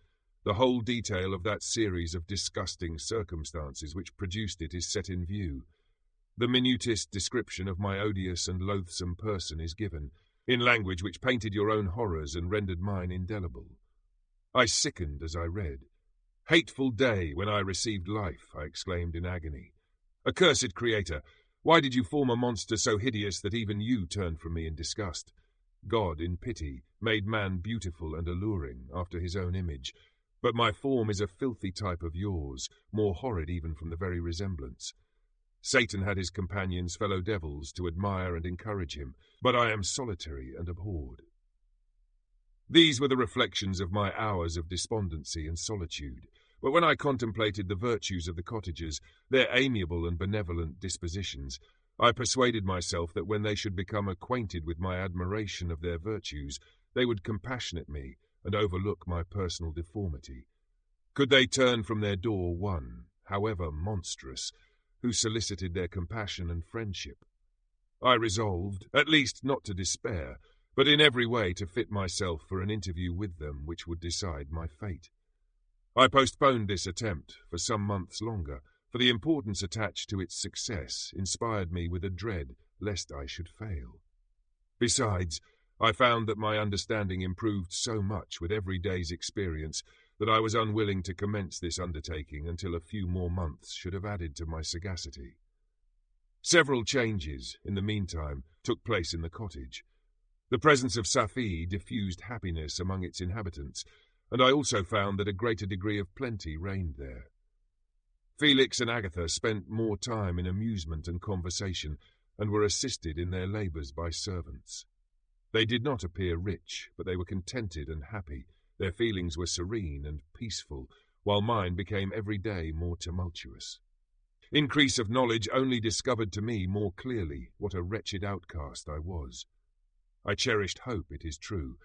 The whole detail of that series of disgusting circumstances which produced it is set in view. The minutest description of my odious and loathsome person is given, in language which painted your own horrors and rendered mine indelible. I sickened as I read. "Hateful day when I received life," I exclaimed in agony. "Accursed Creator, why did you form a monster so hideous that even you turned from me in disgust? God, in pity, made man beautiful and alluring after his own image, but my form is a filthy type of yours, more horrid even from the very resemblance. Satan had his companions, fellow devils, to admire and encourage him, but I am solitary and abhorred." These were the reflections of my hours of despondency and solitude, but when I contemplated the virtues of the cottagers, their amiable and benevolent dispositions, I persuaded myself that when they should become acquainted with my admiration of their virtues, they would compassionate me and overlook my personal deformity. Could they turn from their door one, however monstrous, who solicited their compassion and friendship? I resolved, at least not to despair, but in every way to fit myself for an interview with them which would decide my fate. I postponed this attempt for some months longer, for the importance attached to its success inspired me with a dread lest I should fail. Besides, I found that my understanding improved so much with every day's experience that I was unwilling to commence this undertaking until a few more months should have added to my sagacity. Several changes, in the meantime, took place in the cottage. The presence of Safie diffused happiness among its inhabitants, and I also found that a greater degree of plenty reigned there. Felix and Agatha spent more time in amusement and conversation, and were assisted in their labours by servants. They did not appear rich, but they were contented and happy. Their feelings were serene and peaceful, while mine became every day more tumultuous. Increase of knowledge only discovered to me more clearly what a wretched outcast I was. I cherished hope, it is true,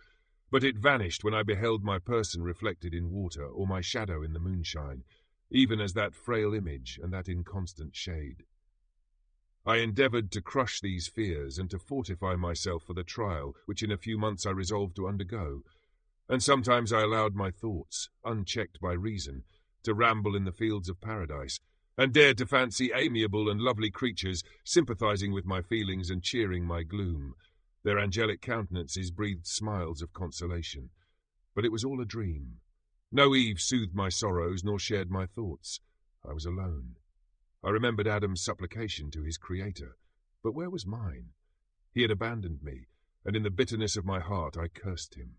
but it vanished when I beheld my person reflected in water or my shadow in the moonshine, even as that frail image and that inconstant shade. I endeavoured to crush these fears and to fortify myself for the trial which in a few months I resolved to undergo, and sometimes I allowed my thoughts, unchecked by reason, to ramble in the fields of paradise, and dared to fancy amiable and lovely creatures sympathizing with my feelings and cheering my gloom. Their angelic countenances breathed smiles of consolation. But it was all a dream. No Eve soothed my sorrows nor shared my thoughts. I was alone. I remembered Adam's supplication to his Creator, but where was mine? He had abandoned me, and in the bitterness of my heart I cursed him.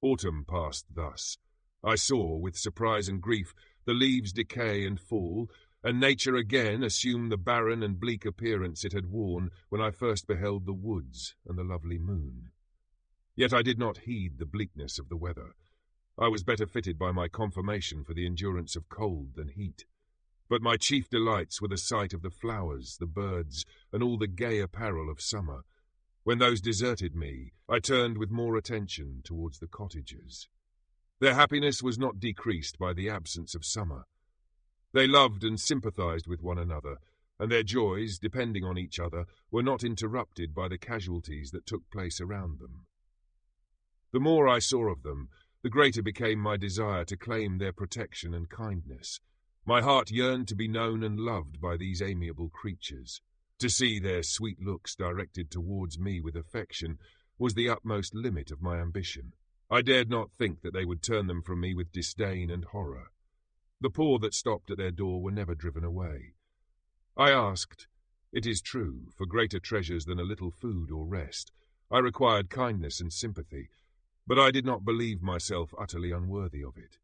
Autumn passed thus. I saw, with surprise and grief, the leaves decay and fall, and nature again assume the barren and bleak appearance it had worn when I first beheld the woods and the lovely moon. Yet I did not heed the bleakness of the weather. I was better fitted by my conformation for the endurance of cold than heat. But my chief delights were the sight of the flowers, the birds, and all the gay apparel of summer. When those deserted me, I turned with more attention towards the cottagers. Their happiness was not decreased by the absence of summer. They loved and sympathized with one another, and their joys, depending on each other, were not interrupted by the casualties that took place around them. The more I saw of them, the greater became my desire to claim their protection and kindness. My heart yearned to be known and loved by these amiable creatures. To see their sweet looks directed towards me with affection was the utmost limit of my ambition. I dared not think that they would turn them from me with disdain and horror. The poor that stopped at their door were never driven away. I asked, it is true, for greater treasures than a little food or rest. I required kindness and sympathy, but I did not believe myself utterly unworthy of it.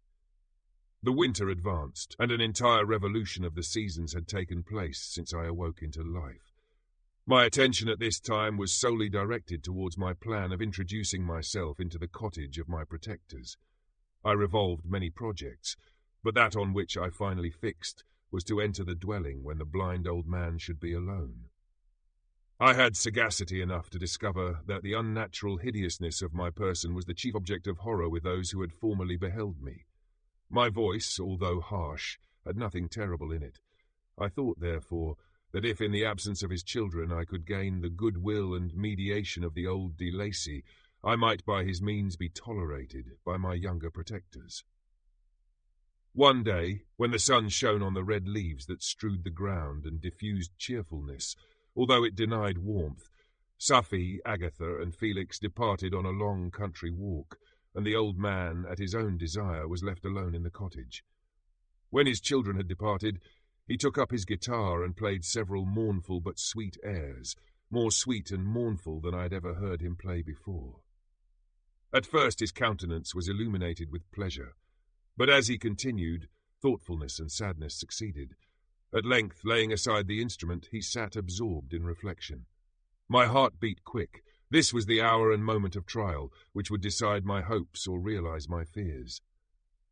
The winter advanced, and an entire revolution of the seasons had taken place since I awoke into life. My attention at this time was solely directed towards my plan of introducing myself into the cottage of my protectors. I revolved many projects, but that on which I finally fixed was to enter the dwelling when the blind old man should be alone. I had sagacity enough to discover that the unnatural hideousness of my person was the chief object of horror with those who had formerly beheld me. My voice, although harsh, had nothing terrible in it. I thought, therefore, that if in the absence of his children I could gain the goodwill and mediation of the old de Lacy, I might by his means be tolerated by my younger protectors. One day, when the sun shone on the red leaves that strewed the ground and diffused cheerfulness, although it denied warmth, Safie, Agatha, and Felix departed on a long country walk, and the old man, at his own desire, was left alone in the cottage. When his children had departed, he took up his guitar and played several mournful but sweet airs, more sweet and mournful than I had ever heard him play before. At first his countenance was illuminated with pleasure, but as he continued, thoughtfulness and sadness succeeded. At length, laying aside the instrument, he sat absorbed in reflection. My heart beat quick. This was the hour and moment of trial, which would decide my hopes or realize my fears.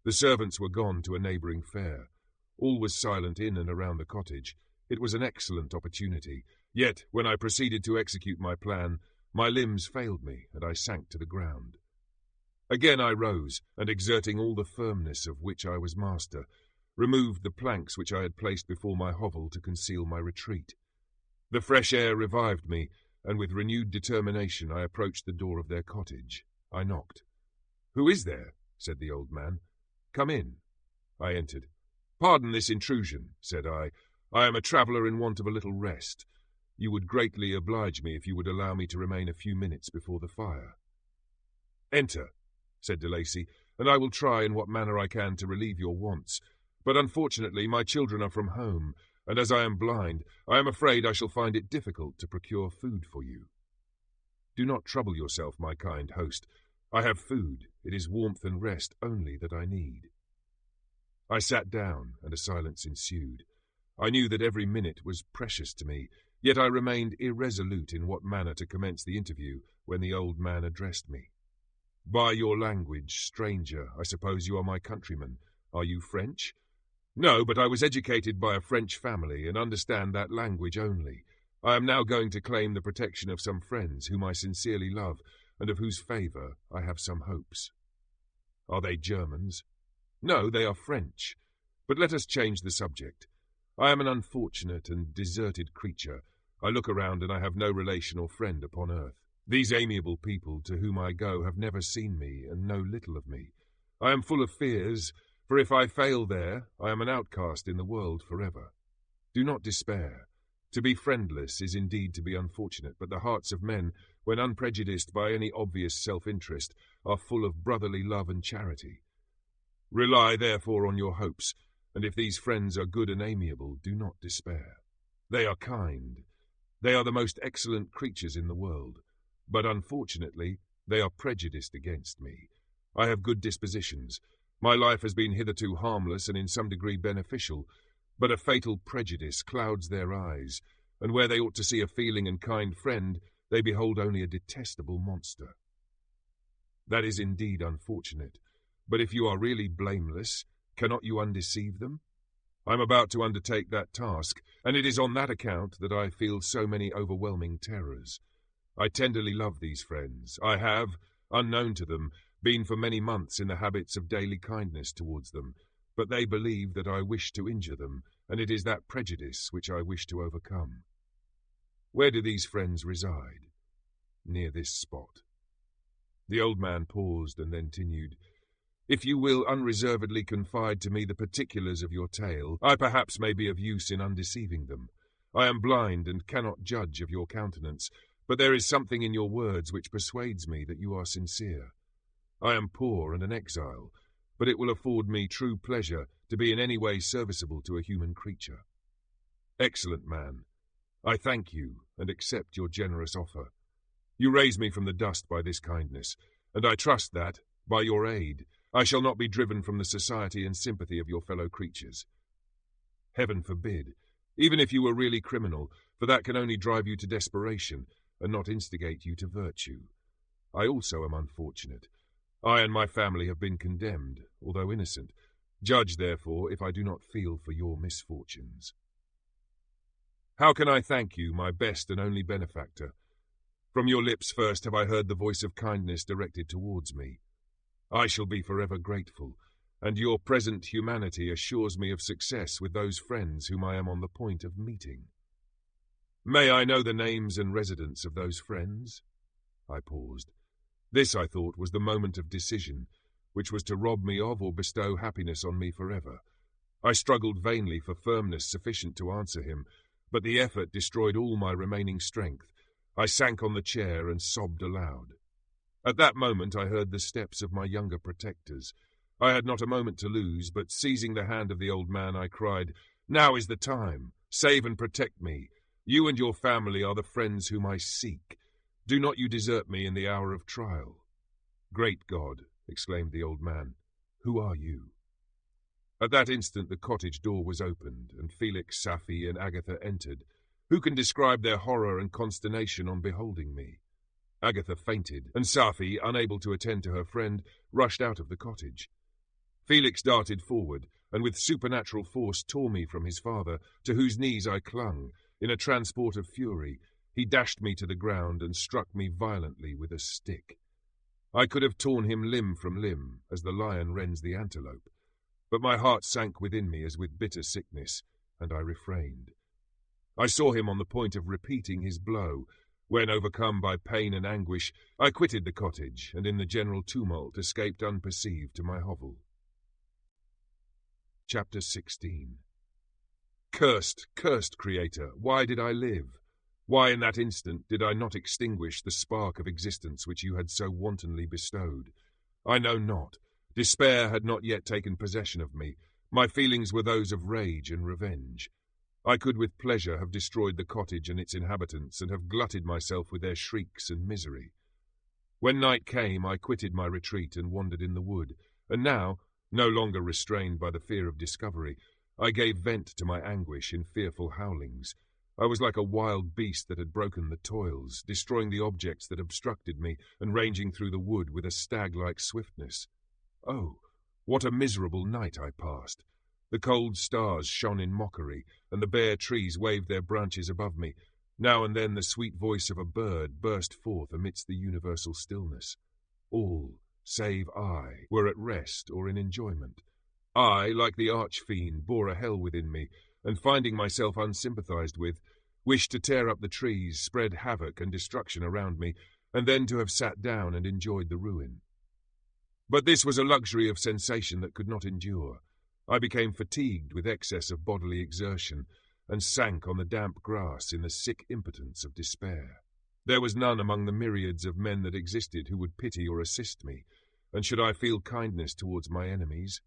The servants were gone to a neighbouring fair. All was silent in and around the cottage. It was an excellent opportunity. Yet, when I proceeded to execute my plan, my limbs failed me, and I sank to the ground. Again I rose, and exerting all the firmness of which I was master, removed the planks which I had placed before my hovel to conceal my retreat. The fresh air revived me, and with renewed determination I approached the door of their cottage. I knocked. "Who is there?" said the old man. "Come in." I entered. "Pardon this intrusion," said I. "I am a traveller in want of a little rest. You would greatly oblige me if you would allow me to remain a few minutes before the fire." "Enter," said de Lacy, "and I will try in what manner I can to relieve your wants. But unfortunately my children are from home, and as I am blind, I am afraid I shall find it difficult to procure food for you." "Do not trouble yourself, my kind host. I have food. It is warmth and rest only that I need." I sat down, and a silence ensued. I knew that every minute was precious to me, yet I remained irresolute in what manner to commence the interview when the old man addressed me. "By your language, stranger, I suppose you are my countryman. Are you French?" "No, but I was educated by a French family and understand that language only. I am now going to claim the protection of some friends whom I sincerely love and of whose favour I have some hopes." "Are they Germans?" "No, they are French. But let us change the subject. I am an unfortunate and deserted creature. I look around and I have no relation or friend upon earth. These amiable people to whom I go have never seen me and know little of me. I am full of fears, for if I fail there, I am an outcast in the world forever. Do not despair. To be friendless is indeed to be unfortunate, but the hearts of men, when unprejudiced by any obvious self-interest, are full of brotherly love and charity. Rely, therefore, on your hopes, and if these friends are good and amiable, do not despair. They are kind. They are the most excellent creatures in the world. But unfortunately, they are prejudiced against me. I have good dispositions. My life has been hitherto harmless and in some degree beneficial, but a fatal prejudice clouds their eyes, and where they ought to see a feeling and kind friend, they behold only a detestable monster. That is indeed unfortunate, but if you are really blameless, cannot you undeceive them? I am about to undertake that task, and it is on that account that I feel so many overwhelming terrors. I tenderly love these friends. I have, unknown to them, been for many months in the habits of daily kindness towards them, but they believe that I wish to injure them, and it is that prejudice which I wish to overcome. Where do these friends reside? Near this spot." The old man paused and then continued, "If you will unreservedly confide to me the particulars of your tale, I perhaps may be of use in undeceiving them. I am blind and cannot judge of your countenance, but there is something in your words which persuades me that you are sincere. I am poor and an exile, but it will afford me true pleasure to be in any way serviceable to a human creature. Excellent man, I thank you and accept your generous offer. You raise me from the dust by this kindness, and I trust that, by your aid, I shall not be driven from the society and sympathy of your fellow creatures. Heaven forbid, even if you were really criminal, for that can only drive you to desperation and not instigate you to virtue. I also am unfortunate. I and my family have been condemned, although innocent, Judge, therefore, if I do not feel for your misfortunes. How can I thank you, my best and only benefactor? From your lips first have I heard the voice of kindness directed towards me. I shall be forever grateful, and your present humanity assures me of success with those friends whom I am on the point of meeting. May I know the names and residence of those friends? I paused. This, I thought, was the moment of decision, which was to rob me of or bestow happiness on me forever. I struggled vainly for firmness sufficient to answer him, but the effort destroyed all my remaining strength. I sank on the chair and sobbed aloud. At that moment I heard the steps of my younger protectors. I had not a moment to lose, but seizing the hand of the old man, I cried, "Now is the time! Save and protect me! You and your family are the friends whom I seek. Do not you desert me in the hour of trial." "Great God!" exclaimed the old man. "Who are you?" At that instant the cottage door was opened, and Felix, Safie, and Agatha entered. Who can describe their horror and consternation on beholding me? Agatha fainted, and Safie, unable to attend to her friend, rushed out of the cottage. Felix darted forward, and with supernatural force tore me from his father, to whose knees I clung. In a transport of fury, he dashed me to the ground and struck me violently with a stick. I could have torn him limb from limb, as the lion rends the antelope, but my heart sank within me as with bitter sickness, and I refrained. I saw him on the point of repeating his blow, when, overcome by pain and anguish, I quitted the cottage, and in the general tumult escaped unperceived to my hovel. Chapter 16. Cursed, cursed Creator, why did I live? Why in that instant did I not extinguish the spark of existence which you had so wantonly bestowed? I know not. Despair had not yet taken possession of me. My feelings were those of rage and revenge. I could with pleasure have destroyed the cottage and its inhabitants, and have glutted myself with their shrieks and misery. When night came, I quitted my retreat and wandered in the wood, and now, no longer restrained by the fear of discovery, I gave vent to my anguish in fearful howlings. I was like a wild beast that had broken the toils, destroying the objects that obstructed me, and ranging through the wood with a stag-like swiftness. Oh, what a miserable night I passed! The cold stars shone in mockery, and the bare trees waved their branches above me. Now and then the sweet voice of a bird burst forth amidst the universal stillness. All, save I, were at rest or in enjoyment. I, like the arch-fiend, bore a hell within me, and finding myself unsympathized with, wished to tear up the trees, spread havoc and destruction around me, and then to have sat down and enjoyed the ruin. But this was a luxury of sensation that could not endure. I became fatigued with excess of bodily exertion, and sank on the damp grass in the sick impotence of despair. There was none among the myriads of men that existed who would pity or assist me, and should I feel kindness towards my enemies?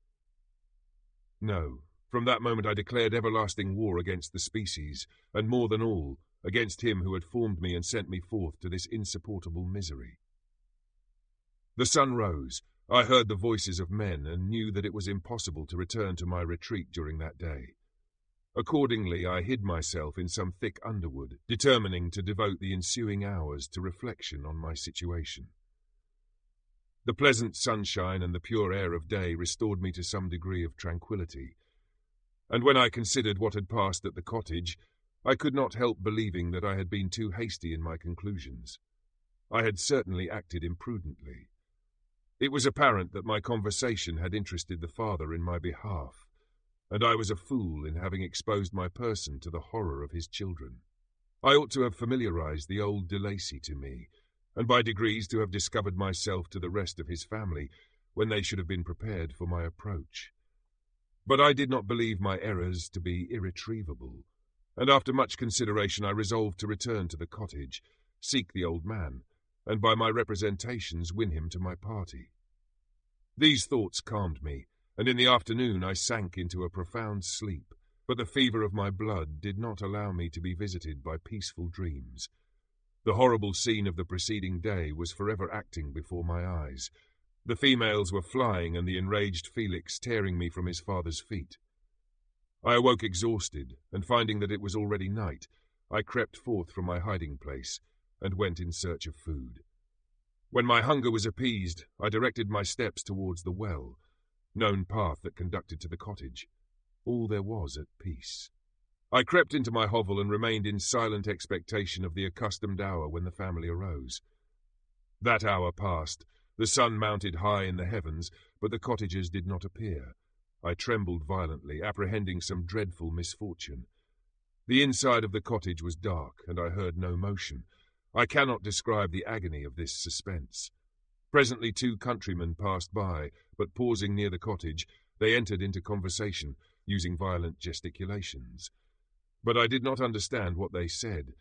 No, from that moment I declared everlasting war against the species, and more than all, against him who had formed me and sent me forth to this insupportable misery. The sun rose. I heard the voices of men, and knew that it was impossible to return to my retreat during that day. Accordingly, I hid myself in some thick underwood, determining to devote the ensuing hours to reflection on my situation. The pleasant sunshine and the pure air of day restored me to some degree of tranquillity, and when I considered what had passed at the cottage, I could not help believing that I had been too hasty in my conclusions. I had certainly acted imprudently. It was apparent that my conversation had interested the father in my behalf, and I was a fool in having exposed my person to the horror of his children. I ought to have familiarized the old De Lacy to me, and by degrees to have discovered myself to the rest of his family, when they should have been prepared for my approach. But I did not believe my errors to be irretrievable, and after much consideration I resolved to return to the cottage, seek the old man, and by my representations win him to my party. These thoughts calmed me, and in the afternoon I sank into a profound sleep, but the fever of my blood did not allow me to be visited by peaceful dreams. The horrible scene of the preceding day was forever acting before my eyes. The females were flying, and the enraged Felix tearing me from his father's feet. I awoke exhausted, and finding that it was already night, I crept forth from my hiding-place, and went in search of food. When my hunger was appeased, I directed my steps towards the well. known path that conducted to the cottage. All there was at peace. I crept into my hovel and remained in silent expectation of the accustomed hour when the family arose. That hour passed. The sun mounted high in the heavens, but the cottagers did not appear. I trembled violently, apprehending some dreadful misfortune. The inside of the cottage was dark, and I heard no motion. I cannot describe the agony of this suspense. Presently 2 countrymen passed by, but pausing near the cottage, they entered into conversation, using violent gesticulations. But I did not understand what they said,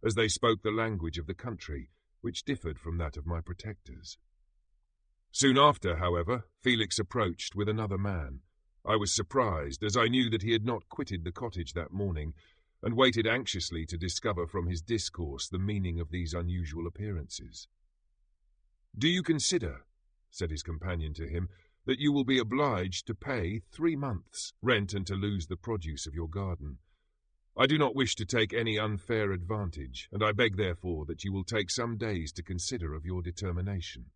as they spoke the language of the country, which differed from that of my protectors. Soon after, however, Felix approached with another man. I was surprised, as I knew that he had not quitted the cottage that morning, and waited anxiously to discover from his discourse the meaning of these unusual appearances. "Do you consider," said his companion to him, "that you will be obliged to pay 3 months' rent and to lose the produce of your garden? I do not wish to take any unfair advantage, and I beg therefore that you will take some days to consider of your determination."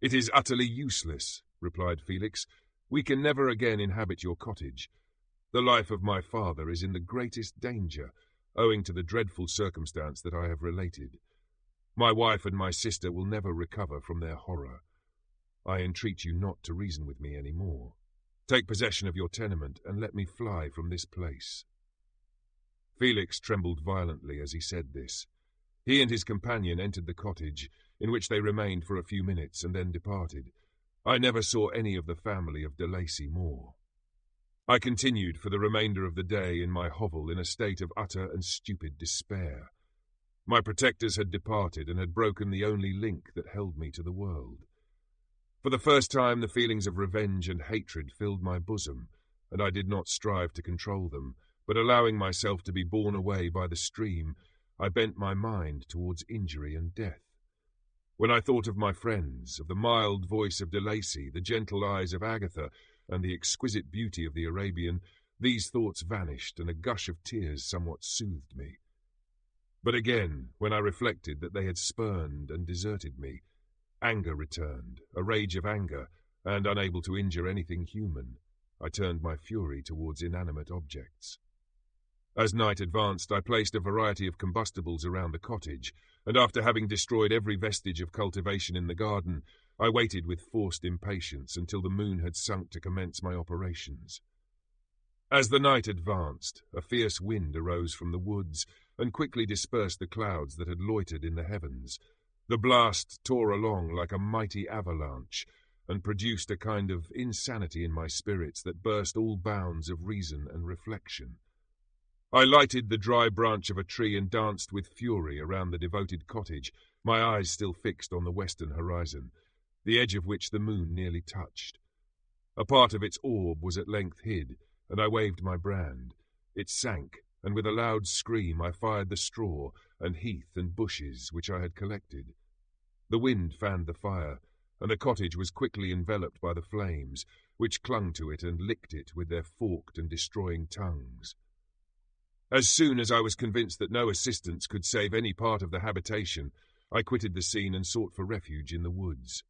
"It is utterly useless," replied Felix. "We can never again inhabit your cottage. The life of my father is in the greatest danger, owing to the dreadful circumstance that I have related. My wife and my sister will never recover from their horror. I entreat you not to reason with me any more. Take possession of your tenement, and let me fly from this place." Felix trembled violently as he said this. He and his companion entered the cottage, in which they remained for a few minutes and then departed. I never saw any of the family of de Lacy more. I continued for the remainder of the day in my hovel in a state of utter and stupid despair. My protectors had departed and had broken the only link that held me to the world. For the first time the feelings of revenge and hatred filled my bosom, and I did not strive to control them, but allowing myself to be borne away by the stream, I bent my mind towards injury and death. When I thought of my friends, of the mild voice of de Lacy, the gentle eyes of Agatha, and the exquisite beauty of the Arabian, these thoughts vanished, and a gush of tears somewhat soothed me. But again, when I reflected that they had spurned and deserted me, anger returned, a rage of anger, and unable to injure anything human, I turned my fury towards inanimate objects. As night advanced, I placed a variety of combustibles around the cottage, and after having destroyed every vestige of cultivation in the garden, I waited with forced impatience until the moon had sunk to commence my operations. As the night advanced, a fierce wind arose from the woods and quickly dispersed the clouds that had loitered in the heavens. The blast tore along like a mighty avalanche, and produced a kind of insanity in my spirits that burst all bounds of reason and reflection. I lighted the dry branch of a tree and danced with fury around the devoted cottage, my eyes still fixed on the western horizon, the edge of which the moon nearly touched. A part of its orb was at length hid, and I waved my brand. It sank, and with a loud scream I fired the straw and heath and bushes which I had collected. The wind fanned the fire, and the cottage was quickly enveloped by the flames, which clung to it and licked it with their forked and destroying tongues. As soon as I was convinced that no assistance could save any part of the habitation, I quitted the scene and sought for refuge in the woods.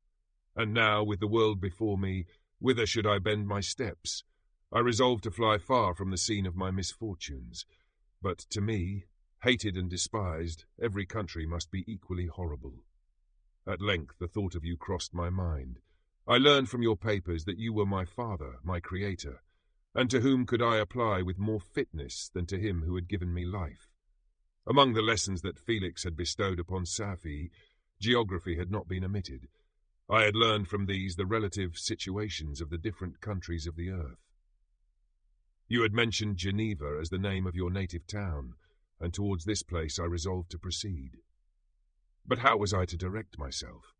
And now, with the world before me, whither should I bend my steps? I resolved to fly far from the scene of my misfortunes. But to me, hated and despised, every country must be equally horrible. At length the thought of you crossed my mind. I learned from your papers that you were my father, my creator, and to whom could I apply with more fitness than to him who had given me life? Among the lessons that Felix had bestowed upon Safie, geography had not been omitted. I had learned from these the relative situations of the different countries of the earth. You had mentioned Geneva as the name of your native town, and towards this place I resolved to proceed. But how was I to direct myself?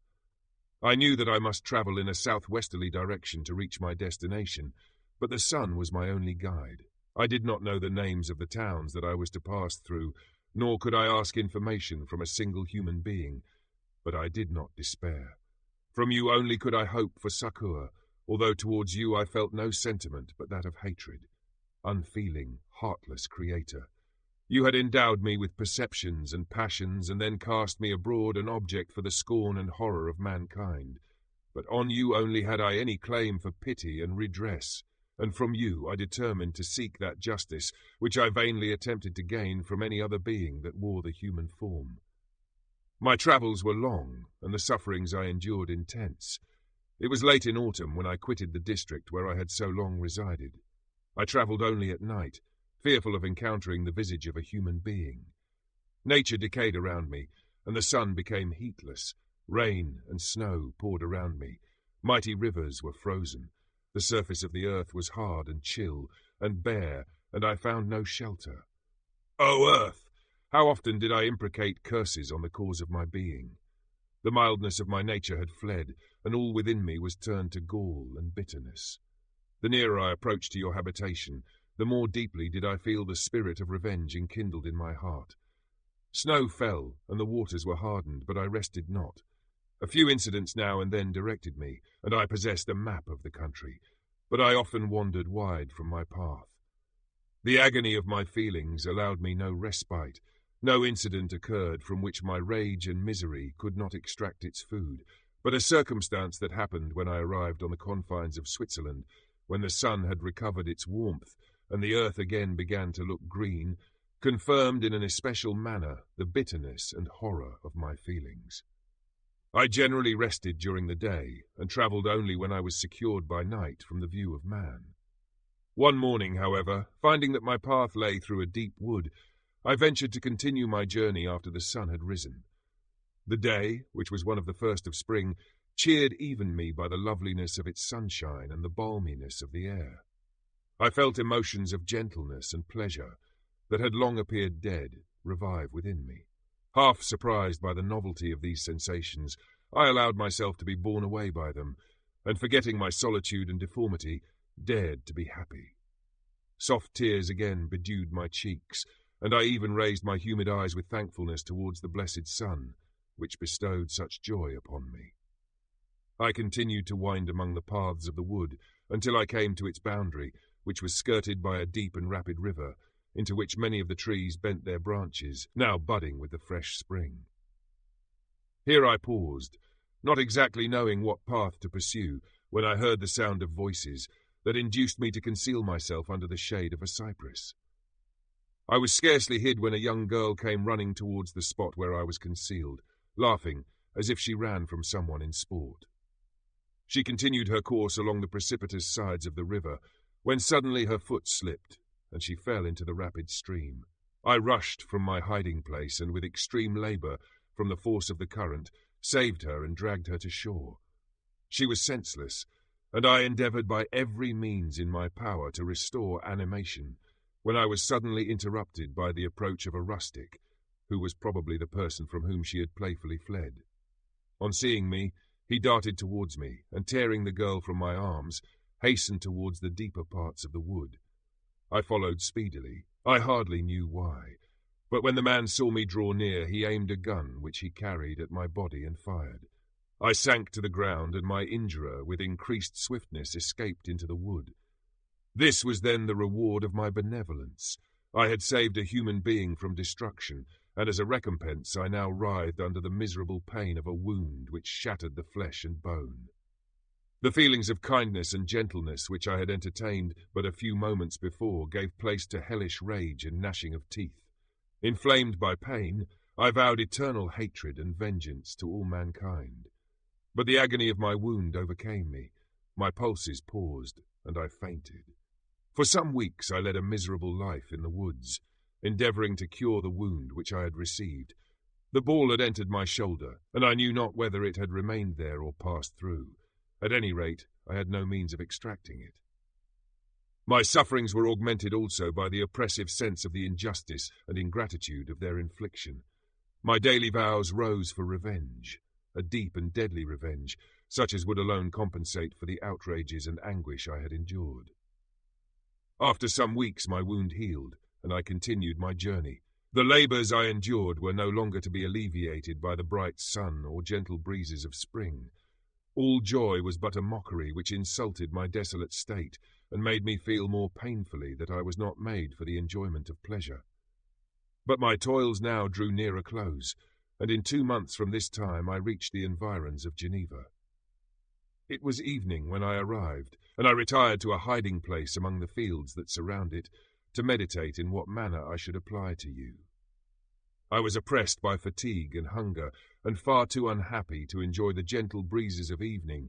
I knew that I must travel in a southwesterly direction to reach my destination, but the sun was my only guide. I did not know the names of the towns that I was to pass through, nor could I ask information from a single human being, but I did not despair. From you only could I hope for succour, although towards you I felt no sentiment but that of hatred. Unfeeling, heartless creator, you had endowed me with perceptions and passions, and then cast me abroad an object for the scorn and horror of mankind. But on you only had I any claim for pity and redress, and from you I determined to seek that justice which I vainly attempted to gain from any other being that wore the human form. My travels were long, and the sufferings I endured intense. It was late in autumn when I quitted the district where I had so long resided. I travelled only at night, fearful of encountering the visage of a human being. Nature decayed around me, and the sun became heatless. Rain and snow poured around me. Mighty rivers were frozen. The surface of the earth was hard and chill and bare, and I found no shelter. O earth! How often did I imprecate curses on the cause of my being? The mildness of my nature had fled, and all within me was turned to gall and bitterness. The nearer I approached to your habitation, the more deeply did I feel the spirit of revenge enkindled in my heart. Snow fell, and the waters were hardened, but I rested not. A few incidents now and then directed me, and I possessed a map of the country, but I often wandered wide from my path. The agony of my feelings allowed me no respite. No incident occurred from which my rage and misery could not extract its food, but a circumstance that happened when I arrived on the confines of Switzerland, when the sun had recovered its warmth, and the earth again began to look green, confirmed in an especial manner the bitterness and horror of my feelings. I generally rested during the day, and travelled only when I was secured by night from the view of man. One morning, however, finding that my path lay through a deep wood, I ventured to continue my journey after the sun had risen. The day, which was one of the first of spring, cheered even me by the loveliness of its sunshine and the balminess of the air. I felt emotions of gentleness and pleasure that had long appeared dead revive within me. Half surprised by the novelty of these sensations, I allowed myself to be borne away by them, and forgetting my solitude and deformity, dared to be happy. Soft tears again bedewed my cheeks, and I even raised my humid eyes with thankfulness towards the blessed sun, which bestowed such joy upon me. I continued to wind among the paths of the wood until I came to its boundary, which was skirted by a deep and rapid river, into which many of the trees bent their branches, now budding with the fresh spring. Here I paused, not exactly knowing what path to pursue, when I heard the sound of voices that induced me to conceal myself under the shade of a cypress. I was scarcely hid when a young girl came running towards the spot where I was concealed, laughing as if she ran from someone in sport. She continued her course along the precipitous sides of the river, when suddenly her foot slipped, and she fell into the rapid stream. I rushed from my hiding place, and with extreme labour, from the force of the current, saved her and dragged her to shore. She was senseless, and I endeavoured by every means in my power to restore animation, when I was suddenly interrupted by the approach of a rustic, who was probably the person from whom she had playfully fled. On seeing me, he darted towards me, and tearing the girl from my arms, hastened towards the deeper parts of the wood. I followed speedily. I hardly knew why, but when the man saw me draw near, he aimed a gun which he carried at my body and fired. I sank to the ground, and my injurer, with increased swiftness, escaped into the wood. This was then the reward of my benevolence. I had saved a human being from destruction, and as a recompense I now writhed under the miserable pain of a wound which shattered the flesh and bone. The feelings of kindness and gentleness which I had entertained but a few moments before gave place to hellish rage and gnashing of teeth. Inflamed by pain, I vowed eternal hatred and vengeance to all mankind. But the agony of my wound overcame me. My pulses paused, and I fainted. For some weeks I led a miserable life in the woods, endeavouring to cure the wound which I had received. The ball had entered my shoulder, and I knew not whether it had remained there or passed through. At any rate, I had no means of extracting it. My sufferings were augmented also by the oppressive sense of the injustice and ingratitude of their infliction. My daily vows rose for revenge, a deep and deadly revenge, such as would alone compensate for the outrages and anguish I had endured. After some weeks my wound healed, and I continued my journey. The labours I endured were no longer to be alleviated by the bright sun or gentle breezes of spring. All joy was but a mockery which insulted my desolate state, and made me feel more painfully that I was not made for the enjoyment of pleasure. But my toils now drew near a close, and in 2 months from this time I reached the environs of Geneva. It was evening when I arrived, and I retired to a hiding place among the fields that surround it, to meditate in what manner I should apply to you. I was oppressed by fatigue and hunger, and far too unhappy to enjoy the gentle breezes of evening,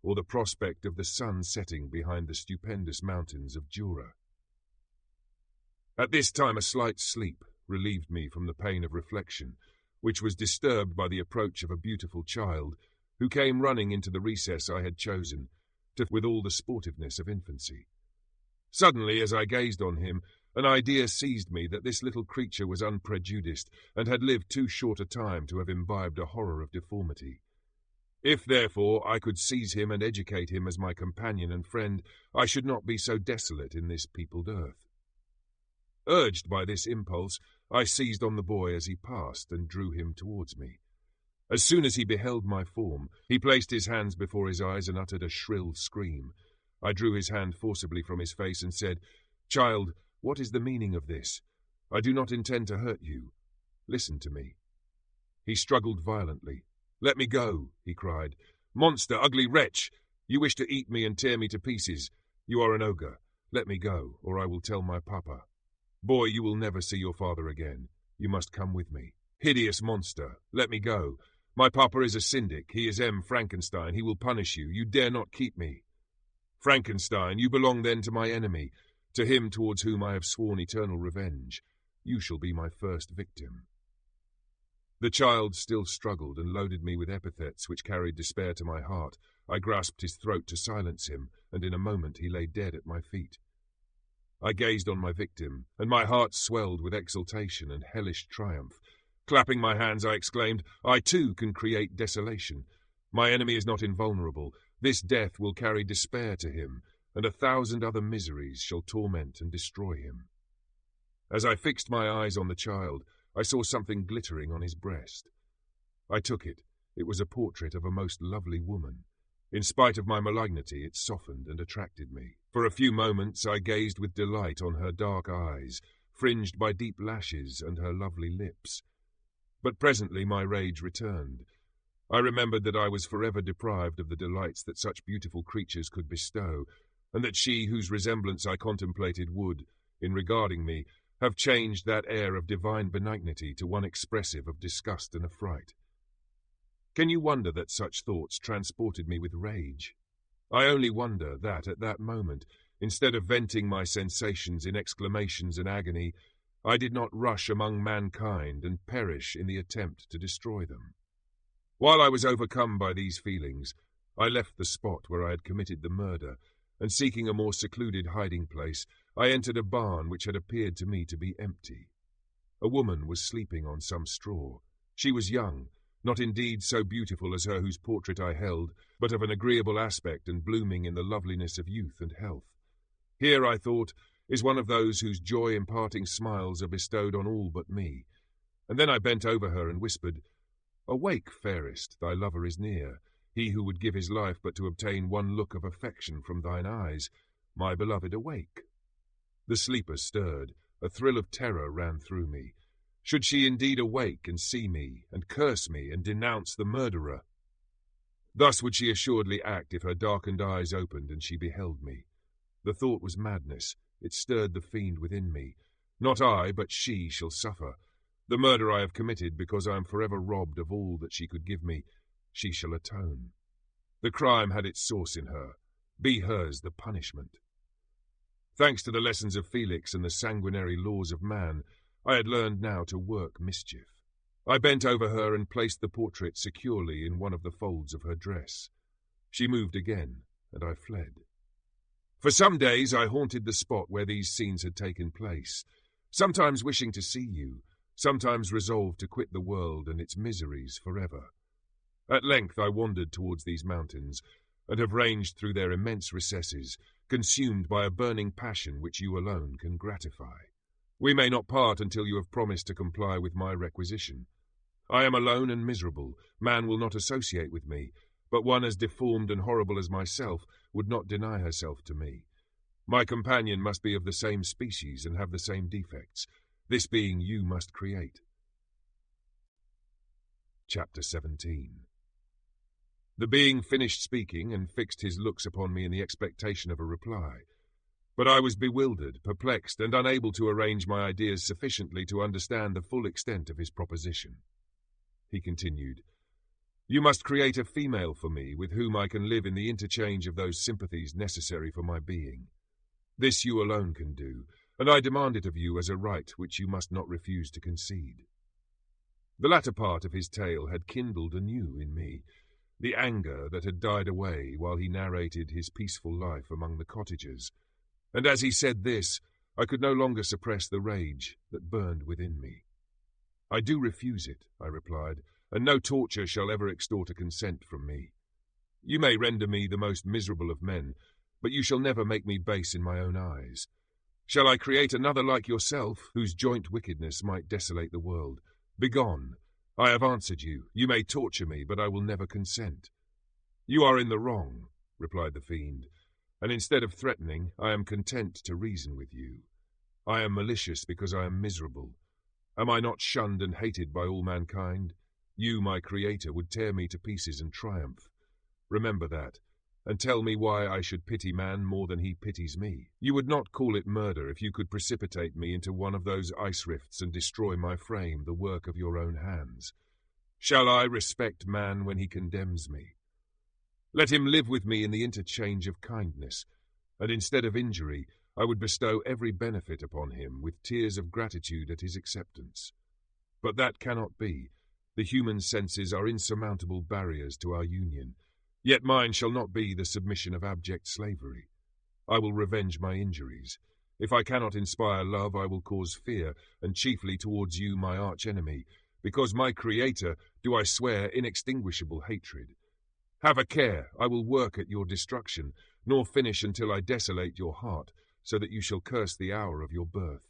or the prospect of the sun setting behind the stupendous mountains of Jura. At this time a slight sleep relieved me from the pain of reflection, which was disturbed by the approach of a beautiful child, who came running into the recess I had chosen, with all the sportiveness of infancy. Suddenly, as I gazed on him, an idea seized me that this little creature was unprejudiced, and had lived too short a time to have imbibed a horror of deformity. If, therefore, I could seize him and educate him as my companion and friend, I should not be so desolate in this peopled earth. Urged by this impulse, I seized on the boy as he passed and drew him towards me. As soon as he beheld my form, he placed his hands before his eyes and uttered a shrill scream. I drew his hand forcibly from his face and said, "Child, what is the meaning of this? I do not intend to hurt you. Listen to me." He struggled violently. "Let me go," he cried. "Monster, ugly wretch! You wish to eat me and tear me to pieces. You are an ogre. Let me go, or I will tell my papa. Boy, you will never see your father again. You must come with me. Hideous monster, let me go. My papa is a syndic. He is Frankenstein. He will punish you. You dare not keep me. Frankenstein, you belong then to my enemy, to him towards whom I have sworn eternal revenge. You shall be my first victim." The child still struggled and loaded me with epithets which carried despair to my heart. I grasped his throat to silence him, and in a moment he lay dead at my feet. I gazed on my victim, and my heart swelled with exultation and hellish triumph. Clapping my hands, I exclaimed, "I too can create desolation. My enemy is not invulnerable. This death will carry despair to him, and 1,000 other miseries shall torment and destroy him." As I fixed my eyes on the child, I saw something glittering on his breast. I took it. It was a portrait of a most lovely woman. In spite of my malignity, it softened and attracted me. For a few moments I gazed with delight on her dark eyes, fringed by deep lashes, and her lovely lips. But presently my rage returned. I remembered that I was forever deprived of the delights that such beautiful creatures could bestow, and that she whose resemblance I contemplated would, in regarding me, have changed that air of divine benignity to one expressive of disgust and affright. Can you wonder that such thoughts transported me with rage? I only wonder that, at that moment, instead of venting my sensations in exclamations and agony, I did not rush among mankind and perish in the attempt to destroy them. While I was overcome by these feelings, I left the spot where I had committed the murder, and seeking a more secluded hiding place, I entered a barn which had appeared to me to be empty. A woman was sleeping on some straw. She was young, not indeed so beautiful as her whose portrait I held, but of an agreeable aspect and blooming in the loveliness of youth and health. Here, I thought, is one of those whose joy-imparting smiles are bestowed on all but me. And then I bent over her and whispered, "Awake, fairest, thy lover is near, he who would give his life but to obtain one look of affection from thine eyes. My beloved, awake." The sleeper stirred. A thrill of terror ran through me. Should she indeed awake and see me, and curse me, and denounce the murderer? Thus would she assuredly act if her darkened eyes opened and she beheld me. The thought was madness. It stirred the fiend within me. Not I, but she shall suffer. The murder I have committed, because I am forever robbed of all that she could give me, she shall atone. The crime had its source in her. Be hers the punishment. Thanks to the lessons of Felix and the sanguinary laws of man, I had learned now to work mischief. I bent over her and placed the portrait securely in one of the folds of her dress. She moved again, and I fled. For some days I haunted the spot where these scenes had taken place, sometimes wishing to see you, sometimes resolved to quit the world and its miseries forever. At length I wandered towards these mountains, and have ranged through their immense recesses, consumed by a burning passion which you alone can gratify. We may not part until you have promised to comply with my requisition. I am alone and miserable. Man will not associate with me, but one as deformed and horrible as myself would not deny herself to me. My companion must be of the same species and have the same defects. This being you must create. Chapter 17. The being finished speaking and fixed his looks upon me in the expectation of a reply. But I was bewildered, perplexed, and unable to arrange my ideas sufficiently to understand the full extent of his proposition. He continued, "You must create a female for me with whom I can live in the interchange of those sympathies necessary for my being. This you alone can do, and I demand it of you as a right which you must not refuse to concede." The latter part of his tale had kindled anew in me the anger that had died away while he narrated his peaceful life among the cottagers, and as he said this, I could no longer suppress the rage that burned within me. "I do refuse it," I replied, "and no torture shall ever extort a consent from me. You may render me the most miserable of men, but you shall never make me base in my own eyes. Shall I create another like yourself, whose joint wickedness might desolate the world? Begone! I have answered you. You may torture me, but I will never consent." "You are in the wrong," replied the fiend, "and instead of threatening, I am content to reason with you. I am malicious because I am miserable. Am I not shunned and hated by all mankind? You, my creator, would tear me to pieces and triumph. Remember that, and tell me why I should pity man more than he pities me. You would not call it murder if you could precipitate me into one of those ice rifts and destroy my frame, the work of your own hands. Shall I respect man when he condemns me? Let him live with me in the interchange of kindness, and instead of injury, I would bestow every benefit upon him with tears of gratitude at his acceptance. But that cannot be. The human senses are insurmountable barriers to our union. Yet mine shall not be the submission of abject slavery. I will revenge my injuries. If I cannot inspire love, I will cause fear, and chiefly towards you, my arch-enemy, because my Creator, do I swear inextinguishable hatred. Have a care, I will work at your destruction, nor finish until I desolate your heart, so that you shall curse the hour of your birth."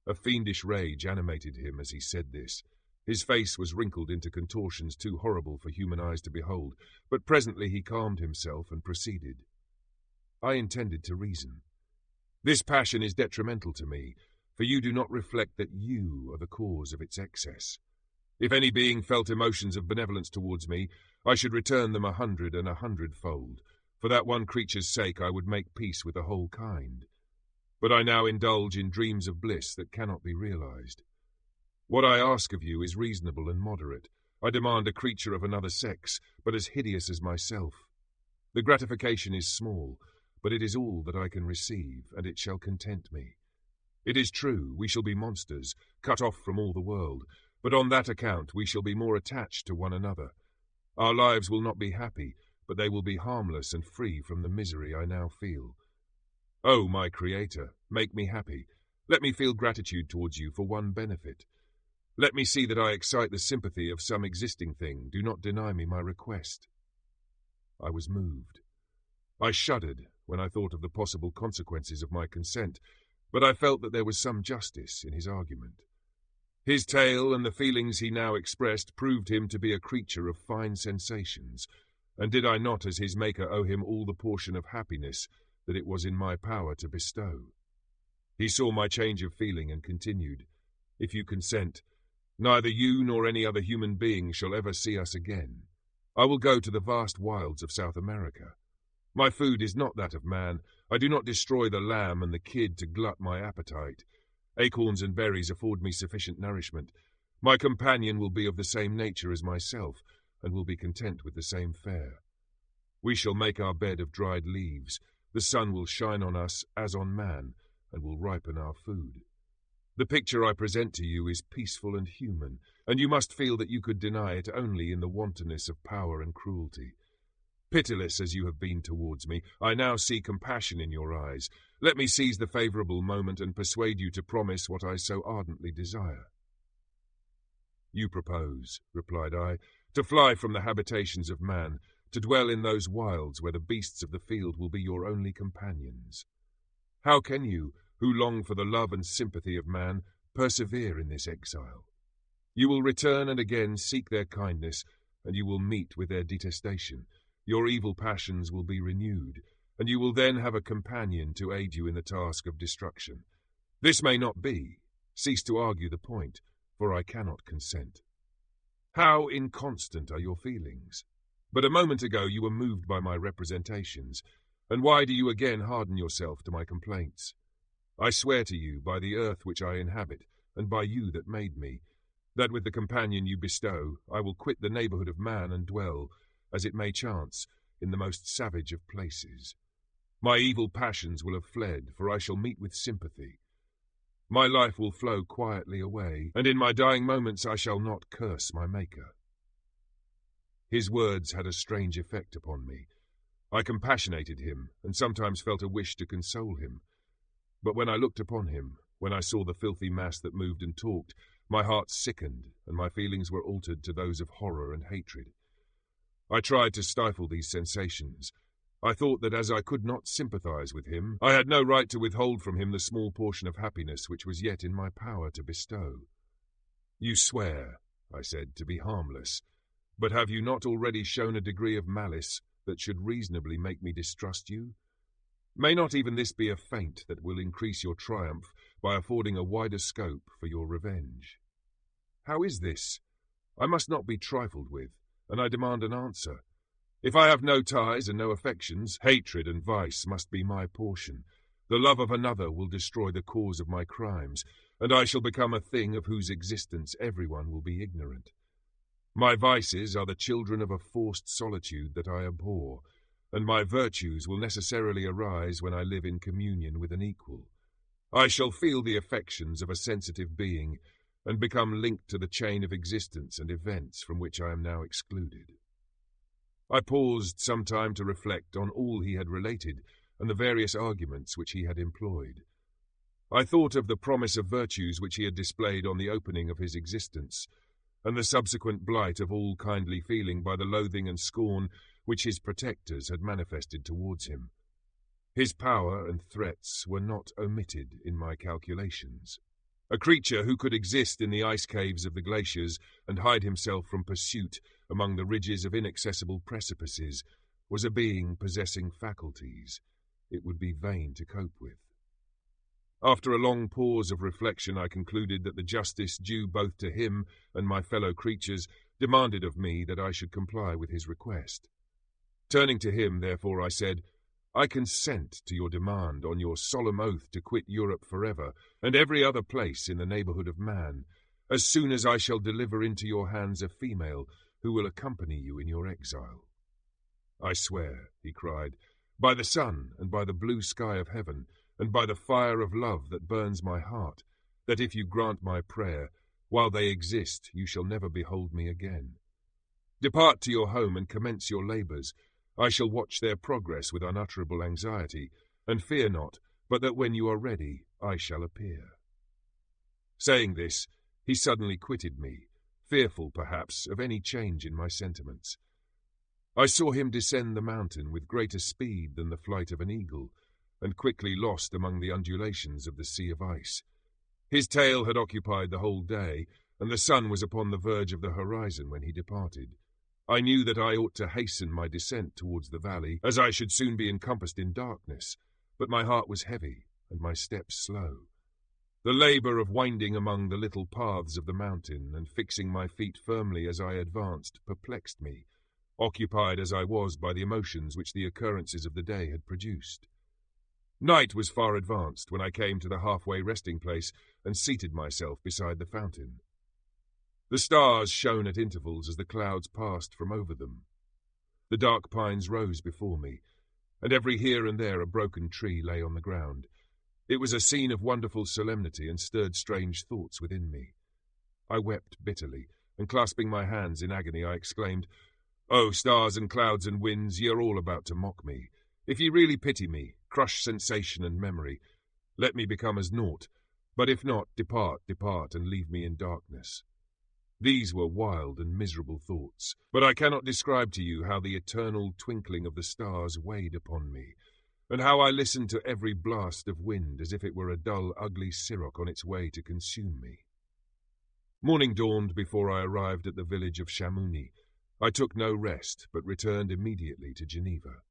A fiendish rage animated him as he said this. His face was wrinkled into contortions too horrible for human eyes to behold, but presently he calmed himself and proceeded. "I intended to reason. This passion is detrimental to me, for you do not reflect that you are the cause of its excess. If any being felt emotions of benevolence towards me, I should return them 100 and 100-fold. For that one creature's sake I would make peace with the whole kind. But I now indulge in dreams of bliss that cannot be realized. What I ask of you is reasonable and moderate. I demand a creature of another sex, but as hideous as myself. The gratification is small, but it is all that I can receive, and it shall content me. It is true, we shall be monsters, cut off from all the world, but on that account we shall be more attached to one another. Our lives will not be happy, but they will be harmless and free from the misery I now feel. Oh, my Creator, make me happy. Let me feel gratitude towards you for one benefit. Let me see that I excite the sympathy of some existing thing. Do not deny me my request." I was moved. I shuddered when I thought of the possible consequences of my consent, but I felt that there was some justice in his argument. His tale and the feelings he now expressed proved him to be a creature of fine sensations, and did I not as his maker owe him all the portion of happiness that it was in my power to bestow? He saw my change of feeling and continued, "If you consent, neither you nor any other human being shall ever see us again. I will go to the vast wilds of South America. My food is not that of man. I do not destroy the lamb and the kid to glut my appetite. Acorns and berries afford me sufficient nourishment. My companion will be of the same nature as myself, and will be content with the same fare. We shall make our bed of dried leaves. The sun will shine on us as on man, and will ripen our food. The picture I present to you is peaceful and human, and you must feel that you could deny it only in the wantonness of power and cruelty. Pitiless as you have been towards me, I now see compassion in your eyes. Let me seize the favourable moment and persuade you to promise what I so ardently desire." "You propose," replied I, "to fly from the habitations of man, to dwell in those wilds where the beasts of the field will be your only companions. How can you, who long for the love and sympathy of man, persevere in this exile? You will return and again seek their kindness, and you will meet with their detestation. Your evil passions will be renewed, and you will then have a companion to aid you in the task of destruction. This may not be. Cease to argue the point, for I cannot consent. How inconstant are your feelings? But a moment ago you were moved by my representations, and why do you again harden yourself to my complaints? I swear to you, by the earth which I inhabit, and by you that made me, that with the companion you bestow, I will quit the neighbourhood of man and dwell, as it may chance, in the most savage of places. My evil passions will have fled, for I shall meet with sympathy. My life will flow quietly away, and in my dying moments I shall not curse my Maker. His words had a strange effect upon me. I compassionated him, and sometimes felt a wish to console him. But when I looked upon him, when I saw the filthy mass that moved and talked, my heart sickened, and my feelings were altered to those of horror and hatred. I tried to stifle these sensations. I thought that as I could not sympathize with him, I had no right to withhold from him the small portion of happiness which was yet in my power to bestow. You swear, I said, to be harmless, but have you not already shown a degree of malice that should reasonably make me distrust you? May not even this be a feint that will increase your triumph by affording a wider scope for your revenge? How is this? I must not be trifled with, and I demand an answer. If I have no ties and no affections, hatred and vice must be my portion. The love of another will destroy the cause of my crimes, and I shall become a thing of whose existence everyone will be ignorant. My vices are the children of a forced solitude that I abhor, and my virtues will necessarily arise when I live in communion with an equal. I shall feel the affections of a sensitive being, and become linked to the chain of existence and events from which I am now excluded. I paused some time to reflect on all he had related, and the various arguments which he had employed. I thought of the promise of virtues which he had displayed on the opening of his existence, and the subsequent blight of all kindly feeling by the loathing and scorn which his protectors had manifested towards him. His power and threats were not omitted in my calculations. A creature who could exist in the ice caves of the glaciers and hide himself from pursuit among the ridges of inaccessible precipices was a being possessing faculties it would be vain to cope with. After a long pause of reflection, I concluded that the justice due both to him and my fellow creatures demanded of me that I should comply with his request. Turning to him, therefore, I said, I consent to your demand on your solemn oath to quit Europe forever, and every other place in the neighbourhood of man, as soon as I shall deliver into your hands a female who will accompany you in your exile. I swear, he cried, by the sun and by the blue sky of heaven, and by the fire of love that burns my heart, that if you grant my prayer, while they exist you shall never behold me again. Depart to your home and commence your labours. I shall watch their progress with unutterable anxiety, and fear not, but that when you are ready, I shall appear. Saying this, he suddenly quitted me, fearful, perhaps, of any change in my sentiments. I saw him descend the mountain with greater speed than the flight of an eagle, and quickly lost among the undulations of the sea of ice. His tale had occupied the whole day, and the sun was upon the verge of the horizon when he departed. I knew that I ought to hasten my descent towards the valley, as I should soon be encompassed in darkness, but my heart was heavy, and my steps slow. The labour of winding among the little paths of the mountain and fixing my feet firmly as I advanced perplexed me, occupied as I was by the emotions which the occurrences of the day had produced. Night was far advanced when I came to the halfway resting place and seated myself beside the fountain. The stars shone at intervals as the clouds passed from over them. The dark pines rose before me, and every here and there a broken tree lay on the ground. It was a scene of wonderful solemnity and stirred strange thoughts within me. I wept bitterly, and clasping my hands in agony, I exclaimed, "O stars and clouds and winds, ye are all about to mock me. If ye really pity me, crush sensation and memory. Let me become as naught, but if not, depart, and leave me in darkness." These were wild and miserable thoughts, but I cannot describe to you how the eternal twinkling of the stars weighed upon me, and how I listened to every blast of wind as if it were a dull, ugly siroc on its way to consume me. Morning dawned before I arrived at the village of Chamouni. I took no rest, but returned immediately to Geneva.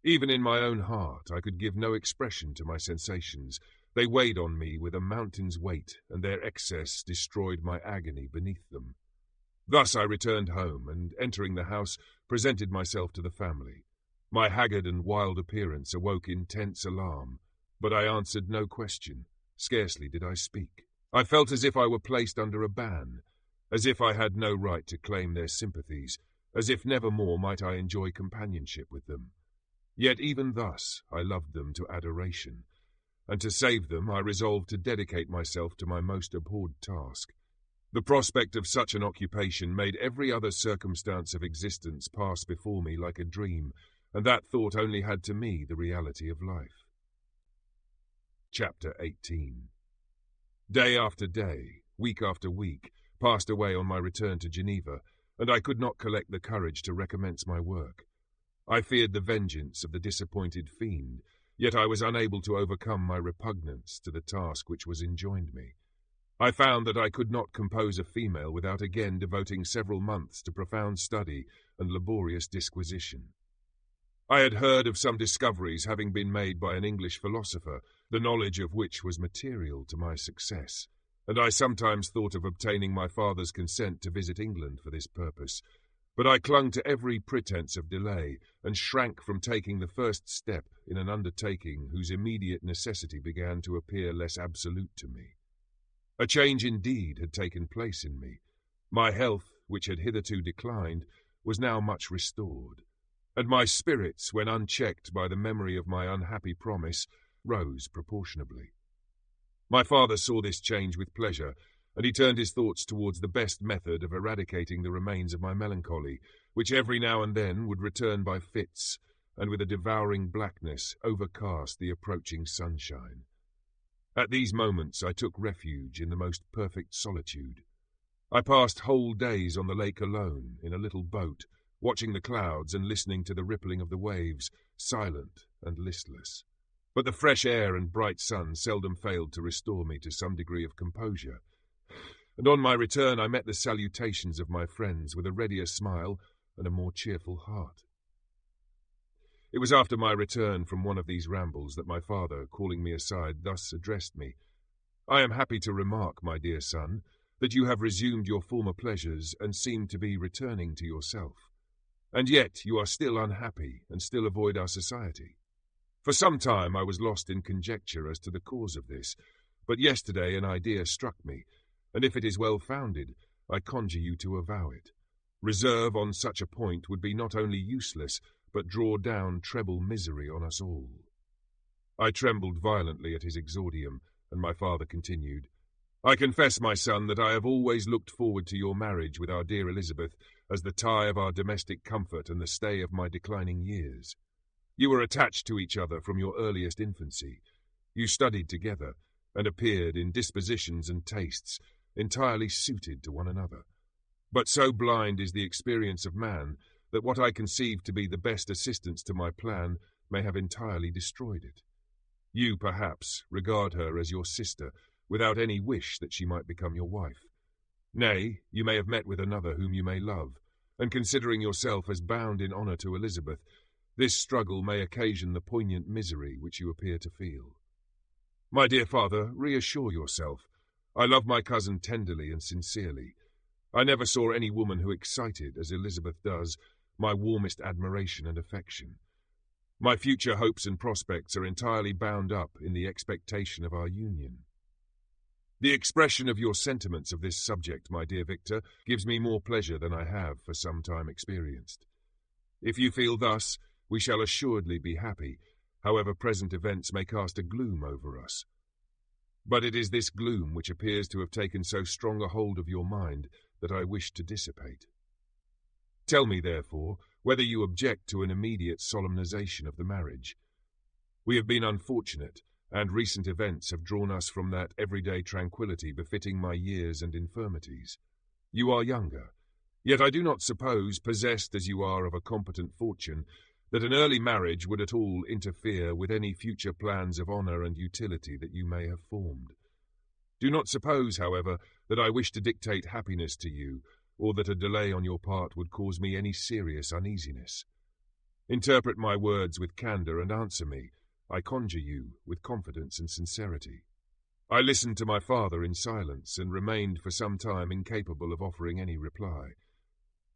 Even in my own heart I could give no expression to my sensations. They weighed on me with a mountain's weight, and their excess destroyed my agony beneath them. Thus I returned home, and entering the house, presented myself to the family. My haggard and wild appearance awoke intense alarm, but I answered no question. Scarcely did I speak. I felt as if I were placed under a ban, as if I had no right to claim their sympathies, as if never more might I enjoy companionship with them. Yet even thus I loved them to adoration, and to save them I resolved to dedicate myself to my most abhorred task. The prospect of such an occupation made every other circumstance of existence pass before me like a dream, and that thought only had to me the reality of life. Chapter 18. Day after day, week after week, passed away on my return to Geneva, and I could not collect the courage to recommence my work. I feared the vengeance of the disappointed fiend, yet I was unable to overcome my repugnance to the task which was enjoined me. I found that I could not compose a female without again devoting several months to profound study and laborious disquisition. I had heard of some discoveries having been made by an English philosopher, the knowledge of which was material to my success, and I sometimes thought of obtaining my father's consent to visit England for this purpose, but I clung to every pretence of delay and shrank from taking the first step in an undertaking whose immediate necessity began to appear less absolute to me. A change indeed had taken place in me. My health, which had hitherto declined, was now much restored, and my spirits, when unchecked by the memory of my unhappy promise, rose proportionably. My father saw this change with pleasure, and he turned his thoughts towards the best method of eradicating the remains of my melancholy, which every now and then would return by fits, and with a devouring blackness overcast the approaching sunshine. At these moments I took refuge in the most perfect solitude. I passed whole days on the lake alone, in a little boat, watching the clouds and listening to the rippling of the waves, silent and listless. But the fresh air and bright sun seldom failed to restore me to some degree of composure, and on my return I met the salutations of my friends with a readier smile and a more cheerful heart. It was after my return from one of these rambles that my father, calling me aside, thus addressed me. "I am happy to remark, my dear son, that you have resumed your former pleasures and seem to be returning to yourself. And yet you are still unhappy and still avoid our society. For some time I was lost in conjecture as to the cause of this, but yesterday an idea struck me, and if it is well founded, I conjure you to avow it. Reserve on such a point would be not only useless, but draw down treble misery on us all." I trembled violently at his exordium, and my father continued, "I confess, my son, that I have always looked forward to your marriage with our dear Elizabeth as the tie of our domestic comfort and the stay of my declining years. You were attached to each other from your earliest infancy. You studied together, and appeared in dispositions and tastes entirely suited to one another. But so blind is the experience of man that what I conceived to be the best assistance to my plan may have entirely destroyed it. You, perhaps, regard her as your sister, without any wish that she might become your wife. Nay, you may have met with another whom you may love, and considering yourself as bound in honour to Elizabeth, this struggle may occasion the poignant misery which you appear to feel. My dear father, reassure yourself. I love my cousin tenderly and sincerely. I never saw any woman who excited, as Elizabeth does, my warmest admiration and affection. My future hopes and prospects are entirely bound up in the expectation of our union. The expression of your sentiments of this subject, my dear Victor, gives me more pleasure than I have for some time experienced. If you feel thus, we shall assuredly be happy, however present events may cast a gloom over us. But it is this gloom which appears to have taken so strong a hold of your mind that I wish to dissipate. Tell me, therefore, whether you object to an immediate solemnization of the marriage. We have been unfortunate, and recent events have drawn us from that everyday tranquillity befitting my years and infirmities. You are younger, yet I do not suppose, possessed as you are of a competent fortune, that an early marriage would at all interfere with any future plans of honour and utility that you may have formed. Do not suppose, however, that I wish to dictate happiness to you, or that a delay on your part would cause me any serious uneasiness. Interpret my words with candour and answer me, I conjure you, with confidence and sincerity. I listened to my father in silence and remained for some time incapable of offering any reply.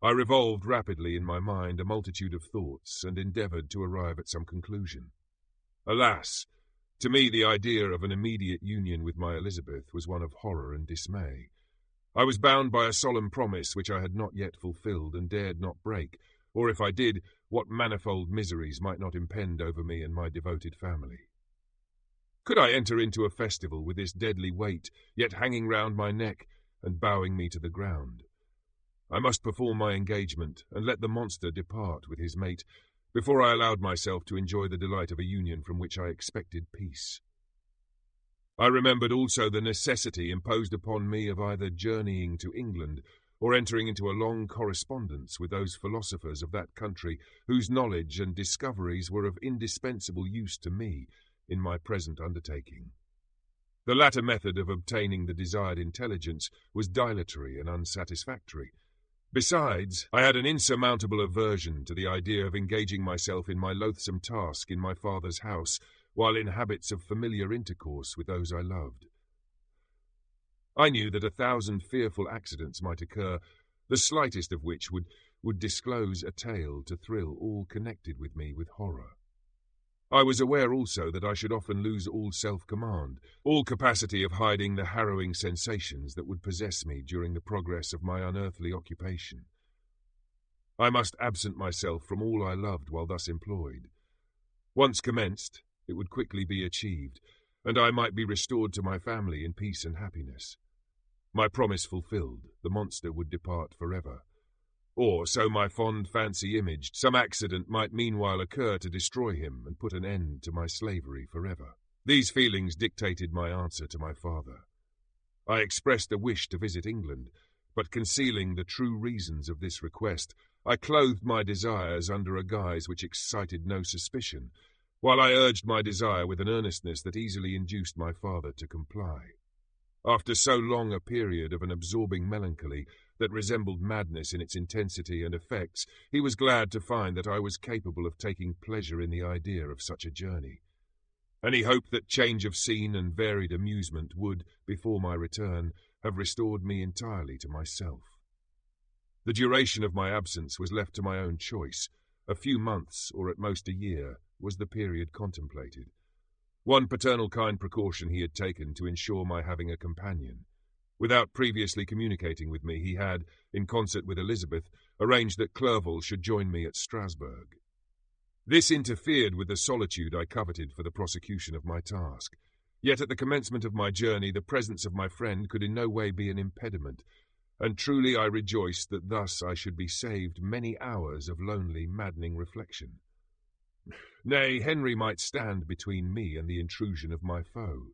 I revolved rapidly in my mind a multitude of thoughts and endeavoured to arrive at some conclusion. Alas, to me the idea of an immediate union with my Elizabeth was one of horror and dismay. I was bound by a solemn promise which I had not yet fulfilled and dared not break, or if I did, what manifold miseries might not impend over me and my devoted family. Could I enter into a festival with this deadly weight, yet hanging round my neck and bowing me to the ground? I must perform my engagement and let the monster depart with his mate before I allowed myself to enjoy the delight of a union from which I expected peace. I remembered also the necessity imposed upon me of either journeying to England or entering into a long correspondence with those philosophers of that country whose knowledge and discoveries were of indispensable use to me in my present undertaking. The latter method of obtaining the desired intelligence was dilatory and unsatisfactory. Besides, I had an insurmountable aversion to the idea of engaging myself in my loathsome task in my father's house, while in habits of familiar intercourse with those I loved. I knew that 1,000 fearful accidents might occur, the slightest of which would disclose a tale to thrill all connected with me with horror. I was aware also that I should often lose all self-command, all capacity of hiding the harrowing sensations that would possess me during the progress of my unearthly occupation. I must absent myself from all I loved while thus employed. Once commenced, it would quickly be achieved, and I might be restored to my family in peace and happiness. My promise fulfilled, the monster would depart forever. Or, so my fond fancy imaged, some accident might meanwhile occur to destroy him and put an end to my slavery forever. These feelings dictated my answer to my father. I expressed a wish to visit England, but concealing the true reasons of this request, I clothed my desires under a guise which excited no suspicion, while I urged my desire with an earnestness that easily induced my father to comply. After so long a period of an absorbing melancholy that resembled madness in its intensity and effects, he was glad to find that I was capable of taking pleasure in the idea of such a journey, and he hoped that change of scene and varied amusement would, before my return, have restored me entirely to myself. The duration of my absence was left to my own choice. A few months, or at most a year, was the period contemplated. One paternal kind precaution he had taken to ensure my having a companion. Without previously communicating with me, he had, in concert with Elizabeth, arranged that Clerval should join me at Strasbourg. This interfered with the solitude I coveted for the prosecution of my task. Yet at the commencement of my journey, the presence of my friend could in no way be an impediment, and truly I rejoiced that thus I should be saved many hours of lonely, maddening reflection. Nay, Henry might stand between me and the intrusion of my foe.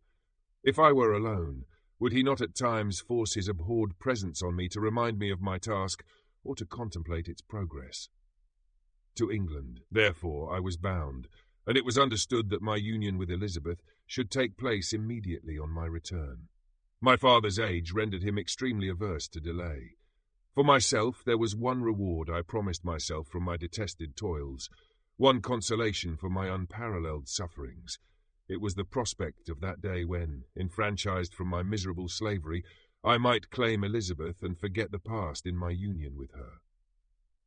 If I were alone, would he not at times force his abhorred presence on me to remind me of my task or to contemplate its progress? To England, therefore, I was bound, and it was understood that my union with Elizabeth should take place immediately on my return. My father's age rendered him extremely averse to delay. For myself, there was one reward I promised myself from my detested toils, one consolation for my unparalleled sufferings. It was the prospect of that day when, enfranchised from my miserable slavery, I might claim Elizabeth and forget the past in my union with her.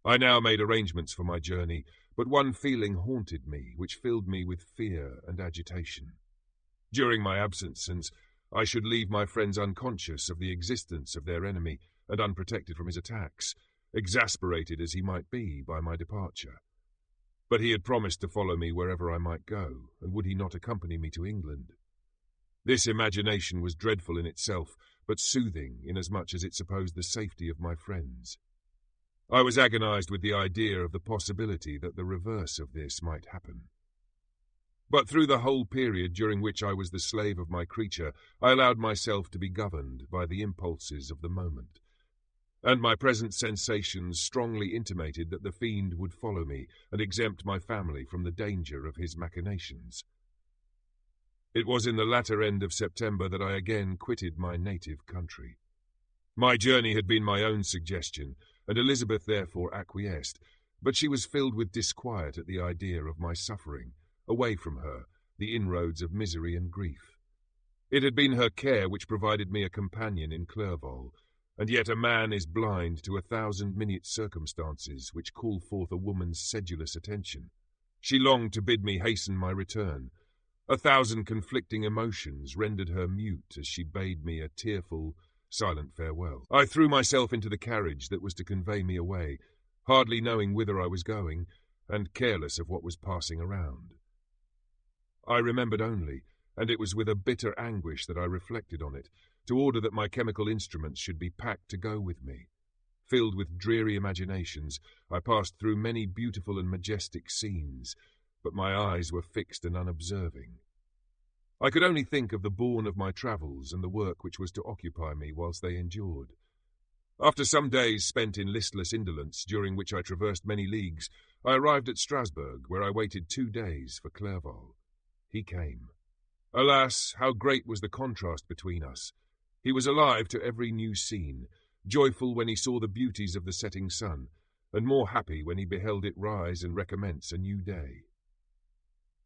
I now made arrangements for my journey, but one feeling haunted me which filled me with fear and agitation. During my absence, since I should leave my friends unconscious of the existence of their enemy and unprotected from his attacks, exasperated as he might be by my departure. But he had promised to follow me wherever I might go, and would he not accompany me to England? This imagination was dreadful in itself, but soothing inasmuch as it supposed the safety of my friends. I was agonized with the idea of the possibility that the reverse of this might happen. But through the whole period during which I was the slave of my creature, I allowed myself to be governed by the impulses of the moment, and my present sensations strongly intimated that the fiend would follow me and exempt my family from the danger of his machinations. It was in the latter end of September that I again quitted my native country. My journey had been my own suggestion, and Elizabeth therefore acquiesced, but she was filled with disquiet at the idea of my suffering, away from her, the inroads of misery and grief. It had been her care which provided me a companion in Clerval, and yet a man is blind to 1,000 minute circumstances which call forth a woman's sedulous attention. She longed to bid me hasten my return. 1,000 conflicting emotions rendered her mute as she bade me a tearful, silent farewell. I threw myself into the carriage that was to convey me away, hardly knowing whither I was going, and careless of what was passing around. I remembered only, and it was with a bitter anguish that I reflected on it, to order that my chemical instruments should be packed to go with me. Filled with dreary imaginations, I passed through many beautiful and majestic scenes, but my eyes were fixed and unobserving. I could only think of the bourne of my travels and the work which was to occupy me whilst they endured. After some days spent in listless indolence, during which I traversed many leagues, I arrived at Strasbourg, where I waited 2 days for Clerval. He came. Alas, how great was the contrast between us! He was alive to every new scene, joyful when he saw the beauties of the setting sun, and more happy when he beheld it rise and recommence a new day.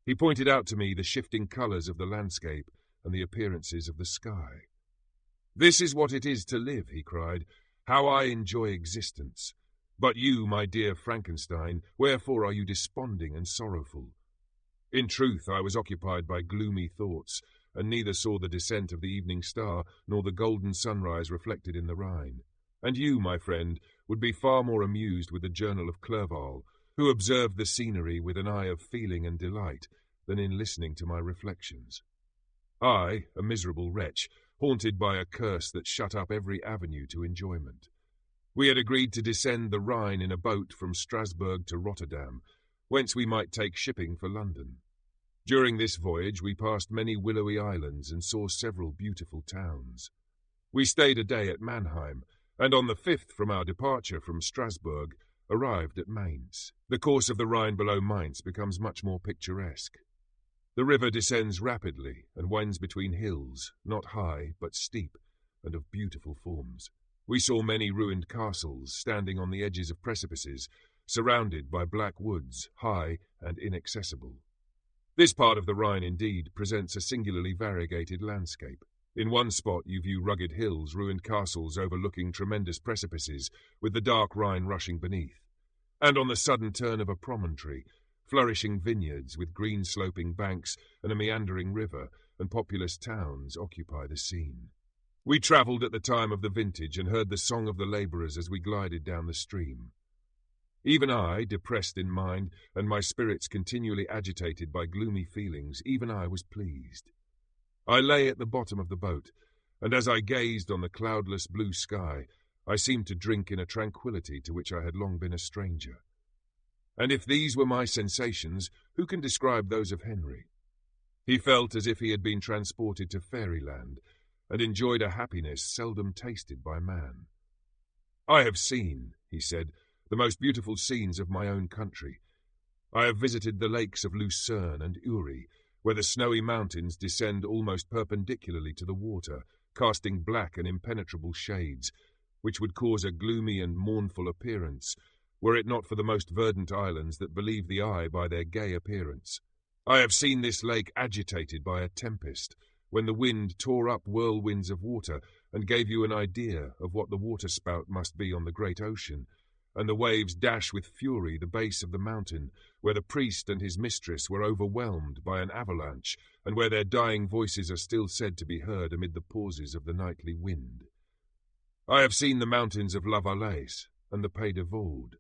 He pointed out to me the shifting colours of the landscape and the appearances of the sky. "This is what it is to live," he cried. "How I enjoy existence! But you, my dear Frankenstein, wherefore are you desponding and sorrowful?" In truth, I was occupied by gloomy thoughts, and neither saw the descent of the evening star nor the golden sunrise reflected in the Rhine. And you, my friend, would be far more amused with the journal of Clerval, who observed the scenery with an eye of feeling and delight, than in listening to my reflections. I, a miserable wretch, haunted by a curse that shut up every avenue to enjoyment. We had agreed to descend the Rhine in a boat from Strasbourg to Rotterdam, whence we might take shipping for London. During this voyage we passed many willowy islands and saw several beautiful towns. We stayed a day at Mannheim, and on the 5th from our departure from Strasbourg arrived at Mainz. The course of the Rhine below Mainz becomes much more picturesque. The river descends rapidly and winds between hills, not high but steep, and of beautiful forms. We saw many ruined castles standing on the edges of precipices, surrounded by black woods, high and inaccessible. This part of the Rhine, indeed, presents a singularly variegated landscape. In one spot you view rugged hills, ruined castles overlooking tremendous precipices, with the dark Rhine rushing beneath. And on the sudden turn of a promontory, flourishing vineyards with green sloping banks and a meandering river and populous towns occupy the scene. We travelled at the time of the vintage and heard the song of the labourers as we glided down the stream. Even I, depressed in mind and my spirits continually agitated by gloomy feelings, even I was pleased. I lay at the bottom of the boat, and as I gazed on the cloudless blue sky, I seemed to drink in a tranquillity to which I had long been a stranger. And if these were my sensations, who can describe those of Henry? He felt as if he had been transported to fairyland, and enjoyed a happiness seldom tasted by man. "I have seen," he said, "the most beautiful scenes of my own country. I have visited the lakes of Lucerne and Uri, where the snowy mountains descend almost perpendicularly to the water, casting black and impenetrable shades, which would cause a gloomy and mournful appearance, were it not for the most verdant islands that believe the eye by their gay appearance. I have seen this lake agitated by a tempest, when the wind tore up whirlwinds of water and gave you an idea of what the waterspout must be on the great ocean, and the waves dash with fury the base of the mountain, where the priest and his mistress were overwhelmed by an avalanche, and where their dying voices are still said to be heard amid the pauses of the nightly wind. I have seen the mountains of La Valais and the Pays de Vaud,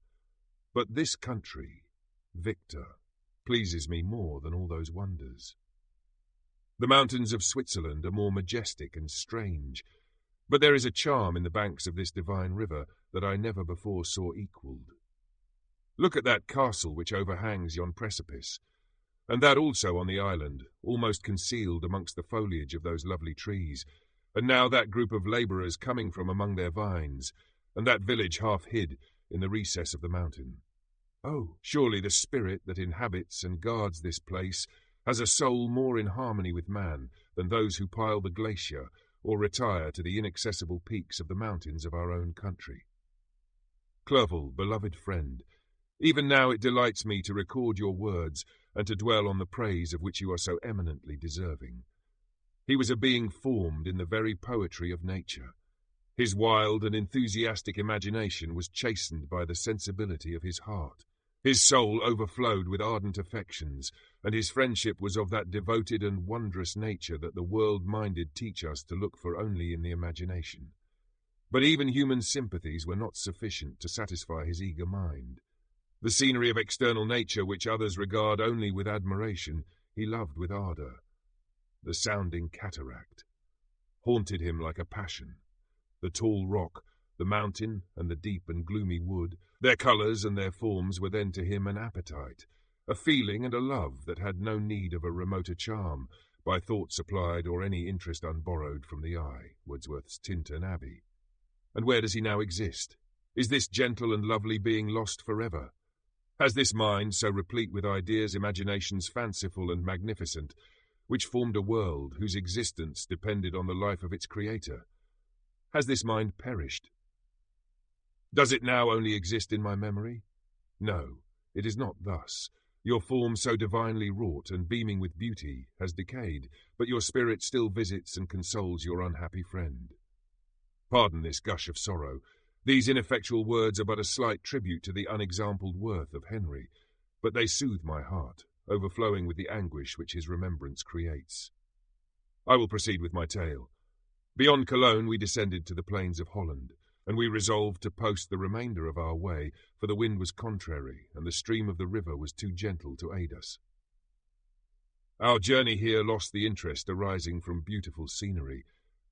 but this country, Victor, pleases me more than all those wonders. The mountains of Switzerland are more majestic and strange, but there is a charm in the banks of this divine river that I never before saw equalled. Look at that castle which overhangs yon precipice, and that also on the island, almost concealed amongst the foliage of those lovely trees, and now that group of labourers coming from among their vines, and that village half hid in the recess of the mountain. Oh, surely the spirit that inhabits and guards this place has a soul more in harmony with man than those who pile the glacier or retire to the inaccessible peaks of the mountains of our own country. Clerval, beloved friend, even now it delights me to record your words and to dwell on the praise of which you are so eminently deserving. He was a being formed in the very poetry of nature. His wild and enthusiastic imagination was chastened by the sensibility of his heart. His soul overflowed with ardent affections, and his friendship was of that devoted and wondrous nature that the world-minded teach us to look for only in the imagination. But even human sympathies were not sufficient to satisfy his eager mind. The scenery of external nature, which others regard only with admiration, he loved with ardour. The sounding cataract haunted him like a passion. The tall rock, the mountain, and the deep and gloomy wood, their colours and their forms were then to him an appetite, a feeling and a love that had no need of a remoter charm, by thought supplied or any interest unborrowed from the eye. Wordsworth's Tintern Abbey. And where does he now exist? Is this gentle and lovely being lost forever? Has this mind, so replete with ideas, imaginations fanciful and magnificent, which formed a world whose existence depended on the life of its creator, has this mind perished? Does it now only exist in my memory? No, it is not thus. Your form, so divinely wrought and beaming with beauty, has decayed, but your spirit still visits and consoles your unhappy friend. Pardon this gush of sorrow. These ineffectual words are but a slight tribute to the unexampled worth of Henry, but they soothe my heart, overflowing with the anguish which his remembrance creates. I will proceed with my tale. Beyond Cologne we descended to the plains of Holland, and we resolved to post the remainder of our way, for the wind was contrary, and the stream of the river was too gentle to aid us. Our journey here lost the interest arising from beautiful scenery,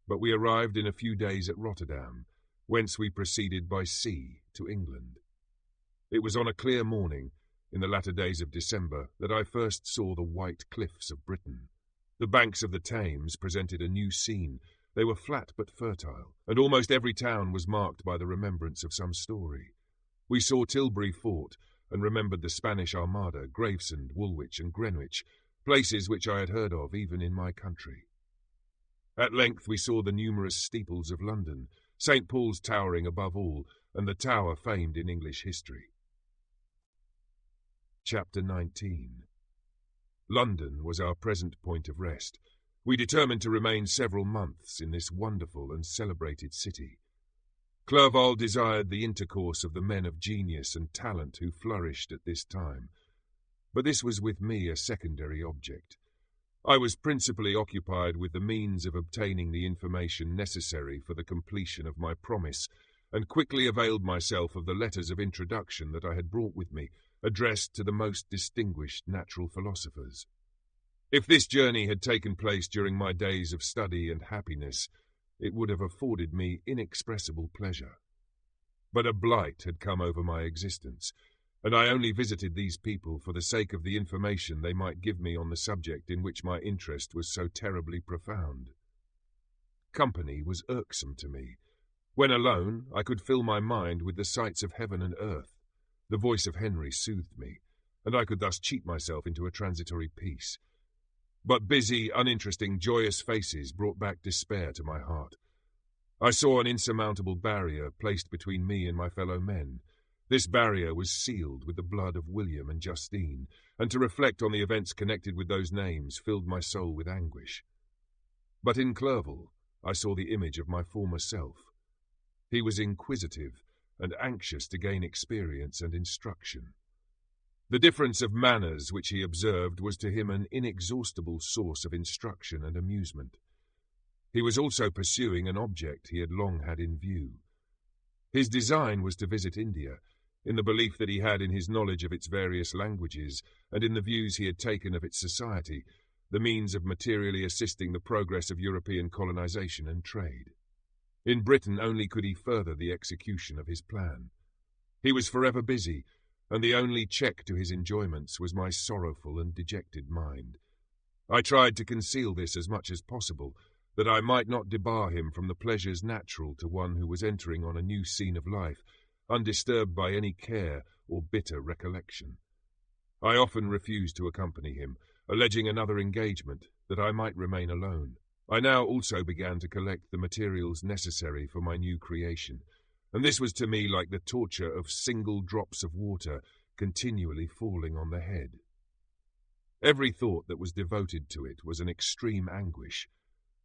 but we arrived in a few days at Rotterdam, whence we proceeded by sea to England. It was on a clear morning, in the latter days of December, that I first saw the white cliffs of Britain. The banks of the Thames presented a new scene. They were flat but fertile, and almost every town was marked by the remembrance of some story. We saw Tilbury Fort, and remembered the Spanish Armada, Gravesend, Woolwich, and Greenwich, places which I had heard of even in my country. At length we saw the numerous steeples of London, St. Paul's towering above all, and the Tower famed in English history. Chapter 19. London was our present point of rest. We determined to remain several months in this wonderful and celebrated city. Clerval desired the intercourse of the men of genius and talent who flourished at this time, but this was with me a secondary object. I was principally occupied with the means of obtaining the information necessary for the completion of my promise, and quickly availed myself of the letters of introduction that I had brought with me, addressed to the most distinguished natural philosophers. If this journey had taken place during my days of study and happiness, it would have afforded me inexpressible pleasure. But a blight had come over my existence, and I only visited these people for the sake of the information they might give me on the subject in which my interest was so terribly profound. Company was irksome to me. When alone, I could fill my mind with the sights of heaven and earth. The voice of Henry soothed me, and I could thus cheat myself into a transitory peace. But busy, uninteresting, joyous faces brought back despair to my heart. I saw an insurmountable barrier placed between me and my fellow men. This barrier was sealed with the blood of William and Justine, and to reflect on the events connected with those names filled my soul with anguish. But in Clerval I saw the image of my former self. He was inquisitive and anxious to gain experience and instruction. The difference of manners which he observed was to him an inexhaustible source of instruction and amusement. He was also pursuing an object he had long had in view. His design was to visit India, in the belief that he had in his knowledge of its various languages, and in the views he had taken of its society, the means of materially assisting the progress of European colonization and trade. In Britain only could he further the execution of his plan. He was forever busy, and the only check to his enjoyments was my sorrowful and dejected mind. I tried to conceal this as much as possible, that I might not debar him from the pleasures natural to one who was entering on a new scene of life, undisturbed by any care or bitter recollection. I often refused to accompany him, alleging another engagement, that I might remain alone. I now also began to collect the materials necessary for my new creation, and this was to me like the torture of single drops of water continually falling on the head. Every thought that was devoted to it was an extreme anguish.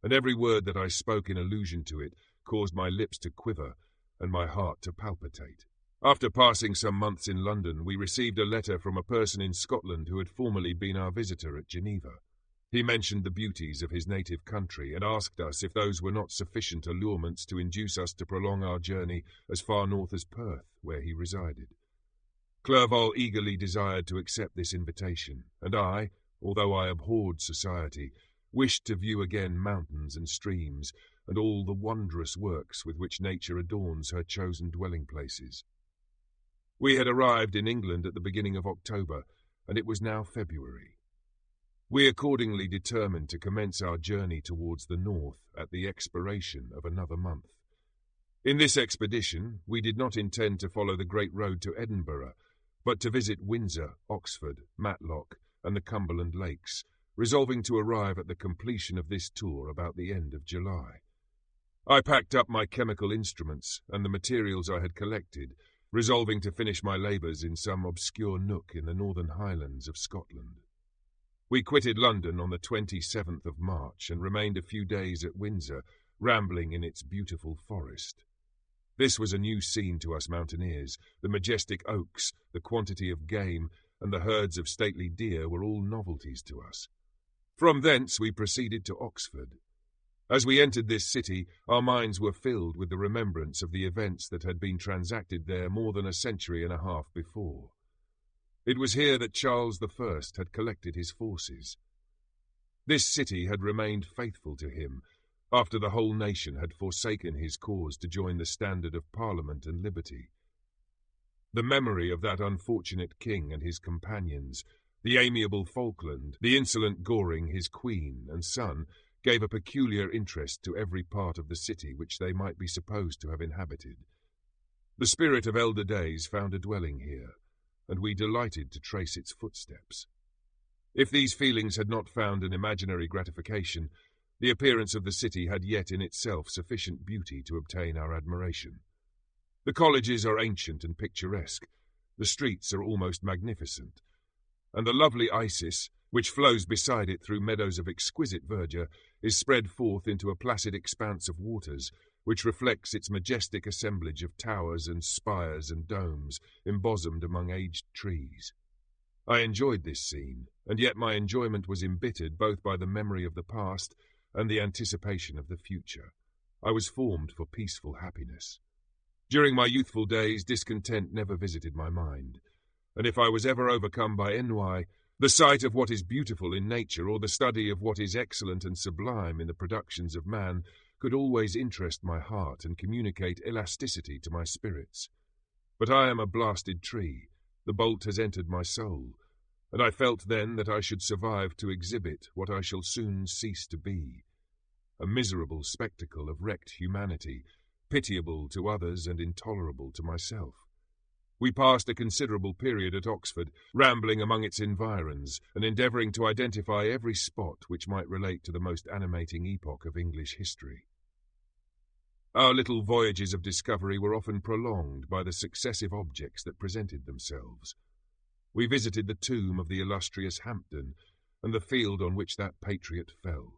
and every word that I spoke in allusion to it caused my lips to quiver and my heart to palpitate. After passing some months in London, we received a letter from a person in Scotland who had formerly been our visitor at Geneva. He mentioned the beauties of his native country and asked us if those were not sufficient allurements to induce us to prolong our journey as far north as Perth, where he resided. Clerval eagerly desired to accept this invitation, and I, although I abhorred society, wished to view again mountains and streams and all the wondrous works with which nature adorns her chosen dwelling places. We had arrived in England at the beginning of October, and it was now February. We accordingly determined to commence our journey towards the north at the expiration of another month. In this expedition, we did not intend to follow the great road to Edinburgh, but to visit Windsor, Oxford, Matlock, and the Cumberland Lakes, resolving to arrive at the completion of this tour about the end of July. I packed up my chemical instruments and the materials I had collected, resolving to finish my labours in some obscure nook in the northern highlands of Scotland. We quitted London on the 27th of March and remained a few days at Windsor, rambling in its beautiful forest. This was a new scene to us mountaineers. The majestic oaks, the quantity of game, and the herds of stately deer were all novelties to us. From thence we proceeded to Oxford. As we entered this city, our minds were filled with the remembrance of the events that had been transacted there more than a century and a half before. It was here that Charles I had collected his forces. This city had remained faithful to him, after the whole nation had forsaken his cause to join the standard of Parliament and liberty. The memory of that unfortunate king and his companions, the amiable Falkland, the insolent Goring, his queen and son, gave a peculiar interest to every part of the city which they might be supposed to have inhabited. The spirit of elder days found a dwelling here, and we delighted to trace its footsteps. If these feelings had not found an imaginary gratification, the appearance of the city had yet in itself sufficient beauty to obtain our admiration. The colleges are ancient and picturesque, the streets are almost magnificent, and the lovely Isis, which flows beside it through meadows of exquisite verdure, is spread forth into a placid expanse of waters, which reflects its majestic assemblage of towers and spires and domes, embosomed among aged trees. I enjoyed this scene, and yet my enjoyment was embittered both by the memory of the past and the anticipation of the future. I was formed for peaceful happiness. During my youthful days, discontent never visited my mind, and if I was ever overcome by ennui, the sight of what is beautiful in nature or the study of what is excellent and sublime in the productions of man could always interest my heart and communicate elasticity to my spirits. But I am a blasted tree, the bolt has entered my soul, and I felt then that I should survive to exhibit what I shall soon cease to be, a miserable spectacle of wrecked humanity, pitiable to others and intolerable to myself. We passed a considerable period at Oxford, rambling among its environs and endeavouring to identify every spot which might relate to the most animating epoch of English history. Our little voyages of discovery were often prolonged by the successive objects that presented themselves. We visited the tomb of the illustrious Hampden and the field on which that patriot fell.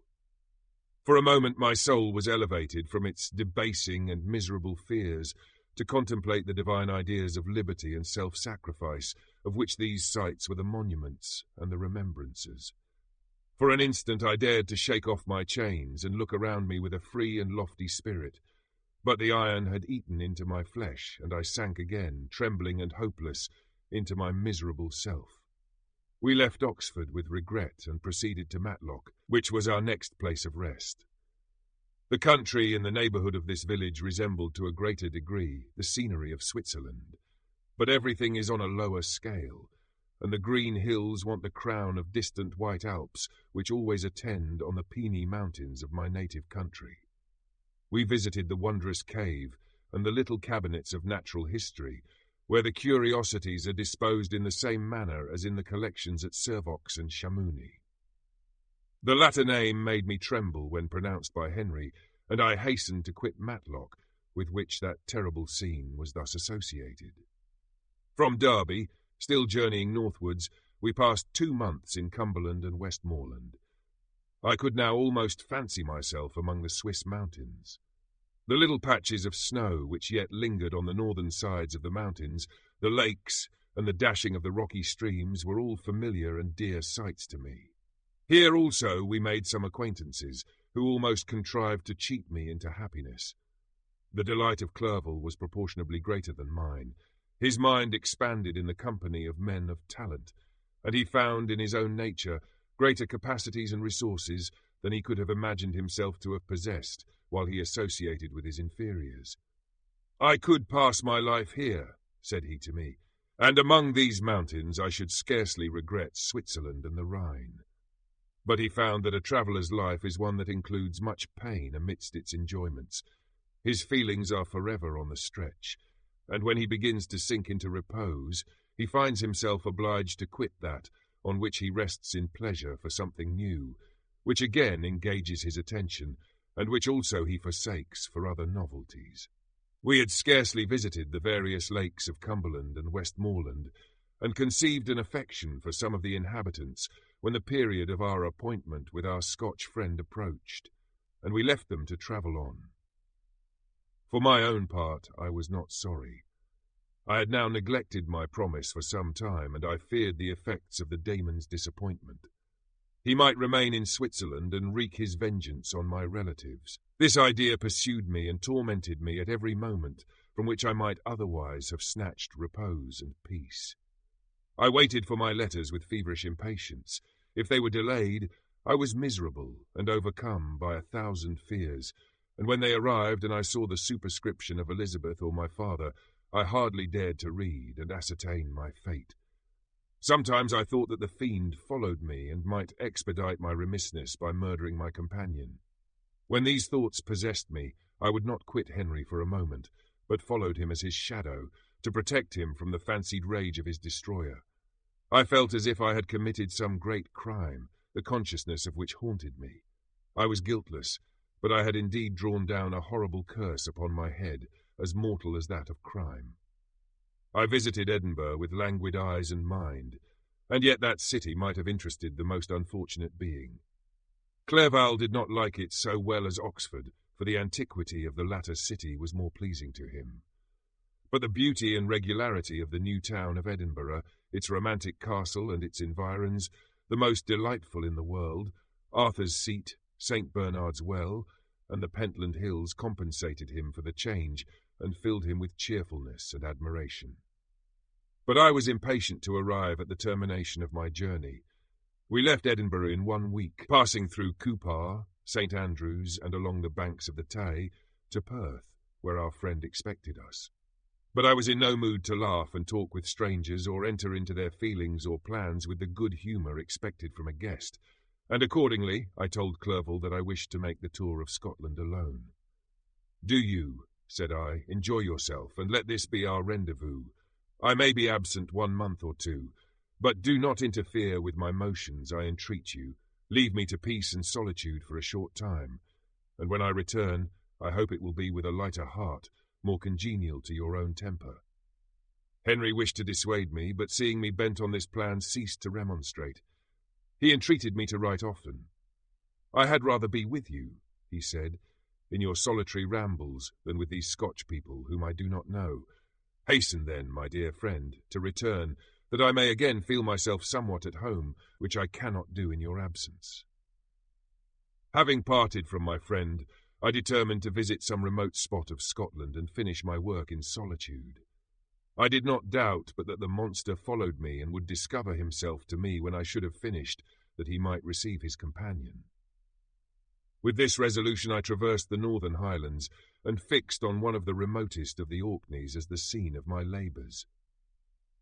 For a moment my soul was elevated from its debasing and miserable fears to contemplate the divine ideas of liberty and self-sacrifice, of which these sites were the monuments and the remembrances. For an instant I dared to shake off my chains and look around me with a free and lofty spirit, but the iron had eaten into my flesh, and I sank again, trembling and hopeless, into my miserable self. We left Oxford with regret and proceeded to Matlock, which was our next place of rest. The country in the neighbourhood of this village resembled to a greater degree the scenery of Switzerland, but everything is on a lower scale, and the green hills want the crown of distant white Alps which always attend on the peony mountains of my native country. We visited the wondrous cave and the little cabinets of natural history, where the curiosities are disposed in the same manner as in the collections at Servox and Chamouni. The latter name made me tremble when pronounced by Henry, and I hastened to quit Matlock, with which that terrible scene was thus associated. From Derby, still journeying northwards, we passed 2 months in Cumberland and Westmoreland. I could now almost fancy myself among the Swiss mountains. The little patches of snow which yet lingered on the northern sides of the mountains, the lakes, and the dashing of the rocky streams were all familiar and dear sights to me. Here also we made some acquaintances, who almost contrived to cheat me into happiness. The delight of Clerval was proportionably greater than mine. His mind expanded in the company of men of talent, and he found in his own nature greater capacities and resources than he could have imagined himself to have possessed while he associated with his inferiors. "I could pass my life here," said he to me, "and among these mountains I should scarcely regret Switzerland and the Rhine." But he found that a traveller's life is one that includes much pain amidst its enjoyments. His feelings are forever on the stretch, and when he begins to sink into repose, he finds himself obliged to quit that on which he rests in pleasure for something new, which again engages his attention, and which also he forsakes for other novelties. We had scarcely visited the various lakes of Cumberland and Westmoreland, and conceived an affection for some of the inhabitants when the period of our appointment with our Scotch friend approached, and we left them to travel on. For my own part, I was not sorry. I had now neglected my promise for some time, and I feared the effects of the daemon's disappointment. He might remain in Switzerland and wreak his vengeance on my relatives. This idea pursued me and tormented me at every moment from which I might otherwise have snatched repose and peace. I waited for my letters with feverish impatience. If they were delayed, I was miserable and overcome by 1,000 fears, and when they arrived and I saw the superscription of Elizabeth or my father, I hardly dared to read and ascertain my fate. Sometimes I thought that the fiend followed me and might expedite my remissness by murdering my companion. When these thoughts possessed me, I would not quit Henry for a moment, but followed him as his shadow, to protect him from the fancied rage of his destroyer. I felt as if I had committed some great crime, the consciousness of which haunted me. I was guiltless, but I had indeed drawn down a horrible curse upon my head, as mortal as that of crime. I visited Edinburgh with languid eyes and mind, and yet that city might have interested the most unfortunate being. Clerval did not like it so well as Oxford, for the antiquity of the latter city was more pleasing to him. But the beauty and regularity of the new town of Edinburgh, its romantic castle and its environs, the most delightful in the world, Arthur's Seat, St. Bernard's Well, and the Pentland Hills compensated him for the change and filled him with cheerfulness and admiration. But I was impatient to arrive at the termination of my journey. We left Edinburgh in 1 week, passing through Coupar, St. Andrews, and along the banks of the Tay, to Perth, where our friend expected us. But I was in no mood to laugh and talk with strangers or enter into their feelings or plans with the good humour expected from a guest, and accordingly I told Clerval that I wished to make the tour of Scotland alone. "Do you," said I, "enjoy yourself, and let this be our rendezvous. I may be absent 1 month or 2, but do not interfere with my motions, I entreat you. Leave me to peace and solitude for a short time, and when I return, I hope it will be with a lighter heart, more congenial to your own temper." Henry wished to dissuade me, but seeing me bent on this plan, ceased to remonstrate. He entreated me to write often. "I had rather be with you," he said, "in your solitary rambles than with these Scotch people whom I do not know. Hasten then, my dear friend, to return, that I may again feel myself somewhat at home, which I cannot do in your absence." Having parted from my friend, I determined to visit some remote spot of Scotland and finish my work in solitude. I did not doubt but that the monster followed me and would discover himself to me when I should have finished, that he might receive his companion. With this resolution I traversed the northern highlands, and fixed on one of the remotest of the Orkneys as the scene of my labours.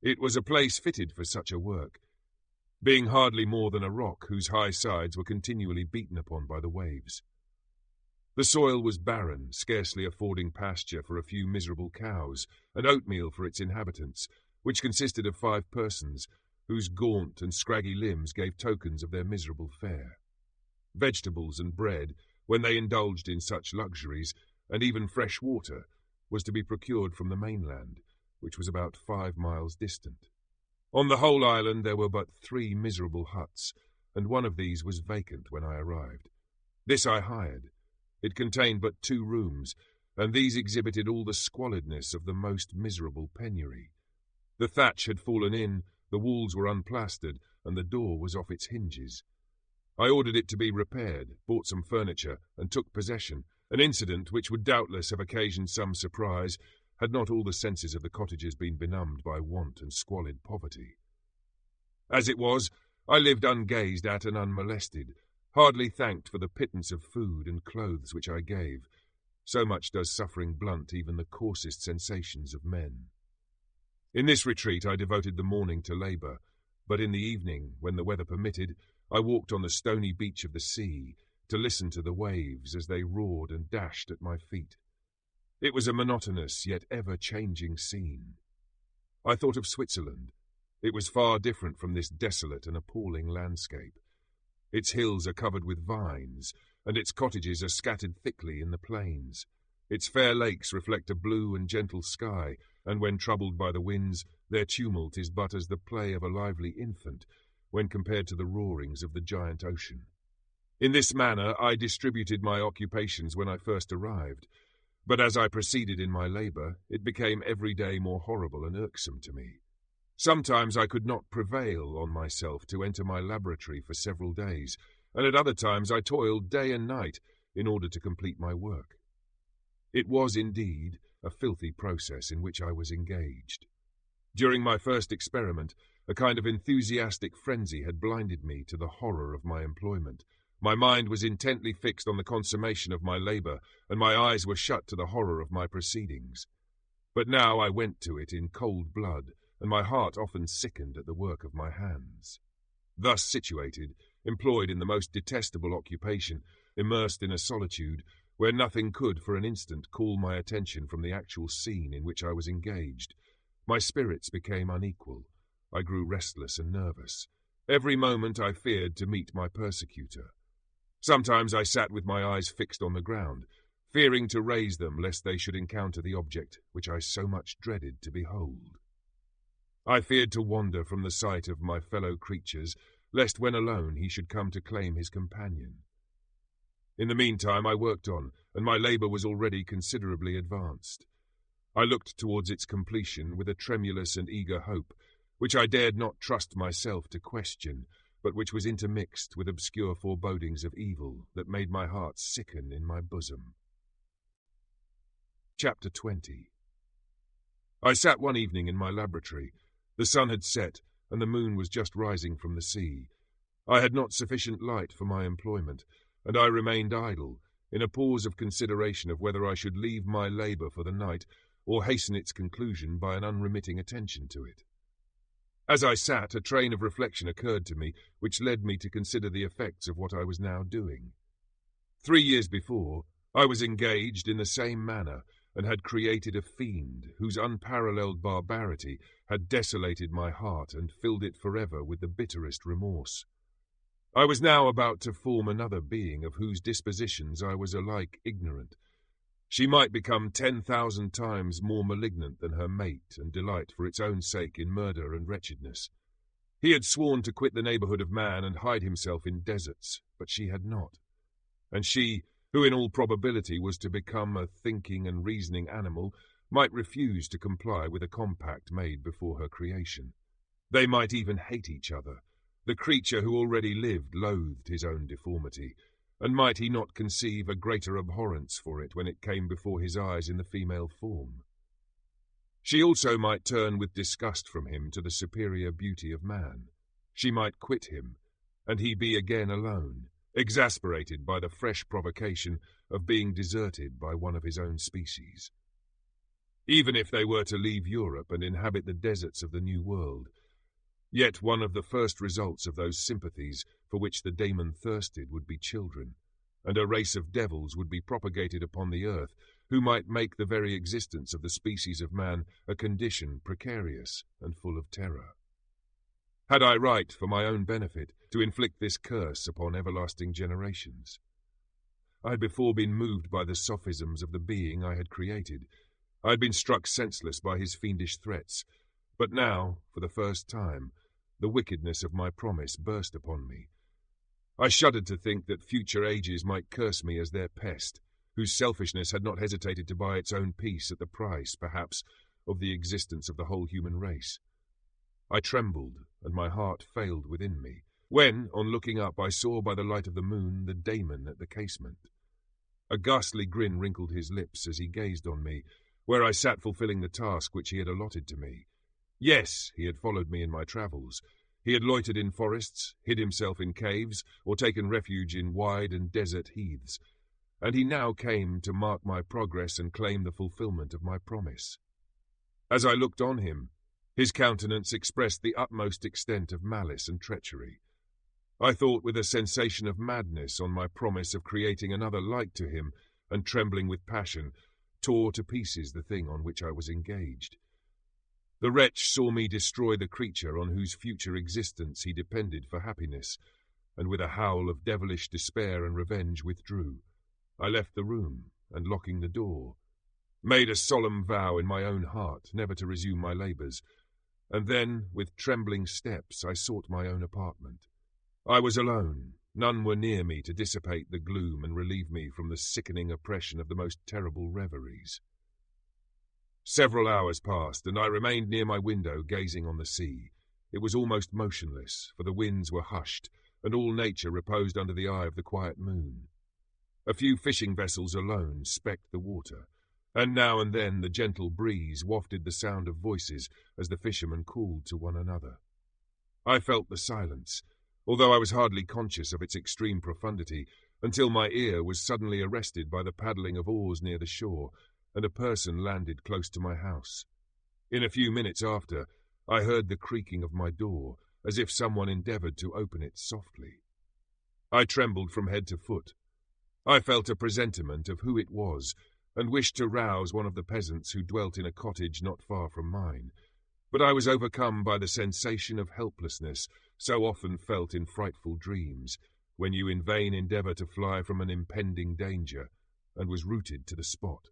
It was a place fitted for such a work, being hardly more than a rock whose high sides were continually beaten upon by the waves. The soil was barren, scarcely affording pasture for a few miserable cows, and oatmeal for its inhabitants, which consisted of 5 persons, whose gaunt and scraggy limbs gave tokens of their miserable fare. Vegetables and bread, when they indulged in such luxuries, and even fresh water, was to be procured from the mainland, which was about 5 miles distant. On the whole island there were but 3 miserable huts, and one of these was vacant when I arrived. This I hired. It contained but 2 rooms, and these exhibited all the squalidness of the most miserable penury. The thatch had fallen in, the walls were unplastered, and the door was off its hinges. I ordered it to be repaired, bought some furniture, and took possession, an incident which would doubtless have occasioned some surprise, had not all the senses of the cottagers been benumbed by want and squalid poverty. As it was, I lived ungazed at and unmolested, hardly thanked for the pittance of food and clothes which I gave. So much does suffering blunt even the coarsest sensations of men. In this retreat I devoted the morning to labour, but in the evening, when the weather permitted, I walked on the stony beach of the sea to listen to the waves as they roared and dashed at my feet. It was a monotonous yet ever-changing scene. I thought of Switzerland. It was far different from this desolate and appalling landscape. Its hills are covered with vines, and its cottages are scattered thickly in the plains. Its fair lakes reflect a blue and gentle sky, and when troubled by the winds, their tumult is but as the play of a lively infant, when compared to the roarings of the giant ocean. In this manner I distributed my occupations when I first arrived, but as I proceeded in my labour, it became every day more horrible and irksome to me. Sometimes I could not prevail on myself to enter my laboratory for several days, and at other times I toiled day and night in order to complete my work. It was indeed a filthy process in which I was engaged. During my first experiment, a kind of enthusiastic frenzy had blinded me to the horror of my employment. My mind was intently fixed on the consummation of my labour, and my eyes were shut to the horror of my proceedings. But now I went to it in cold blood, and my heart often sickened at the work of my hands. Thus situated, employed in the most detestable occupation, immersed in a solitude where nothing could for an instant call my attention from the actual scene in which I was engaged, my spirits became unequal. I grew restless and nervous. Every moment I feared to meet my persecutor. Sometimes I sat with my eyes fixed on the ground, fearing to raise them lest they should encounter the object which I so much dreaded to behold. I feared to wander from the sight of my fellow creatures, lest when alone he should come to claim his companion. In the meantime I worked on, and my labour was already considerably advanced. I looked towards its completion with a tremulous and eager hope, which I dared not trust myself to question, but which was intermixed with obscure forebodings of evil that made my heart sicken in my bosom. Chapter 20. I sat one evening in my laboratory. The sun had set, and the moon was just rising from the sea. I had not sufficient light for my employment, and I remained idle, in a pause of consideration of whether I should leave my labour for the night, or hasten its conclusion by an unremitting attention to it. As I sat, a train of reflection occurred to me, which led me to consider the effects of what I was now doing. 3 years before, I was engaged in the same manner, and had created a fiend whose unparalleled barbarity had desolated my heart and filled it forever with the bitterest remorse. I was now about to form another being of whose dispositions I was alike ignorant. She might become 10,000 times more malignant than her mate and delight for its own sake in murder and wretchedness. He had sworn to quit the neighbourhood of man and hide himself in deserts, but she had not. And she, who in all probability was to become a thinking and reasoning animal, might refuse to comply with a compact made before her creation. They might even hate each other. The creature who already lived loathed his own deformity, and might he not conceive a greater abhorrence for it when it came before his eyes in the female form? She also might turn with disgust from him to the superior beauty of man. She might quit him, and he be again alone, exasperated by the fresh provocation of being deserted by one of his own species. Even if they were to leave Europe and inhabit the deserts of the New World, yet one of the first results of those sympathies for which the daemon thirsted would be children, and a race of devils would be propagated upon the earth who might make the very existence of the species of man a condition precarious and full of terror. Had I right, for my own benefit, to inflict this curse upon everlasting generations? I had before been moved by the sophisms of the being I had created. I had been struck senseless by his fiendish threats, but now, for the first time, the wickedness of my promise burst upon me, I shuddered to think that future ages might curse me as their pest, whose selfishness had not hesitated to buy its own peace at the price, perhaps, of the existence of the whole human race. I trembled, and my heart failed within me, when, on looking up, I saw by the light of the moon the daemon at the casement. A ghastly grin wrinkled his lips as he gazed on me, where I sat fulfilling the task which he had allotted to me. Yes, he had followed me in my travels. He had loitered in forests, hid himself in caves, or taken refuge in wide and desert heaths, and he now came to mark my progress and claim the fulfilment of my promise. As I looked on him, his countenance expressed the utmost extent of malice and treachery. I thought with a sensation of madness on my promise of creating another like to him, and trembling with passion, tore to pieces the thing on which I was engaged. The wretch saw me destroy the creature on whose future existence he depended for happiness, and with a howl of devilish despair and revenge withdrew. I left the room, and locking the door, made a solemn vow in my own heart never to resume my labours, and then, with trembling steps, I sought my own apartment. I was alone. None were near me to dissipate the gloom and relieve me from the sickening oppression of the most terrible reveries. Several hours passed, and I remained near my window gazing on the sea. It was almost motionless, for the winds were hushed, and all nature reposed under the eye of the quiet moon. A few fishing vessels alone specked the water, and now and then the gentle breeze wafted the sound of voices as the fishermen called to one another. I felt the silence, although I was hardly conscious of its extreme profundity, until my ear was suddenly arrested by the paddling of oars near the shore, and a person landed close to my house. In a few minutes after, I heard the creaking of my door, as if someone endeavoured to open it softly. I trembled from head to foot. I felt a presentiment of who it was, and wished to rouse one of the peasants who dwelt in a cottage not far from mine, but I was overcome by the sensation of helplessness so often felt in frightful dreams, when you in vain endeavour to fly from an impending danger, and was rooted to the spot.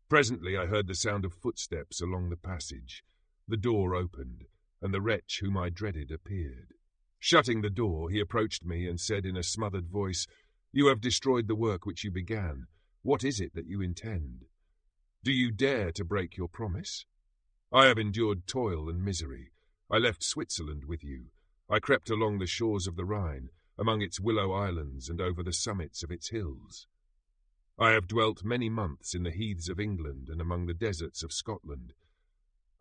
Presently I heard the sound of footsteps along the passage. The door opened, and the wretch whom I dreaded appeared. Shutting the door, he approached me and said in a smothered voice, "You have destroyed the work which you began. What is it that you intend? Do you dare to break your promise? I have endured toil and misery. I left Switzerland with you. I crept along the shores of the Rhine, among its willow islands and over the summits of its hills. I have dwelt many months in the heaths of England and among the deserts of Scotland.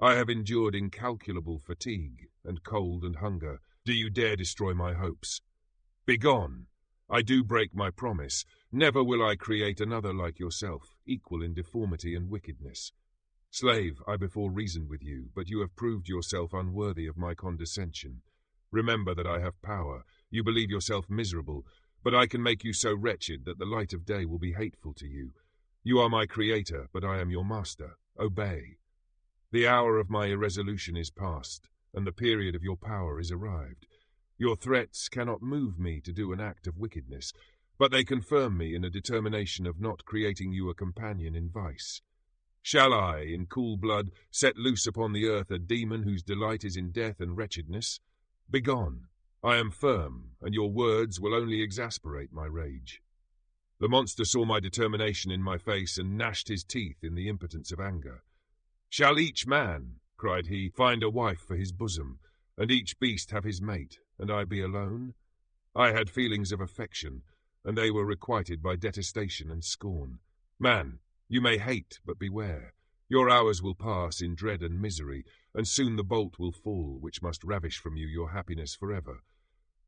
I have endured incalculable fatigue and cold and hunger. Do you dare destroy my hopes? Begone! I do break my promise. Never will I create another like yourself, equal in deformity and wickedness. Slave, I before reasoned with you, but you have proved yourself unworthy of my condescension. Remember that I have power. You believe yourself miserable, but I can make you so wretched that the light of day will be hateful to you. You are my creator, but I am your master. Obey. The hour of my irresolution is past, and the period of your power is arrived. Your threats cannot move me to do an act of wickedness, but they confirm me in a determination of not creating you a companion in vice. Shall I, in cool blood, set loose upon the earth a demon whose delight is in death and wretchedness? Begone! I am firm, and your words will only exasperate my rage." The monster saw my determination in my face and gnashed his teeth in the impotence of anger. "Shall each man," cried he, "find a wife for his bosom, and each beast have his mate, and I be alone?" I had feelings of affection, and they were requited by detestation and scorn. Man, you may hate, but beware. Your hours will pass in dread and misery, and soon the bolt will fall which must ravish from you your happiness forever.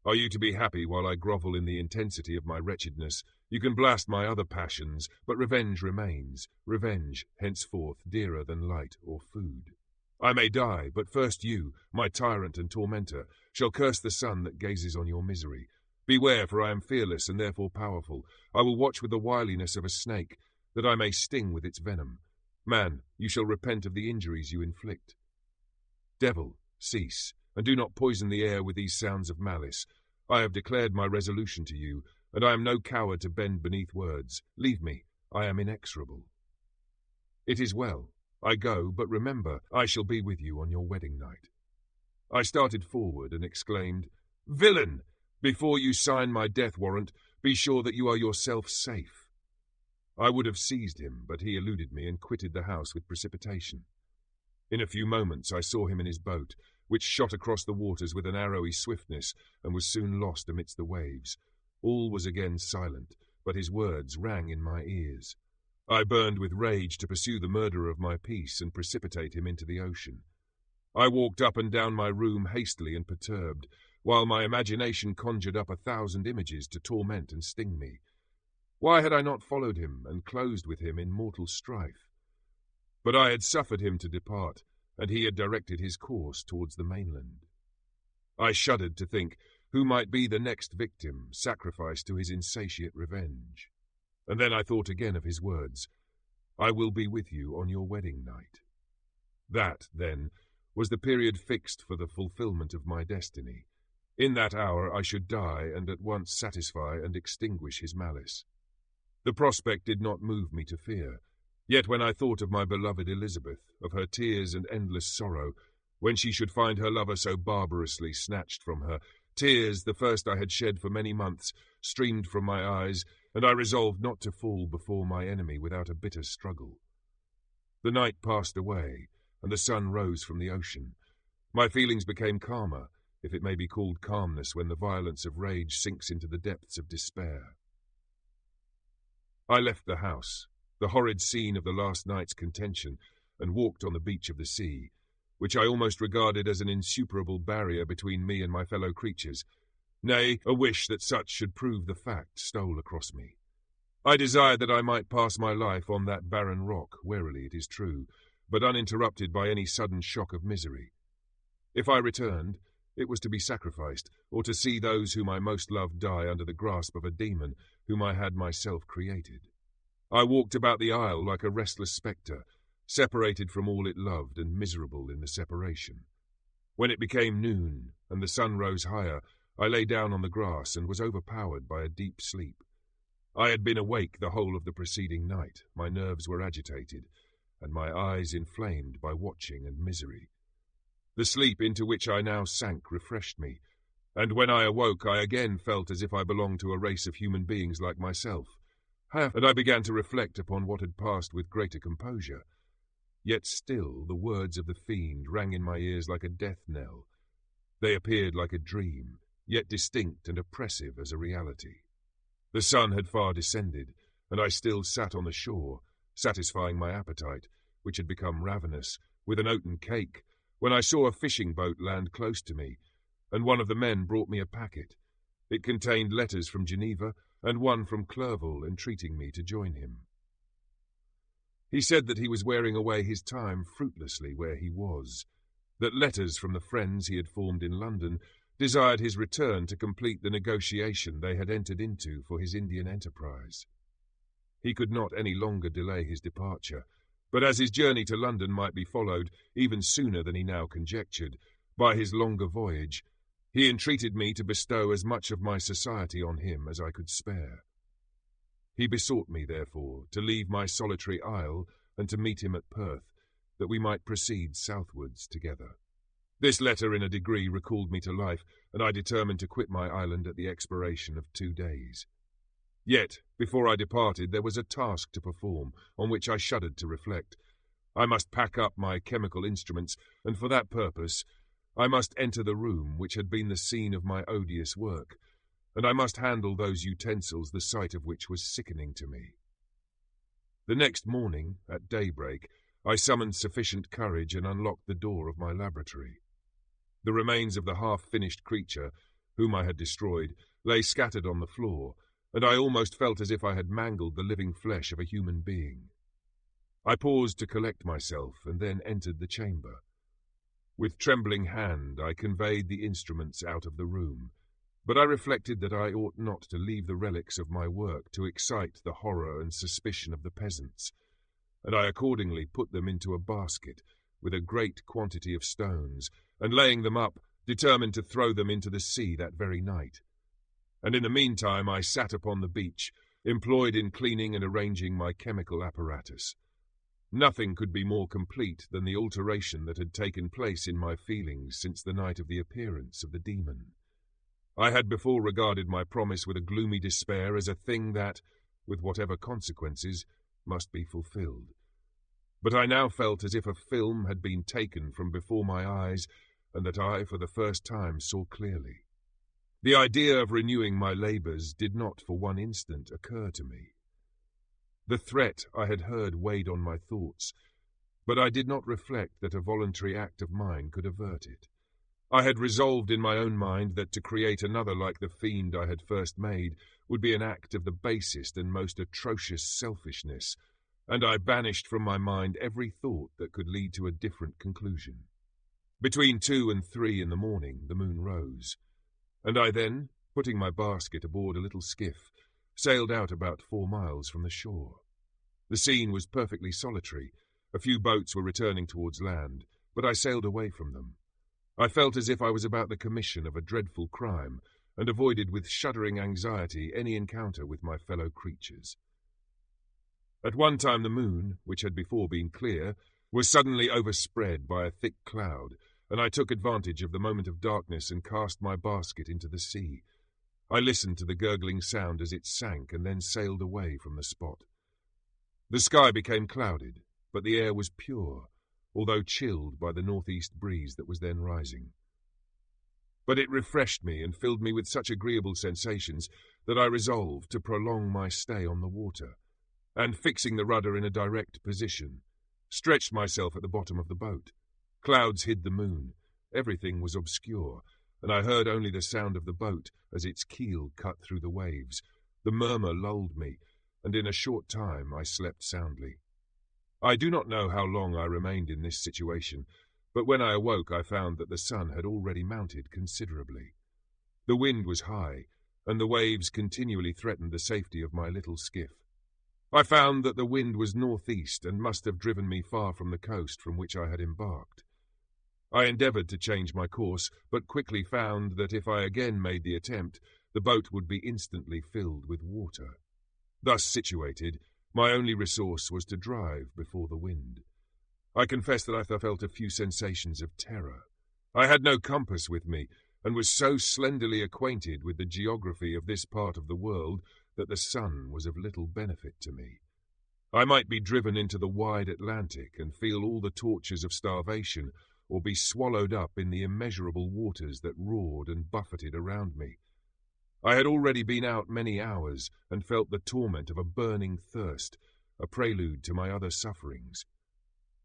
Are you to be happy while I grovel in the intensity of my wretchedness? You can blast my other passions, but revenge remains, revenge henceforth dearer than light or food. I may die, but first you, my tyrant and tormentor, shall curse the sun that gazes on your misery. Beware, for I am fearless and therefore powerful. I will watch with the wiliness of a snake, that I may sting with its venom. Man, you shall repent of the injuries you inflict. Devil, cease, and do not poison the air with these sounds of malice. I have declared my resolution to you, and I am no coward to bend beneath words. Leave me, I am inexorable. It is well. I go, but remember, I shall be with you on your wedding night. I started forward and exclaimed, "Villain! Before you sign my death warrant, be sure that you are yourself safe." I would have seized him, but he eluded me and quitted the house with precipitation. In a few moments I saw him in his boat, which shot across the waters with an arrowy swiftness and was soon lost amidst the waves. All was again silent, but his words rang in my ears. I burned with rage to pursue the murderer of my peace and precipitate him into the ocean. I walked up and down my room hastily and perturbed, while my imagination conjured up 1,000 images to torment and sting me. Why had I not followed him and closed with him in mortal strife? But I had suffered him to depart, and he had directed his course towards the mainland. I shuddered to think who might be the next victim sacrificed to his insatiate revenge. And then I thought again of his words, "I will be with you on your wedding night." That, then, was the period fixed for the fulfillment of my destiny. In that hour I should die and at once satisfy and extinguish his malice. The prospect did not move me to fear. Yet when I thought of my beloved Elizabeth, of her tears and endless sorrow, when she should find her lover so barbarously snatched from her, tears, the first I had shed for many months, streamed from my eyes, and I resolved not to fall before my enemy without a bitter struggle. The night passed away, and the sun rose from the ocean. My feelings became calmer, if it may be called calmness when the violence of rage sinks into the depths of despair. I left the house, the horrid scene of the last night's contention, and walked on the beach of the sea, which I almost regarded as an insuperable barrier between me and my fellow creatures. Nay, a wish that such should prove the fact stole across me. I desired that I might pass my life on that barren rock, warily it is true, but uninterrupted by any sudden shock of misery. If I returned, it was to be sacrificed, or to see those whom I most loved die under the grasp of a demon whom I had myself created. I walked about the isle like a restless spectre, separated from all it loved and miserable in the separation. When it became noon and the sun rose higher, I lay down on the grass and was overpowered by a deep sleep. I had been awake the whole of the preceding night, my nerves were agitated, and my eyes inflamed by watching and misery. The sleep into which I now sank refreshed me, and when I awoke I again felt as if I belonged to a race of human beings like myself, and I began to reflect upon what had passed with greater composure. Yet still the words of the fiend rang in my ears like a death knell. They appeared like a dream, yet distinct and oppressive as a reality. The sun had far descended, and I still sat on the shore, satisfying my appetite, which had become ravenous, with an oaten cake, when I saw a fishing boat land close to me, and one of the men brought me a packet. It contained letters from Geneva, and one from Clerval entreating me to join him. He said that he was wearing away his time fruitlessly where he was, that letters from the friends he had formed in London desired his return to complete the negotiation they had entered into for his Indian enterprise. He could not any longer delay his departure, but as his journey to London might be followed, even sooner than he now conjectured, by his longer voyage, he entreated me to bestow as much of my society on him as I could spare. He besought me, therefore, to leave my solitary isle and to meet him at Perth, that we might proceed southwards together. This letter in a degree recalled me to life, and I determined to quit my island at the expiration of 2 days. Yet, before I departed, there was a task to perform, on which I shuddered to reflect. I must pack up my chemical instruments, and for that purpose I must enter the room which had been the scene of my odious work, and I must handle those utensils the sight of which was sickening to me. The next morning, at daybreak, I summoned sufficient courage and unlocked the door of my laboratory. The remains of the half-finished creature, whom I had destroyed, lay scattered on the floor, and I almost felt as if I had mangled the living flesh of a human being. I paused to collect myself, and then entered the chamber. With trembling hand I conveyed the instruments out of the room, but I reflected that I ought not to leave the relics of my work to excite the horror and suspicion of the peasants, and I accordingly put them into a basket with a great quantity of stones, and laying them up, determined to throw them into the sea that very night. And in the meantime I sat upon the beach, employed in cleaning and arranging my chemical apparatus. Nothing could be more complete than the alteration that had taken place in my feelings since the night of the appearance of the demon. I had before regarded my promise with a gloomy despair as a thing that, with whatever consequences, must be fulfilled. But I now felt as if a film had been taken from before my eyes, and that I, for the first time, saw clearly. The idea of renewing my labours did not for one instant occur to me. The threat I had heard weighed on my thoughts, but I did not reflect that a voluntary act of mine could avert it. I had resolved in my own mind that to create another like the fiend I had first made would be an act of the basest and most atrocious selfishness, and I banished from my mind every thought that could lead to a different conclusion. Between 2 and 3 in the morning the moon rose, and I then, putting my basket aboard a little skiff, sailed out about 4 miles from the shore. The scene was perfectly solitary. A few boats were returning towards land, but I sailed away from them. I felt as if I was about the commission of a dreadful crime, and avoided with shuddering anxiety any encounter with my fellow creatures. At one time the moon, which had before been clear, was suddenly overspread by a thick cloud, and I took advantage of the moment of darkness and cast my basket into the sea. I listened to the gurgling sound as it sank and then sailed away from the spot. The sky became clouded, but the air was pure, although chilled by the northeast breeze that was then rising. But it refreshed me and filled me with such agreeable sensations that I resolved to prolong my stay on the water, and fixing the rudder in a direct position, stretched myself at the bottom of the boat. Clouds hid the moon, everything was obscure, and I heard only the sound of the boat as its keel cut through the waves. The murmur lulled me, and in a short time I slept soundly. I do not know how long I remained in this situation, but when I awoke I found that the sun had already mounted considerably. The wind was high, and the waves continually threatened the safety of my little skiff. I found that the wind was northeast and must have driven me far from the coast from which I had embarked. I endeavoured to change my course, but quickly found that if I again made the attempt, the boat would be instantly filled with water. Thus situated, my only resource was to drive before the wind. I confess that I felt a few sensations of terror. I had no compass with me, and was so slenderly acquainted with the geography of this part of the world that the sun was of little benefit to me. I might be driven into the wide Atlantic and feel all the tortures of starvation, or be swallowed up in the immeasurable waters that roared and buffeted around me. I had already been out many hours, and felt the torment of a burning thirst, a prelude to my other sufferings.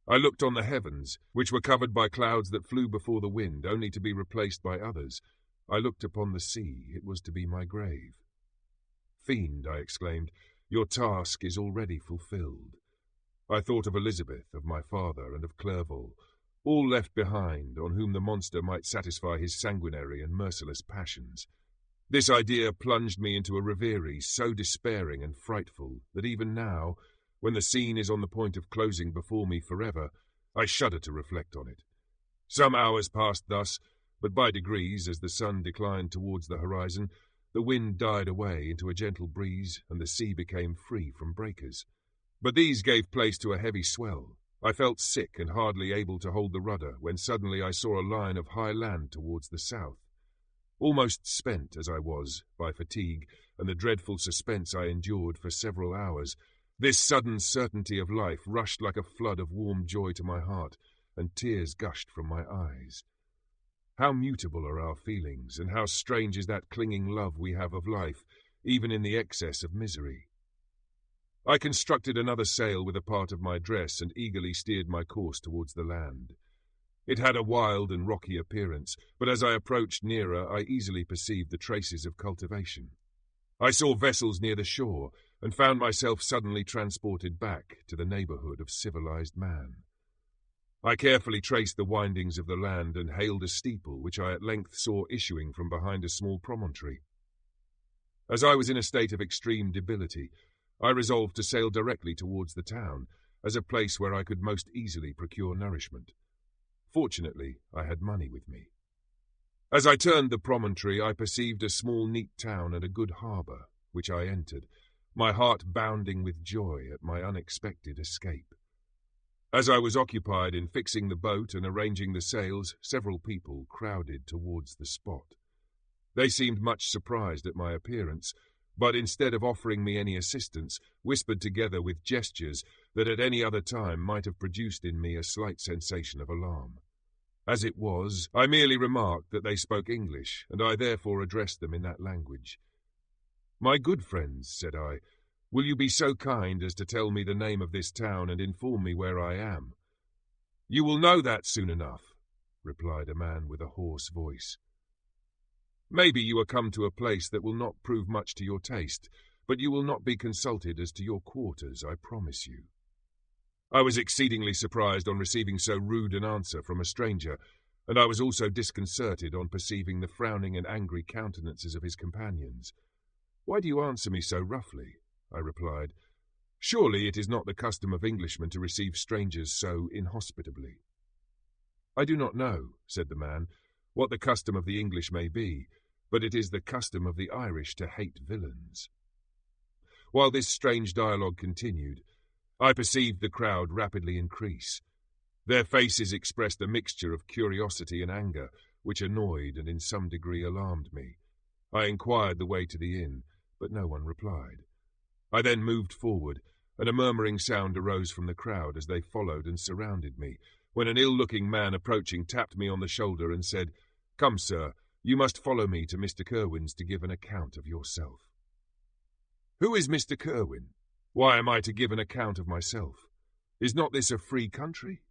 I looked on the heavens, which were covered by clouds that flew before the wind, only to be replaced by others. I looked upon the sea, it was to be my grave. "Fiend," I exclaimed, "your task is already fulfilled." I thought of Elizabeth, of my father, and of Clerval, all left behind, on whom the monster might satisfy his sanguinary and merciless passions. This idea plunged me into a reverie so despairing and frightful that even now, when the scene is on the point of closing before me forever, I shudder to reflect on it. Some hours passed thus, but by degrees, as the sun declined towards the horizon, the wind died away into a gentle breeze, and the sea became free from breakers. But these gave place to a heavy swell. I felt sick and hardly able to hold the rudder, when suddenly I saw a line of high land towards the south. Almost spent as I was by fatigue and the dreadful suspense I endured for several hours, this sudden certainty of life rushed like a flood of warm joy to my heart, and tears gushed from my eyes. How mutable are our feelings, and how strange is that clinging love we have of life, even in the excess of misery. I constructed another sail with a part of my dress and eagerly steered my course towards the land. It had a wild and rocky appearance, but as I approached nearer I easily perceived the traces of cultivation. I saw vessels near the shore, and found myself suddenly transported back to the neighbourhood of civilized man. I carefully traced the windings of the land and hailed a steeple which I at length saw issuing from behind a small promontory. As I was in a state of extreme debility, I resolved to sail directly towards the town, as a place where I could most easily procure nourishment. Fortunately, I had money with me. As I turned the promontory, I perceived a small neat town and a good harbour, which I entered, my heart bounding with joy at my unexpected escape. As I was occupied in fixing the boat and arranging the sails, several people crowded towards the spot. They seemed much surprised at my appearance, but instead of offering me any assistance, whispered together with gestures that at any other time might have produced in me a slight sensation of alarm. As it was, I merely remarked that they spoke English, and I therefore addressed them in that language. "My good friends," said I, "will you be so kind as to tell me the name of this town and inform me where I am?" "You will know that soon enough," replied a man with a hoarse voice. "Maybe you are come to a place that will not prove much to your taste, but you will not be consulted as to your quarters, I promise you." I was exceedingly surprised on receiving so rude an answer from a stranger, and I was also disconcerted on perceiving the frowning and angry countenances of his companions. "Why do you answer me so roughly?" I replied. "Surely it is not the custom of Englishmen to receive strangers so inhospitably." "I do not know," said the man, "what the custom of the English may be, but it is the custom of the Irish to hate villains." While this strange dialogue continued, I perceived the crowd rapidly increase. Their faces expressed a mixture of curiosity and anger, which annoyed and in some degree alarmed me. I inquired the way to the inn, but no one replied. I then moved forward, and a murmuring sound arose from the crowd as they followed and surrounded me, when an ill-looking man approaching tapped me on the shoulder and said, "Come, sir, you must follow me to Mr. Kerwin's to give an account of yourself." "Who is Mr. Kerwin? Why am I to give an account of myself? Is not this a free country?"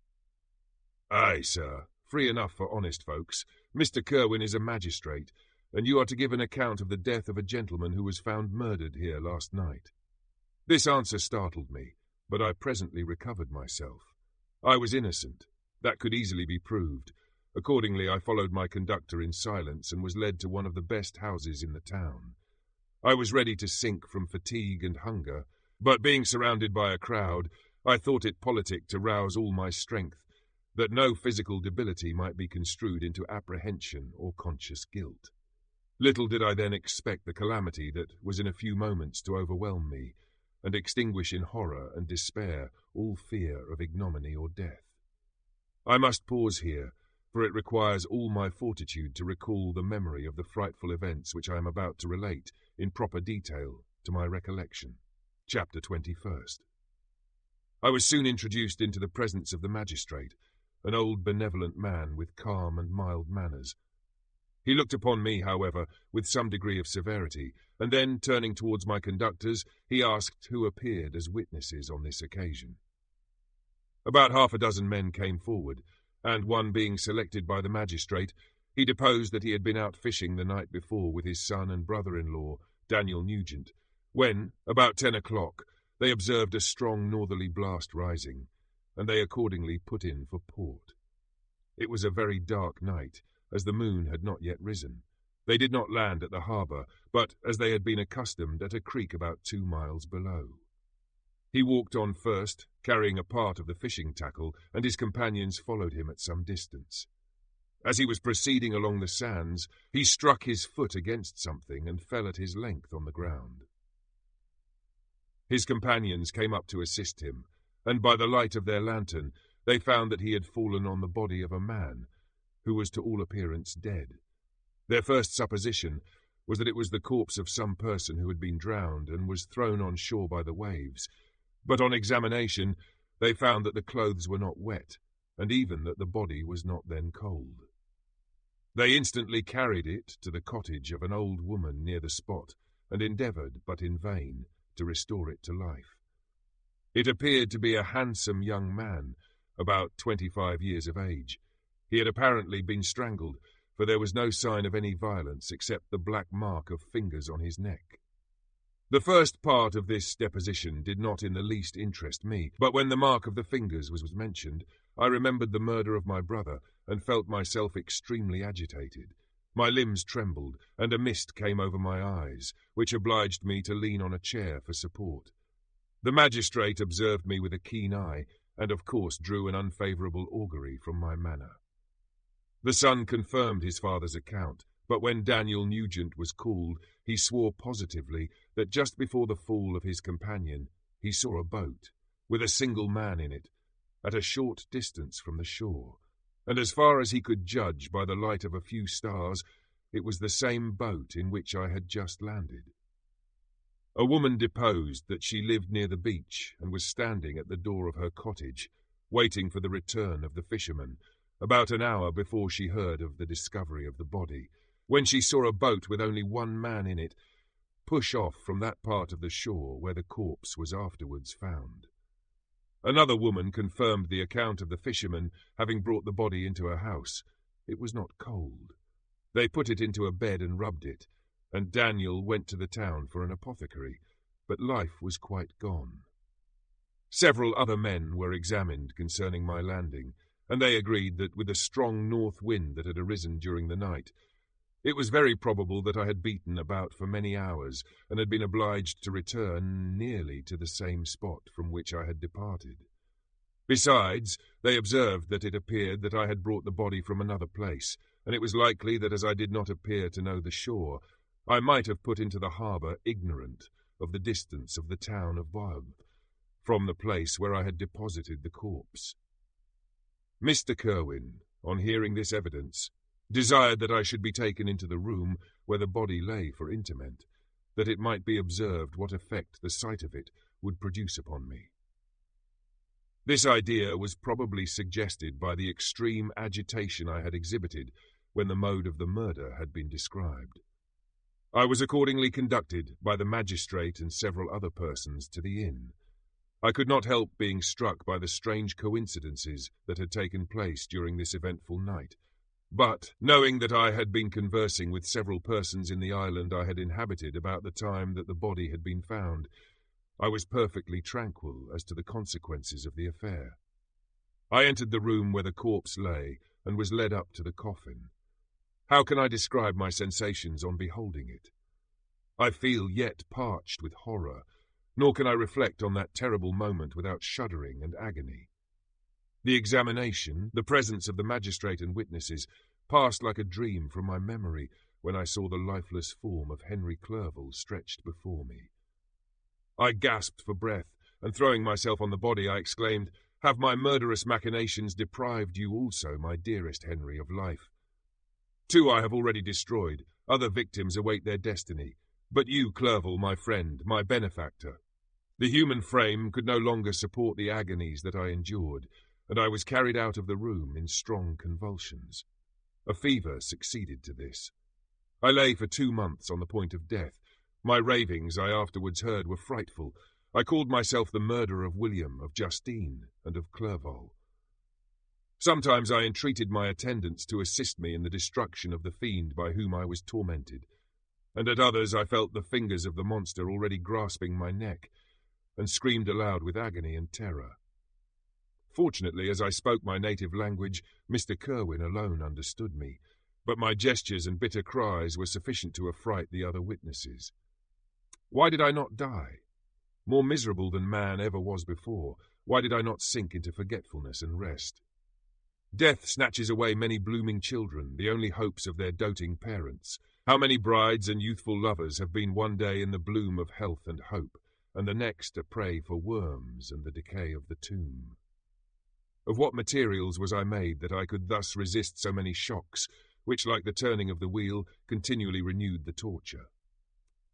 "Aye, sir, free enough for honest folks. Mr. Kerwin is a magistrate, and you are to give an account of the death of a gentleman who was found murdered here last night." This answer startled me, but I presently recovered myself. I was innocent. That could easily be proved. Accordingly, I followed my conductor in silence and was led to one of the best houses in the town. I was ready to sink from fatigue and hunger, but being surrounded by a crowd, I thought it politic to rouse all my strength, that no physical debility might be construed into apprehension or conscious guilt. Little did I then expect the calamity that was in a few moments to overwhelm me, and extinguish in horror and despair all fear of ignominy or death. I must pause here, for it requires all my fortitude to recall the memory of the frightful events which I am about to relate in proper detail to my recollection. Chapter 21. I was soon introduced into the presence of the magistrate, an old benevolent man with calm and mild manners. He looked upon me, however, with some degree of severity, and then, turning towards my conductors, he asked who appeared as witnesses on this occasion. About half a dozen men came forward, and one being selected by the magistrate, he deposed that he had been out fishing the night before with his son and brother-in-law, Daniel Nugent, when, about 10 o'clock, they observed a strong northerly blast rising, and they accordingly put in for port. It was a very dark night, as the moon had not yet risen. They did not land at the harbour, but, as they had been accustomed, at a creek about 2 miles below. He walked on first, carrying a part of the fishing tackle, and his companions followed him at some distance. As he was proceeding along the sands, he struck his foot against something and fell at his length on the ground. His companions came up to assist him, and by the light of their lantern they found that he had fallen on the body of a man, who was to all appearance dead. Their first supposition was that it was the corpse of some person who had been drowned and was thrown on shore by the waves, but on examination they found that the clothes were not wet, and even that the body was not then cold. They instantly carried it to the cottage of an old woman near the spot, and endeavoured, but in vain, to restore it to life. It appeared to be a handsome young man, about 25 years of age. He had apparently been strangled, for there was no sign of any violence except the black mark of fingers on his neck. The first part of this deposition did not in the least interest me, but when the mark of the fingers was mentioned, I remembered the murder of my brother, and felt myself extremely agitated. My limbs trembled, and a mist came over my eyes, which obliged me to lean on a chair for support. The magistrate observed me with a keen eye, and of course drew an unfavourable augury from my manner. The son confirmed his father's account, but when Daniel Nugent was called, he swore positively that just before the fall of his companion he saw a boat, with a single man in it, at a short distance from the shore, and as far as he could judge by the light of a few stars, it was the same boat in which I had just landed. A woman deposed that she lived near the beach and was standing at the door of her cottage, waiting for the return of the fisherman, about an hour before she heard of the discovery of the body, when she saw a boat with only one man in it push off from that part of the shore where the corpse was afterwards found. Another woman confirmed the account of the fisherman having brought the body into her house. It was not cold. They put it into a bed and rubbed it, and Daniel went to the town for an apothecary, but life was quite gone. Several other men were examined concerning my landing, and they agreed that with a strong north wind that had arisen during the night, it was very probable that I had beaten about for many hours and had been obliged to return nearly to the same spot from which I had departed. Besides, they observed that it appeared that I had brought the body from another place, and it was likely that as I did not appear to know the shore, I might have put into the harbour ignorant of the distance of the town of Bob from the place where I had deposited the corpse. Mr. Kirwin, on hearing this evidence, desired that I should be taken into the room where the body lay for interment, that it might be observed what effect the sight of it would produce upon me. This idea was probably suggested by the extreme agitation I had exhibited when the mode of the murder had been described. I was accordingly conducted by the magistrate and several other persons to the inn. I could not help being struck by the strange coincidences that had taken place during this eventful night, but, knowing that I had been conversing with several persons in the island I had inhabited about the time that the body had been found, I was perfectly tranquil as to the consequences of the affair. I entered the room where the corpse lay and was led up to the coffin. How can I describe my sensations on beholding it? I feel yet parched with horror, nor can I reflect on that terrible moment without shuddering and agony. The examination, the presence of the magistrate and witnesses, passed like a dream from my memory when I saw the lifeless form of Henry Clerval stretched before me. I gasped for breath, and throwing myself on the body, I exclaimed, "Have my murderous machinations deprived you also, my dearest Henry, of life? 2 I have already destroyed, other victims await their destiny, but you, Clerval, my friend, my benefactor." The human frame could no longer support the agonies that I endured, and I was carried out of the room in strong convulsions. A fever succeeded to this. I lay for 2 months on the point of death. My ravings, I afterwards heard, were frightful. I called myself the murderer of William, of Justine, and of Clerval. Sometimes I entreated my attendants to assist me in the destruction of the fiend by whom I was tormented, and at others I felt the fingers of the monster already grasping my neck, and screamed aloud with agony and terror. Fortunately, as I spoke my native language, Mr. Kirwin alone understood me, but my gestures and bitter cries were sufficient to affright the other witnesses. Why did I not die? More miserable than man ever was before, why did I not sink into forgetfulness and rest? Death snatches away many blooming children, the only hopes of their doting parents. How many brides and youthful lovers have been one day in the bloom of health and hope, and the next a prey for worms and the decay of the tomb? Of what materials was I made that I could thus resist so many shocks, which, like the turning of the wheel, continually renewed the torture?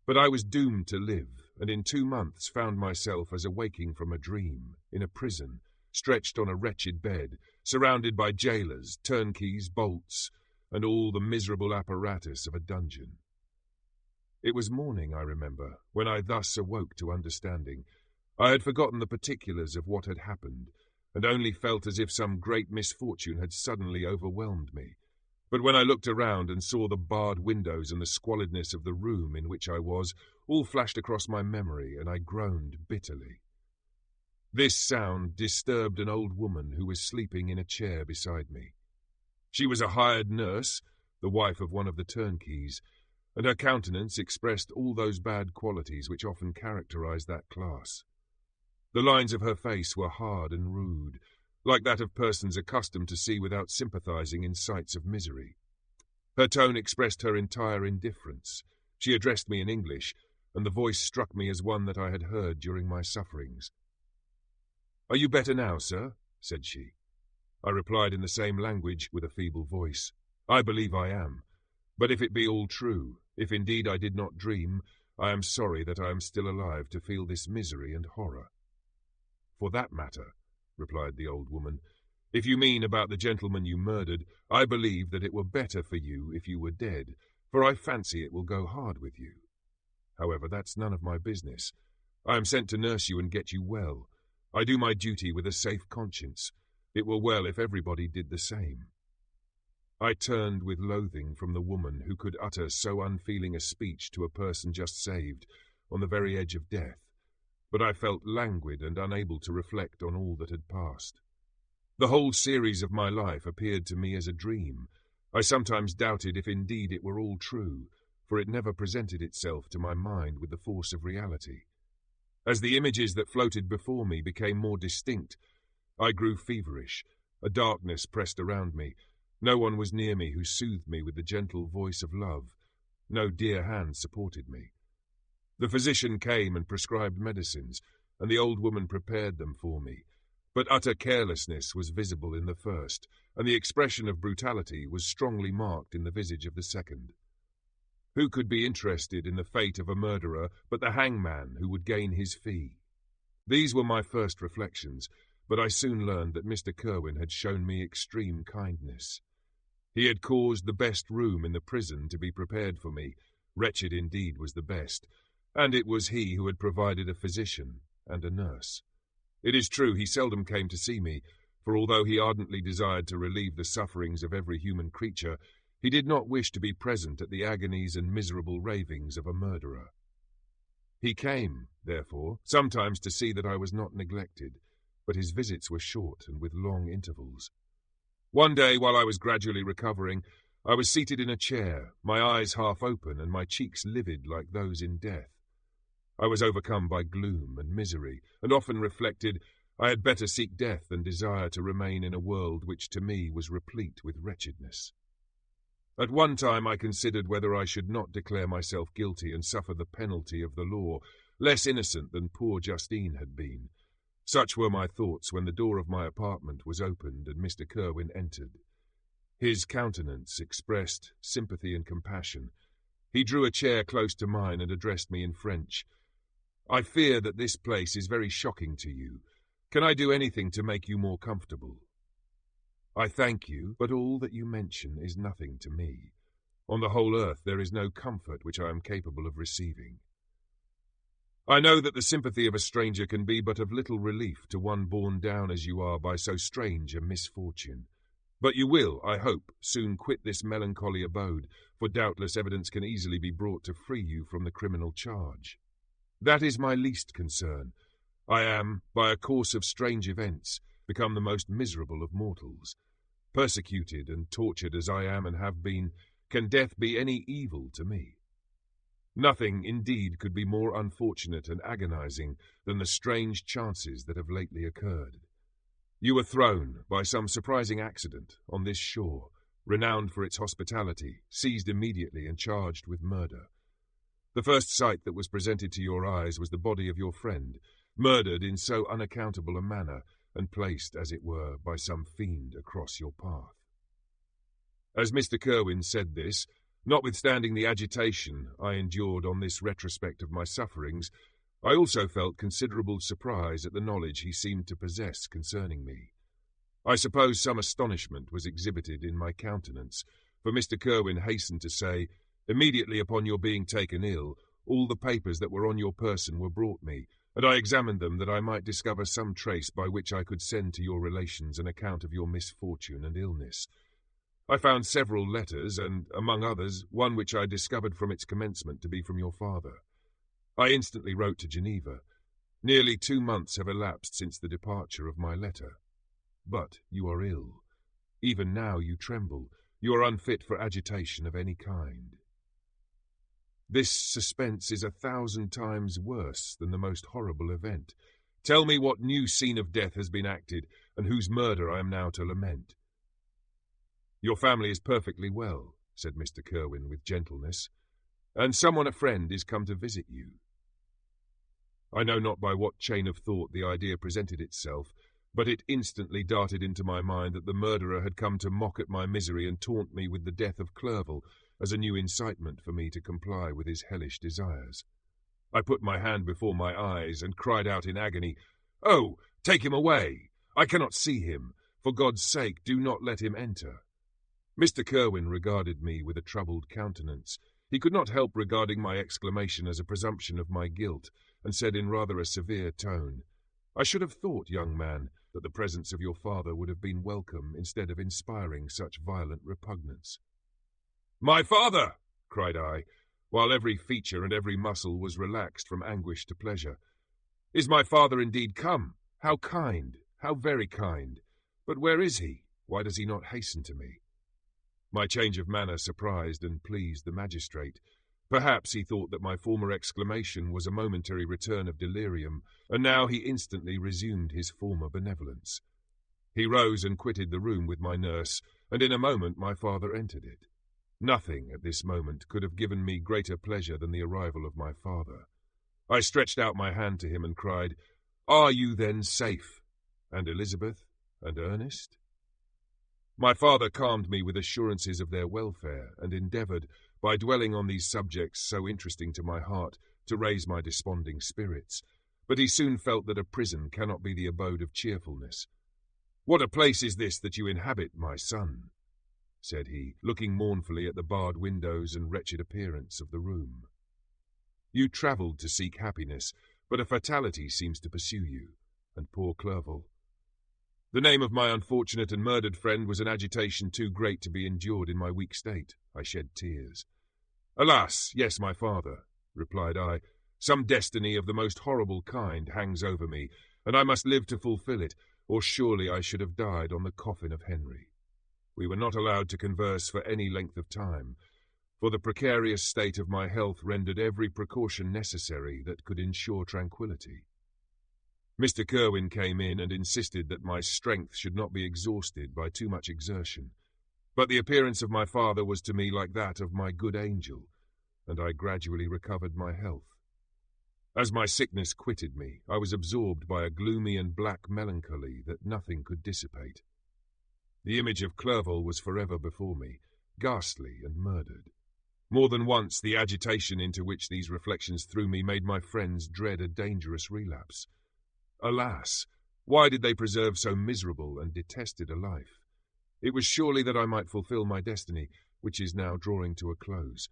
But I was doomed to live, and in 2 months found myself as awaking from a dream, in a prison, stretched on a wretched bed, surrounded by jailers, turnkeys, bolts, and all the miserable apparatus of a dungeon. It was morning, I remember, when I thus awoke to understanding. I had forgotten the particulars of what had happened, and only felt as if some great misfortune had suddenly overwhelmed me. But when I looked around and saw the barred windows and the squalidness of the room in which I was, all flashed across my memory, and I groaned bitterly. This sound disturbed an old woman who was sleeping in a chair beside me. She was a hired nurse, the wife of one of the turnkeys, and her countenance expressed all those bad qualities which often characterize that class. The lines of her face were hard and rude, like that of persons accustomed to see without sympathizing in sights of misery. Her tone expressed her entire indifference. She addressed me in English, and the voice struck me as one that I had heard during my sufferings. "Are you better now, sir?" said she. I replied in the same language with a feeble voice. "I believe I am. But if it be all true, if indeed I did not dream, I am sorry that I am still alive to feel this misery and horror." "For that matter," replied the old woman, "if you mean about the gentleman you murdered, I believe that it were better for you if you were dead, for I fancy it will go hard with you. However, that's none of my business. I am sent to nurse you and get you well. I do my duty with a safe conscience. It were well if everybody did the same." I turned with loathing from the woman who could utter so unfeeling a speech to a person just saved, on the very edge of death, but I felt languid and unable to reflect on all that had passed. The whole series of my life appeared to me as a dream. I sometimes doubted if indeed it were all true, for it never presented itself to my mind with the force of reality. As the images that floated before me became more distinct, I grew feverish. A darkness pressed around me. No one was near me who soothed me with the gentle voice of love. No dear hand supported me. The physician came and prescribed medicines, and the old woman prepared them for me. But utter carelessness was visible in the first, and the expression of brutality was strongly marked in the visage of the second. Who could be interested in the fate of a murderer but the hangman who would gain his fee? These were my first reflections, but I soon learned that Mr. Kirwin had shown me extreme kindness. He had caused the best room in the prison to be prepared for me. Wretched indeed was the best, and it was he who had provided a physician and a nurse. It is true he seldom came to see me, for although he ardently desired to relieve the sufferings of every human creature, he did not wish to be present at the agonies and miserable ravings of a murderer. He came, therefore, sometimes to see that I was not neglected, but his visits were short and with long intervals. One day, while I was gradually recovering, I was seated in a chair, my eyes half open and my cheeks livid like those in death. I was overcome by gloom and misery, and often reflected I had better seek death than desire to remain in a world which to me was replete with wretchedness. At one time I considered whether I should not declare myself guilty and suffer the penalty of the law, less innocent than poor Justine had been. Such were my thoughts when the door of my apartment was opened and Mr. Kirwin entered. His countenance expressed sympathy and compassion. He drew a chair close to mine and addressed me in French. "I fear that this place is very shocking to you. Can I do anything to make you more comfortable?" "I thank you, but all that you mention is nothing to me. On the whole earth there is no comfort which I am capable of receiving. I know that the sympathy of a stranger can be but of little relief to one borne down as you are by so strange a misfortune. But you will, I hope, soon quit this melancholy abode, for doubtless evidence can easily be brought to free you from the criminal charge. That is my least concern. I am, by a course of strange events, become the most miserable of mortals. Persecuted and tortured as I am and have been, can death be any evil to me? Nothing, indeed, could be more unfortunate and agonizing than the strange chances that have lately occurred. You were thrown, by some surprising accident, on this shore, renowned for its hospitality, seized immediately and charged with murder. The first sight that was presented to your eyes was the body of your friend, murdered in so unaccountable a manner, and placed, as it were, by some fiend across your path." As Mr. Kirwin said this, notwithstanding the agitation I endured on this retrospect of my sufferings, I also felt considerable surprise at the knowledge he seemed to possess concerning me. I suppose some astonishment was exhibited in my countenance, for Mr. Kirwin hastened to say, "Immediately upon your being taken ill, all the papers that were on your person were brought me, and I examined them that I might discover some trace by which I could send to your relations an account of your misfortune and illness. I found several letters, and, among others, one which I discovered from its commencement to be from your father. I instantly wrote to Geneva. Nearly 2 months have elapsed since the departure of my letter. But you are ill. Even now you tremble. You are unfit for agitation of any kind. This suspense is 1,000 times worse than the most horrible event. Tell me what new scene of death has been acted, and whose murder I am now to lament." "Your family is perfectly well," said Mr. Kirwin with gentleness, "and a friend is come to visit you." I know not by what chain of thought the idea presented itself, but it instantly darted into my mind that the murderer had come to mock at my misery and taunt me with the death of Clerval, as a new incitement for me to comply with his hellish desires. I put my hand before my eyes and cried out in agony, "Oh, take him away! I cannot see him. For God's sake, do not let him enter." Mr. Kirwin regarded me with a troubled countenance. He could not help regarding my exclamation as a presumption of my guilt, and said in rather a severe tone, "I should have thought, young man, that the presence of your father would have been welcome instead of inspiring such violent repugnance." "My father!" cried I, while every feature and every muscle was relaxed from anguish to pleasure. "Is my father indeed come? How kind, how very kind! But where is he? Why does he not hasten to me?" My change of manner surprised and pleased the magistrate. Perhaps he thought that my former exclamation was a momentary return of delirium, and now he instantly resumed his former benevolence. He rose and quitted the room with my nurse, and in a moment my father entered it. Nothing at this moment could have given me greater pleasure than the arrival of my father. I stretched out my hand to him and cried, "Are you then safe? And Elizabeth? And Ernest?" My father calmed me with assurances of their welfare, and endeavoured, by dwelling on these subjects so interesting to my heart, to raise my desponding spirits. But he soon felt that a prison cannot be the abode of cheerfulness. "What a place is this that you inhabit, my son?" said he, looking mournfully at the barred windows and wretched appearance of the room. "You travelled to seek happiness, but a fatality seems to pursue you, and poor Clerval." The name of my unfortunate and murdered friend was an agitation too great to be endured in my weak state. I shed tears. "Alas, yes, my father," replied I, "some destiny of the most horrible kind hangs over me, and I must live to fulfil it, or surely I should have died on the coffin of Henry." We were not allowed to converse for any length of time, for the precarious state of my health rendered every precaution necessary that could ensure tranquillity. Mr. Kirwin came in and insisted that my strength should not be exhausted by too much exertion, but the appearance of my father was to me like that of my good angel, and I gradually recovered my health. As my sickness quitted me, I was absorbed by a gloomy and black melancholy that nothing could dissipate. The image of Clerval was forever before me, ghastly and murdered. More than once the agitation into which these reflections threw me made my friends dread a dangerous relapse. Alas, why did they preserve so miserable and detested a life? It was surely that I might fulfil my destiny, which is now drawing to a close.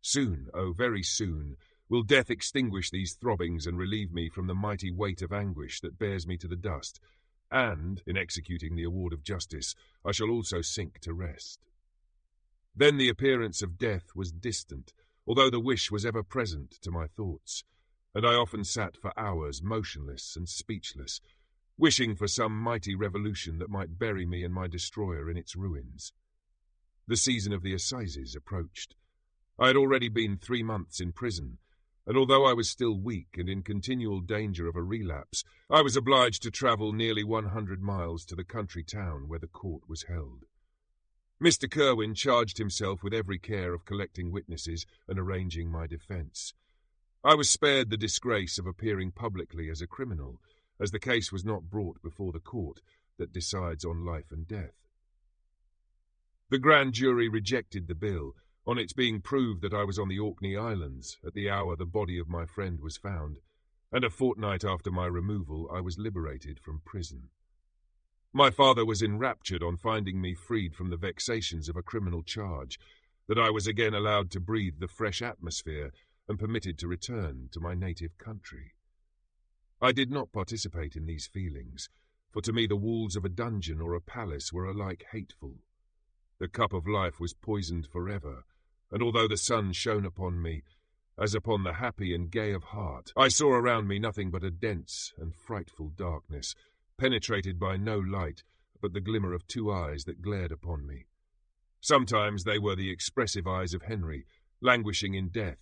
Soon, oh, very soon, will death extinguish these throbbings and relieve me from the mighty weight of anguish that bears me to the dust, and, in executing the award of justice, I shall also sink to rest. Then the appearance of death was distant, although the wish was ever present to my thoughts, and I often sat for hours motionless and speechless, wishing for some mighty revolution that might bury me and my destroyer in its ruins. The season of the assizes approached. I had already been 3 months in prison, and although I was still weak and in continual danger of a relapse, I was obliged to travel nearly 100 miles to the country town where the court was held. Mr. Kirwin charged himself with every care of collecting witnesses and arranging my defence. I was spared the disgrace of appearing publicly as a criminal, as the case was not brought before the court that decides on life and death. The grand jury rejected the bill, on its being proved that I was on the Orkney Islands at the hour the body of my friend was found, and a fortnight after my removal I was liberated from prison. My father was enraptured on finding me freed from the vexations of a criminal charge, that I was again allowed to breathe the fresh atmosphere and permitted to return to my native country. I did not participate in these feelings, for to me the walls of a dungeon or a palace were alike hateful. The cup of life was poisoned forever, and although the sun shone upon me, as upon the happy and gay of heart, I saw around me nothing but a dense and frightful darkness, penetrated by no light but the glimmer of 2 eyes that glared upon me. Sometimes they were the expressive eyes of Henry, languishing in death,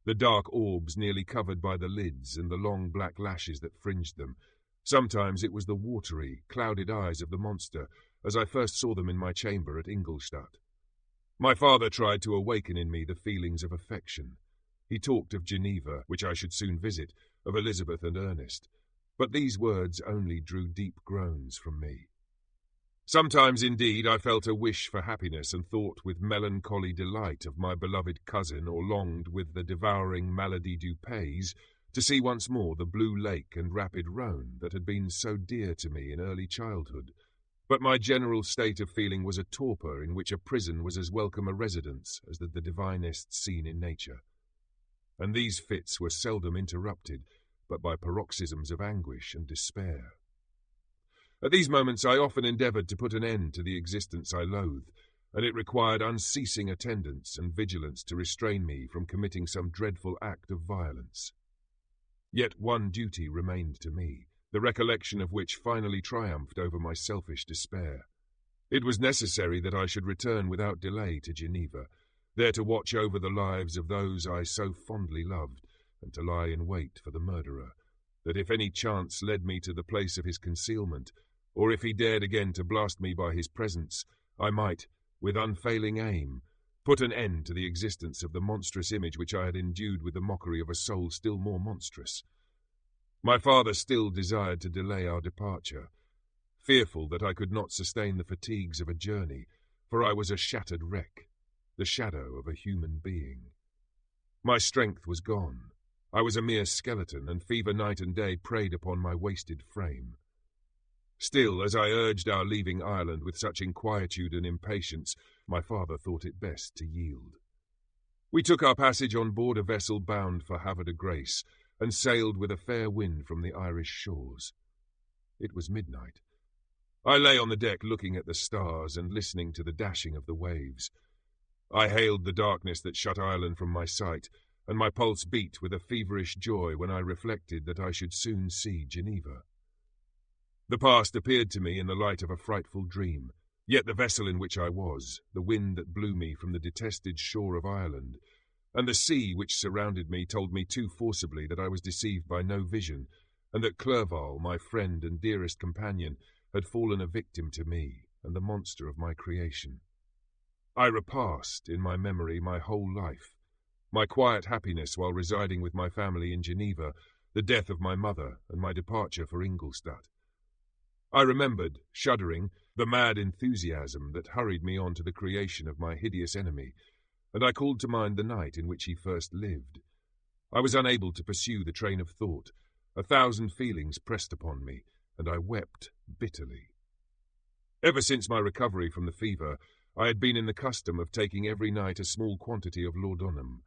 the dark orbs nearly covered by the lids and the long black lashes that fringed them. Sometimes it was the watery, clouded eyes of the monster, as I first saw them in my chamber at Ingolstadt. My father tried to awaken in me the feelings of affection. He talked of Geneva, which I should soon visit, of Elizabeth and Ernest, but these words only drew deep groans from me. Sometimes, indeed, I felt a wish for happiness and thought with melancholy delight of my beloved cousin, or longed with the devouring malady du pays to see once more the blue lake and rapid Rhone that had been so dear to me in early childhood. But my general state of feeling was a torpor in which a prison was as welcome a residence as the divinest scene in nature. And these fits were seldom interrupted but by paroxysms of anguish and despair. At these moments I often endeavoured to put an end to the existence I loathed, and it required unceasing attendance and vigilance to restrain me from committing some dreadful act of violence. Yet one duty remained to me, the recollection of which finally triumphed over my selfish despair. It was necessary that I should return without delay to Geneva, there to watch over the lives of those I so fondly loved, and to lie in wait for the murderer, that if any chance led me to the place of his concealment, or if he dared again to blast me by his presence, I might, with unfailing aim, put an end to the existence of the monstrous image which I had endued with the mockery of a soul still more monstrous. My father still desired to delay our departure, fearful that I could not sustain the fatigues of a journey, for I was a shattered wreck, the shadow of a human being. My strength was gone. I was a mere skeleton, and fever night and day preyed upon my wasted frame. Still, as I urged our leaving Ireland with such inquietude and impatience, my father thought it best to yield. We took our passage on board a vessel bound for Havre de Grace, and sailed with a fair wind from the Irish shores. It was midnight. I lay on the deck looking at the stars and listening to the dashing of the waves. I hailed the darkness that shut Ireland from my sight, and my pulse beat with a feverish joy when I reflected that I should soon see Geneva. The past appeared to me in the light of a frightful dream, yet the vessel in which I was, the wind that blew me from the detested shore of Ireland, and the sea which surrounded me told me too forcibly that I was deceived by no vision, and that Clerval, my friend and dearest companion, had fallen a victim to me and the monster of my creation. I repassed in my memory my whole life, my quiet happiness while residing with my family in Geneva, the death of my mother, and my departure for Ingolstadt. I remembered, shuddering, the mad enthusiasm that hurried me on to the creation of my hideous enemy, and I called to mind the night in which he first lived. I was unable to pursue the train of thought. 1,000 feelings pressed upon me, and I wept bitterly. Ever since my recovery from the fever, I had been in the custom of taking every night a small quantity of laudanum,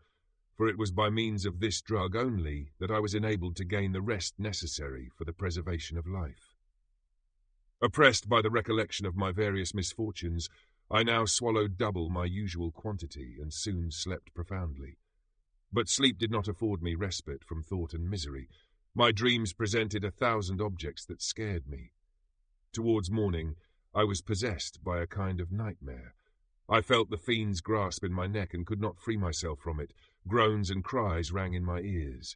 for it was by means of this drug only that I was enabled to gain the rest necessary for the preservation of life. Oppressed by the recollection of my various misfortunes, I now swallowed double my usual quantity and soon slept profoundly. But sleep did not afford me respite from thought and misery. My dreams presented 1,000 objects that scared me. Towards morning, I was possessed by a kind of nightmare. I felt the fiend's grasp in my neck and could not free myself from it. Groans and cries rang in my ears.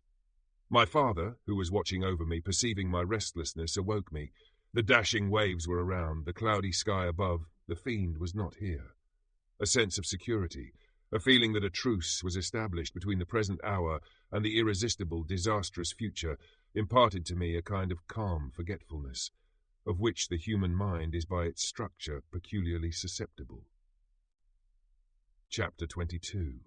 My father, who was watching over me, perceiving my restlessness, awoke me. The dashing waves were around, the cloudy sky above. The fiend was not here. A sense of security, a feeling that a truce was established between the present hour and the irresistible, disastrous future, imparted to me a kind of calm forgetfulness, of which the human mind is by its structure peculiarly susceptible. Chapter 22.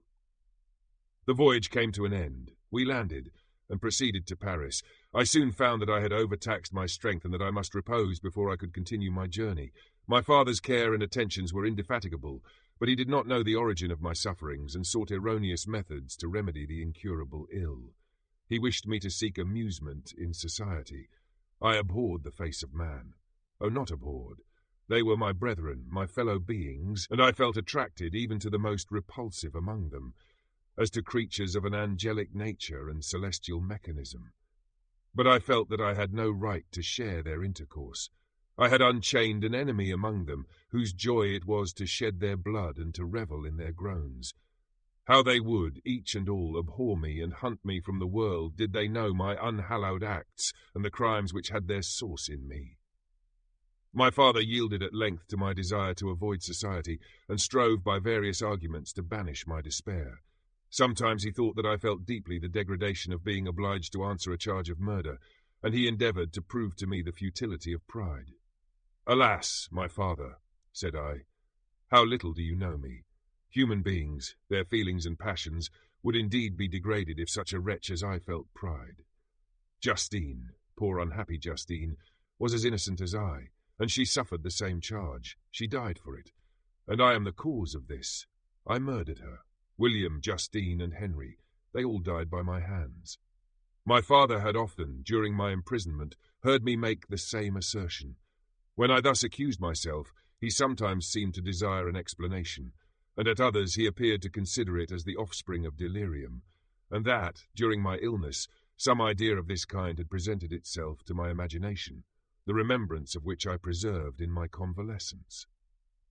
The voyage came to an end. We landed and proceeded to Paris. I soon found that I had overtaxed my strength and that I must repose before I could continue my journey. My father's care and attentions were indefatigable, but he did not know the origin of my sufferings and sought erroneous methods to remedy the incurable ill. He wished me to seek amusement in society. I abhorred the face of man. Oh, not abhorred. They were my brethren, my fellow beings, and I felt attracted even to the most repulsive among them, as to creatures of an angelic nature and celestial mechanism. But I felt that I had no right to share their intercourse. I had unchained an enemy among them, whose joy it was to shed their blood and to revel in their groans. How they would, each and all, abhor me and hunt me from the world, did they know my unhallowed acts and the crimes which had their source in me. My father yielded at length to my desire to avoid society, and strove by various arguments to banish my despair. Sometimes he thought that I felt deeply the degradation of being obliged to answer a charge of murder, and he endeavoured to prove to me the futility of pride. "Alas, my father," said I, "how little do you know me. Human beings, their feelings and passions, would indeed be degraded if such a wretch as I felt pride. Justine, poor unhappy Justine, was as innocent as I, and she suffered the same charge. She died for it, and I am the cause of this. I murdered her. William, Justine, and Henry, they all died by my hands." My father had often, during my imprisonment, heard me make the same assertion. When I thus accused myself, he sometimes seemed to desire an explanation, and at others he appeared to consider it as the offspring of delirium, and that, during my illness, some idea of this kind had presented itself to my imagination, the remembrance of which I preserved in my convalescence.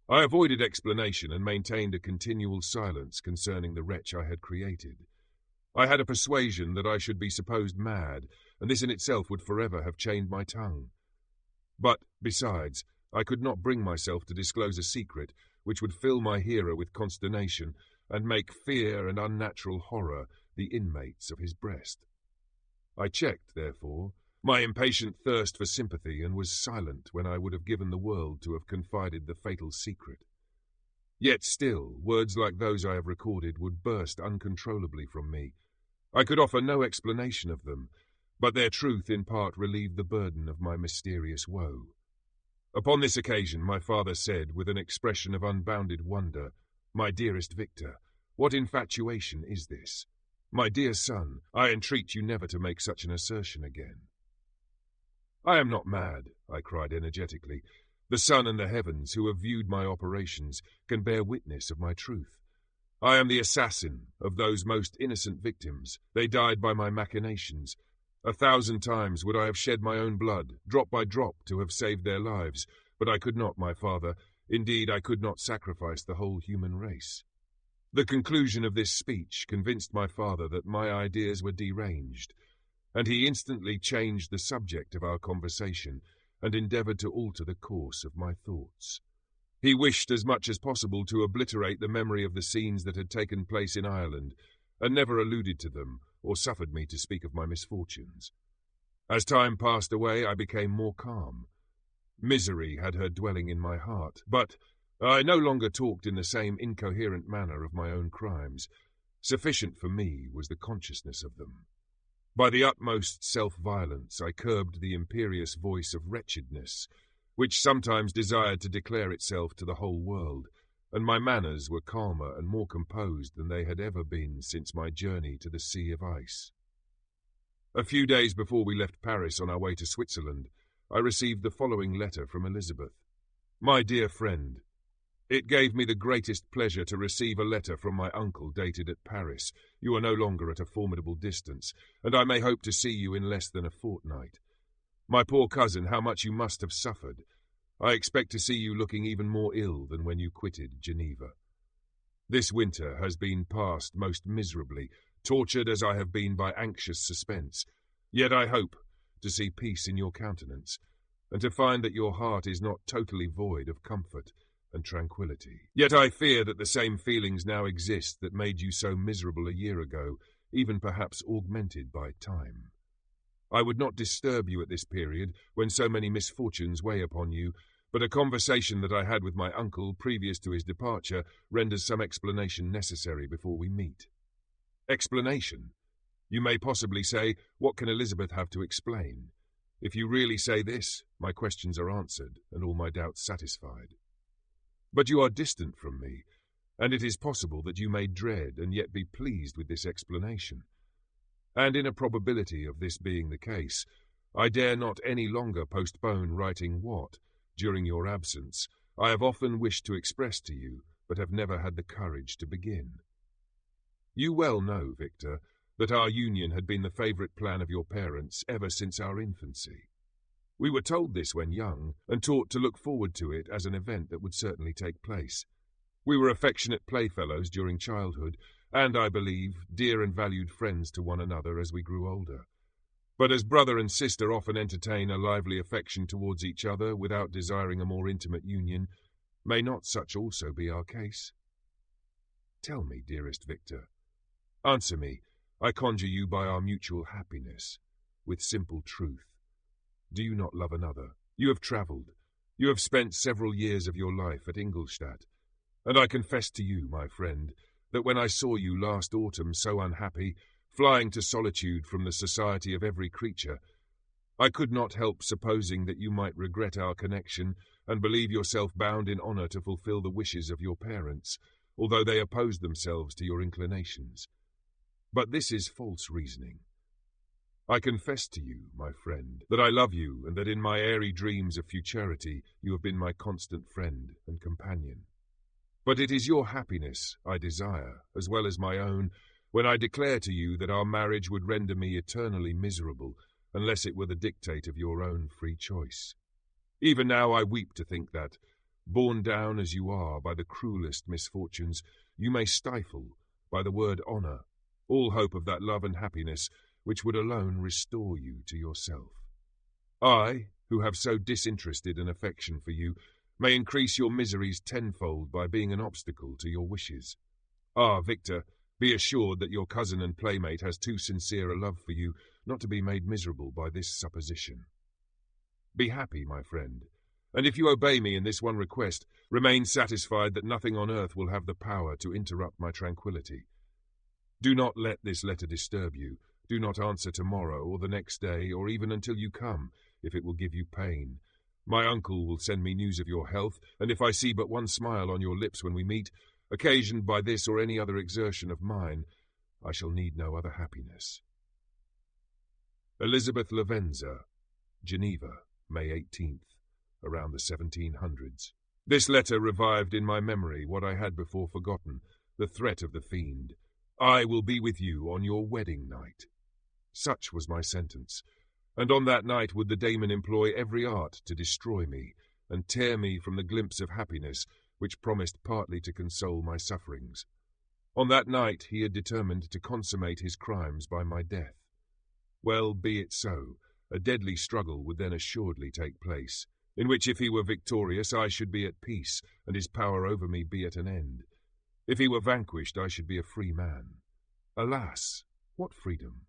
I avoided explanation and maintained a continual silence concerning the wretch I had created. I had a persuasion that I should be supposed mad, and this in itself would forever have chained my tongue. But, besides, I could not bring myself to disclose a secret which would fill my hearer with consternation and make fear and unnatural horror the inmates of his breast. I checked, therefore, my impatient thirst for sympathy and was silent when I would have given the world to have confided the fatal secret. Yet still, words like those I have recorded would burst uncontrollably from me. I could offer no explanation of them, but their truth in part relieved the burden of my mysterious woe. Upon this occasion my father said, with an expression of unbounded wonder, "My dearest Victor, what infatuation is this? My dear son, I entreat you never to make such an assertion again." "I am not mad," I cried energetically. "The sun and the heavens, who have viewed my operations, can bear witness of my truth. I am the assassin of those most innocent victims. They died by my machinations. 1,000 times would I have shed my own blood, drop by drop, to have saved their lives, but I could not, my father. Indeed, I could not sacrifice the whole human race." The conclusion of this speech convinced my father that my ideas were deranged, and he instantly changed the subject of our conversation and endeavoured to alter the course of my thoughts. He wished as much as possible to obliterate the memory of the scenes that had taken place in Ireland, and never alluded to them or suffered me to speak of my misfortunes. As time passed away, I became more calm. Misery had her dwelling in my heart, but I no longer talked in the same incoherent manner of my own crimes. Sufficient for me was the consciousness of them. By the utmost self-violence I curbed the imperious voice of wretchedness, which sometimes desired to declare itself to the whole world, and my manners were calmer and more composed than they had ever been since my journey to the Sea of Ice. A few days before we left Paris on our way to Switzerland, I received the following letter from Elizabeth. "My dear friend, it gave me the greatest pleasure to receive a letter from my uncle dated at Paris. You are no longer at a formidable distance, and I may hope to see you in less than a fortnight. My poor cousin, how much you must have suffered. I expect to see you looking even more ill than when you quitted Geneva. This winter has been passed most miserably, tortured as I have been by anxious suspense. Yet I hope to see peace in your countenance, and to find that your heart is not totally void of comfort and tranquillity. Yet I fear that the same feelings now exist that made you so miserable a year ago, even perhaps augmented by time. I would not disturb you at this period, when so many misfortunes weigh upon you, but a conversation that I had with my uncle previous to his departure renders some explanation necessary before we meet." "Explanation? You may possibly say, what can Elizabeth have to explain? If you really say this, my questions are answered, and all my doubts satisfied. But you are distant from me, and it is possible that you may dread and yet be pleased with this explanation. And in a probability of this being the case, I dare not any longer postpone writing what, during your absence, I have often wished to express to you, but have never had the courage to begin. You well know, Victor, that our union had been the favourite plan of your parents ever since our infancy. We were told this when young, and taught to look forward to it as an event that would certainly take place. We were affectionate playfellows during childhood, and, I believe, dear and valued friends to one another as we grew older. But as brother and sister often entertain a lively affection towards each other without desiring a more intimate union, may not such also be our case? Tell me, dearest Victor. Answer me, I conjure you by our mutual happiness, with simple truth. Do you not love another? You have travelled. You have spent several years of your life at Ingolstadt, and I confess to you, my friend, that when I saw you last autumn so unhappy, flying to solitude from the society of every creature, I could not help supposing that you might regret our connection and believe yourself bound in honour to fulfil the wishes of your parents, although they opposed themselves to your inclinations. But this is false reasoning. I confess to you, my friend, that I love you, and that in my airy dreams of futurity you have been my constant friend and companion. But it is your happiness I desire, as well as my own, when I declare to you that our marriage would render me eternally miserable, unless it were the dictate of your own free choice. Even now I weep to think that, borne down as you are by the cruelest misfortunes, you may stifle, by the word honour, all hope of that love and happiness which would alone restore you to yourself. I, who have so disinterested an affection for you, may increase your miseries tenfold by being an obstacle to your wishes. Ah, Victor, be assured that your cousin and playmate has too sincere a love for you not to be made miserable by this supposition. Be happy, my friend, and if you obey me in this one request, remain satisfied that nothing on earth will have the power to interrupt my tranquillity. Do not let this letter disturb you. Do not answer tomorrow or the next day, or even until you come, if it will give you pain. My uncle will send me news of your health, and if I see but one smile on your lips when we meet, occasioned by this or any other exertion of mine, I shall need no other happiness. Elizabeth Lavenza, Geneva, May 18th, around the 1700s. This letter revived in my memory what I had before forgotten, the threat of the fiend. I will be with you on your wedding night. Such was my sentence, and on that night would the Damon employ every art to destroy me, and tear me from the glimpse of happiness which promised partly to console my sufferings. On that night he had determined to consummate his crimes by my death. Well, be it so. A deadly struggle would then assuredly take place, in which if he were victorious I should be at peace, and his power over me be at an end. If he were vanquished I should be a free man. Alas, what freedom!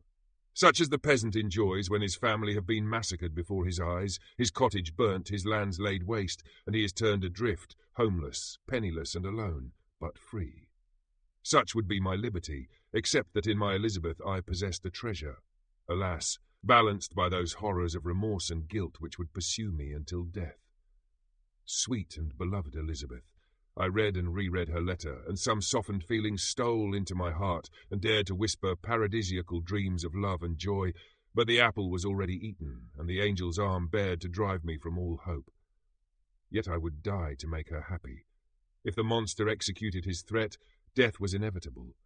Such as the peasant enjoys when his family have been massacred before his eyes, his cottage burnt, his lands laid waste, and he is turned adrift, homeless, penniless and alone, but free. Such would be my liberty, except that in my Elizabeth I possessed a treasure. Alas, balanced by those horrors of remorse and guilt which would pursue me until death. Sweet and beloved Elizabeth, I read and reread her letter, and some softened feeling stole into my heart and dared to whisper paradisiacal dreams of love and joy, but the apple was already eaten, and the angel's arm bared to drive me from all hope. Yet I would die to make her happy. If the monster executed his threat, death was inevitable.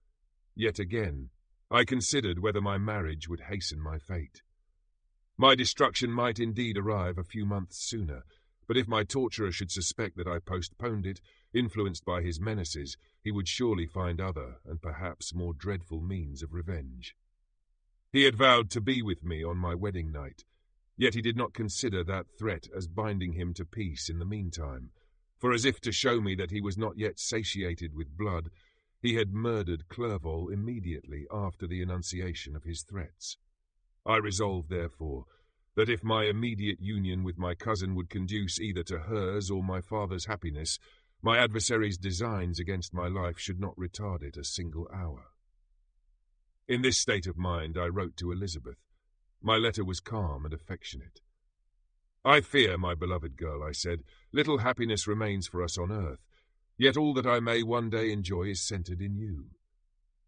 Yet again, I considered whether my marriage would hasten my fate. My destruction might indeed arrive a few months sooner, but if my torturer should suspect that I postponed it, influenced by his menaces, he would surely find other and perhaps more dreadful means of revenge. He had vowed to be with me on my wedding night, yet he did not consider that threat as binding him to peace in the meantime, for as if to show me that he was not yet satiated with blood, he had murdered Clerval immediately after the enunciation of his threats. I resolved, therefore, that if my immediate union with my cousin would conduce either to hers or my father's happiness, my adversary's designs against my life should not retard it a single hour. In this state of mind I wrote to Elizabeth. My letter was calm and affectionate. I fear, my beloved girl, I said, little happiness remains for us on earth, yet all that I may one day enjoy is centred in you.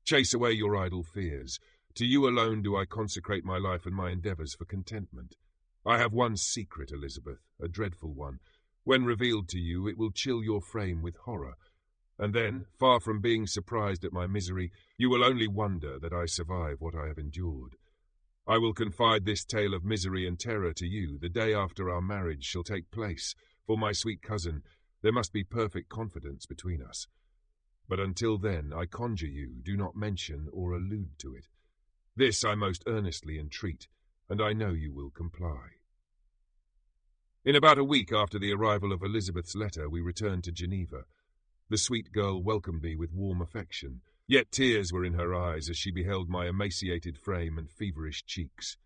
Chase away your idle fears. To you alone do I consecrate my life and my endeavours for contentment. I have one secret, Elizabeth, a dreadful one. When revealed to you, it will chill your frame with horror, and then, far from being surprised at my misery, you will only wonder that I survive what I have endured. I will confide this tale of misery and terror to you the day after our marriage shall take place, for my sweet cousin, there must be perfect confidence between us. But until then, I conjure you, do not mention or allude to it. This I most earnestly entreat, and I know you will comply. In about a week after the arrival of Elizabeth's letter, we returned to Geneva. The sweet girl welcomed me with warm affection, yet tears were in her eyes as she beheld my emaciated frame and feverish cheeks.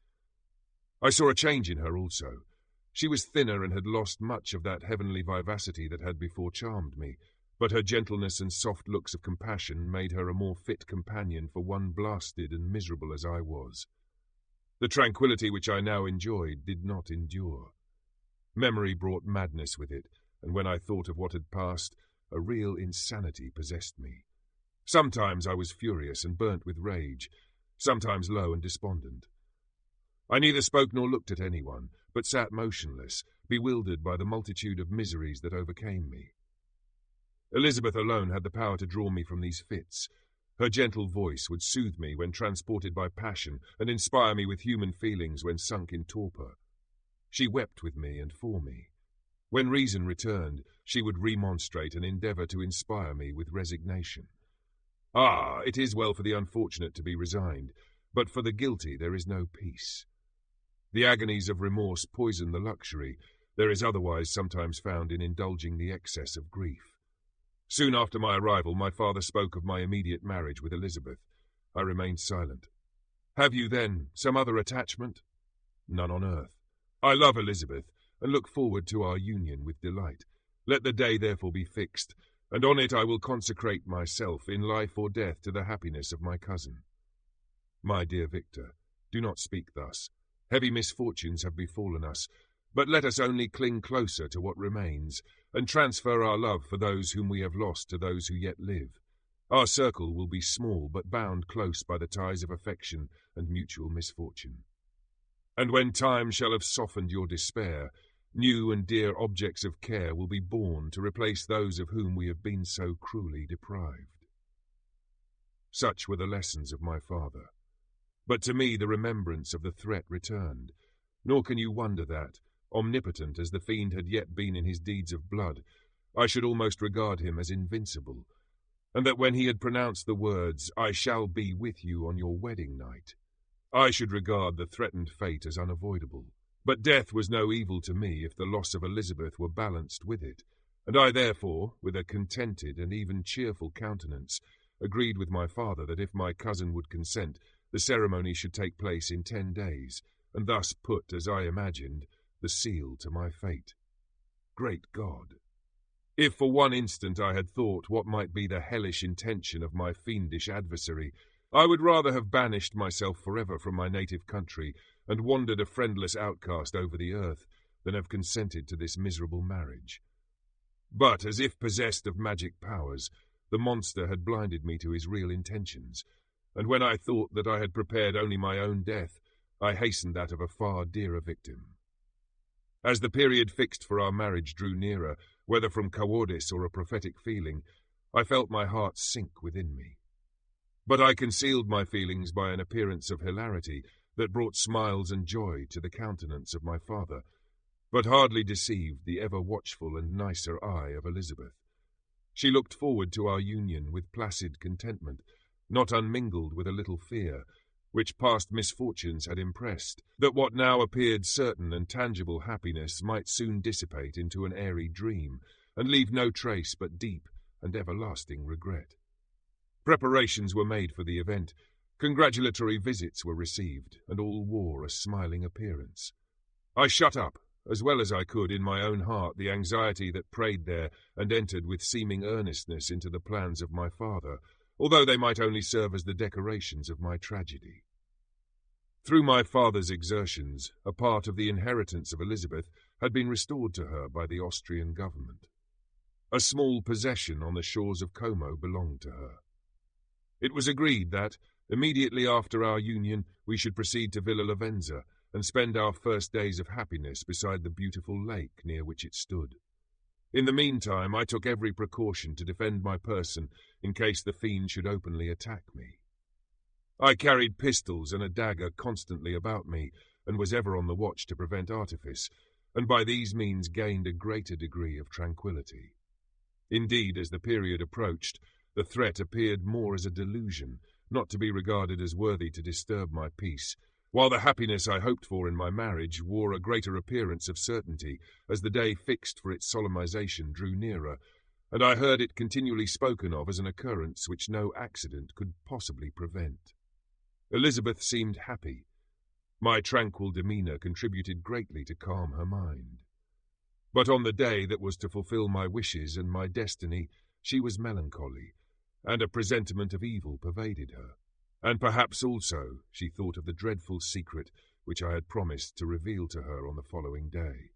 I saw a change in her also. She was thinner and had lost much of that heavenly vivacity that had before charmed me, but her gentleness and soft looks of compassion made her a more fit companion for one blasted and miserable as I was. The tranquillity which I now enjoyed did not endure. Memory brought madness with it, and when I thought of what had passed, a real insanity possessed me. Sometimes I was furious and burnt with rage, sometimes low and despondent. I neither spoke nor looked at anyone, but sat motionless, bewildered by the multitude of miseries that overcame me. Elizabeth alone had the power to draw me from these fits. Her gentle voice would soothe me when transported by passion and inspire me with human feelings when sunk in torpor. She wept with me and for me. When reason returned, she would remonstrate and endeavour to inspire me with resignation. Ah, it is well for the unfortunate to be resigned, but for the guilty there is no peace. The agonies of remorse poison the luxury there is otherwise sometimes found in indulging the excess of grief. Soon after my arrival, my father spoke of my immediate marriage with Elizabeth. I remained silent. "Have you, then, some other attachment?" "None on earth. I love Elizabeth, and look forward to our union with delight. Let the day therefore be fixed, and on it I will consecrate myself, in life or death, to the happiness of my cousin." "My dear Victor, do not speak thus. Heavy misfortunes have befallen us, but let us only cling closer to what remains, and transfer our love for those whom we have lost to those who yet live. Our circle will be small, but bound close by the ties of affection and mutual misfortune. And when time shall have softened your despair, new and dear objects of care will be born to replace those of whom we have been so cruelly deprived." Such were the lessons of my father. But to me the remembrance of the threat returned, nor can you wonder that, omnipotent as the fiend had yet been in his deeds of blood, I should almost regard him as invincible, and that when he had pronounced the words, "I shall be with you on your wedding night," I should regard the threatened fate as unavoidable. But death was no evil to me if the loss of Elizabeth were balanced with it, and I therefore, with a contented and even cheerful countenance, agreed with my father that if my cousin would consent, the ceremony should take place in 10 days, and thus put, as I imagined, the seal to my fate. Great God! If for one instant I had thought what might be the hellish intention of my fiendish adversary, I would rather have banished myself forever from my native country and wandered a friendless outcast over the earth than have consented to this miserable marriage. But, as if possessed of magic powers, the monster had blinded me to his real intentions, and when I thought that I had prepared only my own death, I hastened that of a far dearer victim. As the period fixed for our marriage drew nearer, whether from cowardice or a prophetic feeling, I felt my heart sink within me. But I concealed my feelings by an appearance of hilarity that brought smiles and joy to the countenance of my father, but hardly deceived the ever-watchful and nicer eye of Elizabeth. She looked forward to our union with placid contentment, not unmingled with a little fear, which past misfortunes had impressed, that what now appeared certain and tangible happiness might soon dissipate into an airy dream, and leave no trace but deep and everlasting regret. Preparations were made for the event, congratulatory visits were received, and all wore a smiling appearance. I shut up, as well as I could in my own heart, the anxiety that preyed there, and entered with seeming earnestness into the plans of my father, although they might only serve as the decorations of my tragedy. Through my father's exertions, a part of the inheritance of Elizabeth had been restored to her by the Austrian government. A small possession on the shores of Como belonged to her. It was agreed that, immediately after our union, we should proceed to Villa Lavenza and spend our first days of happiness beside the beautiful lake near which it stood. In the meantime, I took every precaution to defend my person in case the fiend should openly attack me. I carried pistols and a dagger constantly about me, and was ever on the watch to prevent artifice, and by these means gained a greater degree of tranquillity. Indeed, as the period approached, the threat appeared more as a delusion, not to be regarded as worthy to disturb my peace, while the happiness I hoped for in my marriage wore a greater appearance of certainty as the day fixed for its solemnization drew nearer, and I heard it continually spoken of as an occurrence which no accident could possibly prevent. Elizabeth seemed happy. My tranquil demeanour contributed greatly to calm her mind. But on the day that was to fulfil my wishes and my destiny, she was melancholy, and a presentiment of evil pervaded her. And perhaps also she thought of the dreadful secret which I had promised to reveal to her on the following day.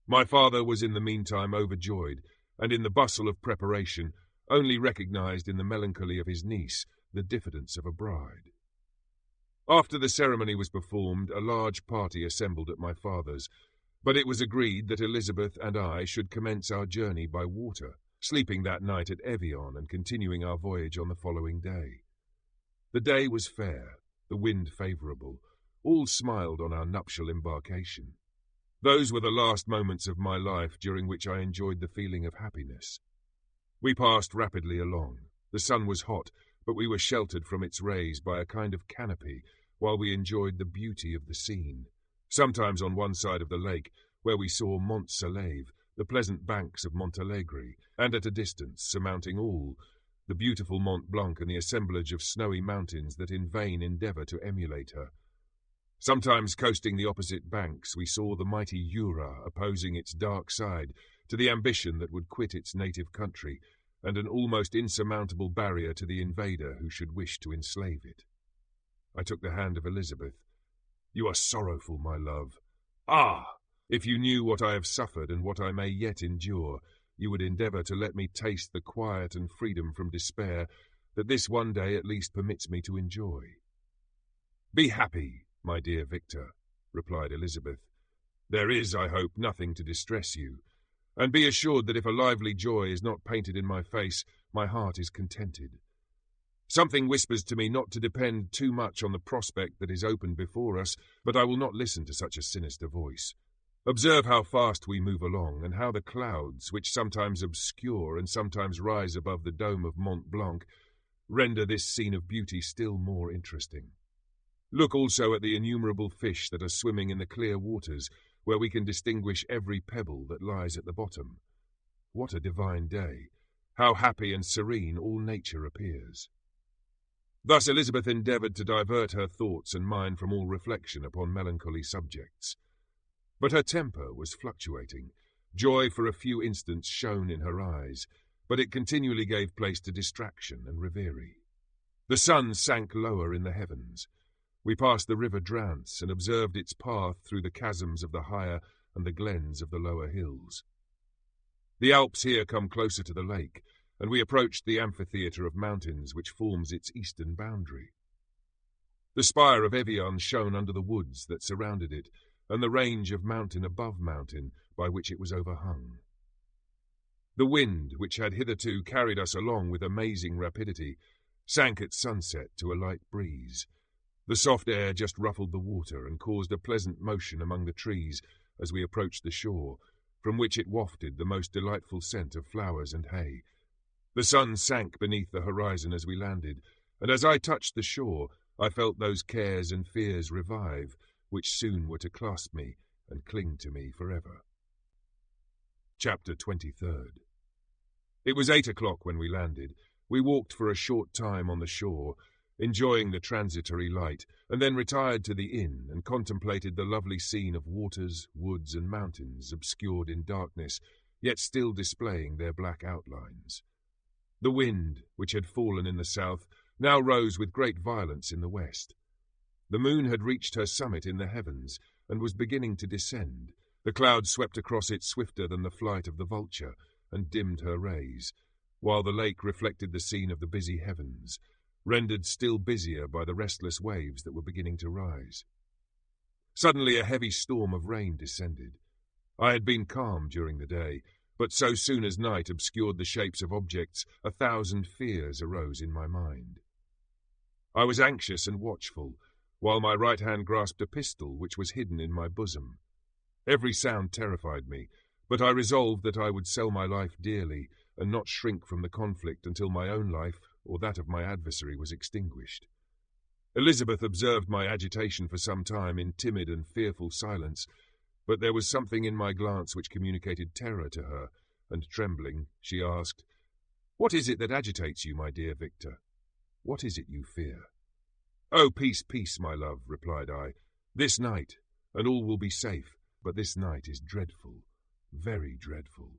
My father was in the meantime overjoyed, and in the bustle of preparation only recognized in the melancholy of his niece the diffidence of a bride. After the ceremony was performed, a large party assembled at my father's, but it was agreed that Elizabeth and I should commence our journey by water, sleeping that night at Evian and continuing our voyage on the following day. The day was fair, the wind favourable, all smiled on our nuptial embarkation. Those were the last moments of my life during which I enjoyed the feeling of happiness. We passed rapidly along. The sun was hot, but we were sheltered from its rays by a kind of canopy while we enjoyed the beauty of the scene. Sometimes on one side of the lake, where we saw Mont Salève, the pleasant banks of Montalegre, and at a distance, surmounting all, the beautiful Mont Blanc and the assemblage of snowy mountains that in vain endeavour to emulate her. Sometimes coasting the opposite banks, we saw the mighty Jura opposing its dark side to the ambition that would quit its native country, and an almost insurmountable barrier to the invader who should wish to enslave it. I took the hand of Elizabeth. "You are sorrowful, my love. Ah! If you knew what I have suffered and what I may yet endure, you would endeavour to let me taste the quiet and freedom from despair that this one day at least permits me to enjoy." "Be happy, my dear Victor," replied Elizabeth. "There is, I hope, nothing to distress you, and be assured that if a lively joy is not painted in my face, my heart is contented. Something whispers to me not to depend too much on the prospect that is opened before us, but I will not listen to such a sinister voice. Observe how fast we move along, and how the clouds, which sometimes obscure and sometimes rise above the dome of Mont Blanc, render this scene of beauty still more interesting. Look also at the innumerable fish that are swimming in the clear waters, where we can distinguish every pebble that lies at the bottom. What a divine day! How happy and serene all nature appears!" Thus Elizabeth endeavoured to divert her thoughts and mine from all reflection upon melancholy subjects. But her temper was fluctuating. Joy for a few instants shone in her eyes, but it continually gave place to distraction and reverie. The sun sank lower in the heavens. We passed the river Drance and observed its path through the chasms of the higher and the glens of the lower hills. The Alps here come closer to the lake, and we approached the amphitheatre of mountains which forms its eastern boundary. The spire of Evian shone under the woods that surrounded it, and the range of mountain above mountain by which it was overhung. The wind, which had hitherto carried us along with amazing rapidity, sank at sunset to a light breeze. The soft air just ruffled the water and caused a pleasant motion among the trees as we approached the shore, from which it wafted the most delightful scent of flowers and hay. The sun sank beneath the horizon as we landed, and as I touched the shore, I felt those cares and fears revive, which soon were to clasp me and cling to me forever. Chapter 23. It was 8 o'clock when we landed. We walked for a short time on the shore, enjoying the transitory light, and then retired to the inn and contemplated the lovely scene of waters, woods, and mountains obscured in darkness, yet still displaying their black outlines. The wind, which had fallen in the south, now rose with great violence in the west. The moon had reached her summit in the heavens, and was beginning to descend. The clouds swept across it swifter than the flight of the vulture, and dimmed her rays, while the lake reflected the scene of the busy heavens, rendered still busier by the restless waves that were beginning to rise. Suddenly a heavy storm of rain descended. I had been calm during the day, but so soon as night obscured the shapes of objects, 1,000 fears arose in my mind. I was anxious and watchful, while my right hand grasped a pistol which was hidden in my bosom. Every sound terrified me, but I resolved that I would sell my life dearly, and not shrink from the conflict until my own life or that of my adversary was extinguished. Elizabeth observed my agitation for some time in timid and fearful silence, but there was something in my glance which communicated terror to her, and trembling, she asked, "What is it that agitates you, my dear Victor? What is it you fear?" "Oh, peace, peace, my love," replied I. This night, and all will be safe, but this night is dreadful, very dreadful.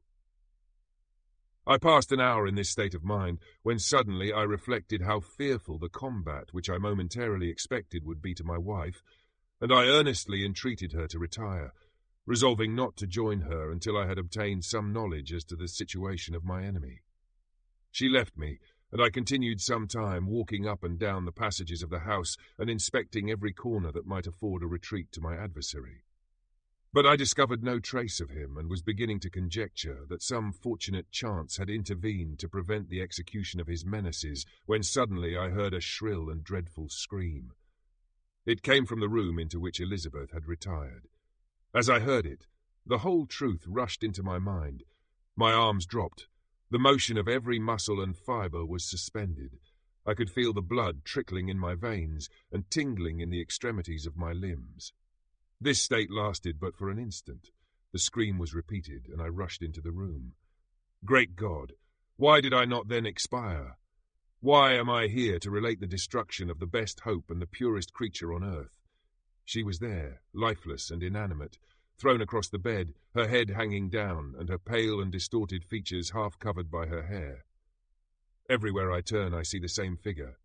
I passed an hour in this state of mind, when suddenly I reflected how fearful the combat which I momentarily expected would be to my wife, and I earnestly entreated her to retire, resolving not to join her until I had obtained some knowledge as to the situation of my enemy. She left me, and I continued some time walking up and down the passages of the house and inspecting every corner that might afford a retreat to my adversary. But I discovered no trace of him, and was beginning to conjecture that some fortunate chance had intervened to prevent the execution of his menaces, when suddenly I heard a shrill and dreadful scream. It came from the room into which Elizabeth had retired. As I heard it, the whole truth rushed into my mind. My arms dropped. The motion of every muscle and fibre was suspended. I could feel the blood trickling in my veins and tingling in the extremities of my limbs. This state lasted but for an instant. The scream was repeated, and I rushed into the room. Great God! Why did I not then expire? Why am I here to relate the destruction of the best hope and the purest creature on earth? She was there, lifeless and inanimate, thrown across the bed, her head hanging down, and her pale and distorted features half covered by her hair. Everywhere I turn I see the same figure,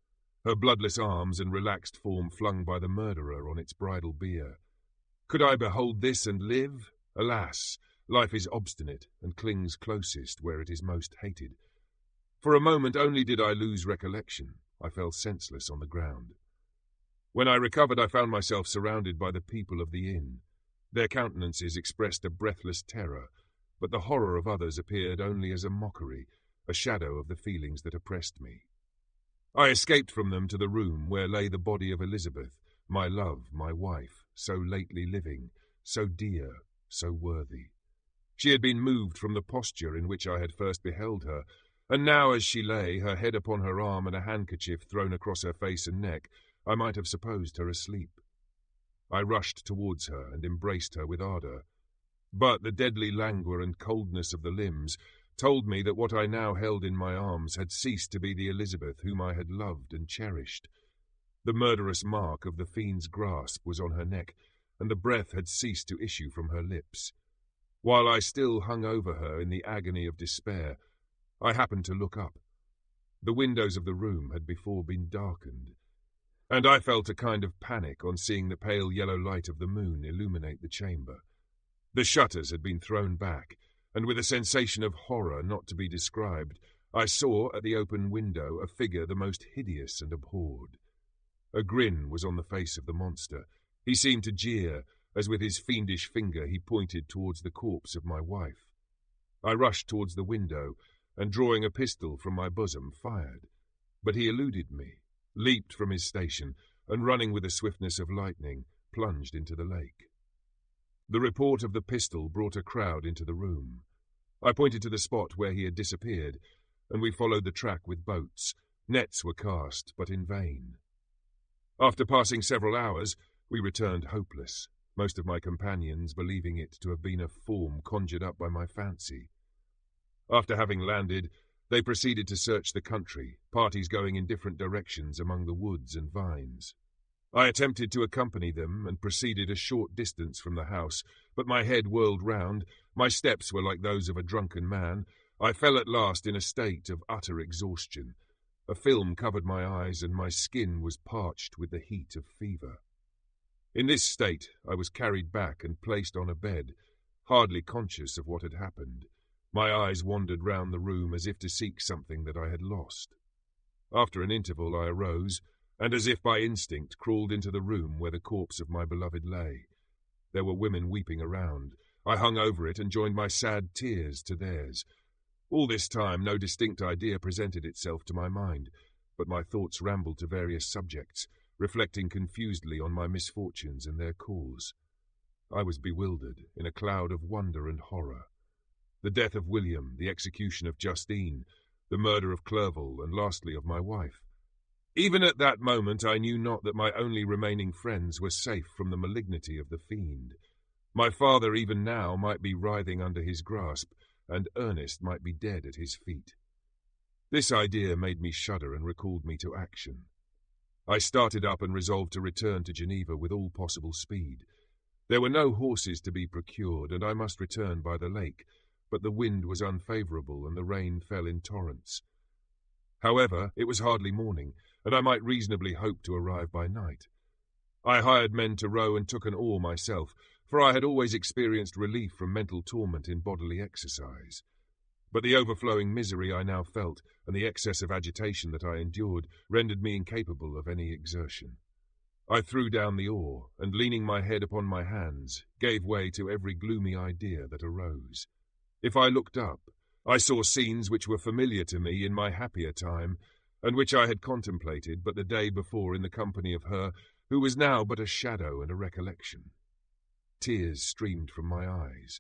her bloodless arms and relaxed form flung by the murderer on its bridal bier. Could I behold this and live? Alas, life is obstinate and clings closest where it is most hated. For a moment only did I lose recollection. I fell senseless on the ground. When I recovered, I found myself surrounded by the people of the inn. Their countenances expressed a breathless terror, but the horror of others appeared only as a mockery, a shadow of the feelings that oppressed me. I escaped from them to the room where lay the body of Elizabeth, my love, my wife, so lately living, so dear, so worthy. She had been moved from the posture in which I had first beheld her, and now as she lay, her head upon her arm and a handkerchief thrown across her face and neck, I might have supposed her asleep. I rushed towards her and embraced her with ardour, but the deadly languor and coldness of the limbs told me that what I now held in my arms had ceased to be the Elizabeth whom I had loved and cherished. The murderous mark of the fiend's grasp was on her neck, and the breath had ceased to issue from her lips. While I still hung over her in the agony of despair, I happened to look up. The windows of the room had before been darkened, and I felt a kind of panic on seeing the pale yellow light of the moon illuminate the chamber. The shutters had been thrown back, and with a sensation of horror not to be described, I saw at the open window a figure the most hideous and abhorred. A grin was on the face of the monster. He seemed to jeer, as with his fiendish finger he pointed towards the corpse of my wife. I rushed towards the window, and drawing a pistol from my bosom, fired. But he eluded me, leaped from his station, and running with the swiftness of lightning, plunged into the lake. The report of the pistol brought a crowd into the room. I pointed to the spot where he had disappeared, and we followed the track with boats. Nets were cast, but in vain. After passing several hours, we returned hopeless, most of my companions believing it to have been a form conjured up by my fancy. After having landed, they proceeded to search the country, parties going in different directions among the woods and vines. I attempted to accompany them and proceeded a short distance from the house, but my head whirled round, my steps were like those of a drunken man. I fell at last in a state of utter exhaustion. A film covered my eyes, and my skin was parched with the heat of fever. In this state I was carried back and placed on a bed, hardly conscious of what had happened. My eyes wandered round the room as if to seek something that I had lost. After an interval I arose, and as if by instinct crawled into the room where the corpse of my beloved lay. There were women weeping around. I hung over it and joined my sad tears to theirs. All this time no distinct idea presented itself to my mind, but my thoughts rambled to various subjects, reflecting confusedly on my misfortunes and their cause. I was bewildered in a cloud of wonder and horror. The death of William, the execution of Justine, the murder of Clerval, and lastly of my wife. Even at that moment I knew not that my only remaining friends were safe from the malignity of the fiend. My father even now might be writhing under his grasp, and Ernest might be dead at his feet. This idea made me shudder and recalled me to action. I started up and resolved to return to Geneva with all possible speed. There were no horses to be procured, and I must return by the lake, but the wind was unfavourable and the rain fell in torrents. However, it was hardly morning, and I might reasonably hope to arrive by night. I hired men to row and took an oar myself, for I had always experienced relief from mental torment in bodily exercise. But the overflowing misery I now felt, and the excess of agitation that I endured, rendered me incapable of any exertion. I threw down the oar, and leaning my head upon my hands, gave way to every gloomy idea that arose. If I looked up, I saw scenes which were familiar to me in my happier time, and which I had contemplated but the day before in the company of her who was now but a shadow and a recollection. Tears streamed from my eyes.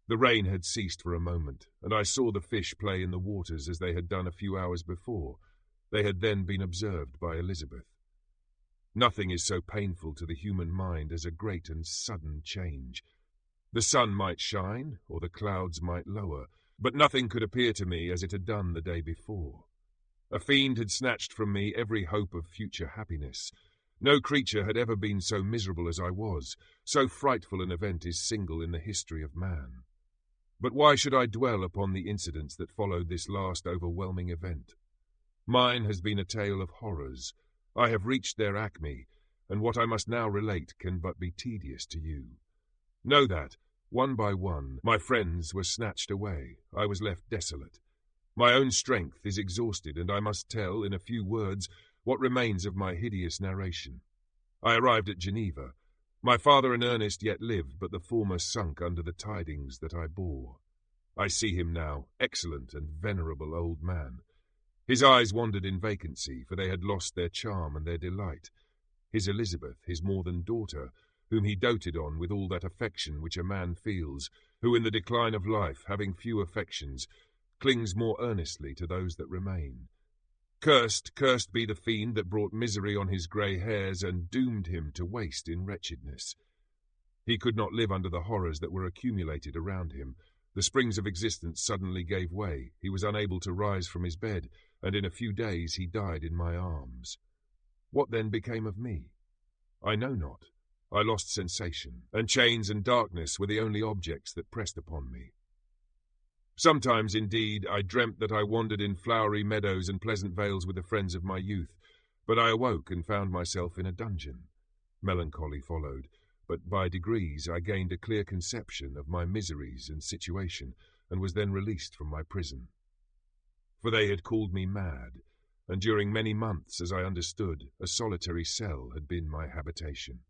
The rain had ceased for a moment, and I saw the fish play in the waters as they had done a few hours before. They had then been observed by Elizabeth. Nothing is so painful to the human mind as a great and sudden change. The sun might shine, or the clouds might lower, but nothing could appear to me as it had done the day before. A fiend had snatched from me every hope of future happiness. No creature had ever been so miserable as I was. So frightful an event is single in the history of man. But why should I dwell upon the incidents that followed this last overwhelming event? Mine has been a tale of horrors. I have reached their acme, and what I must now relate can but be tedious to you. Know that, one by one, my friends were snatched away. I was left desolate. My own strength is exhausted, and I must tell, in a few words, what remains of my hideous narration. I arrived at Geneva. My father and Ernest yet lived, but the former sunk under the tidings that I bore. I see him now, excellent and venerable old man. His eyes wandered in vacancy, for they had lost their charm and their delight. His Elizabeth, his more than daughter, whom he doted on with all that affection which a man feels, who in the decline of life, having few affections, clings more earnestly to those that remain. Cursed be the fiend that brought misery on his grey hairs and doomed him to waste in wretchedness. He could not live under the horrors that were accumulated around him. The springs of existence suddenly gave way. He was unable to rise from his bed, and in a few days he died in my arms. What then became of me? I know not. I lost sensation, and chains and darkness were the only objects that pressed upon me. Sometimes, indeed, I dreamt that I wandered in flowery meadows and pleasant vales with the friends of my youth, but I awoke and found myself in a dungeon. Melancholy followed, but by degrees I gained a clear conception of my miseries and situation, and was then released from my prison. For they had called me mad, and during many months, as I understood, a solitary cell had been my habitation.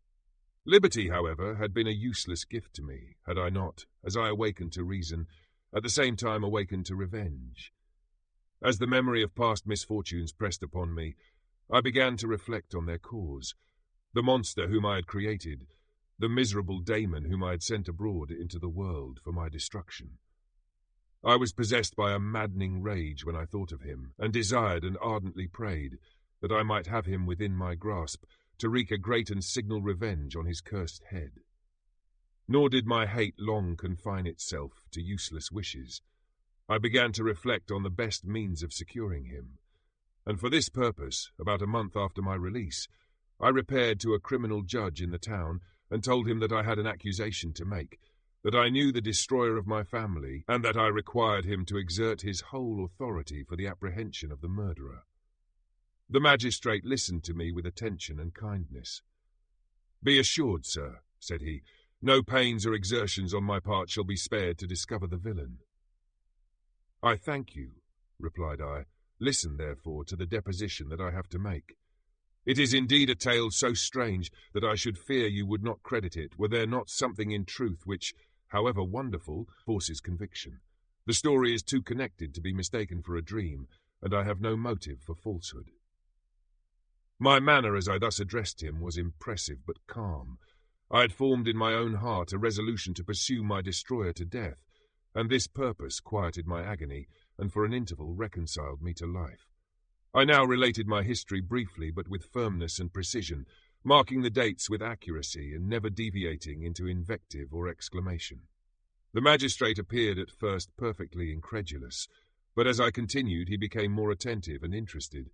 Liberty, however, had been a useless gift to me, had I not, as I awakened to reason, at the same time awakened to revenge. As the memory of past misfortunes pressed upon me, I began to reflect on their cause. The monster whom I had created, the miserable daemon whom I had sent abroad into the world for my destruction. I was possessed by a maddening rage when I thought of him, and desired and ardently prayed that I might have him within my grasp, to wreak a great and signal revenge on his cursed head. Nor did my hate long confine itself to useless wishes. I began to reflect on the best means of securing him, and for this purpose, about a month after my release, I repaired to a criminal judge in the town and told him that I had an accusation to make, that I knew the destroyer of my family, and that I required him to exert his whole authority for the apprehension of the murderer. The magistrate listened to me with attention and kindness. "Be assured, sir," said he, "no pains or exertions on my part shall be spared to discover the villain." "I thank you," replied I. "Listen, therefore, to the deposition that I have to make. It is indeed a tale so strange that I should fear you would not credit it, were there not something in truth which, however wonderful, forces conviction. The story is too connected to be mistaken for a dream, and I have no motive for falsehood." My manner as I thus addressed him was impressive but calm. I had formed in my own heart a resolution to pursue my destroyer to death, and this purpose quieted my agony, and for an interval reconciled me to life. I now related my history briefly but with firmness and precision, marking the dates with accuracy and never deviating into invective or exclamation. The magistrate appeared at first perfectly incredulous, but as I continued he became more attentive and interested.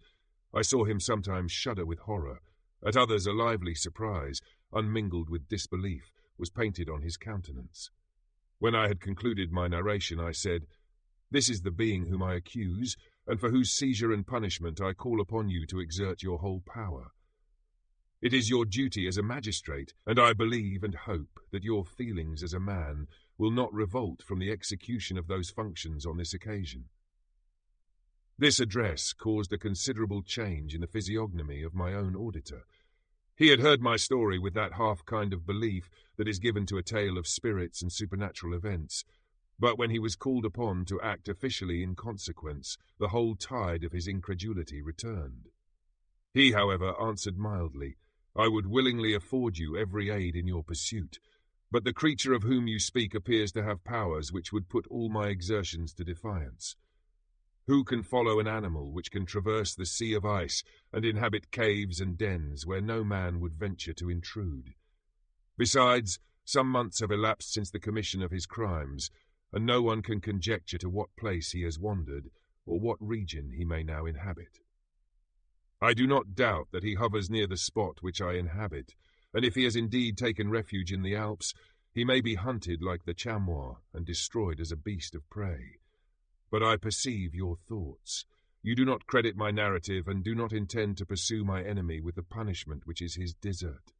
I saw him sometimes shudder with horror. At others a lively surprise, unmingled with disbelief, was painted on his countenance. When I had concluded my narration, I said, "This is the being whom I accuse, and for whose seizure and punishment I call upon you to exert your whole power. It is your duty as a magistrate, and I believe and hope that your feelings as a man will not revolt from the execution of those functions on this occasion." This address caused a considerable change in the physiognomy of my own auditor. He had heard my story with that half kind of belief that is given to a tale of spirits and supernatural events, but when he was called upon to act officially in consequence, the whole tide of his incredulity returned. He, however, answered mildly, "I would willingly afford you every aid in your pursuit, but the creature of whom you speak appears to have powers which would put all my exertions to defiance. Who can follow an animal which can traverse the sea of ice and inhabit caves and dens where no man would venture to intrude? Besides, some months have elapsed since the commission of his crimes, and no one can conjecture to what place he has wandered, or what region he may now inhabit. I do not doubt that he hovers near the spot which I inhabit, and if he has indeed taken refuge in the Alps, he may be hunted like the chamois and destroyed as a beast of prey. But I perceive your thoughts. You do not credit my narrative, and do not intend to pursue my enemy with the punishment which is his desert."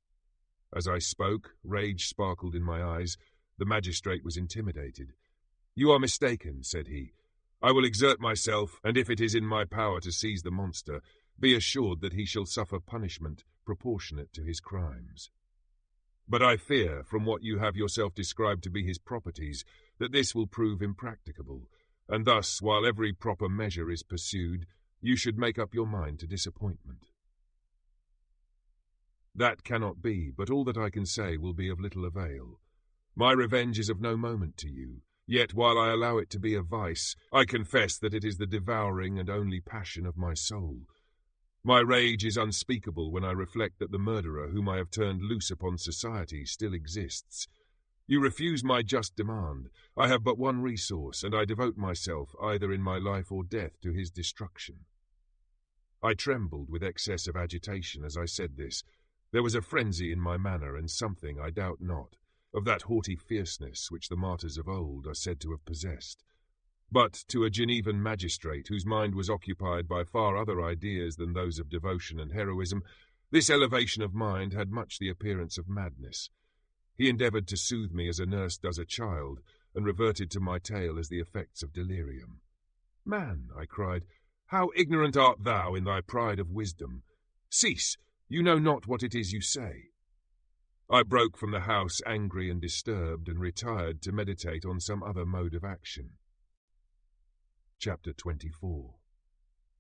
As I spoke, rage sparkled in my eyes. The magistrate was intimidated. "You are mistaken," said he. "I will exert myself, and if it is in my power to seize the monster, be assured that he shall suffer punishment proportionate to his crimes. But I fear, from what you have yourself described to be his properties, that this will prove impracticable, and thus, while every proper measure is pursued, you should make up your mind to disappointment." "That cannot be, but all that I can say will be of little avail. My revenge is of no moment to you, yet while I allow it to be a vice, I confess that it is the devouring and only passion of my soul. My rage is unspeakable when I reflect that the murderer whom I have turned loose upon society still exists. You refuse my just demand. I have but one resource, and I devote myself, either in my life or death, to his destruction." I trembled with excess of agitation as I said this. There was a frenzy in my manner, and something, I doubt not, of that haughty fierceness which the martyrs of old are said to have possessed. But to a Genevan magistrate, whose mind was occupied by far other ideas than those of devotion and heroism, this elevation of mind had much the appearance of madness. He endeavoured to soothe me as a nurse does a child, and reverted to my tale as the effects of delirium. "Man," I cried, "how ignorant art thou in thy pride of wisdom! Cease, you know not what it is you say." I broke from the house angry and disturbed, and retired to meditate on some other mode of action. Chapter 24.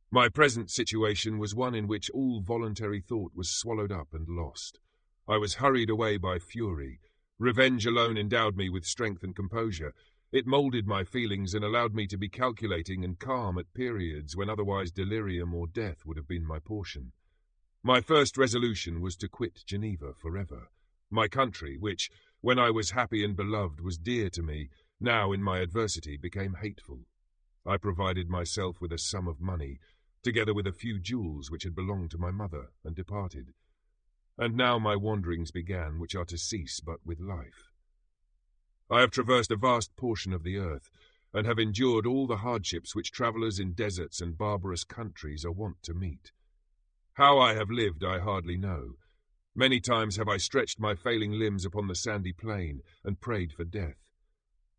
My present situation was one in which all voluntary thought was swallowed up and lost. I was hurried away by fury. Revenge alone endowed me with strength and composure. It moulded my feelings and allowed me to be calculating and calm at periods when otherwise delirium or death would have been my portion. My first resolution was to quit Geneva forever. My country, which, when I was happy and beloved, was dear to me, now in my adversity became hateful. I provided myself with a sum of money, together with a few jewels which had belonged to my mother, and departed. And now my wanderings began, which are to cease but with life. I have traversed a vast portion of the earth, and have endured all the hardships which travellers in deserts and barbarous countries are wont to meet. How I have lived I hardly know. Many times have I stretched my failing limbs upon the sandy plain and prayed for death.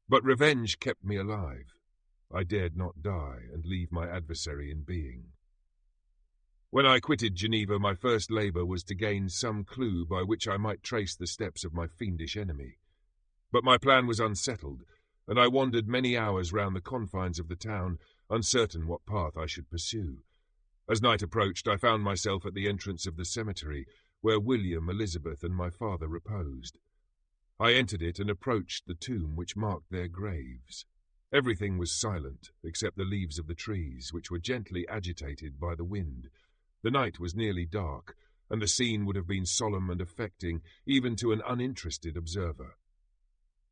But revenge kept me alive. I dared not die and leave my adversary in being. When I quitted Geneva, my first labour was to gain some clue by which I might trace the steps of my fiendish enemy. But my plan was unsettled, and I wandered many hours round the confines of the town, uncertain what path I should pursue. As night approached, I found myself at the entrance of the cemetery, where William, Elizabeth, and my father reposed. I entered it and approached the tomb which marked their graves. Everything was silent, except the leaves of the trees, which were gently agitated by the wind. The night was nearly dark, and the scene would have been solemn and affecting even to an uninterested observer.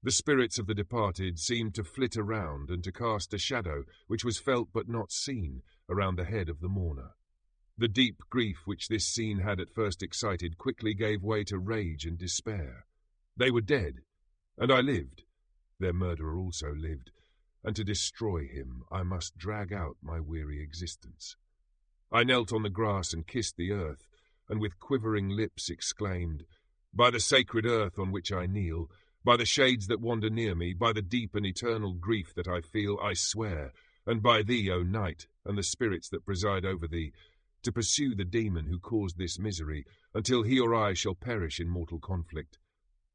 The spirits of the departed seemed to flit around and to cast a shadow, which was felt but not seen, around the head of the mourner. The deep grief which this scene had at first excited quickly gave way to rage and despair. They were dead, and I lived. Their murderer also lived, and to destroy him I must drag out my weary existence. I knelt on the grass and kissed the earth, and with quivering lips exclaimed, "By the sacred earth on which I kneel, by the shades that wander near me, by the deep and eternal grief that I feel, I swear, and by thee, O night, and the spirits that preside over thee, to pursue the demon who caused this misery, until he or I shall perish in mortal conflict.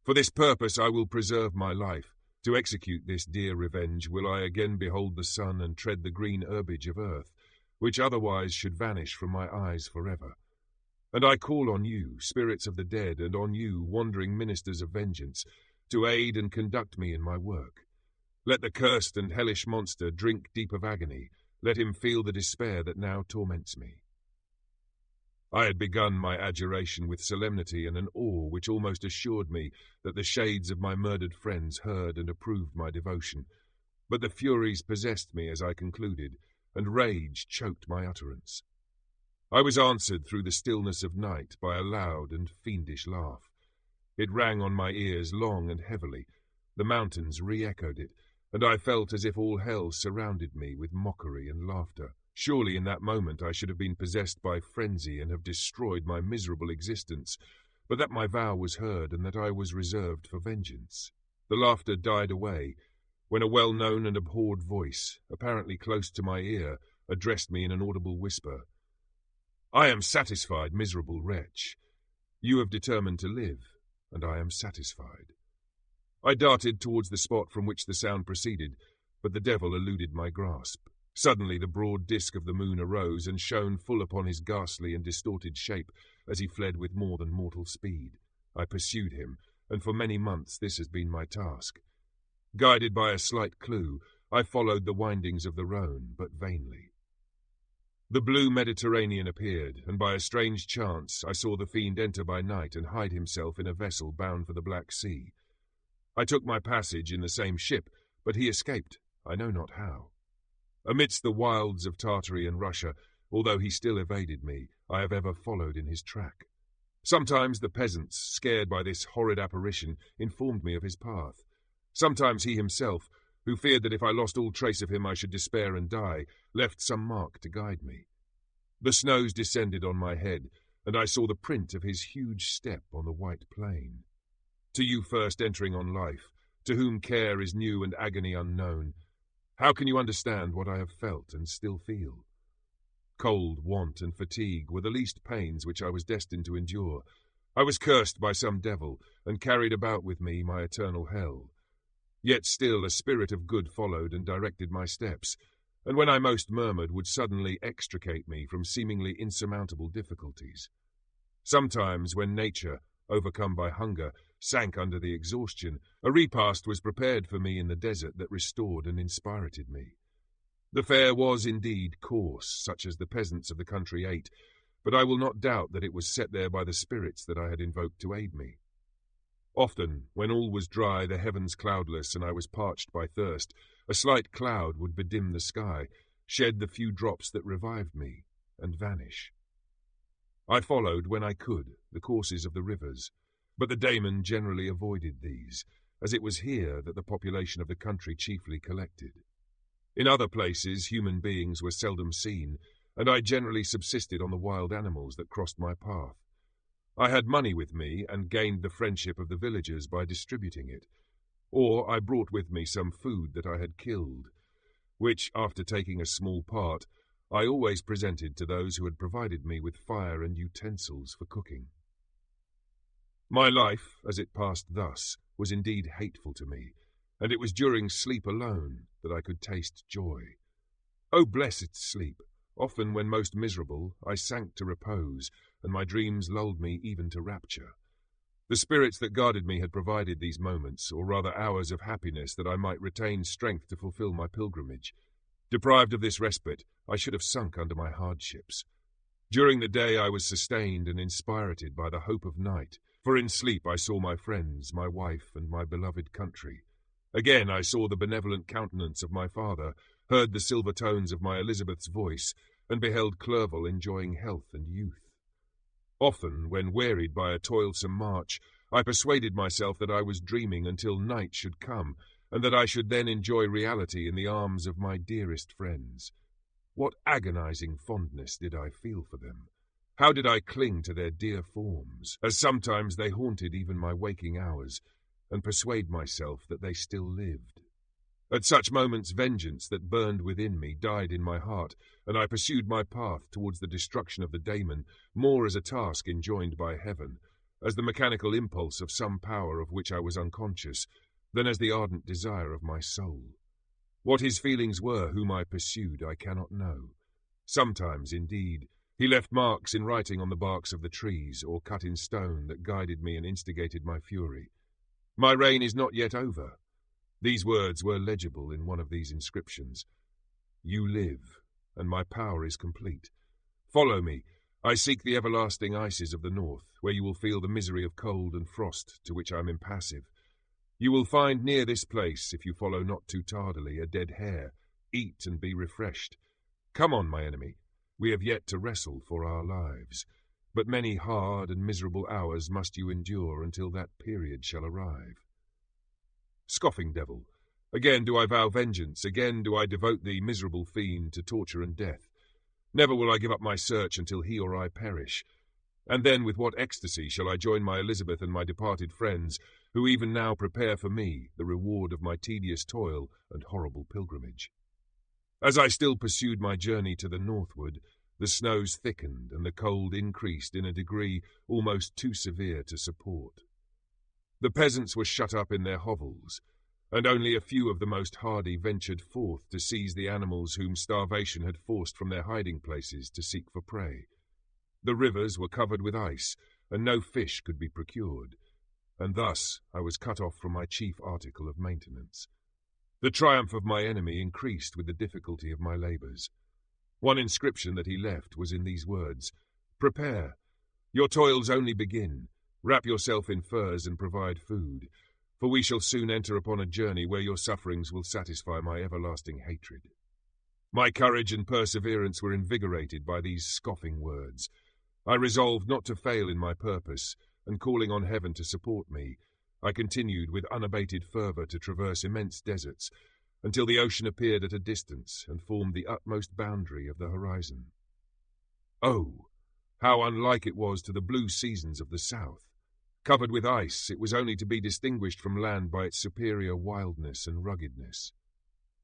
For this purpose I will preserve my life. To execute this dear revenge will I again behold the sun and tread the green herbage of earth, which otherwise should vanish from my eyes forever. And I call on you, spirits of the dead, and on you, wandering ministers of vengeance, to aid and conduct me in my work. Let the cursed and hellish monster drink deep of agony. Let him feel the despair that now torments me." I had begun my adjuration with solemnity and an awe which almost assured me that the shades of my murdered friends heard and approved my devotion, but the furies possessed me as I concluded, and rage choked my utterance. I was answered through the stillness of night by a loud and fiendish laugh. It rang on my ears long and heavily. The mountains re-echoed it, and I felt as if all hell surrounded me with mockery and laughter. Surely in that moment I should have been possessed by frenzy and have destroyed my miserable existence, but that my vow was heard and that I was reserved for vengeance. The laughter died away, when a well-known and abhorred voice, apparently close to my ear, addressed me in an audible whisper. "I am satisfied, miserable wretch. You have determined to live, and I am satisfied." I darted towards the spot from which the sound proceeded, but the devil eluded my grasp. Suddenly the broad disk of the moon arose and shone full upon his ghastly and distorted shape as he fled with more than mortal speed. I pursued him, and for many months this has been my task. Guided by a slight clue, I followed the windings of the Rhone, but vainly. The blue Mediterranean appeared, and by a strange chance I saw the fiend enter by night and hide himself in a vessel bound for the Black Sea. I took my passage in the same ship, but he escaped, I know not how. Amidst the wilds of Tartary and Russia, although he still evaded me, I have ever followed in his track. Sometimes the peasants, scared by this horrid apparition, informed me of his path. Sometimes he himself, who feared that if I lost all trace of him I should despair and die, left some mark to guide me. The snows descended on my head, and I saw the print of his huge step on the white plain. To you first entering on life, to whom care is new and agony unknown, how can you understand what I have felt and still feel? Cold, want, and fatigue were the least pains which I was destined to endure. I was cursed by some devil, and carried about with me my eternal hell. Yet still a spirit of good followed and directed my steps, and when I most murmured would suddenly extricate me from seemingly insurmountable difficulties. Sometimes, when nature, overcome by hunger, sank under the exhaustion, a repast was prepared for me in the desert that restored and inspirited me. The fare was indeed coarse, such as the peasants of the country ate, but I will not doubt that it was set there by the spirits that I had invoked to aid me. Often, when all was dry, the heavens cloudless, and I was parched by thirst, a slight cloud would bedim the sky, shed the few drops that revived me, and vanish. I followed, when I could, the courses of the rivers, but the Daemon generally avoided these, as it was here that the population of the country chiefly collected. In other places human beings were seldom seen, and I generally subsisted on the wild animals that crossed my path. I had money with me, and gained the friendship of the villagers by distributing it, or I brought with me some food that I had killed, which, after taking a small part, I always presented to those who had provided me with fire and utensils for cooking. My life, as it passed thus, was indeed hateful to me, and it was during sleep alone that I could taste joy. O blessed sleep! Often, when most miserable, I sank to repose, and my dreams lulled me even to rapture. The spirits that guarded me had provided these moments, or rather hours of happiness, that I might retain strength to fulfill my pilgrimage. Deprived of this respite, I should have sunk under my hardships. During the day I was sustained and inspirited by the hope of night, for in sleep I saw my friends, my wife, and my beloved country. Again I saw the benevolent countenance of my father, heard the silver tones of my Elizabeth's voice, and beheld Clerval enjoying health and youth. Often, when wearied by a toilsome march, I persuaded myself that I was dreaming until night should come, and that I should then enjoy reality in the arms of my dearest friends. What agonizing fondness did I feel for them! How did I cling to their dear forms, as sometimes they haunted even my waking hours, and persuade myself that they still lived. At such moments vengeance that burned within me died in my heart, and I pursued my path towards the destruction of the daemon more as a task enjoined by heaven, as the mechanical impulse of some power of which I was unconscious, than as the ardent desire of my soul. What his feelings were whom I pursued I cannot know. Sometimes, indeed, he left marks in writing on the barks of the trees, or cut in stone, that guided me and instigated my fury. My reign is not yet over. These words were legible in one of these inscriptions. You live, and my power is complete. Follow me. I seek the everlasting ices of the north, where you will feel the misery of cold and frost, to which I am impassive. You will find near this place, if you follow not too tardily, a dead hare. Eat and be refreshed. Come on, my enemy. We have yet to wrestle for our lives, but many hard and miserable hours must you endure until that period shall arrive. Scoffing devil, again do I vow vengeance, again do I devote thee, miserable fiend, to torture and death. Never will I give up my search until he or I perish. And then with what ecstasy shall I join my Elizabeth and my departed friends, who even now prepare for me the reward of my tedious toil and horrible pilgrimage. As I still pursued my journey to the northward, the snows thickened and the cold increased in a degree almost too severe to support. The peasants were shut up in their hovels, and only a few of the most hardy ventured forth to seize the animals whom starvation had forced from their hiding places to seek for prey. The rivers were covered with ice, and no fish could be procured, and thus I was cut off from my chief article of maintenance. The triumph of my enemy increased with the difficulty of my labours. One inscription that he left was in these words, Prepare. Your toils only begin. Wrap yourself in furs and provide food, for we shall soon enter upon a journey where your sufferings will satisfy my everlasting hatred. My courage and perseverance were invigorated by these scoffing words. I resolved not to fail in my purpose, and calling on heaven to support me, I continued with unabated fervour to traverse immense deserts, until the ocean appeared at a distance and formed the utmost boundary of the horizon. Oh, how unlike it was to the blue seasons of the south! Covered with ice, it was only to be distinguished from land by its superior wildness and ruggedness.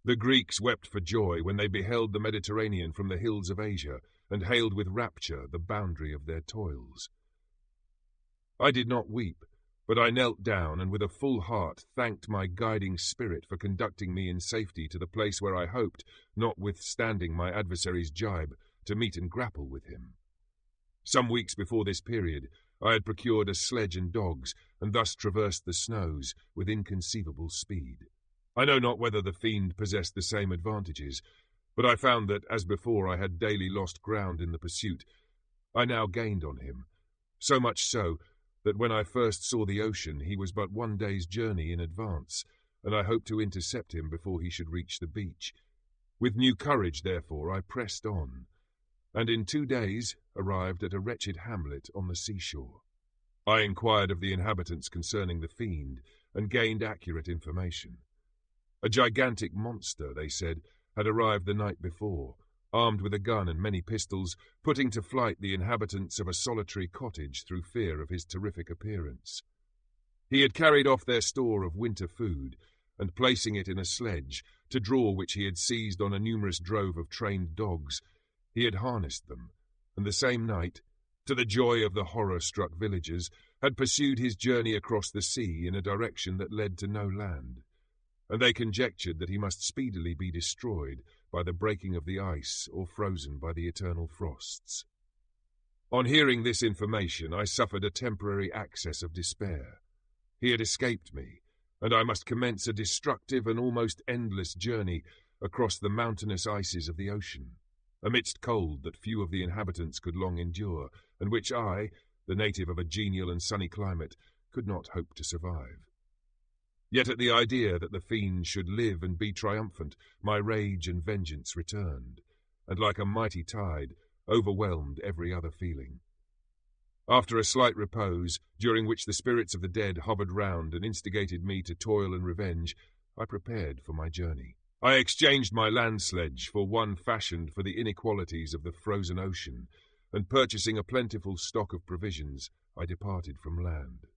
The Greeks wept for joy when they beheld the Mediterranean from the hills of Asia, and hailed with rapture the boundary of their toils. I did not weep, but I knelt down and with a full heart thanked my guiding spirit for conducting me in safety to the place where I hoped, notwithstanding my adversary's jibe, to meet and grapple with him. Some weeks before this period, I had procured a sledge and dogs, and thus traversed the snows with inconceivable speed. I know not whether the fiend possessed the same advantages, but I found that, as before I had daily lost ground in the pursuit, I now gained on him, so much so that when I first saw the ocean he was but 1 day's journey in advance, and I hoped to intercept him before he should reach the beach. With new courage, therefore, I pressed on, and in 2 days arrived at a wretched hamlet on the seashore. I inquired of the inhabitants concerning the fiend, and gained accurate information. A gigantic monster, they said, had arrived the night before, armed with a gun and many pistols, putting to flight the inhabitants of a solitary cottage through fear of his terrific appearance. He had carried off their store of winter food, and placing it in a sledge, to draw which he had seized on a numerous drove of trained dogs, he had harnessed them, and the same night, to the joy of the horror-struck villagers, had pursued his journey across the sea in a direction that led to no land, and they conjectured that he must speedily be destroyed by the breaking of the ice or frozen by the eternal frosts. On hearing this information, I suffered a temporary access of despair. He had escaped me, and I must commence a destructive and almost endless journey across the mountainous ices of the ocean, amidst cold that few of the inhabitants could long endure, and which I, the native of a genial and sunny climate, could not hope to survive. Yet at the idea that the fiend should live and be triumphant, my rage and vengeance returned, and like a mighty tide, overwhelmed every other feeling. After a slight repose, during which the spirits of the dead hovered round and instigated me to toil and revenge, I prepared for my journey. I exchanged my land sledge for one fashioned for the inequalities of the frozen ocean, and purchasing a plentiful stock of provisions, I departed from land.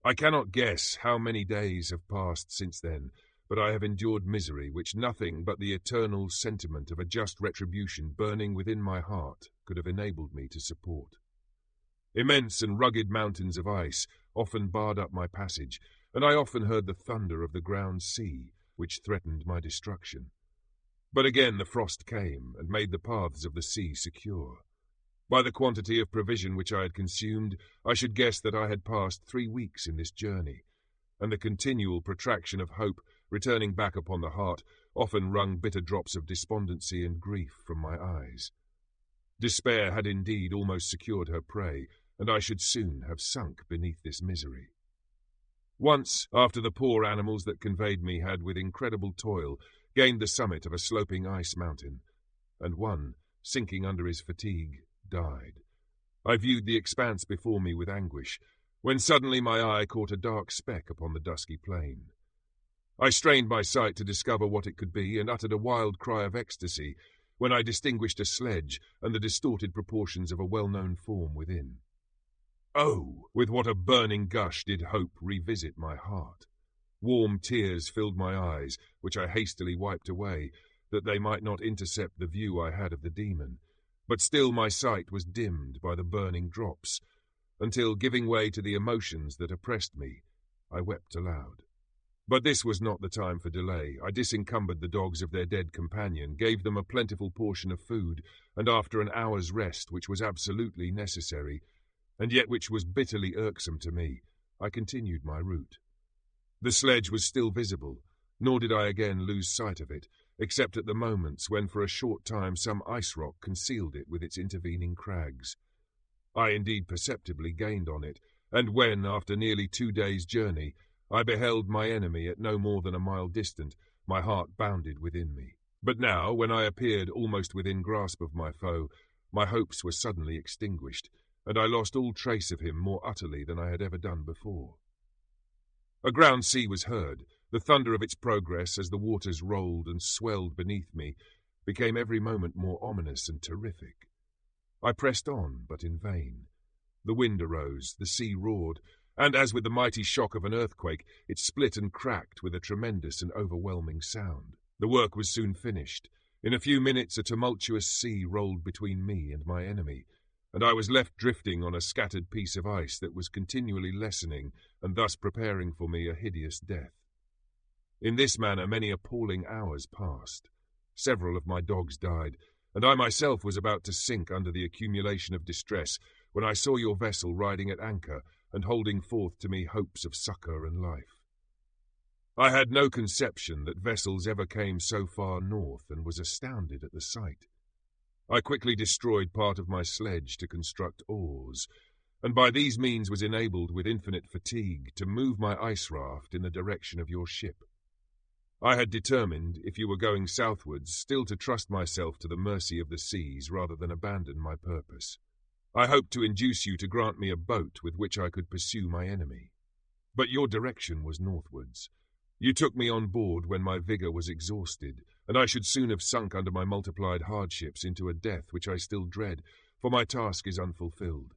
I cannot guess how many days have passed since then, but I have endured misery which nothing but the eternal sentiment of a just retribution burning within my heart could have enabled me to support. Immense and rugged mountains of ice often barred up my passage, and I often heard the thunder of the ground sea, which threatened my destruction. But again the frost came, and made the paths of the sea secure. By the quantity of provision which I had consumed, I should guess that I had passed 3 weeks in this journey, and the continual protraction of hope returning back upon the heart often wrung bitter drops of despondency and grief from my eyes. Despair had indeed almost secured her prey, and I should soon have sunk beneath this misery. Once, after the poor animals that conveyed me had with incredible toil gained the summit of a sloping ice mountain, and one, sinking under his fatigue, died, I viewed the expanse before me with anguish, when suddenly my eye caught a dark speck upon the dusky plain. I strained my sight to discover what it could be, and uttered a wild cry of ecstasy, when I distinguished a sledge and the distorted proportions of a well-known form within. Oh, with what a burning gush did hope revisit my heart! Warm tears filled my eyes, which I hastily wiped away, that they might not intercept the view I had of the demon, but still my sight was dimmed by the burning drops, until, giving way to the emotions that oppressed me, I wept aloud. But this was not the time for delay. I disencumbered the dogs of their dead companion, gave them a plentiful portion of food, and after an hour's rest, which was absolutely necessary, and yet which was bitterly irksome to me, I continued my route. The sledge was still visible, nor did I again lose sight of it, except at the moments when for a short time some ice rock concealed it with its intervening crags. I indeed perceptibly gained on it, and when, after nearly 2 days' journey, I beheld my enemy at no more than a mile distant, my heart bounded within me. But now, when I appeared almost within grasp of my foe, my hopes were suddenly extinguished, and I lost all trace of him more utterly than I had ever done before. A ground sea was heard. The thunder of its progress, as the waters rolled and swelled beneath me, became every moment more ominous and terrific. I pressed on, but in vain. The wind arose, the sea roared, and as with the mighty shock of an earthquake, it split and cracked with a tremendous and overwhelming sound. The work was soon finished. In a few minutes a tumultuous sea rolled between me and my enemy, and I was left drifting on a scattered piece of ice that was continually lessening and thus preparing for me a hideous death. In this manner many appalling hours passed. Several of my dogs died, and I myself was about to sink under the accumulation of distress when I saw your vessel riding at anchor and holding forth to me hopes of succour and life. I had no conception that vessels ever came so far north, and was astounded at the sight. I quickly destroyed part of my sledge to construct oars, and by these means was enabled with infinite fatigue to move my ice raft in the direction of your ship. I had determined, if you were going southwards, still to trust myself to the mercy of the seas rather than abandon my purpose. I hoped to induce you to grant me a boat with which I could pursue my enemy. But your direction was northwards. You took me on board when my vigour was exhausted, and I should soon have sunk under my multiplied hardships into a death which I still dread, for my task is unfulfilled.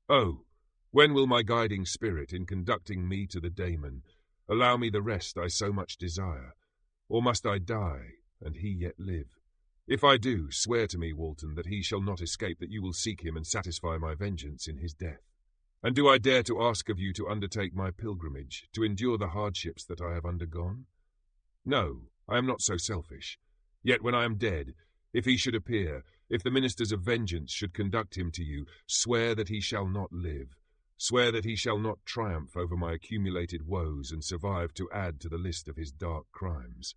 Oh, when will my guiding spirit, in conducting me to the Daemon, allow me the rest I so much desire? Or must I die, and he yet live? If I do, swear to me, Walton, that he shall not escape, that you will seek him and satisfy my vengeance in his death. And do I dare to ask of you to undertake my pilgrimage, to endure the hardships that I have undergone? No, I am not so selfish. Yet when I am dead, if he should appear, if the ministers of vengeance should conduct him to you, swear that he shall not live. Swear that he shall not triumph over my accumulated woes and survive to add to the list of his dark crimes.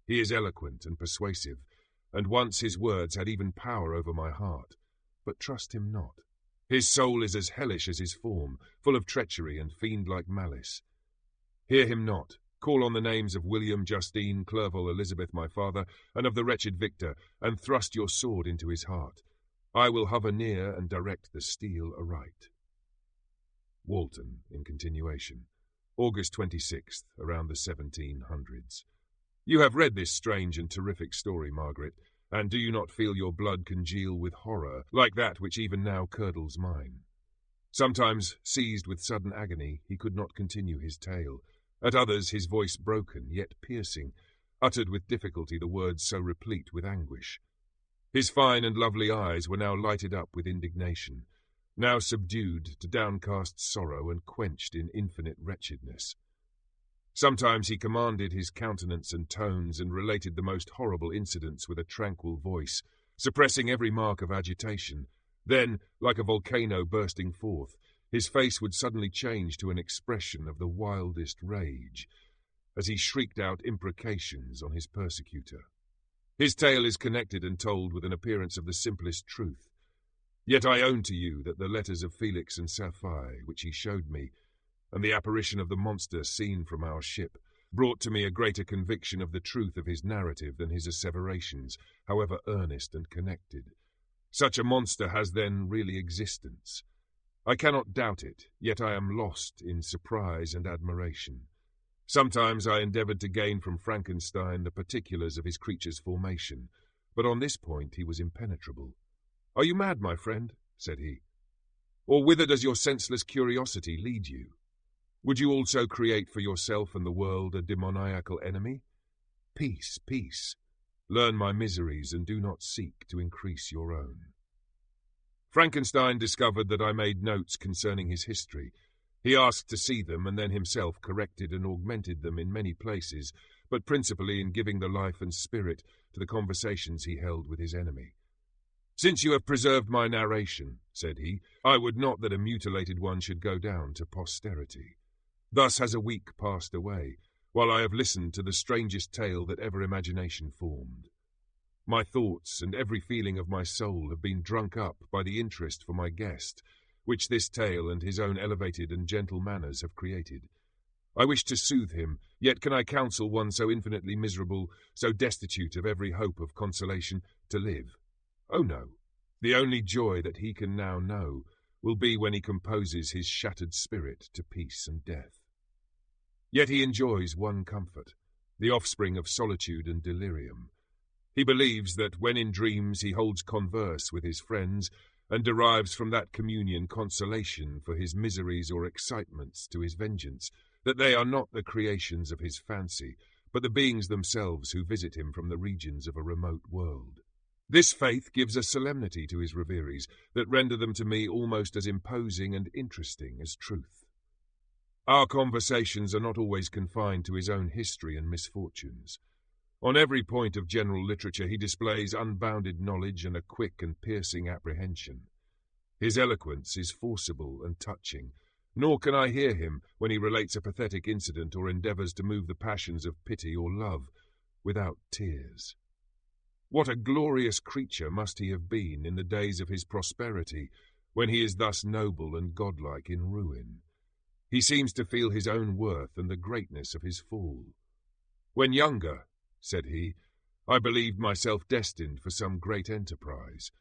He is eloquent and persuasive, and once his words had even power over my heart. But trust him not. His soul is as hellish as his form, full of treachery and fiend-like malice. Hear him not, Call on the names of William, Justine, Clerval, Elizabeth, my father, and of the wretched Victor, and thrust your sword into his heart. I will hover near and direct the steel aright. Walton, in continuation. August 26th, around the 1700s. You have read this strange and terrific story, Margaret, and do you not feel your blood congeal with horror, like that which even now curdles mine? Sometimes, seized with sudden agony, he could not continue his tale. At others, his voice broken, yet piercing, uttered with difficulty the words so replete with anguish. His fine and lovely eyes were now lighted up with indignation, now subdued to downcast sorrow and quenched in infinite wretchedness. Sometimes he commanded his countenance and tones and related the most horrible incidents with a tranquil voice, suppressing every mark of agitation. Then, like a volcano bursting forth, his face would suddenly change to an expression of the wildest rage, as he shrieked out imprecations on his persecutor. His tale is connected and told with an appearance of the simplest truth. Yet I own to you that the letters of Felix and Sapphire, which he showed me, and the apparition of the monster seen from our ship, brought to me a greater conviction of the truth of his narrative than his asseverations, however earnest and connected. Such a monster has then really existence. I cannot doubt it, yet I am lost in surprise and admiration. Sometimes I endeavoured to gain from Frankenstein the particulars of his creature's formation, but on this point he was impenetrable. "Are you mad, my friend?" said he. "Or whither does your senseless curiosity lead you? Would you also create for yourself and the world a demoniacal enemy? Peace, peace. Learn my miseries and do not seek to increase your own." Frankenstein discovered that I made notes concerning his history. He asked to see them and then himself corrected and augmented them in many places, but principally in giving the life and spirit to the conversations he held with his enemy. "Since you have preserved my narration," said he, "I would not that a mutilated one should go down to posterity. Thus has a week passed away, while I have listened to the strangest tale that ever imagination formed. My thoughts and every feeling of my soul have been drunk up by the interest for my guest, which this tale and his own elevated and gentle manners have created. I wish to soothe him, yet can I counsel one so infinitely miserable, so destitute of every hope of consolation, to live? Oh no, the only joy that he can now know will be when he composes his shattered spirit to peace and death. Yet he enjoys one comfort, the offspring of solitude and delirium. He believes that when in dreams he holds converse with his friends, and derives from that communion consolation for his miseries or excitements to his vengeance, that they are not the creations of his fancy, but the beings themselves who visit him from the regions of a remote world. This faith gives a solemnity to his reveries that render them to me almost as imposing and interesting as truth. Our conversations are not always confined to his own history and misfortunes. On every point of general literature he displays unbounded knowledge and a quick and piercing apprehension. His eloquence is forcible and touching, nor can I hear him, when he relates a pathetic incident or endeavours to move the passions of pity or love, without tears. What a glorious creature must he have been in the days of his prosperity, when he is thus noble and godlike in ruin. He seems to feel his own worth and the greatness of his fall. "When younger," said he, "I believed myself destined for some great enterprise.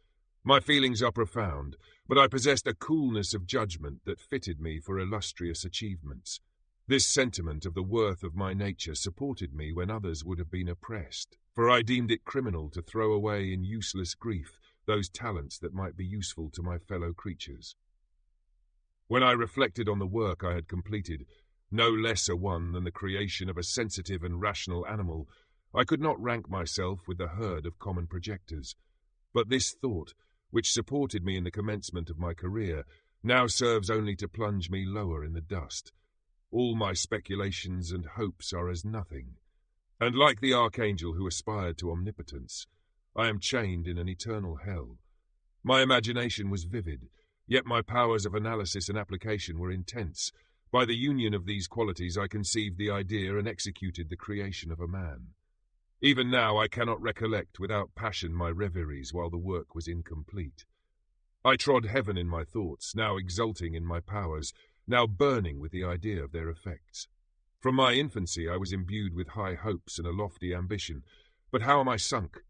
My feelings are profound, but I possessed a coolness of judgment that fitted me for illustrious achievements. This sentiment of the worth of my nature supported me when others would have been oppressed, for I deemed it criminal to throw away in useless grief those talents that might be useful to my fellow creatures. When I reflected on the work I had completed, no less a one than the creation of a sensitive and rational animal, I could not rank myself with the herd of common projectors. But this thought, which supported me in the commencement of my career, now serves only to plunge me lower in the dust. All my speculations and hopes are as nothing, and like the archangel who aspired to omnipotence, I am chained in an eternal hell. My imagination was vivid, yet my powers of analysis and application were intense. By the union of these qualities I conceived the idea and executed the creation of a man. Even now I cannot recollect without passion my reveries while the work was incomplete. I trod heaven in my thoughts, now exulting in my powers, now burning with the idea of their effects. From my infancy I was imbued with high hopes and a lofty ambition, but how am I sunk?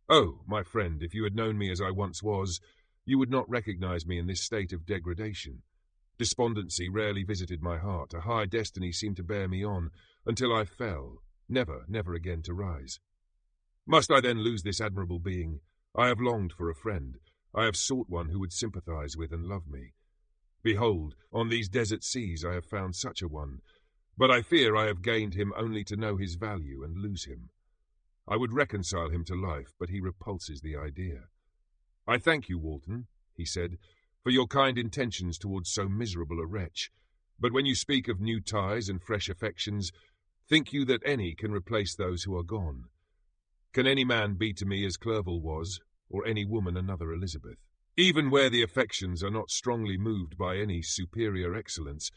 Oh, my friend, if you had known me as I once was, you would not recognize me in this state of degradation. Despondency rarely visited my heart, a high destiny seemed to bear me on, until I fell, never again to rise. Must I then lose this admirable being? I have longed for a friend. I have sought one who would sympathize with and love me. Behold, on these desert seas I have found such a one, but I fear I have gained him only to know his value and lose him. I would reconcile him to life, but he repulses the idea. I thank you, Walton, he said, for your kind intentions towards so miserable a wretch, but when you speak of new ties and fresh affections, think you that any can replace those who are gone? Can any man be to me as Clerval was, or any woman another Elizabeth? Even where the affections are not strongly moved by any superior excellence,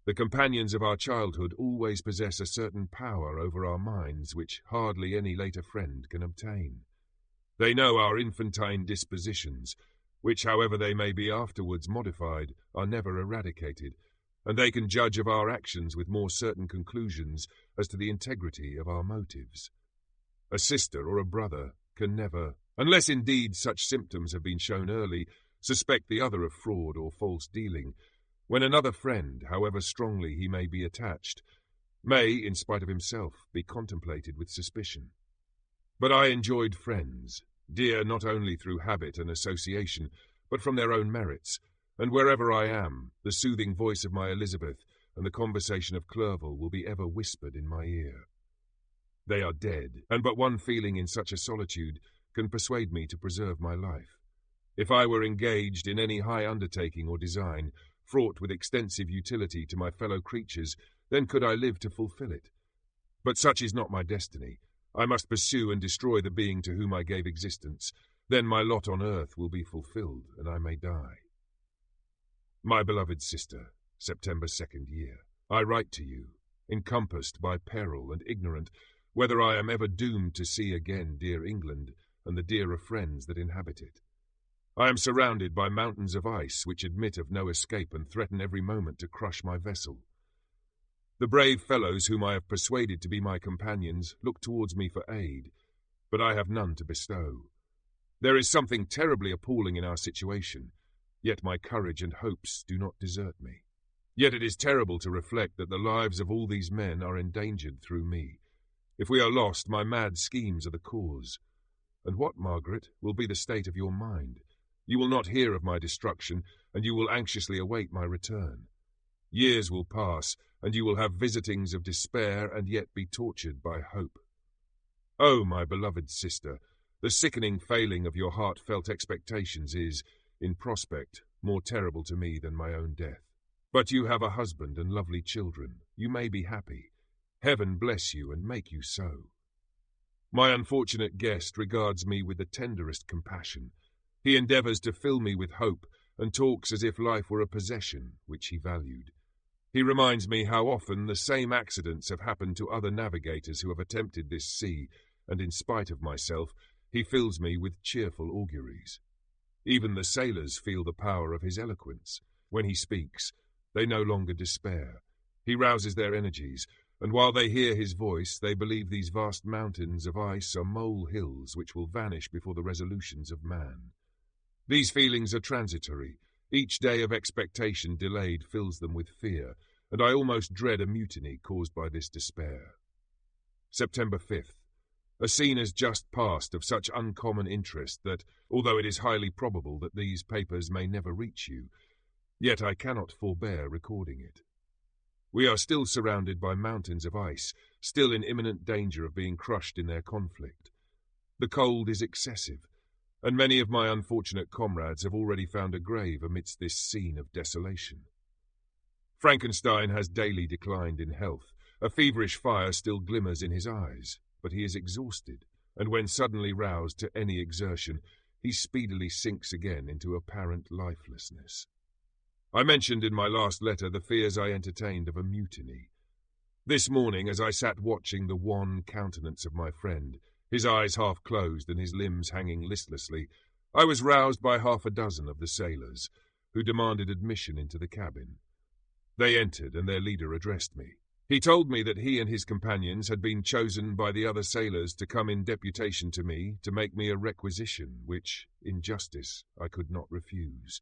the companions of our childhood always possess a certain power over our minds which hardly any later friend can obtain. They know our infantine dispositions, which, however they may be afterwards modified, are never eradicated, and they can judge of our actions with more certain conclusions as to the integrity of our motives. A sister or a brother can never, unless indeed such symptoms have been shown early, suspect the other of fraud or false dealing, when another friend, however strongly he may be attached, may, in spite of himself, be contemplated with suspicion. But I enjoyed friends, dear not only through habit and association, but from their own merits, and wherever I am, the soothing voice of my Elizabeth and the conversation of Clerval will be ever whispered in my ear. They are dead, and but one feeling in such a solitude can persuade me to preserve my life. If I were engaged in any high undertaking or design, fraught with extensive utility to my fellow creatures, then could I live to fulfill it. But such is not my destiny. I must pursue and destroy the being to whom I gave existence. Then my lot on earth will be fulfilled, and I may die. My beloved sister, September 2nd year, I write to you, encompassed by peril and ignorant, whether I am ever doomed to see again dear England and the dearer friends that inhabit it. I am surrounded by mountains of ice which admit of no escape and threaten every moment to crush my vessel. The brave fellows whom I have persuaded to be my companions look towards me for aid, but I have none to bestow. There is something terribly appalling in our situation, yet my courage and hopes do not desert me. Yet it is terrible to reflect that the lives of all these men are endangered through me. If we are lost, my mad schemes are the cause. And what, Margaret, will be the state of your mind? You will not hear of my destruction, and you will anxiously await my return. Years will pass, and you will have visitings of despair and yet be tortured by hope. Oh, my beloved sister, the sickening failing of your heartfelt expectations is, in prospect, more terrible to me than my own death. But you have a husband and lovely children. You may be happy. Heaven bless you and make you so. My unfortunate guest regards me with the tenderest compassion. He endeavours to fill me with hope, and talks as if life were a possession which he valued. He reminds me how often the same accidents have happened to other navigators who have attempted this sea, and in spite of myself, he fills me with cheerful auguries. Even the sailors feel the power of his eloquence. When he speaks, they no longer despair. He rouses their energies, and while they hear his voice, they believe these vast mountains of ice are mole hills which will vanish before the resolutions of man. These feelings are transitory. Each day of expectation delayed fills them with fear, and I almost dread a mutiny caused by this despair. September 5th. A scene has just passed of such uncommon interest that, although it is highly probable that these papers may never reach you, yet I cannot forbear recording it. We are still surrounded by mountains of ice, still in imminent danger of being crushed in their conflict. The cold is excessive, and many of my unfortunate comrades have already found a grave amidst this scene of desolation. Frankenstein has daily declined in health. A feverish fire still glimmers in his eyes, but he is exhausted, and when suddenly roused to any exertion, he speedily sinks again into apparent lifelessness. I mentioned in my last letter the fears I entertained of a mutiny. This morning, as I sat watching the wan countenance of my friend, his eyes half closed and his limbs hanging listlessly, I was roused by half a dozen of the sailors, who demanded admission into the cabin. They entered, and their leader addressed me. He told me that he and his companions had been chosen by the other sailors to come in deputation to me to make me a requisition, which, in justice, I could not refuse.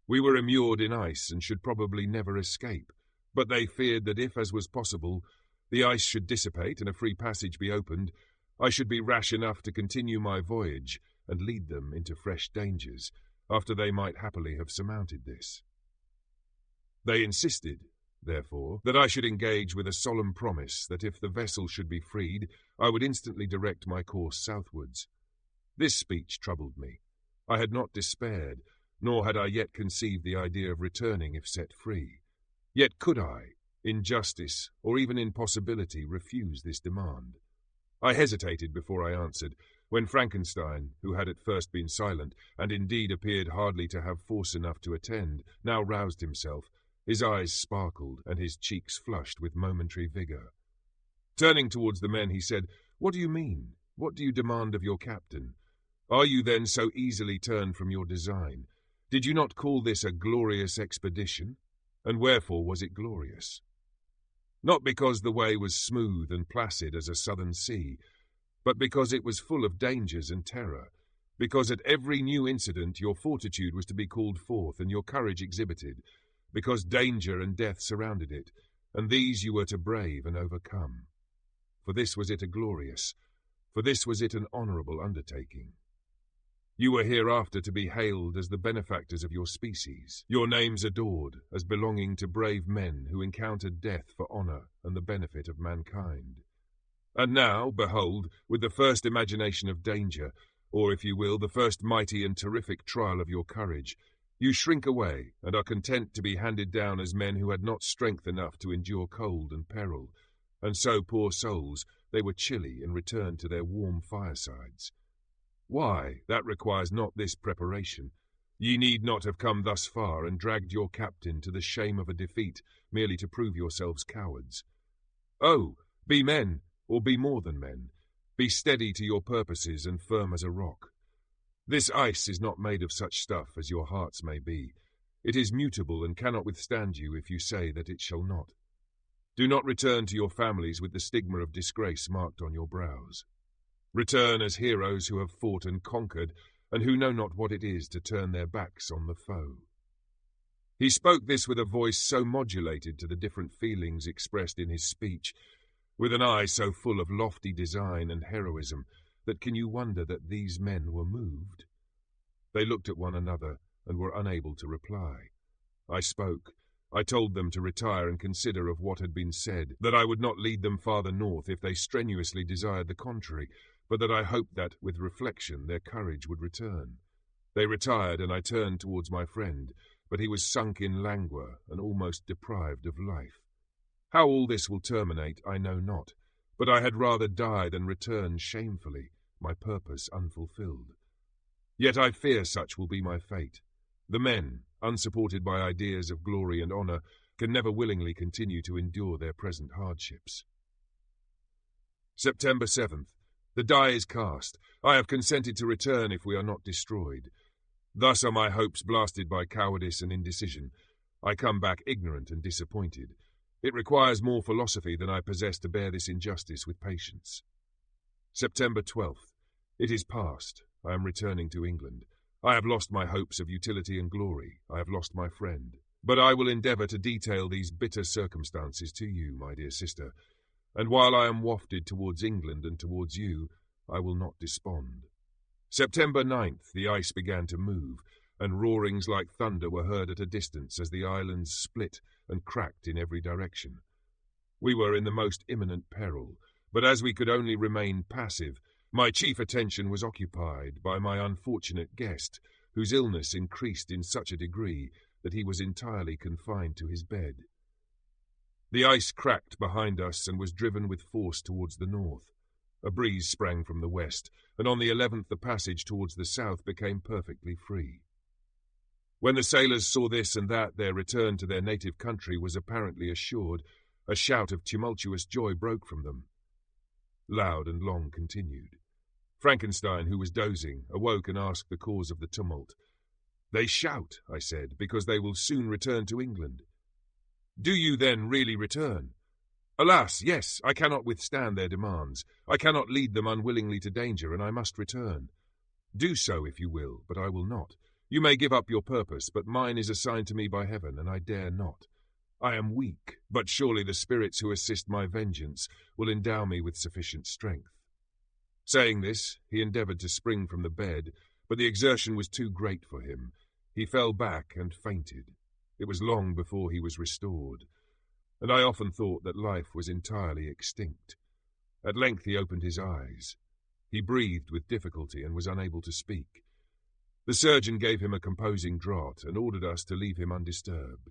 We were immured in ice and should probably never escape, but they feared that if, as was possible, the ice should dissipate and a free passage be opened, I should be rash enough to continue my voyage and lead them into fresh dangers, after they might happily have surmounted this. They insisted, therefore, that I should engage with a solemn promise that if the vessel should be freed, I would instantly direct my course southwards. This speech troubled me. I had not despaired, nor had I yet conceived the idea of returning if set free. Yet could I, in justice or even in possibility, refuse this demand? I hesitated before I answered, when Frankenstein, who had at first been silent, and indeed appeared hardly to have force enough to attend, now roused himself. His eyes sparkled, and his cheeks flushed with momentary vigour. Turning towards the men, he said, "What do you mean? What do you demand of your captain? Are you then so easily turned from your design? Did you not call this a glorious expedition? And wherefore was it glorious? Not because the way was smooth and placid as a southern sea, but because it was full of dangers and terror, because at every new incident your fortitude was to be called forth and your courage exhibited, because danger and death surrounded it, and these you were to brave and overcome. For this was it a glorious, for this was it an honourable undertaking. You were hereafter to be hailed as the benefactors of your species, your names adored as belonging to brave men who encountered death for honour and the benefit of mankind. And now, behold, with the first imagination of danger, or, if you will, the first mighty and terrific trial of your courage, you shrink away and are content to be handed down as men who had not strength enough to endure cold and peril, and so, poor souls, they were chilly and returned to their warm firesides. Why, that requires not this preparation. Ye need not have come thus far and dragged your captain to the shame of a defeat merely to prove yourselves cowards. Oh, be men, or be more than men. Be steady to your purposes and firm as a rock. This ice is not made of such stuff as your hearts may be. It is mutable and cannot withstand you if you say that it shall not. Do not return to your families with the stigma of disgrace marked on your brows. Return as heroes who have fought and conquered, and who know not what it is to turn their backs on the foe." He spoke this with a voice so modulated to the different feelings expressed in his speech, with an eye so full of lofty design and heroism, that can you wonder that these men were moved? They looked at one another and were unable to reply. I spoke. I told them to retire and consider of what had been said, that I would not lead them farther north if they strenuously desired the contrary, but that I hoped that, with reflection, their courage would return. They retired, and I turned towards my friend, but he was sunk in languor and almost deprived of life. How all this will terminate, I know not, but I had rather die than return shamefully, my purpose unfulfilled. Yet I fear such will be my fate. The men, unsupported by ideas of glory and honour, can never willingly continue to endure their present hardships. September 7th. The die is cast. I have consented to return if we are not destroyed. Thus are my hopes blasted by cowardice and indecision. I come back ignorant and disappointed. It requires more philosophy than I possess to bear this injustice with patience. September 12th. It is past. I am returning to England. I have lost my hopes of utility and glory. I have lost my friend. But I will endeavour to detail these bitter circumstances to you, my dear sister, and while I am wafted towards England and towards you, I will not despond. September 9th, the ice began to move, and roarings like thunder were heard at a distance as the islands split and cracked in every direction. We were in the most imminent peril, but as we could only remain passive, my chief attention was occupied by my unfortunate guest, whose illness increased in such a degree that he was entirely confined to his bed. The ice cracked behind us and was driven with force towards the north. A breeze sprang from the west, and on the 11th the passage towards the south became perfectly free. When the sailors saw this and that their return to their native country was apparently assured, a shout of tumultuous joy broke from them. Loud and long continued. Frankenstein, who was dozing, awoke and asked the cause of the tumult. "They shout," I said, "because they will soon return to England." "Do you then really return?" Alas, yes, I cannot withstand their demands. I cannot lead them unwillingly to danger, and I must return. Do so if you will, but I will not. You may give up your purpose, but mine is assigned to me by heaven, and I dare not. I am weak, but surely the spirits who assist my vengeance will endow me with sufficient strength. Saying this, he endeavoured to spring from the bed, but the exertion was too great for him. He fell back and fainted. It was long before he was restored, and I often thought that life was entirely extinct. At length he opened his eyes. He breathed with difficulty and was unable to speak. The surgeon gave him a composing draught and ordered us to leave him undisturbed.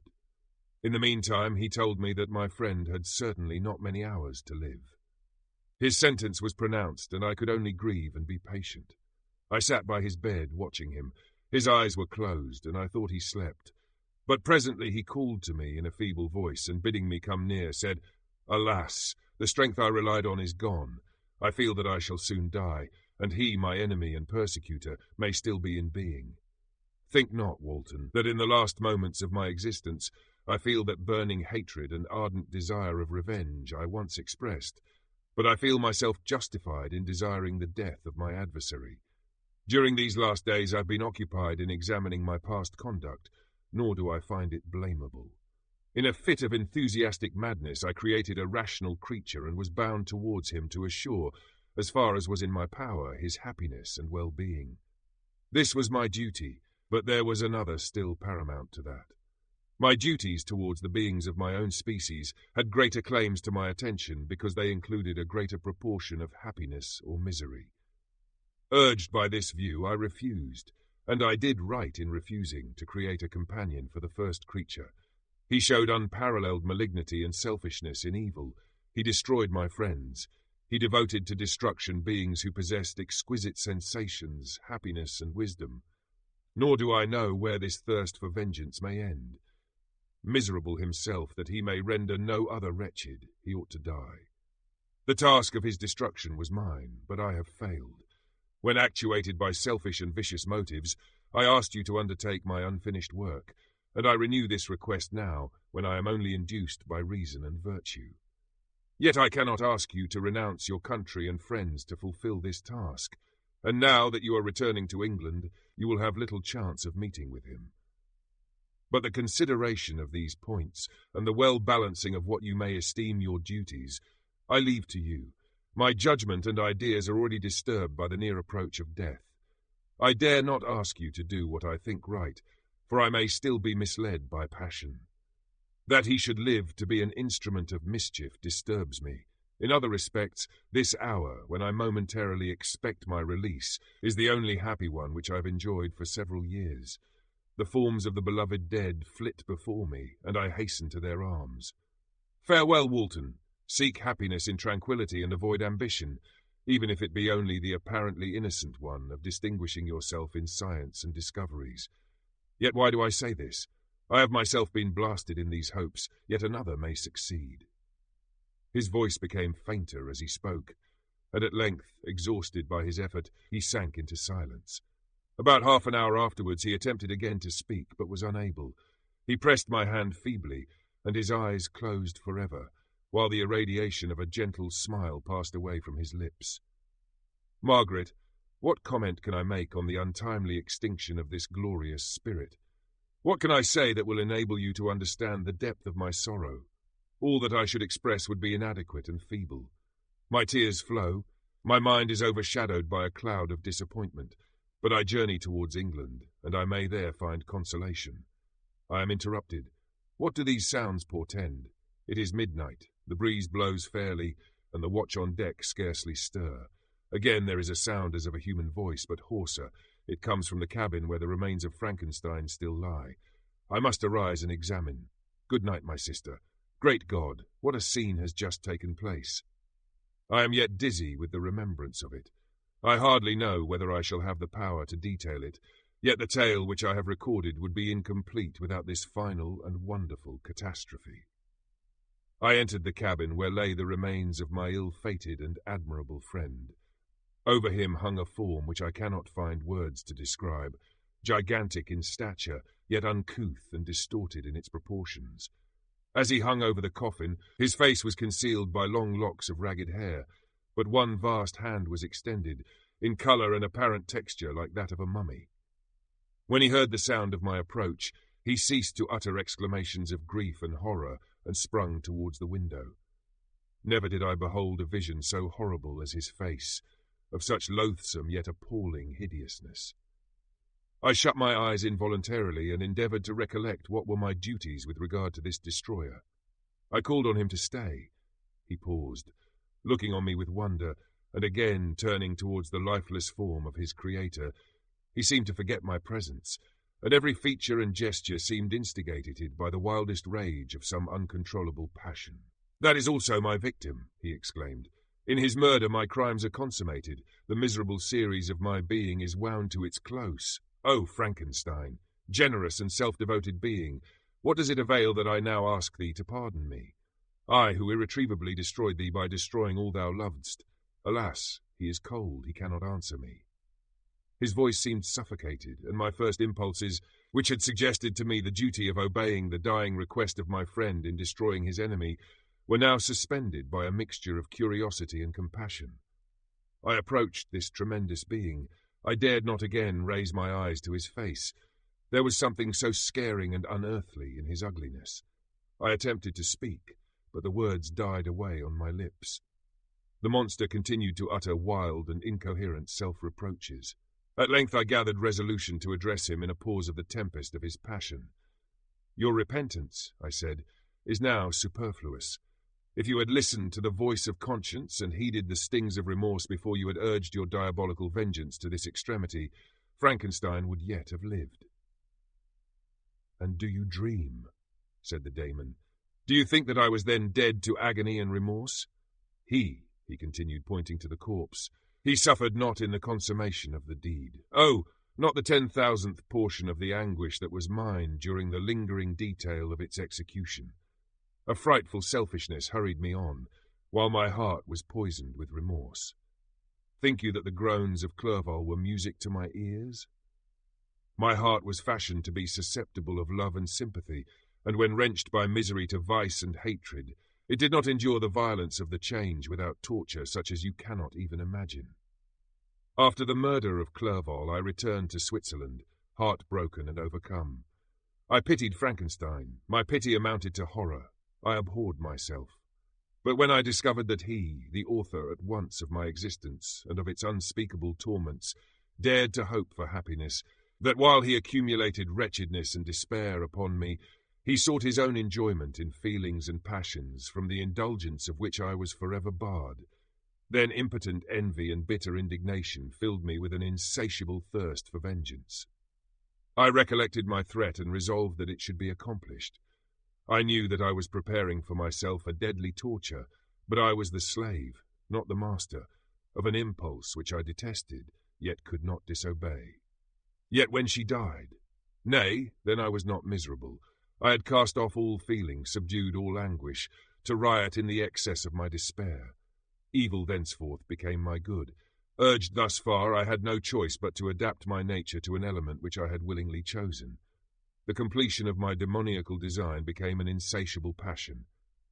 In the meantime, he told me that my friend had certainly not many hours to live. His sentence was pronounced, and I could only grieve and be patient. I sat by his bed, watching him. His eyes were closed, and I thought he slept. But presently he called to me in a feeble voice, and bidding me come near, said, "Alas, the strength I relied on is gone. I feel that I shall soon die, and he, my enemy and persecutor, may still be in being. Think not, Walton, that in the last moments of my existence I feel that burning hatred and ardent desire of revenge I once expressed, but I feel myself justified in desiring the death of my adversary. During these last days I've been occupied in examining my past conduct, nor do I find it blamable. In a fit of enthusiastic madness I created a rational creature and was bound towards him to assure, as far as was in my power, his happiness and well-being. This was my duty, but there was another still paramount to that. My duties towards the beings of my own species had greater claims to my attention because they included a greater proportion of happiness or misery. Urged by this view, I refused, and I did right in refusing to create a companion for the first creature. He showed unparalleled malignity and selfishness in evil. He destroyed my friends. He devoted to destruction beings who possessed exquisite sensations, happiness, and wisdom. Nor do I know where this thirst for vengeance may end. Miserable himself, that he may render no other wretched, he ought to die. The task of his destruction was mine, but I have failed. When actuated by selfish and vicious motives, I asked you to undertake my unfinished work, and I renew this request now, when I am only induced by reason and virtue. Yet I cannot ask you to renounce your country and friends to fulfill this task, and now that you are returning to England, you will have little chance of meeting with him. But the consideration of these points, and the well-balancing of what you may esteem your duties, I leave to you. My judgment and ideas are already disturbed by the near approach of death. I dare not ask you to do what I think right, for I may still be misled by passion. That he should live to be an instrument of mischief disturbs me. In other respects, this hour, when I momentarily expect my release, is the only happy one which I've enjoyed for several years. The forms of the beloved dead flit before me, and I hasten to their arms. Farewell, Walton. Seek happiness in tranquillity and avoid ambition, even if it be only the apparently innocent one of distinguishing yourself in science and discoveries. Yet why do I say this? I have myself been blasted in these hopes, yet another may succeed. His voice became fainter as he spoke, and at length, exhausted by his effort, he sank into silence. About half an hour afterwards he attempted again to speak, but was unable. He pressed my hand feebly, and his eyes closed forever, while the irradiation of a gentle smile passed away from his lips. Margaret, what comment can I make on the untimely extinction of this glorious spirit? What can I say that will enable you to understand the depth of my sorrow? All that I should express would be inadequate and feeble. My tears flow, my mind is overshadowed by a cloud of disappointment, but I journey towards England, and I may there find consolation. I am interrupted. What do these sounds portend? It is midnight, the breeze blows fairly, and the watch on deck scarcely stir. Again there is a sound as of a human voice, but hoarser. It comes from the cabin where the remains of Frankenstein still lie. I must arise and examine. Good night, my sister. Great God, what a scene has just taken place! I am yet dizzy with the remembrance of it. I hardly know whether I shall have the power to detail it, yet the tale which I have recorded would be incomplete without this final and wonderful catastrophe. I entered the cabin where lay the remains of my ill-fated and admirable friend. Over him hung a form which I cannot find words to describe, gigantic in stature, yet uncouth and distorted in its proportions. As he hung over the coffin, his face was concealed by long locks of ragged hair, but one vast hand was extended, in colour and apparent texture like that of a mummy. When he heard the sound of my approach, he ceased to utter exclamations of grief and horror and sprung towards the window. Never did I behold a vision so horrible as his face, of such loathsome yet appalling hideousness. I shut my eyes involuntarily and endeavoured to recollect what were my duties with regard to this destroyer. I called on him to stay. He paused, looking on me with wonder, and again turning towards the lifeless form of his creator. He seemed to forget my presence, and every feature and gesture seemed instigated by the wildest rage of some uncontrollable passion. "That is also my victim," he exclaimed. "In his murder my crimes are consummated. The miserable series of my being is wound to its close. O Frankenstein, generous and self-devoted being, what does it avail that I now ask thee to pardon me? I, who irretrievably destroyed thee by destroying all thou lovedst. Alas, he is cold, he cannot answer me." His voice seemed suffocated, and my first impulses, which had suggested to me the duty of obeying the dying request of my friend in destroying his enemy, were now suspended by a mixture of curiosity and compassion. I approached this tremendous being. I dared not again raise my eyes to his face. There was something so scaring and unearthly in his ugliness. I attempted to speak, but the words died away on my lips. The monster continued to utter wild and incoherent self-reproaches. At length I gathered resolution to address him in a pause of the tempest of his passion. "Your repentance," I said, "is now superfluous. If you had listened to the voice of conscience and heeded the stings of remorse before you had urged your diabolical vengeance to this extremity, Frankenstein would yet have lived." "And do you dream?" said the daemon. "Do you think that I was then dead to agony and remorse? He continued, pointing to the corpse, he suffered not in the consummation of the deed. Oh, not the 10,000th portion of the anguish that was mine during the lingering detail of its execution. A frightful selfishness hurried me on, while my heart was poisoned with remorse. Think you that the groans of Clerval were music to my ears? My heart was fashioned to be susceptible of love and sympathy, and when wrenched by misery to vice and hatred, it did not endure the violence of the change without torture such as you cannot even imagine. After the murder of Clerval, I returned to Switzerland, heartbroken and overcome. I pitied Frankenstein. My pity amounted to horror. I abhorred myself. But when I discovered that he, the author at once of my existence and of its unspeakable torments, dared to hope for happiness, that while he accumulated wretchedness and despair upon me, he sought his own enjoyment in feelings and passions from the indulgence of which I was forever barred, then impotent envy and bitter indignation filled me with an insatiable thirst for vengeance. I recollected my threat and resolved that it should be accomplished. I knew that I was preparing for myself a deadly torture, but I was the slave, not the master, of an impulse which I detested, yet could not disobey. Yet when she died, nay, then I was not miserable. I had cast off all feeling, subdued all anguish, to riot in the excess of my despair. Evil thenceforth became my good. Urged thus far, I had no choice but to adapt my nature to an element which I had willingly chosen. The completion of my demoniacal design became an insatiable passion,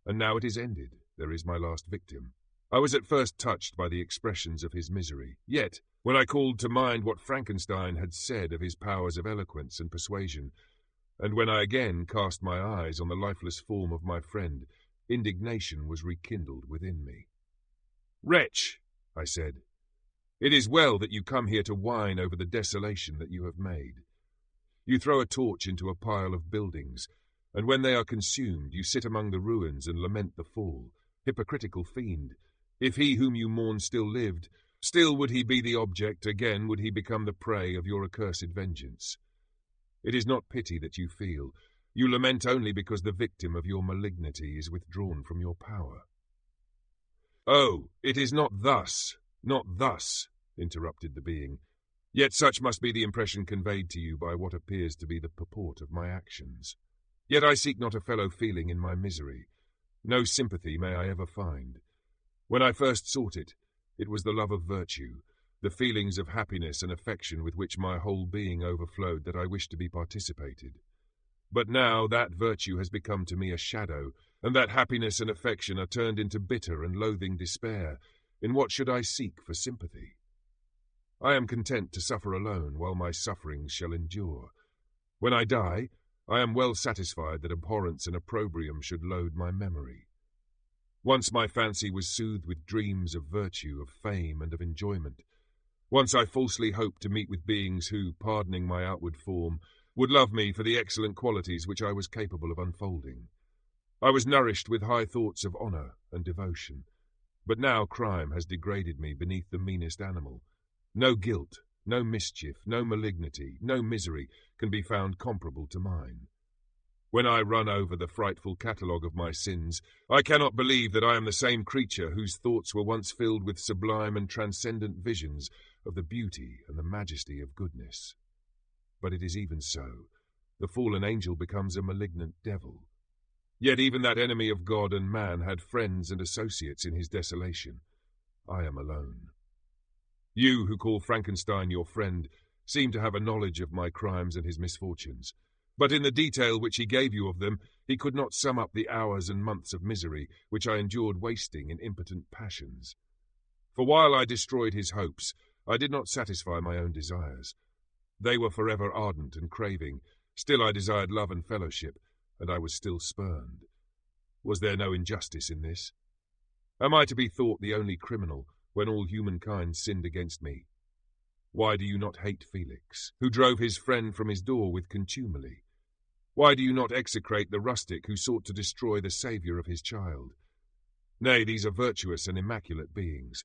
and now it is ended. There is my last victim. I was at first touched by the expressions of his misery, yet, when I called to mind what Frankenstein had said of his powers of eloquence and persuasion, and when I again cast my eyes on the lifeless form of my friend, indignation was rekindled within me. "Wretch," I said, "it is well that you come here to whine over the desolation that you have made. You throw a torch into a pile of buildings, and when they are consumed, you sit among the ruins and lament the fall. Hypocritical fiend! If he whom you mourn still lived, still would he be the object, again would he become the prey of your accursed vengeance. It is not pity that you feel. You lament only because the victim of your malignity is withdrawn from your power." "Oh, it is not thus, interrupted the being. "Yet such must be the impression conveyed to you by what appears to be the purport of my actions. Yet I seek not a fellow feeling in my misery. No sympathy may I ever find. When I first sought it, it was the love of virtue, the feelings of happiness and affection with which my whole being overflowed that I wished to be participated. But now that virtue has become to me a shadow, and that happiness and affection are turned into bitter and loathing despair. In what should I seek for sympathy? I am content to suffer alone while my sufferings shall endure. When I die, I am well satisfied that abhorrence and opprobrium should load my memory. Once my fancy was soothed with dreams of virtue, of fame, and of enjoyment. Once I falsely hoped to meet with beings who, pardoning my outward form, would love me for the excellent qualities which I was capable of unfolding. I was nourished with high thoughts of honour and devotion. But now crime has degraded me beneath the meanest animal. No guilt, no mischief, no malignity, no misery can be found comparable to mine. When I run over the frightful catalogue of my sins, I cannot believe that I am the same creature whose thoughts were once filled with sublime and transcendent visions of the beauty and the majesty of goodness. But it is even so. The fallen angel becomes a malignant devil. Yet even that enemy of God and man had friends and associates in his desolation. I am alone. You, who call Frankenstein your friend, seem to have a knowledge of my crimes and his misfortunes. But in the detail which he gave you of them, he could not sum up the hours and months of misery which I endured wasting in impotent passions. For while I destroyed his hopes, I did not satisfy my own desires. They were forever ardent and craving. Still I desired love and fellowship, and I was still spurned. Was there no injustice in this? Am I to be thought the only criminal when all humankind sinned against me? Why do you not hate Felix, who drove his friend from his door with contumely? Why do you not execrate the rustic who sought to destroy the saviour of his child? Nay, these are virtuous and immaculate beings.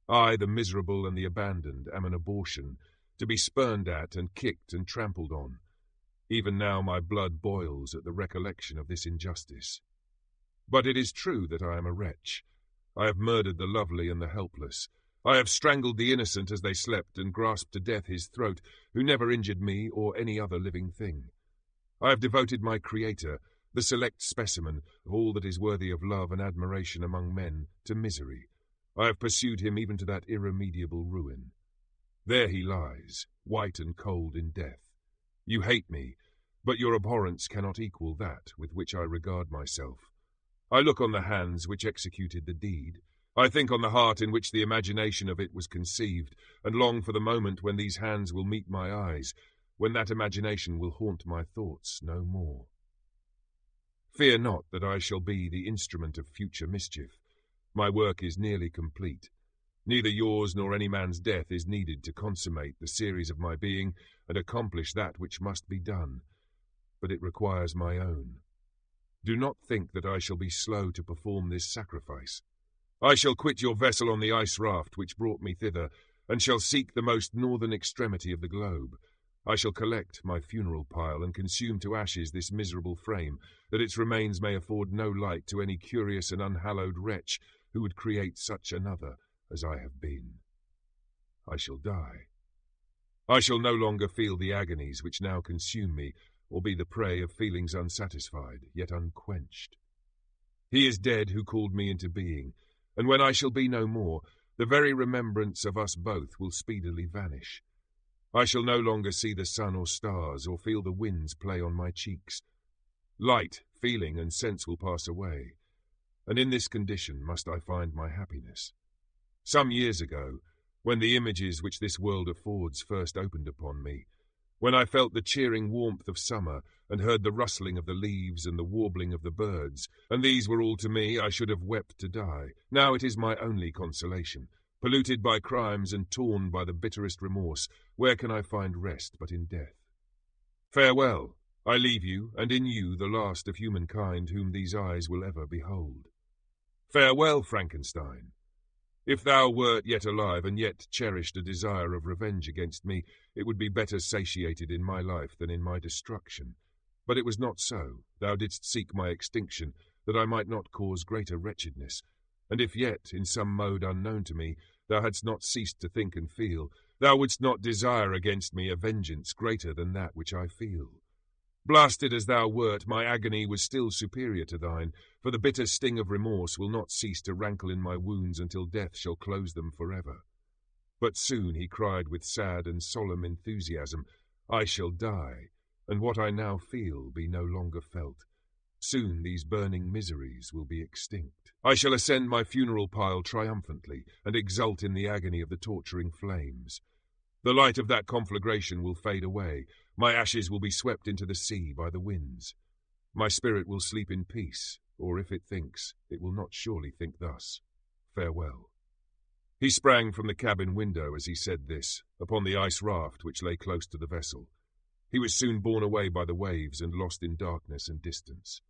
I, the miserable and the abandoned, am an abortion, to be spurned at and kicked and trampled on. Even now my blood boils at the recollection of this injustice. But it is true that I am a wretch. I have murdered the lovely and the helpless. I have strangled the innocent as they slept and grasped to death his throat, who never injured me or any other living thing. I have devoted my Creator, the select specimen of all that is worthy of love and admiration among men, to misery. I have pursued him even to that irremediable ruin. There he lies, white and cold in death. You hate me, but your abhorrence cannot equal that with which I regard myself. I look on the hands which executed the deed. I think on the heart in which the imagination of it was conceived, and long for the moment when these hands will meet my eyes, when that imagination will haunt my thoughts no more. Fear not that I shall be the instrument of future mischief. My work is nearly complete. Neither yours nor any man's death is needed to consummate the series of my being and accomplish that which must be done, but it requires my own. Do not think that I shall be slow to perform this sacrifice. I shall quit your vessel on the ice raft which brought me thither, and shall seek the most northern extremity of the globe. I shall collect my funeral pile and consume to ashes this miserable frame, that its remains may afford no light to any curious and unhallowed wretch who would create such another as I have been. I shall die. I shall no longer feel the agonies which now consume me, or be the prey of feelings unsatisfied, yet unquenched. He is dead who called me into being, and when I shall be no more, the very remembrance of us both will speedily vanish. I shall no longer see the sun or stars, or feel the winds play on my cheeks. Light, feeling, and sense will pass away, and in this condition must I find my happiness. Some years ago, when the images which this world affords first opened upon me, when I felt the cheering warmth of summer, and heard the rustling of the leaves and the warbling of the birds, and these were all to me, I should have wept to die. Now it is my only consolation. Polluted by crimes and torn by the bitterest remorse, where can I find rest but in death? Farewell, I leave you, and in you the last of humankind whom these eyes will ever behold. Farewell, Frankenstein. If thou wert yet alive, and yet cherished a desire of revenge against me, it would be better satiated in my life than in my destruction. But it was not so. Thou didst seek my extinction, that I might not cause greater wretchedness. And if yet, in some mode unknown to me, thou hadst not ceased to think and feel, thou wouldst not desire against me a vengeance greater than that which I feel. Blasted as thou wert, my agony was still superior to thine, for the bitter sting of remorse will not cease to rankle in my wounds until death shall close them forever. But soon he cried with sad and solemn enthusiasm, I shall die, and what I now feel be no longer felt. Soon these burning miseries will be extinct. I shall ascend my funeral pile triumphantly, and exult in the agony of the torturing flames. The light of that conflagration will fade away. My ashes will be swept into the sea by the winds. My spirit will sleep in peace, or if it thinks, it will not surely think thus. Farewell. He sprang from the cabin window as he said this, upon the ice raft which lay close to the vessel. He was soon borne away by the waves and lost in darkness and distance.